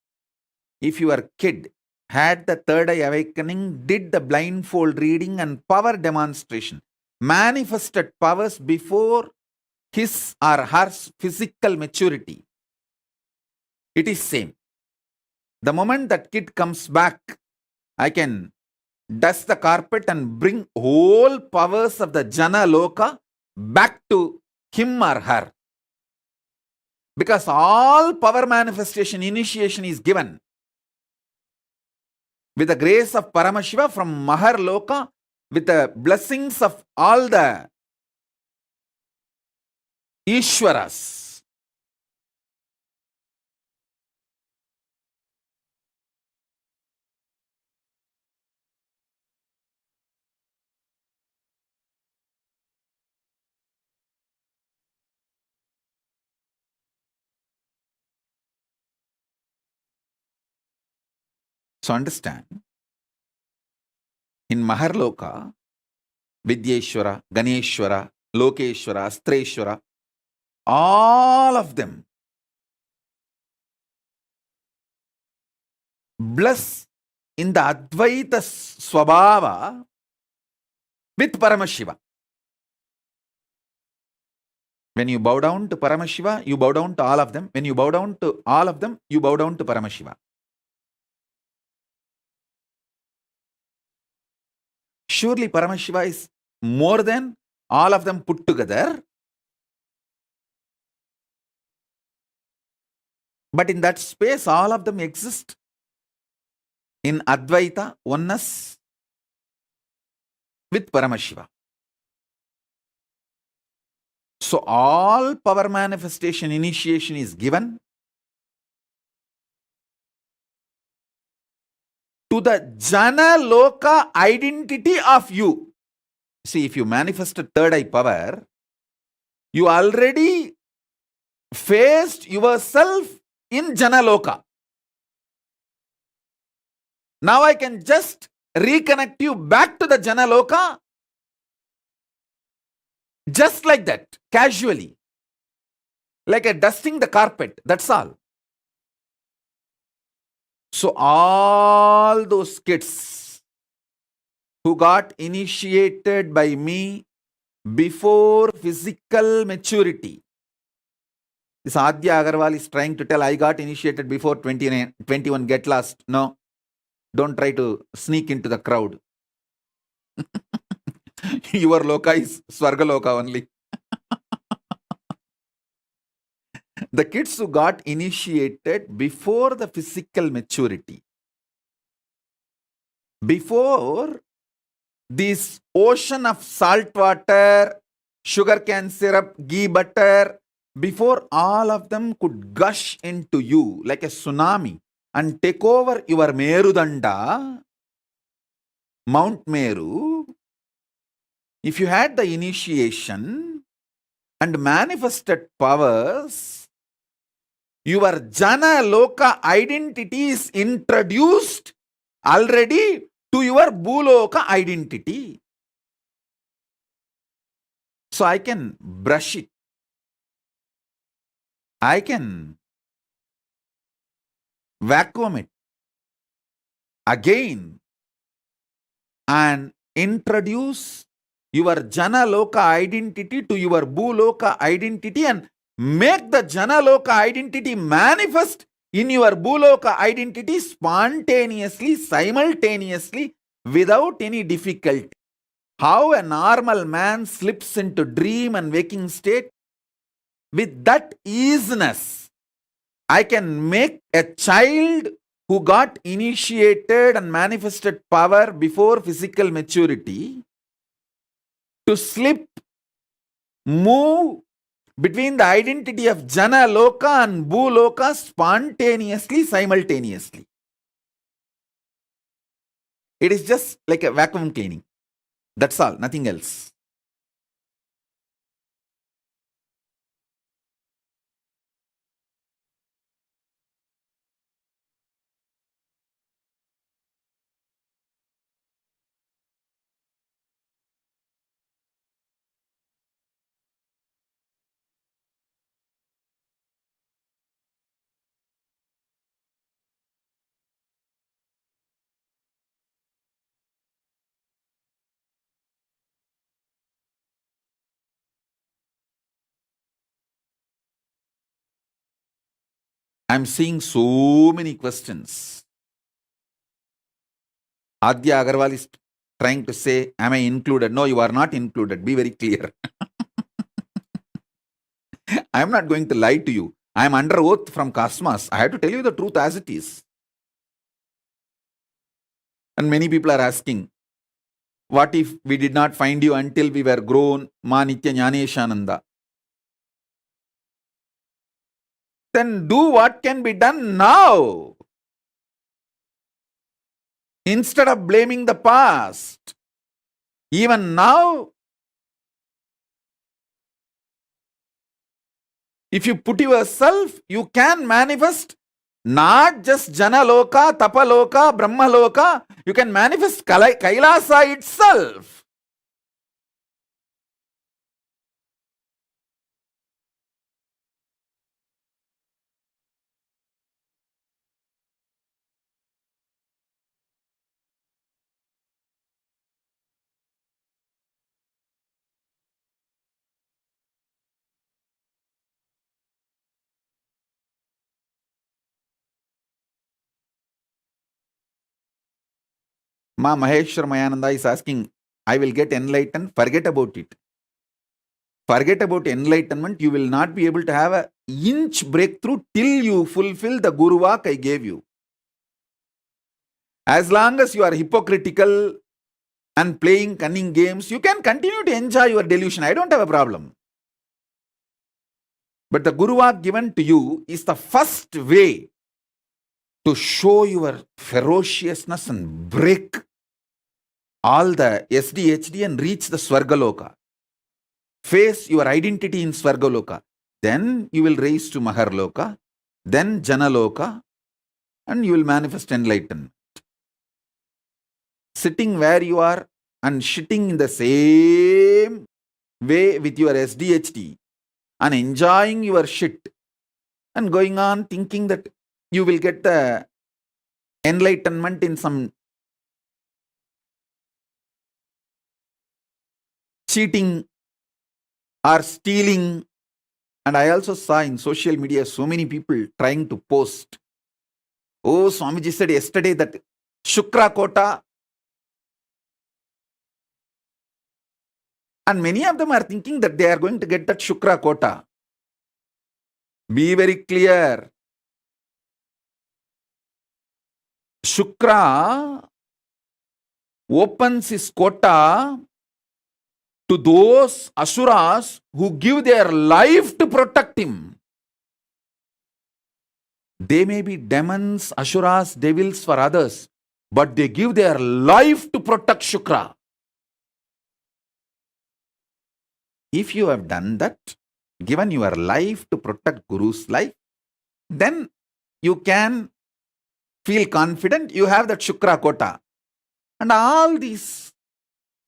If your kid had the third eye awakening, did the blindfold reading and power demonstration, manifested powers before his or her physical maturity, it is same. The moment that kid comes back, I can dust the carpet and bring whole powers of the Jana Loka back to him or her. Because all power manifestation initiation is given with the grace of Paramashiva from Mahar Loka, with the blessings of all the Ishwaras. So understand, in Maharloka, Vidyeshwara, Ganeshwara, Lokeshwara, Astreshwara, all of them bless in the Advaita Swabhava with Paramashiva. When you bow down to Paramashiva, you bow down to all of them. When you bow down to all of them, you bow down to Paramashiva. Surely Paramashiva is more than all of them put together. But in that space, all of them exist in Advaita, oneness with Paramashiva. So all power manifestation initiation is given to the Jana Loka identity of you. See, if you manifest a third eye power, you already faced yourself in Jana Loka. Now I can just reconnect you back to the Jana Loka just like that, casually. Like a dusting the carpet, that's all. So all those kids who got initiated by me before physical maturity. This Adya Agarwal is trying to tell I got initiated before 29, 21, get lost. No, don't try to sneak into the crowd. Your loka is Swarga Loka only. The kids who got initiated before the physical maturity, before this ocean of salt water, sugar cane syrup, ghee butter, before all of them could gush into you like a tsunami and take over your Merudanda, Mount Meru, if you had the initiation and manifested powers, your Jana Loka identity is introduced already to your Bhuloka identity. So I can brush it. I can vacuum it again and introduce your Jana Loka identity to your Bhuloka identity and make the Jana Loka identity manifest in your Bhuloka identity spontaneously, simultaneously, without any difficulty. How a normal man slips into dream and waking state, with that easiness, I can make a child who got initiated and manifested power before physical maturity to slip, move between the identity of Jana Loka and Bhuloka spontaneously, simultaneously. It is just like a vacuum cleaning. That's all, nothing else. I'm seeing so many questions. Adya Agarwal is trying to say, am I included? No, you are not included. Be very clear. I am not going to lie to you. I am under oath from Cosmos. I have to tell you the truth as it is. And many people are asking, what if we did not find you until we were grown, Ma Nitya Jnaneshananda? Then do what can be done now. Instead of blaming the past. Even now, if you put yourself, you can manifest not just Jana Loka, Tapa Loka, Brahma Loka. You can manifest Kailasa itself. Ma Maheshwar Mayananda is asking, I will get enlightened, forget about it. Forget about enlightenment, you will not be able to have an inch breakthrough till you fulfill the Guru Vak I gave you. As long as you are hypocritical and playing cunning games, you can continue to enjoy your delusion. I don't have a problem. But the Guru Vak given to you is the first way to show your ferociousness and break all the SDHD and reach the Swargaloka. Face your identity in Swargaloka. Then you will raise to Maharloka, then Janaloka, and you will manifest enlightenment. Sitting where you are and shitting in the same way with your SDHD and enjoying your shit and going on thinking that you will get the enlightenment in some cheating or stealing. And I also saw in social media so many people trying to post. Oh, Swamiji said yesterday that Shukra Kota. And many of them are thinking that they are going to get that Shukra Kota. Be very clear. Shukra opens his quota to those asuras who give their life to protect him. They may be demons, asuras, devils for others, but they give their life to protect Shukra. If you have done that, given your life to protect Guru's life, then you can feel confident you have that Shukra quota. And all these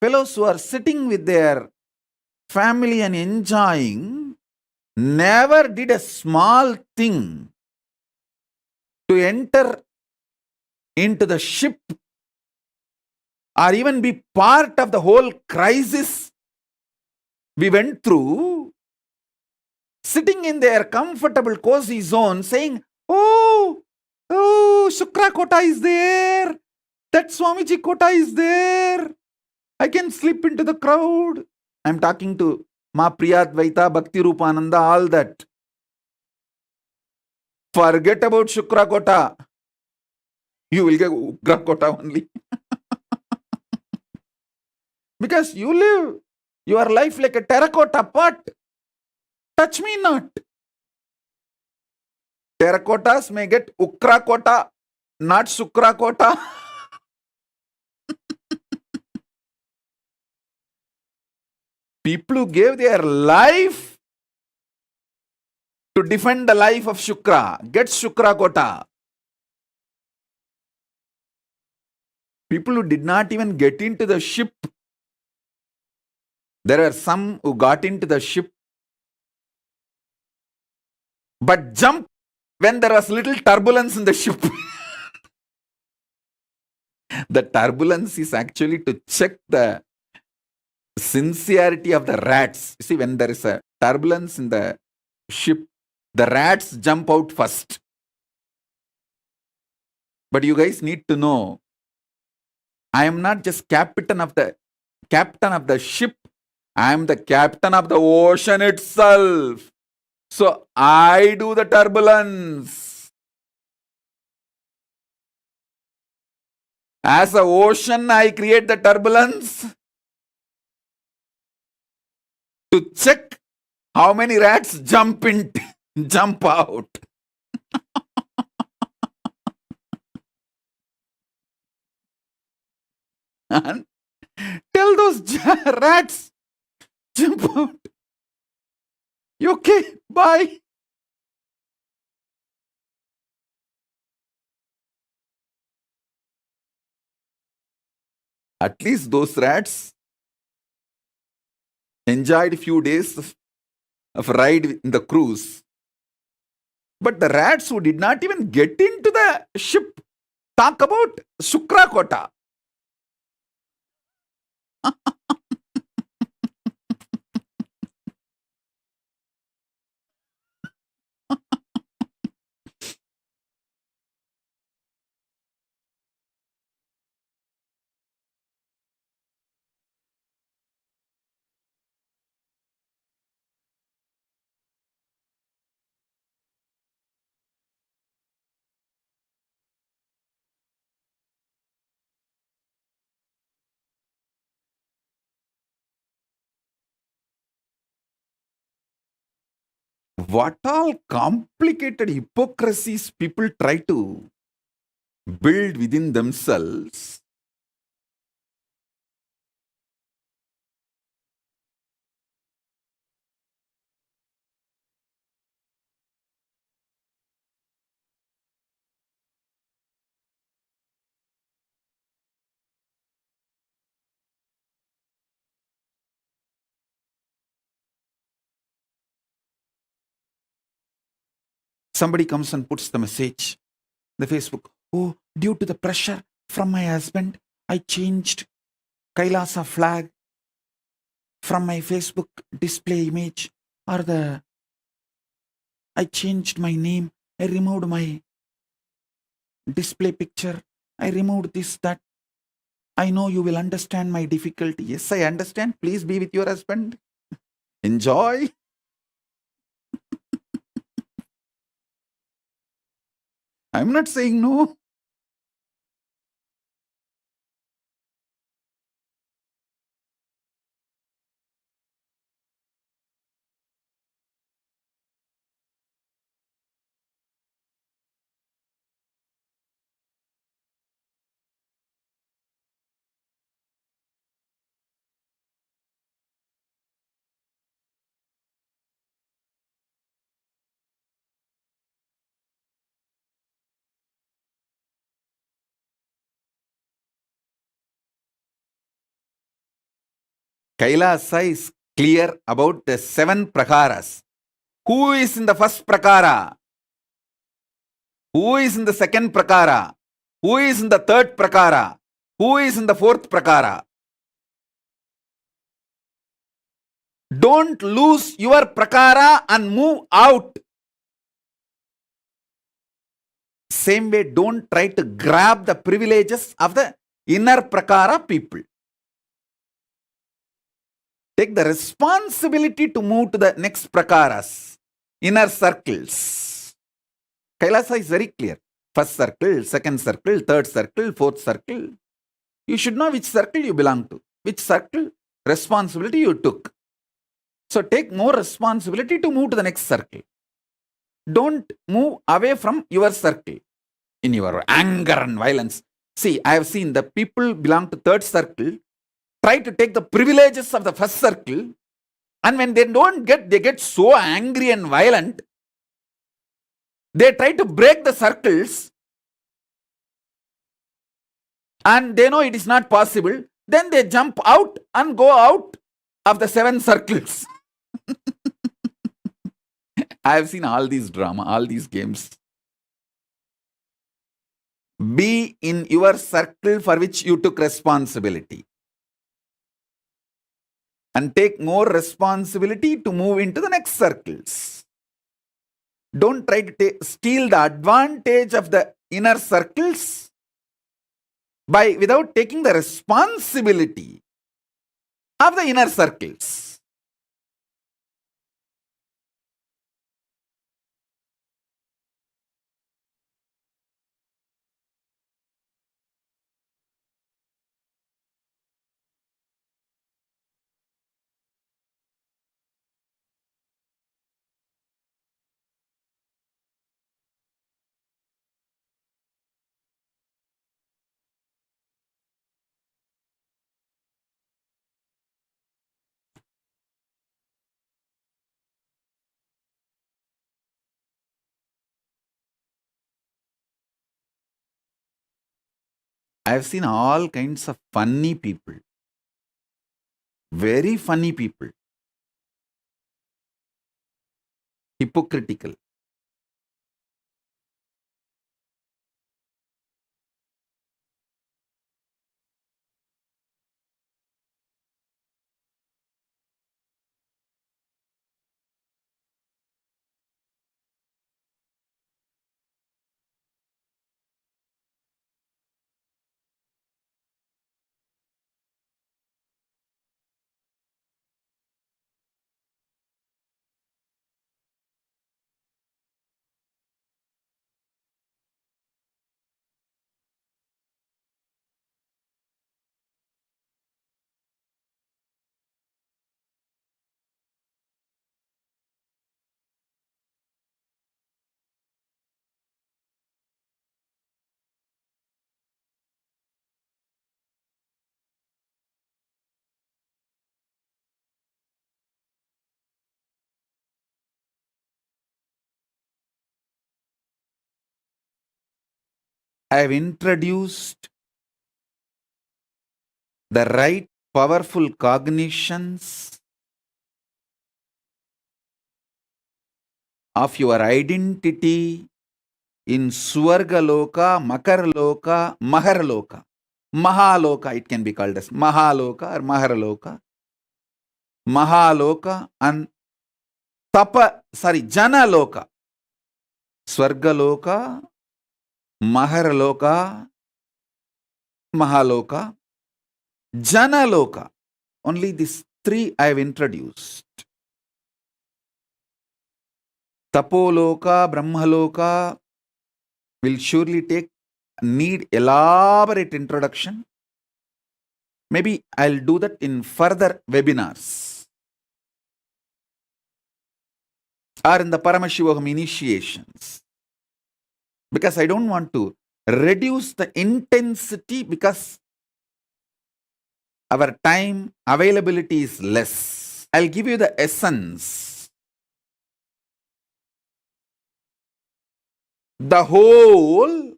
fellows who are sitting with their family and enjoying never did a small thing to enter into the ship or even be part of the whole crisis we went through, sitting in their comfortable cozy zone saying, oh, Shukra Kota is there, that Swamiji Kota is there, I can slip into the crowd. I'm talking to Ma Priyadvaita, Bhakti Rupananda, all that. Forget about Shukra Kota. You will get Ugra Kota only. Because you live your life like a terracotta pot. Touch me not. Terracottas may get Ukra Kota, not Shukra Kota. People who gave their life to defend the life of Shukra get Shukra Kota. People who did not even get into the ship. There are some who got into the ship but jumped when there was little turbulence in the ship. The turbulence is actually to check the sincerity of the rats. You see, when there is a turbulence in the ship, the rats jump out first. But you guys need to know, I am not just captain of the ship, I am the captain of the ocean itself. So I do the turbulence. As an ocean, I create the turbulence to check how many rats jump out. And tell those rats, jump out. You okay? Bye. At least those rats enjoyed a few days of ride in the cruise. But the rats who did not even get into the ship talk about Shukra Kota. What all complicated hypocrisies people try to build within themselves. Somebody comes and puts the message, the Facebook, oh, due to the pressure from my husband, I changed KAILASA flag from my Facebook display image, or I changed my name, I removed my display picture, I removed this, that. I know you will understand my difficulty. Yes, I understand. Please be with your husband. Enjoy. I'm not saying no. Kailasa is clear about the 7 prakaras. Who is in the first prakara? Who is in the second prakara? Who is in the third prakara? Who is in the fourth prakara? Don't lose your prakara and move out. Same way, don't try to grab the privileges of the inner prakara people. Take the responsibility to move to the next prakaras, inner circles. Kailasa is very clear. First circle, second circle, third circle, fourth circle. You should know which circle you belong to, which circle responsibility you took. So take more responsibility to move to the next circle. Don't move away from your circle in your anger and violence. See, I have seen the people belong to third circle try to take the privileges of the first circle, and when they don't get, they get so angry and violent. They try to break the circles, and they know it is not possible. Then they jump out and go out of the 7 circles. I have seen all these drama, all these games. Be in your circle for which you took responsibility, and take more responsibility to move into the next circles. Don't try to steal the advantage of the inner circles without taking the responsibility of the inner circles. I have seen all kinds of funny people, very funny people, hypocritical. I have introduced the right powerful cognitions of your identity in Swargaloka, Makarloka, Maharloka. Mahaloka, it can be called as Mahaloka or Maharloka. Mahaloka and Janaloka. Swargaloka, Maharloka, Mahaloka, Janaloka. Only these three I have introduced. Tapoloka, Brahmaloka will surely need elaborate introduction. Maybe I'll do that in further webinars or in the Paramashivoham initiations. Because I don't want to reduce the intensity because our time availability is less. I'll give you the essence. The whole,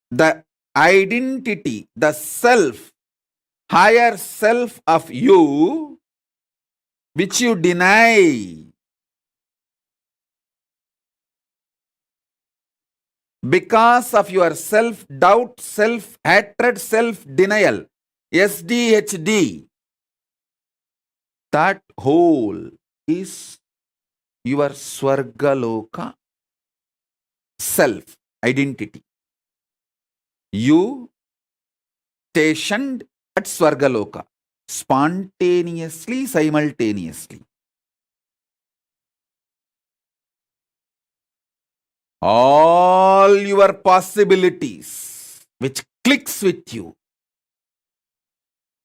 the identity, the self, higher self of you, which you deny because of your self-doubt, self-hatred, self-denial, SDHD, that whole is your Swargaloka self, identity. You stationed at Swargaloka, spontaneously, simultaneously. All your possibilities, which clicks with you.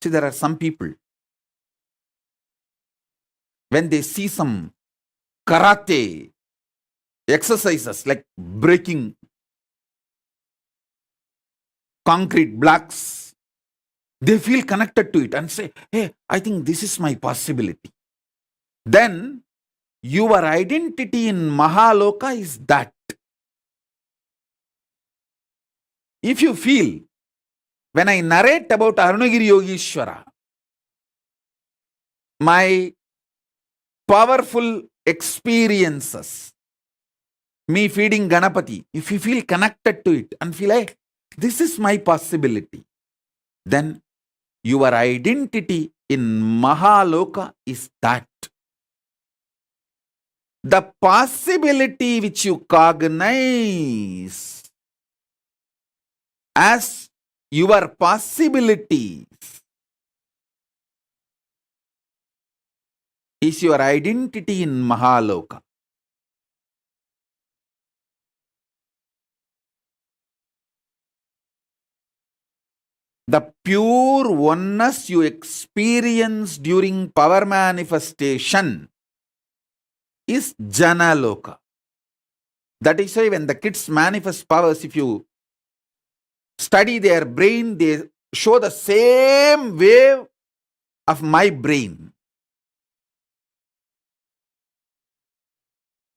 See, there are some people, when they see some karate exercises like breaking concrete blocks, they feel connected to it and say, hey, I think this is my possibility. Then your identity in Mahaloka is that. If you feel, when I narrate about Arunagiri Yogeshwara, my powerful experiences, me feeding Ganapati, if you feel connected to it and feel like, this is my possibility, then your identity in Mahaloka is that. The possibility which you cognize as your possibilities is your identity in Mahaloka. The pure oneness you experience during power manifestation is Janaloka. That is why when the kids manifest powers, if you study their brain, they show the same wave of my brain.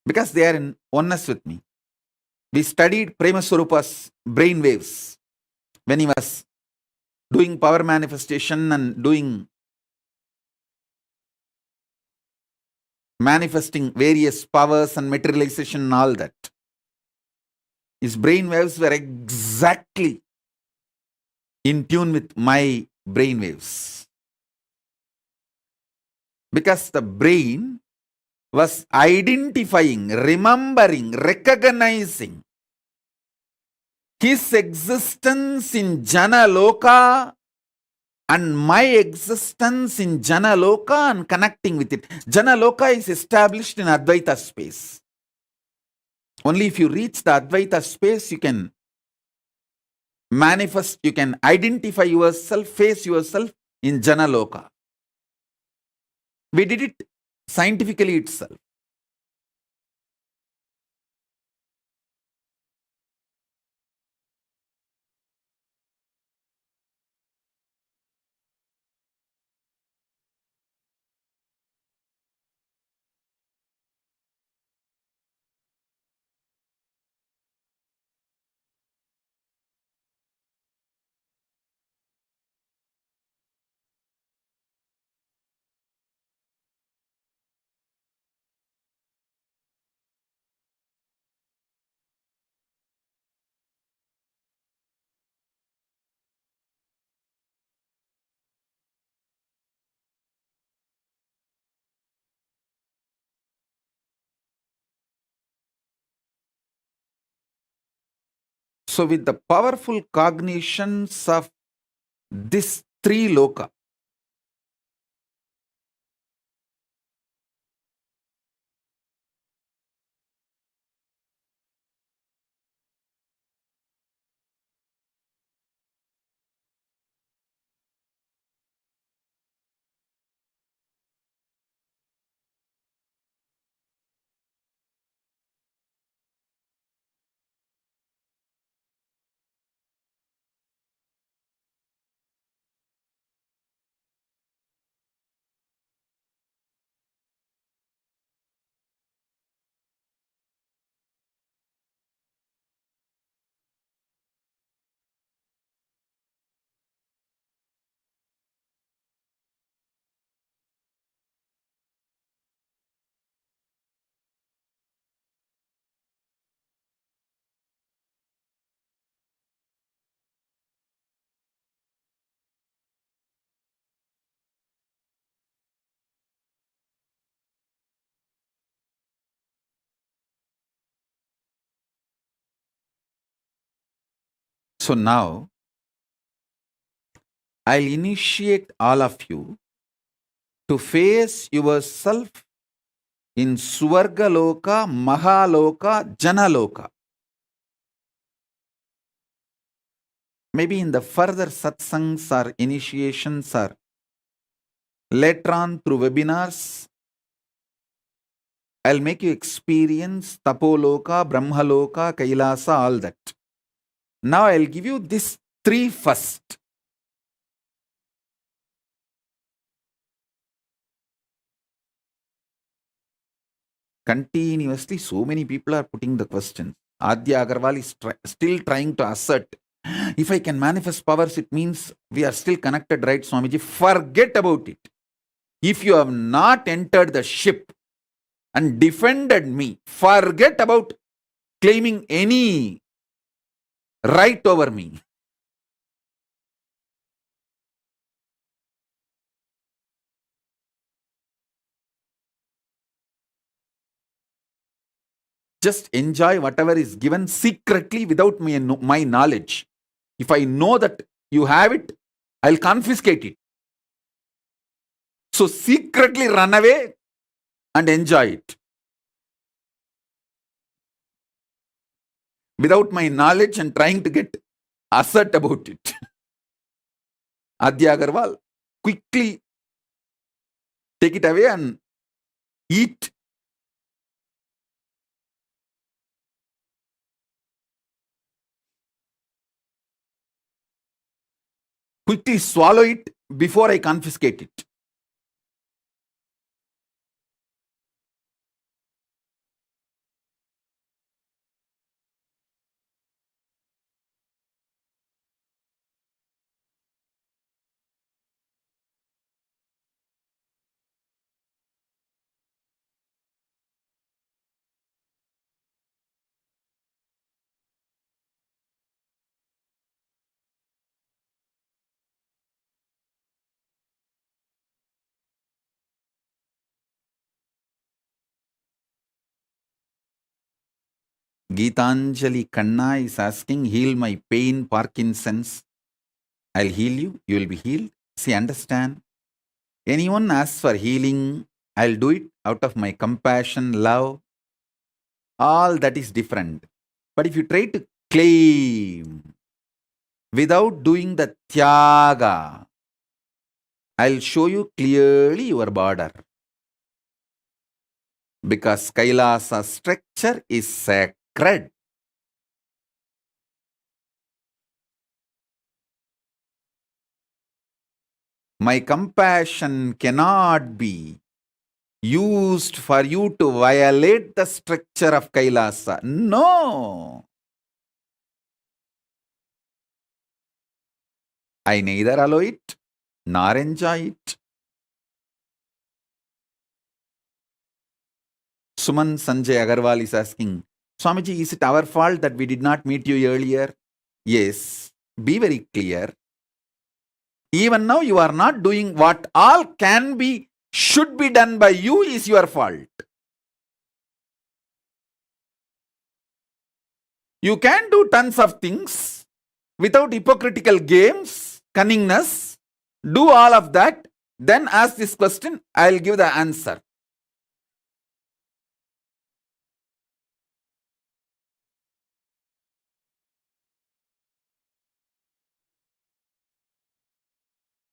Because they are in oneness with me. We studied Prema Swarupa's brain waves when he was doing power manifestation and doing manifesting various powers and materialization and all that. His brain waves were exactly in tune with my brain waves. Because the brain was identifying, remembering, recognizing his existence in Janaloka and my existence in Janaloka and connecting with it. Janaloka is established in Advaita space. Only if you reach the Advaita space, you can manifest, you can identify yourself, face yourself in Janaloka. We did it scientifically itself. So with the powerful cognitions of this three loka, so now I'll initiate all of you to face yourself in Swargaloka, Mahaloka, Janaloka. Maybe in the further satsangs or initiations or later on through webinars, I'll make you experience Tapoloka, Brahmaloka, Kailasa, all that. Now I'll give you these three first. Continuously, so many people are putting the questions. Adya Agarwal is still trying to assert, if I can manifest powers, it means we are still connected, right, Swamiji? Forget about it. If you have not entered the ship and defended me, forget about claiming any right over me. Just enjoy whatever is given secretly without my knowledge. If I know that you have it, I'll confiscate it. So secretly run away and enjoy it. Without my knowledge and trying to get assert about it. Adya Agarwal, quickly take it away and eat. Quickly swallow it before I confiscate it. Geetanjali Kanna is asking, heal my pain, Parkinson's. I'll heal you, you will be healed. See, understand. Anyone asks for healing, I'll do it out of my compassion, love. All that is different. But if you try to claim without doing the tyaga, I'll show you clearly your border. Because Kailasa structure is sacred. My compassion cannot be used for you to violate the structure of Kailasa. No. I neither allow it nor enjoy it. Suman Sanjay Agarwal is asking, Swamiji, is it our fault that we did not meet you earlier? Yes. Be very clear. Even now you are not doing what all can be, should be done by you is your fault. You can do tons of things without hypocritical games, cunningness. Do all of that. Then ask this question. I'll give the answer.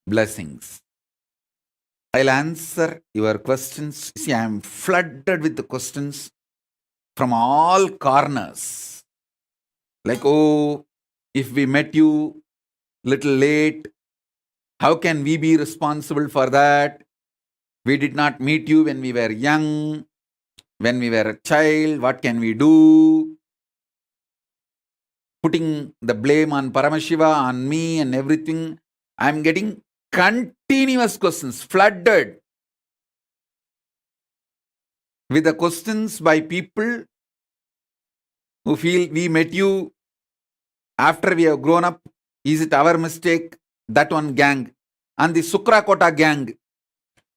Blessings. I'll answer your questions. See, I am flooded with the questions from all corners. Like, oh, if we met you little late, how can we be responsible for that? We did not meet you when we were young, when we were a child. What can we do? Putting the blame on Paramashiva, on me and everything. I'm getting continuous questions, flooded with the questions by people who feel we met you after we have grown up. Is it our mistake? That one gang. And the Sukrakota gang.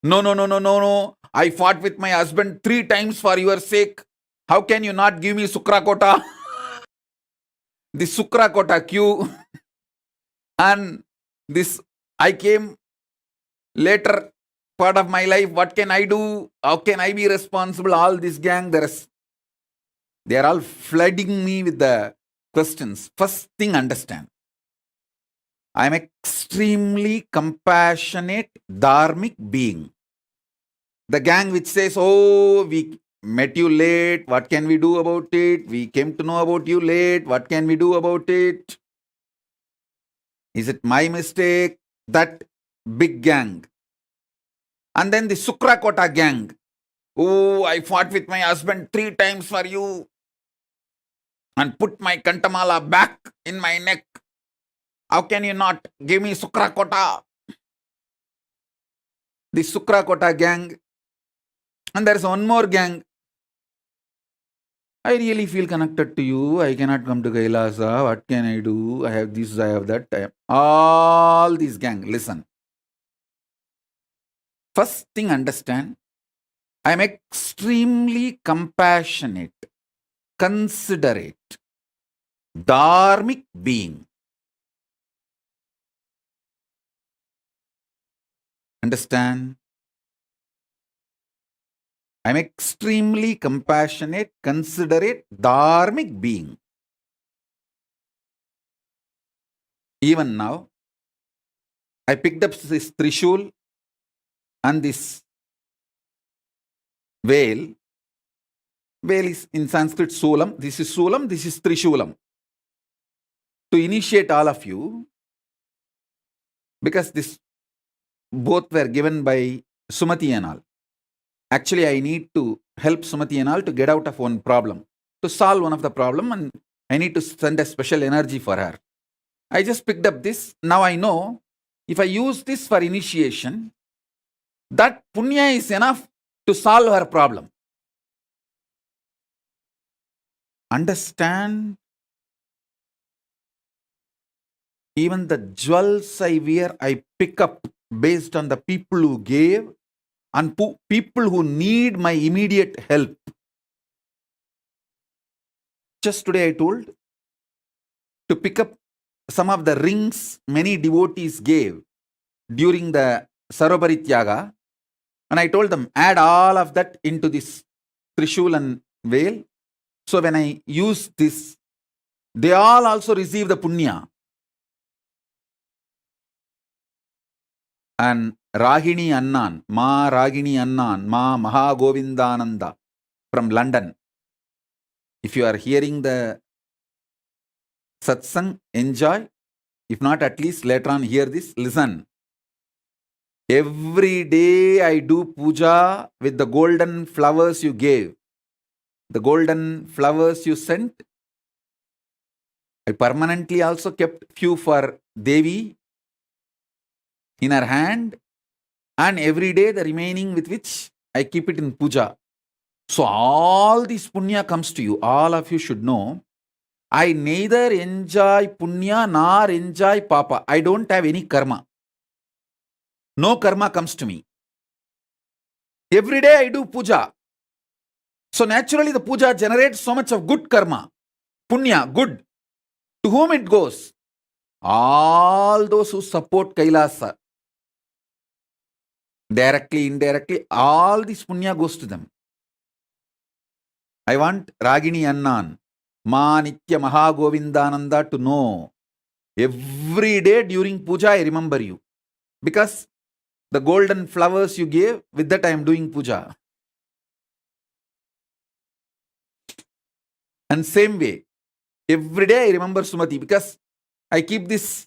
No. I fought with my husband 3 times for your sake. How can you not give me Sukrakota? The Sukrakota queue. And this, I came later part of my life. What can I do? How can I be responsible? All this gang, they are all flooding me with the questions. First thing, understand. I am extremely compassionate, dharmic being. The gang which says, oh, we met you late, what can we do about it? We came to know about you late, what can we do about it? Is it my mistake? That big gang. And then the Sukrakota gang. Oh, I fought with my husband 3 times for you and put my kantamala back in my neck. How can you not give me Sukrakota? The Sukrakota gang. And there's one more gang. I really feel connected to you. I cannot come to Kailasa. What can I do? I have this, I have that. All these gang. Listen. First thing, understand. I am extremely compassionate, considerate, dharmic being. Understand? I am extremely compassionate, considerate, dharmic being. Even now, I picked up this Trishul and this veil. Veil is in Sanskrit Sulam. This is Sulam, this is Trishulam. To initiate all of you, because this both were given by Sumati and all. Actually, I need to help Sumati and all to get out of one problem, to solve one of the problem, and I need to send a special energy for her. I just picked up this. Now I know if I use this for initiation, that punya is enough to solve her problem. Understand? Even the jewels I wear, I pick up based on the people who gave and people who need my immediate help. Just today I told to pick up some of the rings many devotees gave during the Sarobarityaga, and I told them, add all of that into this Trishul and veil. So when I use this, they all also receive the punya. And Rahini Annan, Ma Ragini Annan, Ma Maha Govindananda from London. If you are hearing the satsang, enjoy. If not, at least later on hear this, listen. Every day I do puja with the golden flowers you gave. The golden flowers you sent. I permanently also kept few for Devi in her hand, and every day the remaining with which I keep it in puja. So all this punya comes to you. All of you should know, I neither enjoy punya nor enjoy papa. I don't have any karma. No karma comes to me. Every day I do puja. So naturally the puja generates so much of good karma. Punya, good. To whom it goes? All those who support Kailasa. Directly, indirectly, all this punya goes to them. I want Ragini Annan, Ma Nitya Mahagovindananda to know. Every day during puja, I remember you. Because the golden flowers you gave, with that I am doing puja. And same way, every day I remember Sumati because I keep this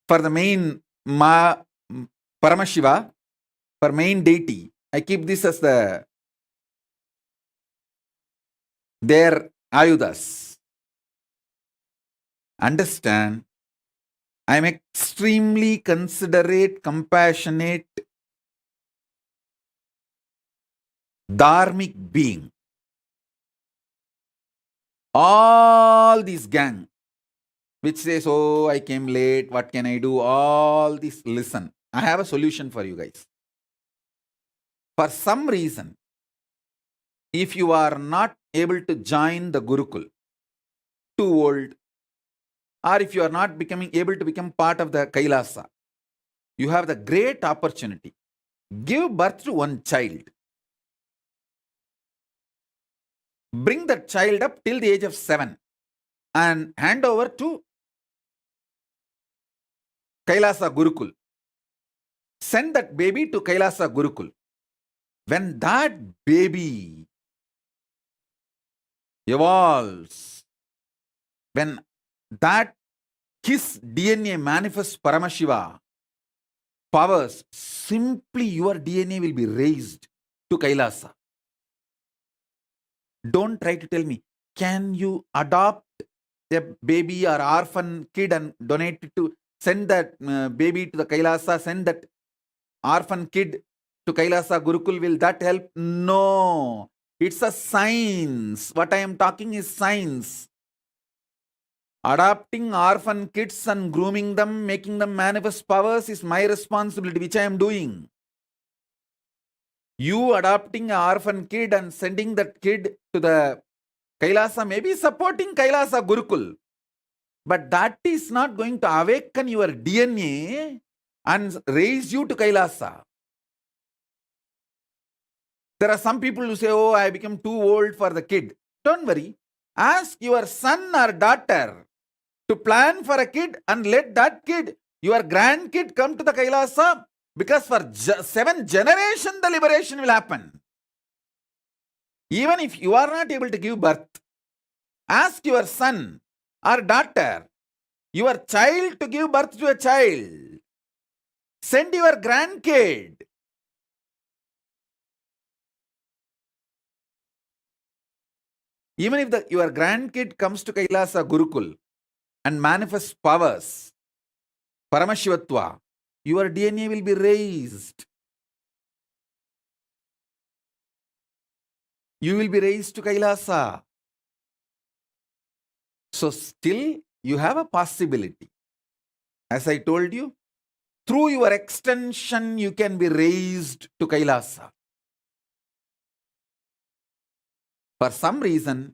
for the main Paramashiva, for main deity. I keep this as their ayudas. Understand, I am extremely considerate, compassionate, dharmic being. All this gang, which says, oh, I came late, what can I do? All this, listen, I have a solution for you guys. For some reason, if you are not able to join the Gurukul, too old, or if you are not able to become part of the Kailasa, you have the great opportunity. Give birth to one child. Bring that child up till the age of 7 and hand over to Kailasa Gurukul. Send that baby to Kailasa Gurukul. When that baby evolves, when that his DNA manifests Paramashiva powers, simply your DNA will be raised to Kailasa. Don't try to tell me, can you adopt a baby or orphan kid and donate it to, send that baby to the Kailasa, send that orphan kid to Kailasa Gurukul, will that help? No. It's a science. What I am talking is science. Adopting orphan kids and grooming them, making them manifest powers is my responsibility, which I am doing. You adopting an orphan kid and sending that kid to the Kailasa, maybe supporting Kailasa Gurukul. But that is not going to awaken your DNA and raise you to Kailasa. There are some people who say, oh, I become too old for the kid. Don't worry. Ask your son or daughter to plan for a kid and let that kid, your grandkid, come to the Kailasa, because for 7 generations the liberation will happen. Even if you are not able to give birth, ask your son or daughter, your child, to give birth to a child. Send your grandkid. Even if your grandkid comes to Kailasa Gurukul and manifests powers, Paramashivatva, your DNA will be raised. You will be raised to Kailasa. So still you have a possibility. As I told you, through your extension you can be raised to Kailasa. For some reason,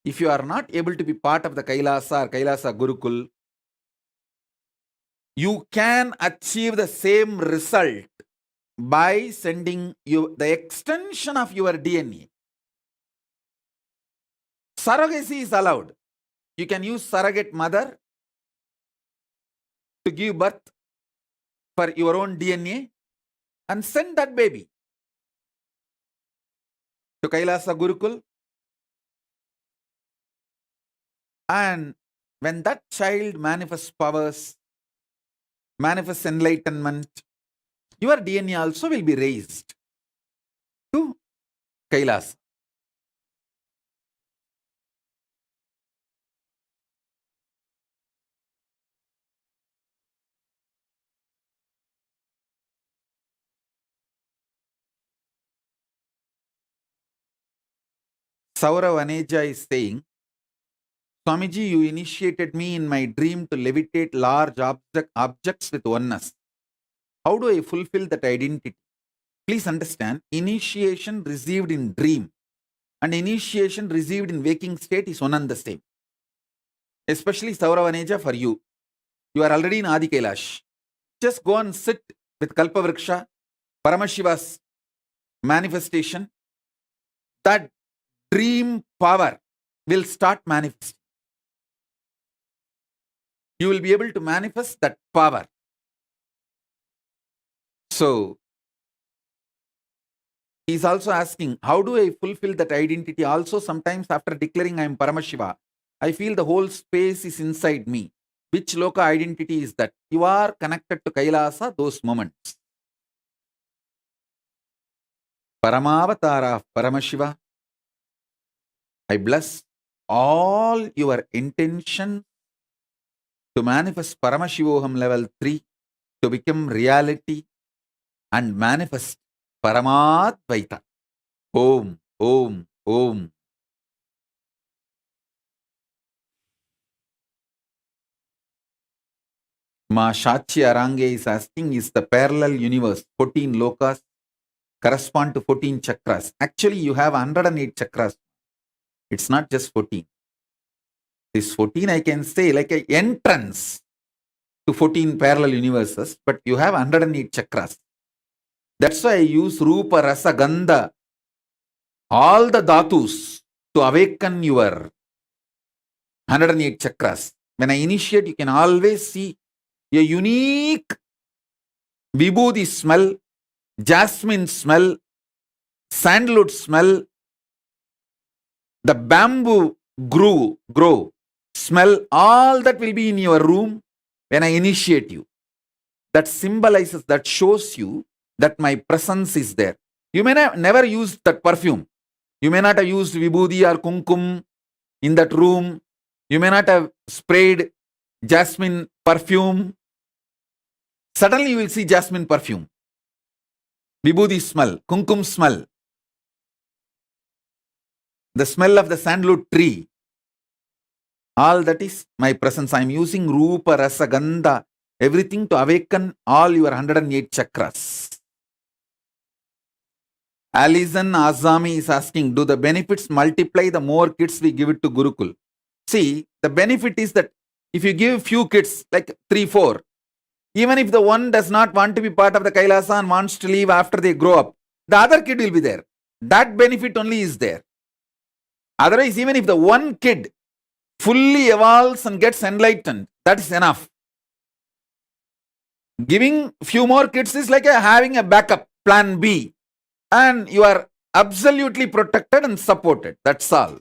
if you are not able to be part of the Kailasa or Kailasa Gurukul, you can achieve the same result by sending you the extension of your DNA. Surrogacy is allowed. You can use surrogate mother to give birth for your own DNA and send that baby to Kailasa Gurukul. And when that child manifests powers, manifests enlightenment, your DNA also will be raised to Kailasa. Saurav Aneja is saying, Swamiji, you initiated me in my dream to levitate large objects with oneness. How do I fulfill that identity? Please understand, initiation received in dream and initiation received in waking state is one and the same. especially Sauravaneja for you. You are already in Adi Kailash. Just go and sit with Kalpavriksha, Paramashiva's manifestation. That dream power will start manifesting. You will be able to manifest that power. So, he's also asking, how do I fulfill that identity? Also, sometimes after declaring I am Paramashiva, I feel the whole space is inside me. Which loka identity is that? You are connected to Kailasa, those moments. Paramavatara of Paramashiva, I bless all your intention to manifest Paramashivoham level 3 to become reality and manifest Paramadvaita. Om, Om, Om. Ma Shachi Arange is asking, is the parallel universe 14 lokas correspond to 14 chakras? Actually, you have 108 chakras. It's not just 14. This 14, I can say, like an entrance to 14 parallel universes, but you have 108 chakras. That's why I use Rupa, Rasa, Gandha, all the dhatus to awaken your 108 chakras. When I initiate, you can always see a unique vibhuti smell, jasmine smell, sandalwood smell, the bamboo grow smell, all that will be in your room when I initiate you. That symbolizes, that shows you that my presence is there. You may never use that perfume. You may not have used vibhuti or kumkum in that room. You may not have sprayed jasmine perfume. Suddenly you will see jasmine perfume, vibhuti smell, kumkum smell, the smell of the sandalwood tree. All that is my presence. I am using Rupa, Rasa, Gandha, everything to awaken all your 108 chakras. Alison Azami is asking, do the benefits multiply the more kids we give it to Gurukul? See, the benefit is that if you give few kids, like 3, 4, even if the one does not want to be part of the Kailasa and wants to leave after they grow up, the other kid will be there. That benefit only is there. Otherwise, even if the one kid fully evolves and gets enlightened, that is enough. Giving few more kids is like having a backup, plan B. And you are absolutely protected and supported. That's all.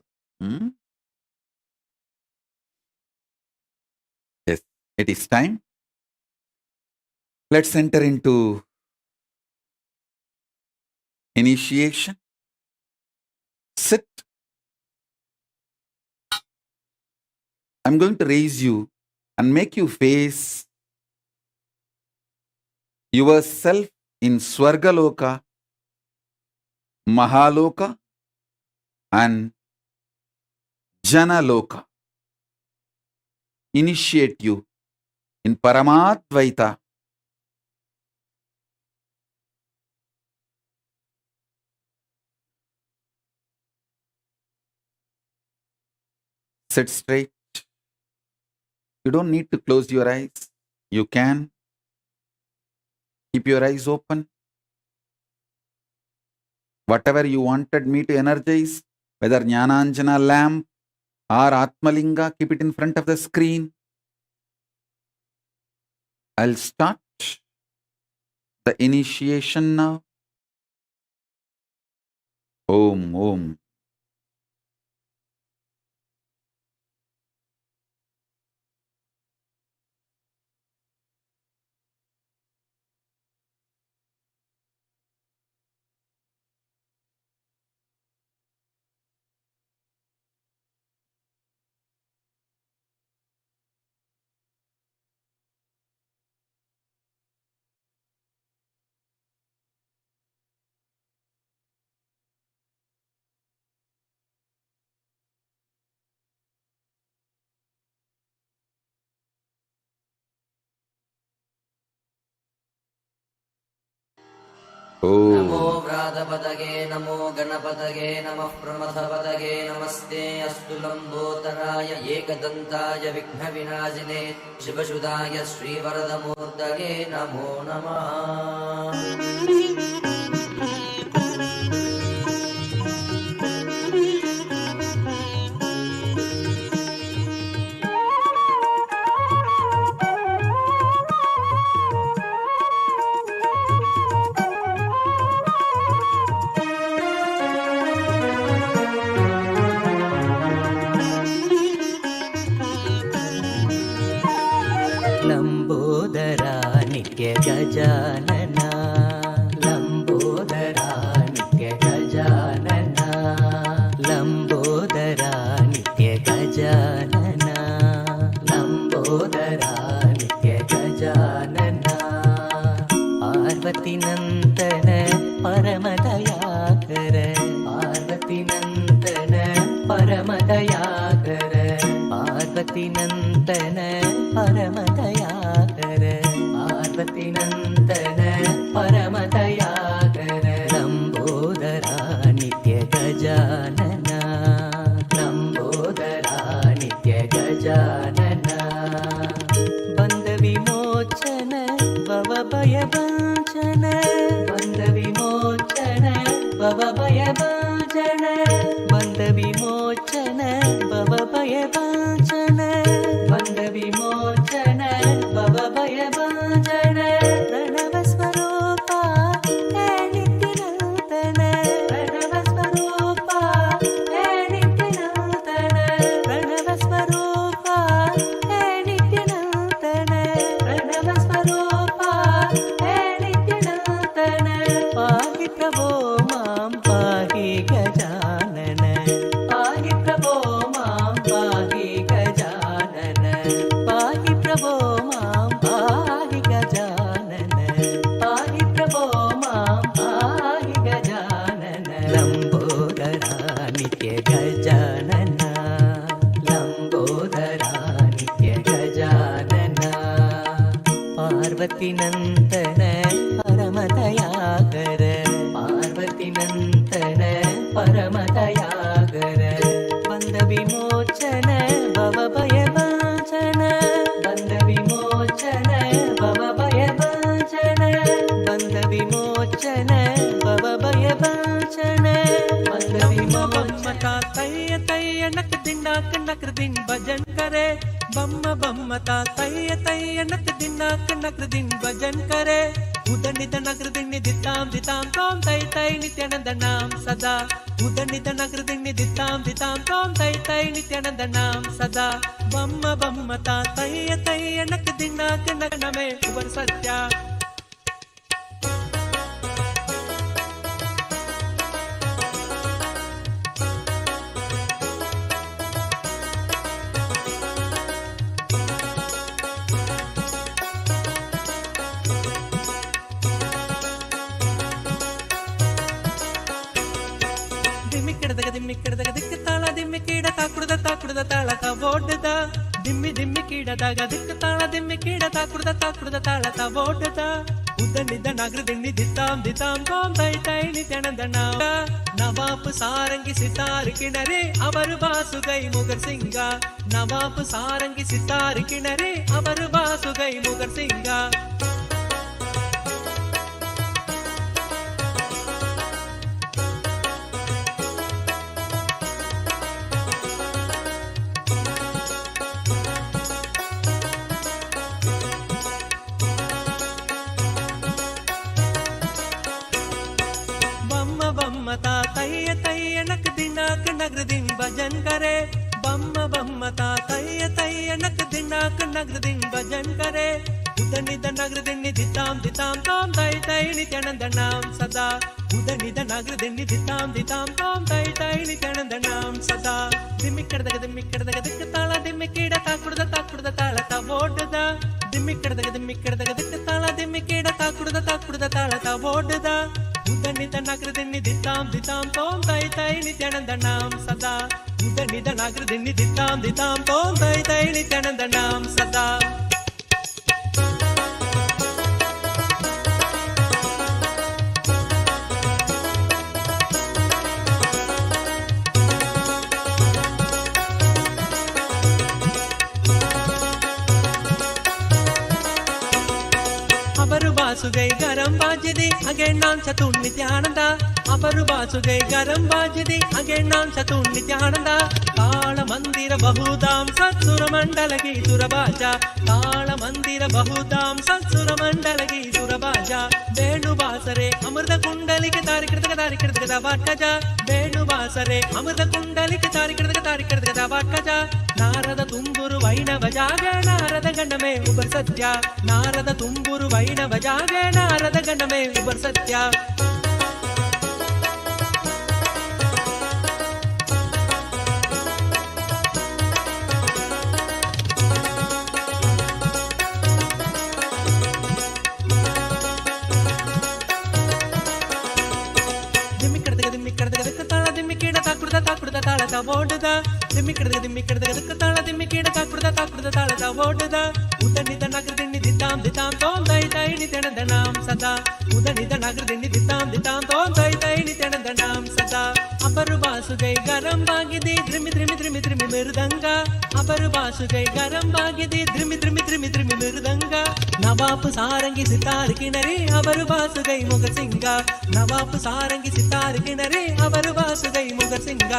Yes, it is time. Let's enter into initiation. Sit. I'm going to raise you and make you face yourself in Swargaloka, Mahaloka, and Janaloka. Initiate you in Paramadvaita. Sit straight. You don't need to close your eyes. You can keep your eyes open. Whatever you wanted me to energize, whether Jnananjana lamp or Atmalinga, keep it in front of the screen. I'll start the initiation now. Om, Om. नमो व्रातपदगे नमो गणपतगे नमः प्रमथपदगे नमस्ते अस्तु लम्बोदराय एकदन्ताय विघ्नविनाशिने शिवसुधाय श्रीवरदमूर्तये नमो नमः। लंबोदरा नित्य गजानना लंबोदरा नित्य गजानना लंबोदरा नित्य गजानना लंबोदरा नित्य गजानना पार्वती नंदन परमदयाकर पार्वती नंदन परमदयाकर पार्वती नंदन परमदयाकर पार्वती नंदन परमदयाकर लंबोदरा नित्य गजानना लंबोदरा नित्य गजानना बंद विमोचन भव भय भंजन बंद विमोचन भव भय भंजन बंद विमोचन भव भय भंजन बंद विमोचन भव भय भंजन प्रणव स्वरूपा हे नित्यनूतन प्रणव स्वरूपा हे नित्यनूतन प्रणव स्वरूपा हे नित्यनूतन प्रणव स्वरूपा हे नित्यनूतन पाहि प्रभो मां पाहि गजानन पाहि प्रभो मां पाहि गजानन पाहि प्रभो मां पाहि गजानन पाहि प्रभो मां पाहि गजानन लंबोदरा नित्य गजानन लंबोदरा नित्य गजानन पार्वती नंदन परमदयाकर पार्वती नंदन परमदयाकर बंद विमोचन भव भय भंजन बंद विमोचन भव भय भंजन बंद विमोचन भव भय भंजन बंद विमोचन तैय तैय नक दिनाक नकर दिन भजन करे बम्म बम्म ता तैय तैय नक दिनाक नकर दिन भजन करे उदनित नगर दिन दिताम दिताम तोम तै तै नित्यानंद नाम सदा उदनित नगर दिन दिताम दिताम तोम तै तै नित्यानंद नाम सदा बम्म बम्म ता तैय तैय नक दिनाक नक नमे उवर सत्या ದಿಕ್ಕ ತಾಳ ದಿಮ್ಮಿ ಕೀಡ ತಾಕುಡ್ದ ತಾಳ ಬೋಡ್ದ ದಿಮ್ಮಿ ದಿಮ್ಮಿ ಕೀಡದಾಗ ದಿಕ್ಕ ತಾಳ ದಿಮ್ಮಿ ಕೀಡ ತಾಕುಡ್ದ ತಾಳ ಬೋಡ್ದ ಉದ್ದನಿದ್ದ ನಗರ ದಿಣ್ಣಿ ದಿತ್ತಾಂ ದಿತ್ತಾಂ ತೋಂ ತೈ ತೈ ನಿತ್ಯಾನಂದ ನವಾಪ್ ಸಾರಂಗಿ ಸಿತಾರ್ ಕಿಣರೆ ಅವರು ಬಾಸುಗೈ ಮುಗರ್ ಸಿಂಗ ನವಾಪ್ ಸಾರಂಗಿ ಸಿತಾರ್ ಕಿಣರೆ ಅವರು ಬಾಸುಗೈ ಮುಗರ್ ಸಿಂಗ ता तैय तैय नक दिनाक नगर दिन भजन करे बम्म बम्म ता तैय तैय नक दिनाक नगर दिन भजन करे उदनिद नगर दिन दिताम दिताम तोम तै तै नित्यानंद नाम सदा उदनिद नगर दिन दिताम दिताम तोम तै तै नित्यानंद नाम सदा दिम्मिक्कडदग दिक्क ताಳ दिम्मिकीಡ ताकुಡ್ದ ताಳ ಬೋಡ್ದ ದಿಮ್ಮಿಕ್कडदग ದಿಕ್ಕ ತಾಳ ದಿಮ್ಮಿकीಡ ताकुಡ್ದ ताಳ ಬೋಡ್ದ उदनिद नगर दिन दिताम दिताम तोम तै तै नित्यानंद नाम सदा उदनिद नगर दिन दिताम दिताम तोम तै तै नित्यानंद नाम सदा Abharubasugai garam bajidi again nan Chatun Nithyananda. Abharubasugai garam bajidi again nan Chatun Nithyananda. Kala mandira bahudam satsura mandalagi surabaja. Kala mandira bahudam satsura mandalagi surabaja. Venu basare amrta kundalike tarikirtaka vatkaja. Venu basare amrta kundalike tarikirtaka vatkaja. Narada tumburu vainava jaga narada gandame ubar satya. Narada tumburu vainava jaga narada gandame ubar satya. ಓಡುದ ದಿಮ್ಮಿಕ್ಕಡದ ತಾಳ ದಿಮ್ಮಿಕೀಡ ಕಾಕುಡದ ತಾಳದ ಓಡುದ ಉದನಿದ ನಗರದಿಣ್ಣಿ ದಿತ್ತಾಂ ತೋಂದೈ ತೈಣಿ ತೆಣದನಾಂ ಸದಾ ಉದನಿದ ನಗರದಿಣ್ಣಿ ದಿತ್ತಾಂ ತೋಂದೈ ತೈಣಿ ತೆಣದನಾಂ ಸದಾ ಅಪರುಬಾಸುಗೈ ಗರಂಬಾಗಿದೆ ದ್ರಿಮಿ ಮೃದಂಗ ಅಪರುಬಾಸುಗೈ ಗರಂಬಾಗಿದೆ ದ್ರಿಮಿ ಮೃದಂಗ ನವಾಪು ಸಾರಂಗಿ ಸಿತಾರ್ ಕಿಣರಿ ಅಪರುಬಾಸುಗೈ ಮುಗರ್ ಸಿಂಗ ನವಾಪು ಸಾರಂಗಿ ಸಿತಾರ್ ಕಿಣರಿ ಅಪರುಬಾಸುಗೈ ಮುಗರ್ ಸಿಂಗ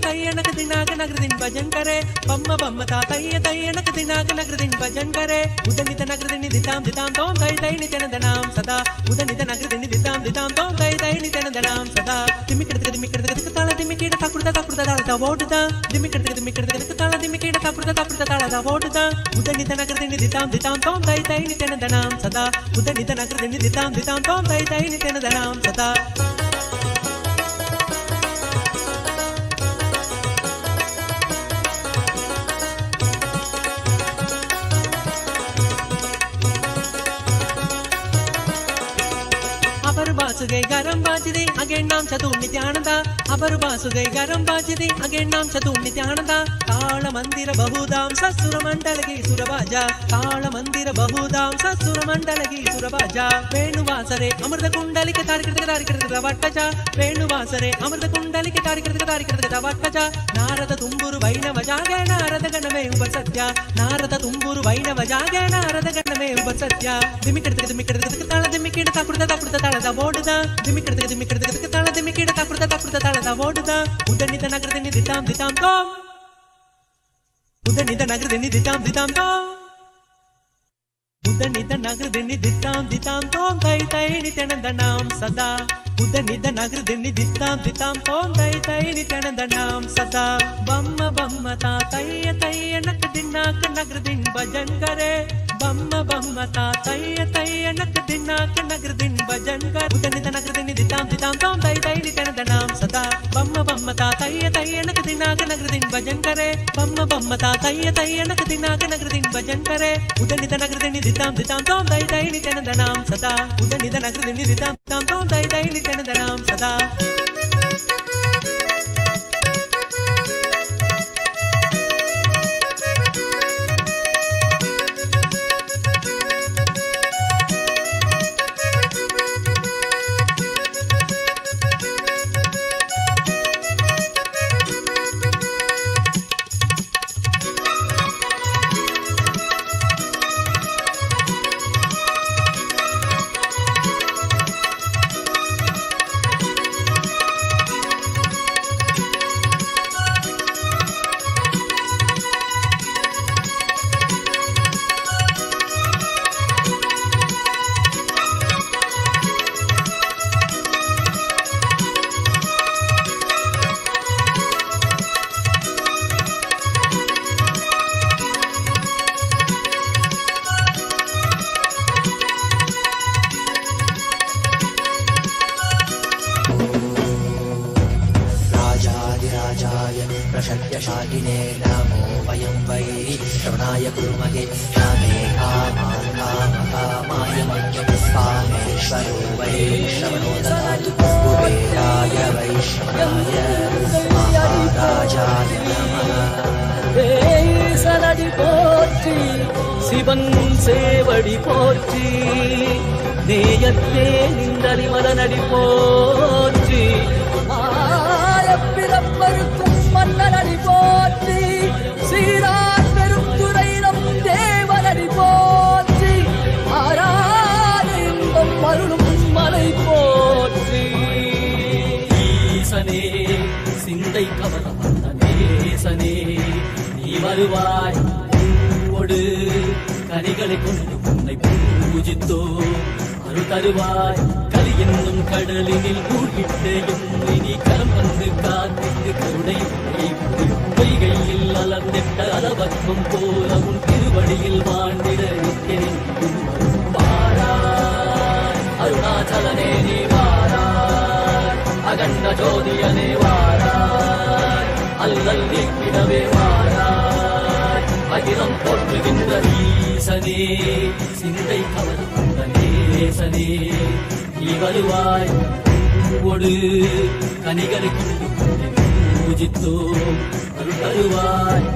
तय्यनक दिनाक नगरदिन भजन करे बम्म तय्यनक दिनाक नगरदिन भजन करे उदनित नगरदिन दिताम तोम तै नित्यनंदनाम सदा उदनित नगरदिन दिताम तोम तै नित्यनंदनाम सदा दिमिकडक ताला दिमिकीड ताकुडदा ताळदा ओडदा दिमिकडक ताला दिमिकीड ताकुडदा ताळदा ओडदा उदनित नगरदिन दिताम तोम तै नित्यनंदनाम सदा उदनित नगरदिन दिताम तोम तै नित्यनंदनाम सदा Abharubasugai garam bajidi again nam Chatun Nithyananda. Abharubasugai garam bajidi again nam Chatun Nithyananda. Kala mandira bahudam sasura mandalagi surabaja. Kala mandira bahudam sasura mandalagi surabaja. Venu vasare amrta kundalike tarikirtaka vatkaja. Venu vasare amrta kundalike tarikirtaka vatkaja. Narada tumburu vainava jaga narada gandame ubar satya. Narada tumburu vainava jaga narada gandame ubar satya. Dimikirtaka tala dimikida takuda ತಾಳದ ಓಡುದ ದಿಮಿಕಿಡದಕ ತಾಳ ದಿಮಿಕಿಡ ತಾಕುಡದ ತಾಳದ ಓಡುದ ಉದನಿದ ನಗರದಿನಿ ದಿತಾಂ ತೋಂ ಉದನಿದ ನಗರದಿನಿ ದಿತಾಂ ತೋಂ ಉದನಿದ ನಗರದಿನಿ ದಿತಾಂ ತೋಂ ತೈ ನಿತ್ಯಾನಂದನಾಂ ಸದಾ ಉದನಿದ ನಗರದಿನಿ ದಿತಾಂ ತೋಂ ತೈ ನಿತ್ಯಾನಂದನಾಂ ಸದಾ ಬಮ್ಮ ತಾ ತಯ್ಯ ನಕ ದಿನಾಕ ನಗರದಿನ್ ಭಜನ್ ಕರೆ बम्म ता तय्य नक दिनाक नगरदिन भजन कर उदनित नगरदिन दिताम तोम तै नित्यनंदनाम सदा बम्म ता तय्य नक दिनाक नगरदिन भजन करे बम्म ता तय्य नक दिनाक नगरदिन भजन करे उदनित नगरदिन दिताम तोम तै नित्यनंदनाम सदा उदनित नगरदिन दिताम तोम तै नित्यनंदनाम सदा राजाधिराजाय प्रशक्त्यशालिने नमो वयं वै श्रवणाय कुर्महे कामे कामान् कामकामाय मह्यं कामेश्वरो वै श्रवणो ददातु कुबेराय वै श्रवणाय महाराजाय नमः சனடி போற்றி சிவன் சேவடி போற்றி நேயத்தே நின்றடி மதனடி போற்றி ஆயப்பிறப்பருக்கும் மன்னனடி போற்றி சீரார் பெரும் துறையிடம் தேவனடி போற்றி ஆராத இன்பம் அருளும் மலை போற்றி ஈசனே சிந்தை கவனம் நேசனே நீ வருவாய் பூவோடு கனிகளை கொண்டு உன்னை பூஜித்தோ அருள் தருவாய் கலி என்னும் கடலினில் மூழ்கிட்டேயும் இனி கரம் வந்து காத்திட்டு கருணை பொய்கையில் அலர்ந்திட்ட அளவக்கம் போல உன் திருவடியில் வாழ்ந்திட வாராய் அருணாச்சலனே நீ வாராய் அகண்ட ஜோதியனே வாராய் அல்லல் நீக்கிடவே வாராய் அகிலம் போற்றுகின்ற ஈசனே சிந்தை கவர்ந்த நேசனே நீ வருவாய் பூவோடு கனிகளை கொண்டு பூஜித்தோ அருள் தருவாய்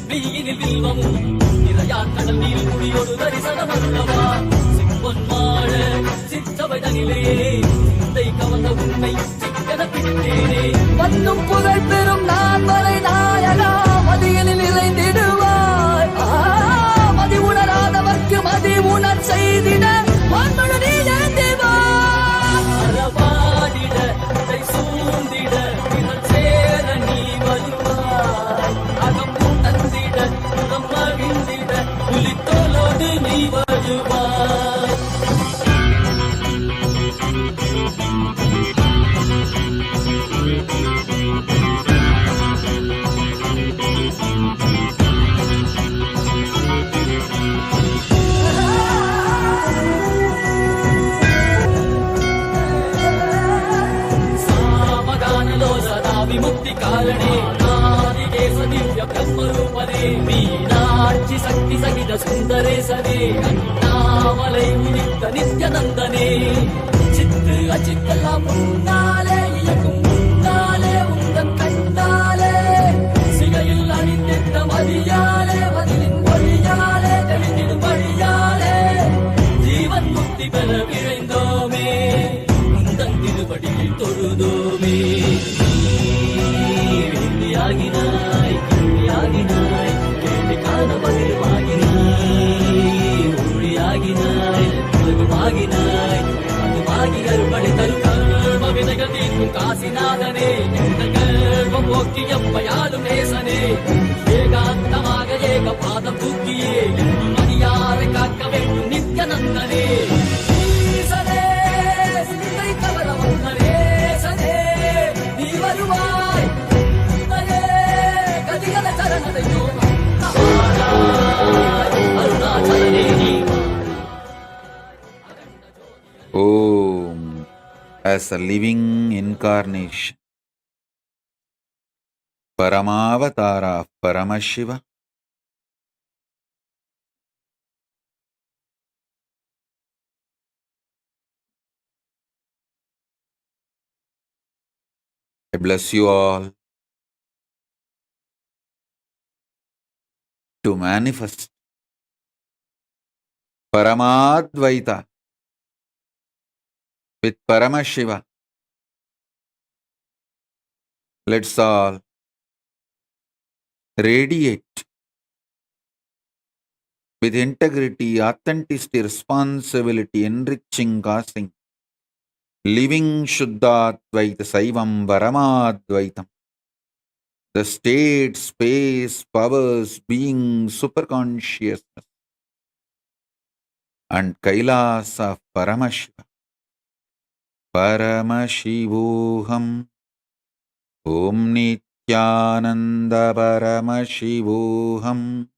வெயிலில் வில்வமும் நிறையார் கடல் நீர் குடியொரு தரிசனம் அல்லவா சிம்பொன் மாட சிற்றவதனிலே சிந்தை கவர்ந்த உன்னை சிக்கன பிடித்தேனே வந்தும் புகழ் பெறும் நான் வரை நாயகா மதியனில் இறைந்திடுவாய் மதி உணராதவர்க்கு மதி உணர் செய்திட மாண்புடன் நீ எழுந்திவாய் அறவாடிட இதை சூழ்ந்திட இவன் சேர நீ வருவாய் அகம் தந்திட புறம் மகிழ்ந்திட புலித்தோலோடு நீ வருவாய் विमुक्ति कारणे नादिकेश दिव्य ब्रह्मरूपने मीनाक्षि शक्ति सहित सुन्दरेशने अण्णामलै उदित नित्यनन्दने चित्त अचित्तெல்லாம் முன்னாலே இயக்கும் முன்னாலே உந்தன் கண்ணாலே சிகையில் அணிந்திட்ட மதியாலே மதிலின் ஒளியாலே தெளிந்திடும் வழியாலே ஜீவன் முக்தி பெற விழைந்தோமே உந்தன் திருவடியில் தொழுதோமே ஆகினாய் ஆகினாய் கேள்வி காண பகிர்வாகினாய் ஒளியாகினாய் மதுவாகினாய் மதுவாகி அருள்படை தரும் கர்ம விதைகள் தீர்க்கும் காசிநாதனே எந்த கர்மம் போக்கி எப்பயாலும் நேசனே ஏகாந்தமாக ஏக பாதம் தூக்கியே மதியாரை காக்க வேண்டும் நித்யநந்தனே ஈசனே சிந்தை கவர வந்த நேசனே நீ வருவாய் Om, as a living incarnation, Paramavatara of Paramashiva, I bless you all to manifest Paramadvaita with Paramashiva. Let's all radiate with integrity, authenticity, responsibility, enriching, causing, living Shuddhadvaita Saivam Paramadvaitam. The state, space, powers, being, superconsciousness, and Kailasa of Paramashiva. Paramashivoham. Om Nithyananda Paramashivoham.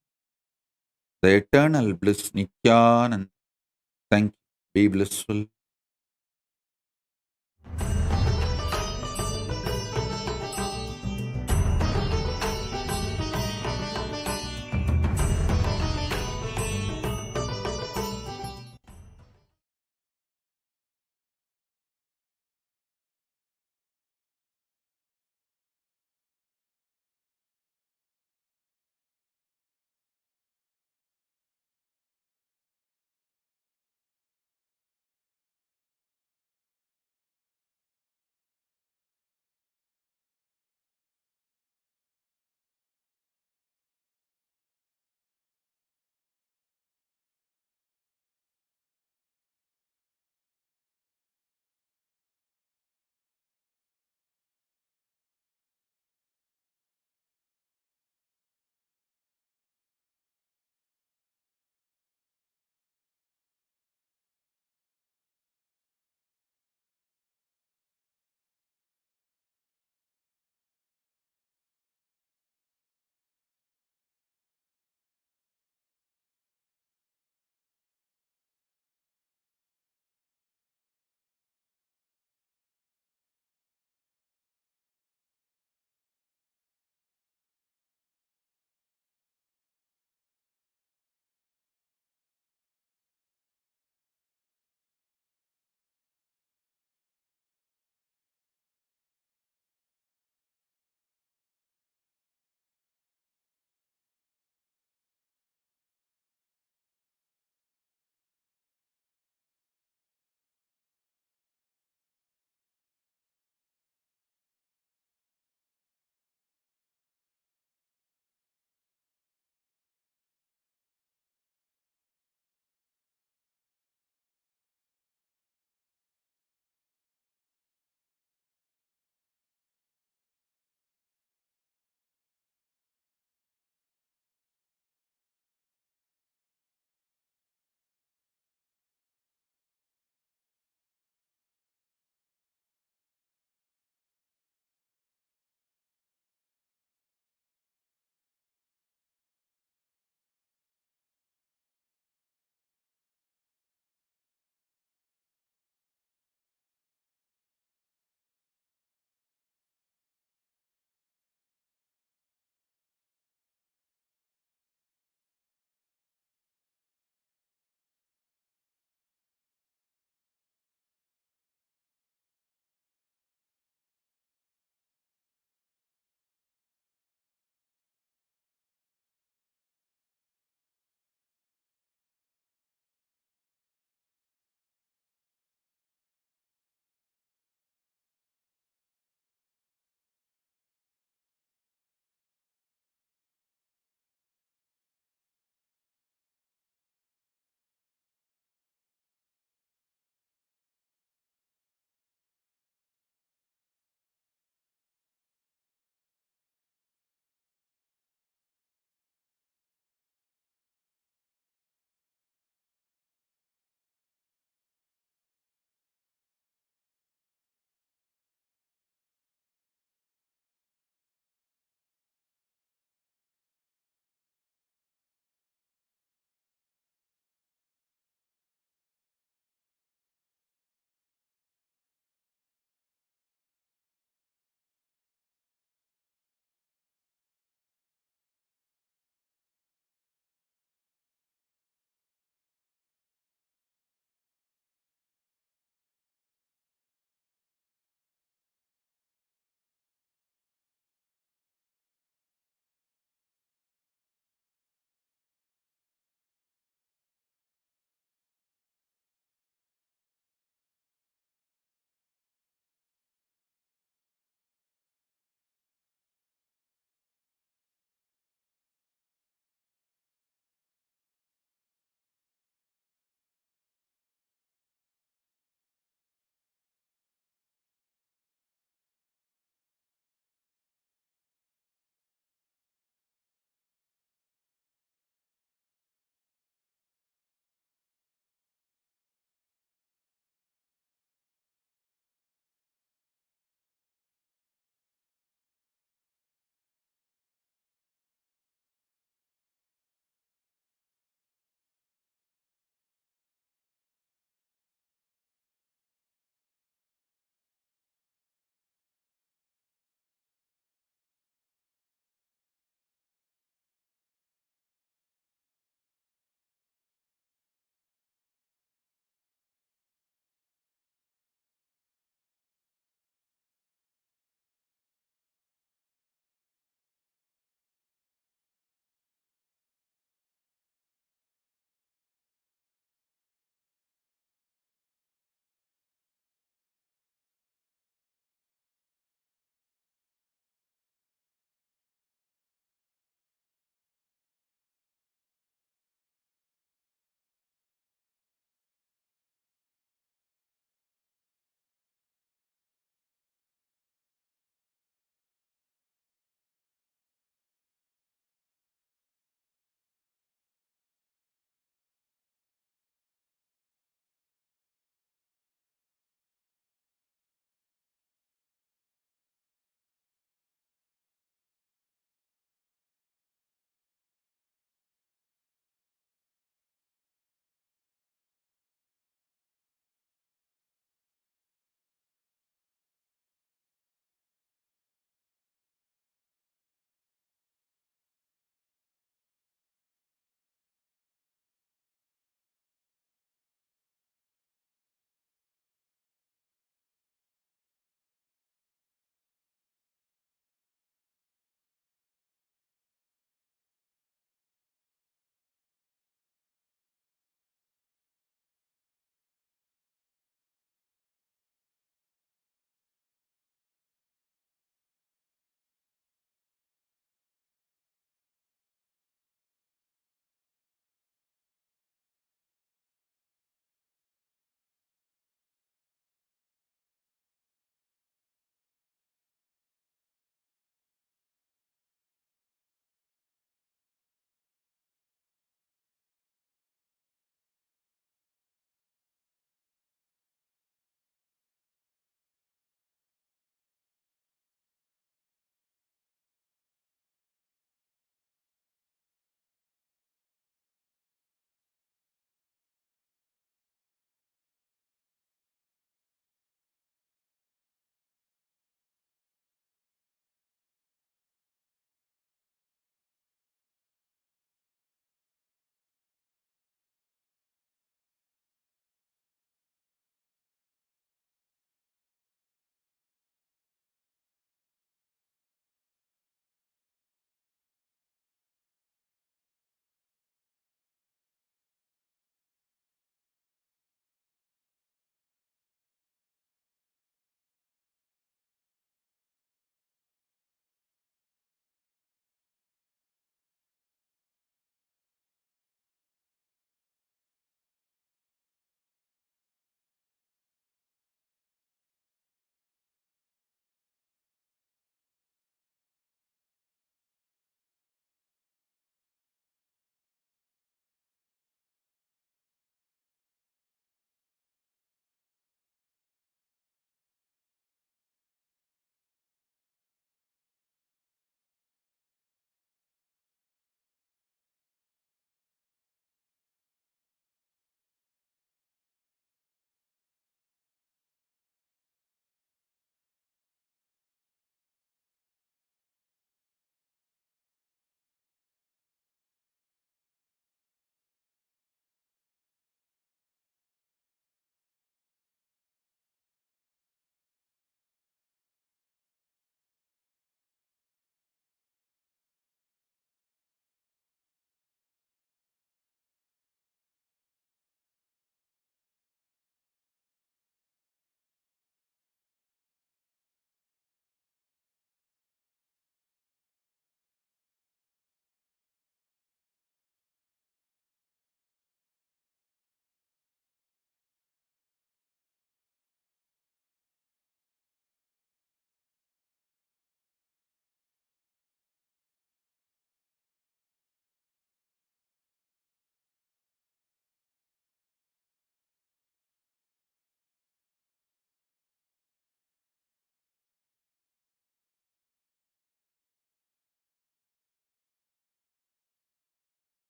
The eternal bliss Nithyananda. Thank you. Be blissful.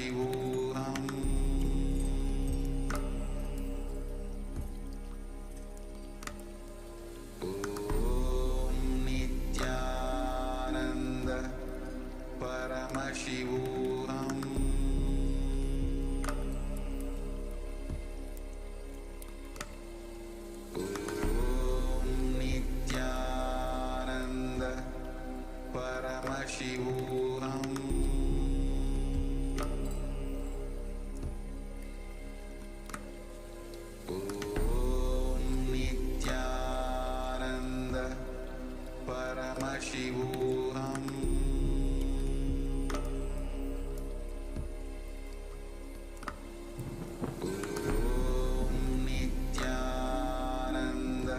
Paramashivoham. Om Nithyananda Paramashivoham. Om Nithyananda Paramashivoham. Om Nithyananda Paramashivoham. Om Nithyananda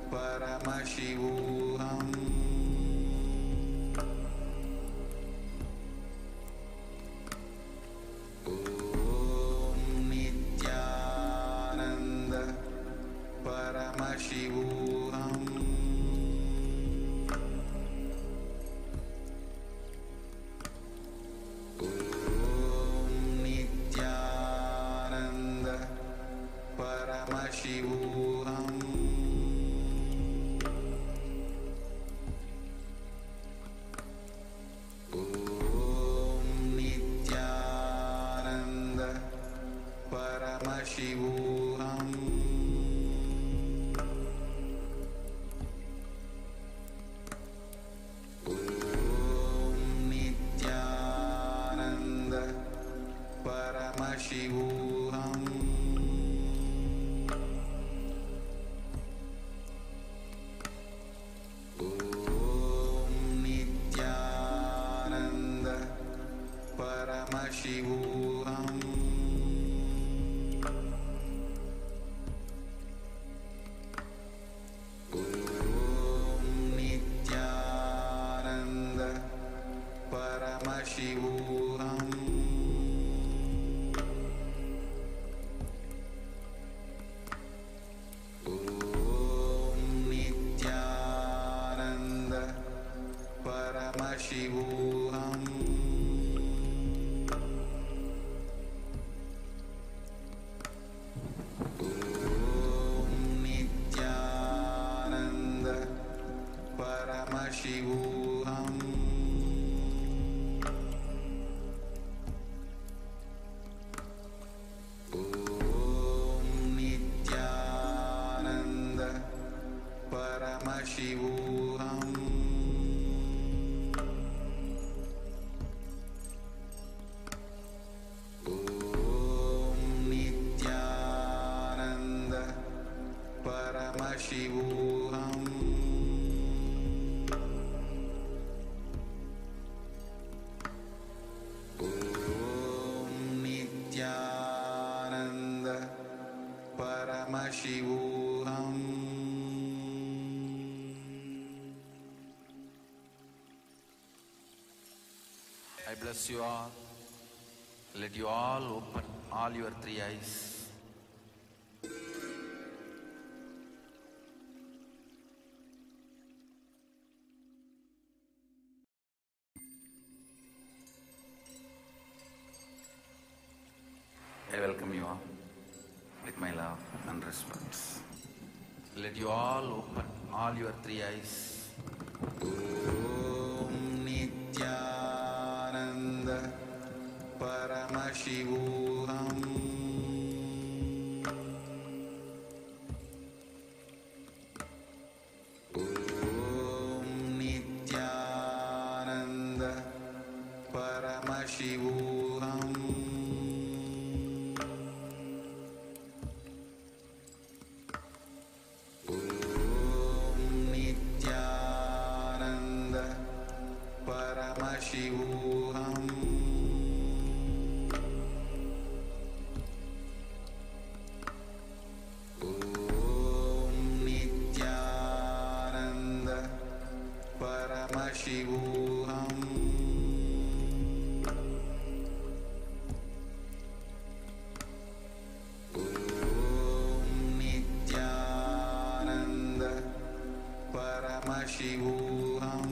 Paramashivoham. Om Nithyananda Paramashivoham. Om Nithyananda Paramashivoham. Om Nithyananda Paramashivoham. Om Nithyananda Paramashivoham. Om Nithyananda Paramashivoham. Om Nithyananda Paramashivoham. Om Nithyananda Paramashivoham. Om Nithyananda Paramashivoham. Om Nithyananda Paramashivoham. Om Nithyananda Paramashivoham. Om Nithyananda Paramashivoham. I bless you all. Let you all open all your three eyes. I welcome you all with my love and respect. Let you all open all your three eyes. Om Nithyananda Paramashivoham. Om Nithyananda Paramashivoham. Om Nithyananda Paramashivoham. Om Nithyananda Paramashivoham. Om Nithyananda Paramashivoham.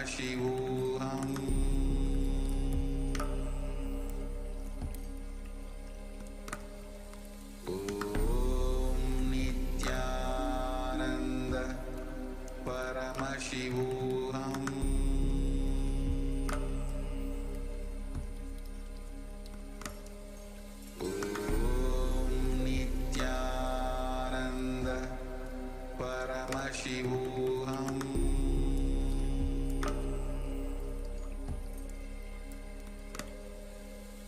Paramashivoham. Om Nithyananda Paramashivoham. Om Nithyananda Paramashivoham.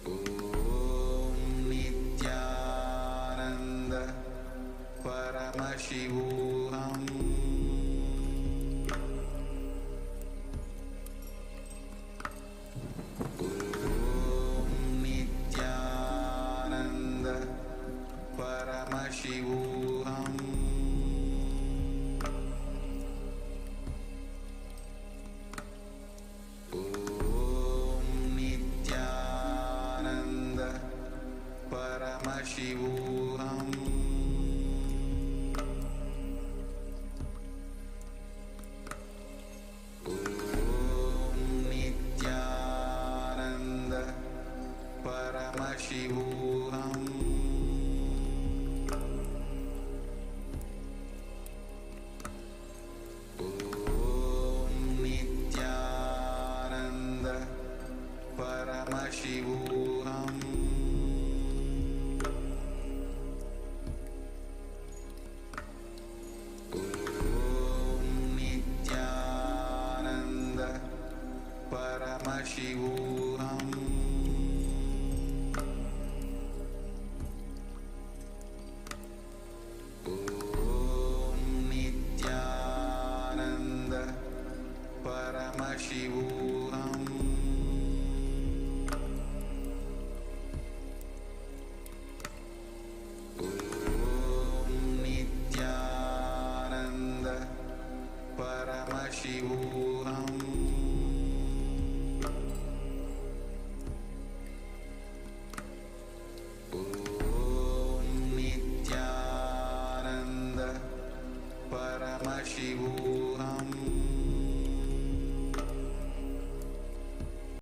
Om Nithyananda Paramashivoham. Om Nithyananda Paramashivoham. Om Nithyananda Paramashivoham. Om Nithyananda Paramashivoham. Om Nithyananda Paramashivoham. Om Nithyananda Paramashivoham. Om Nithyananda Paramashivoham. Om Nithyananda Paramashivoham.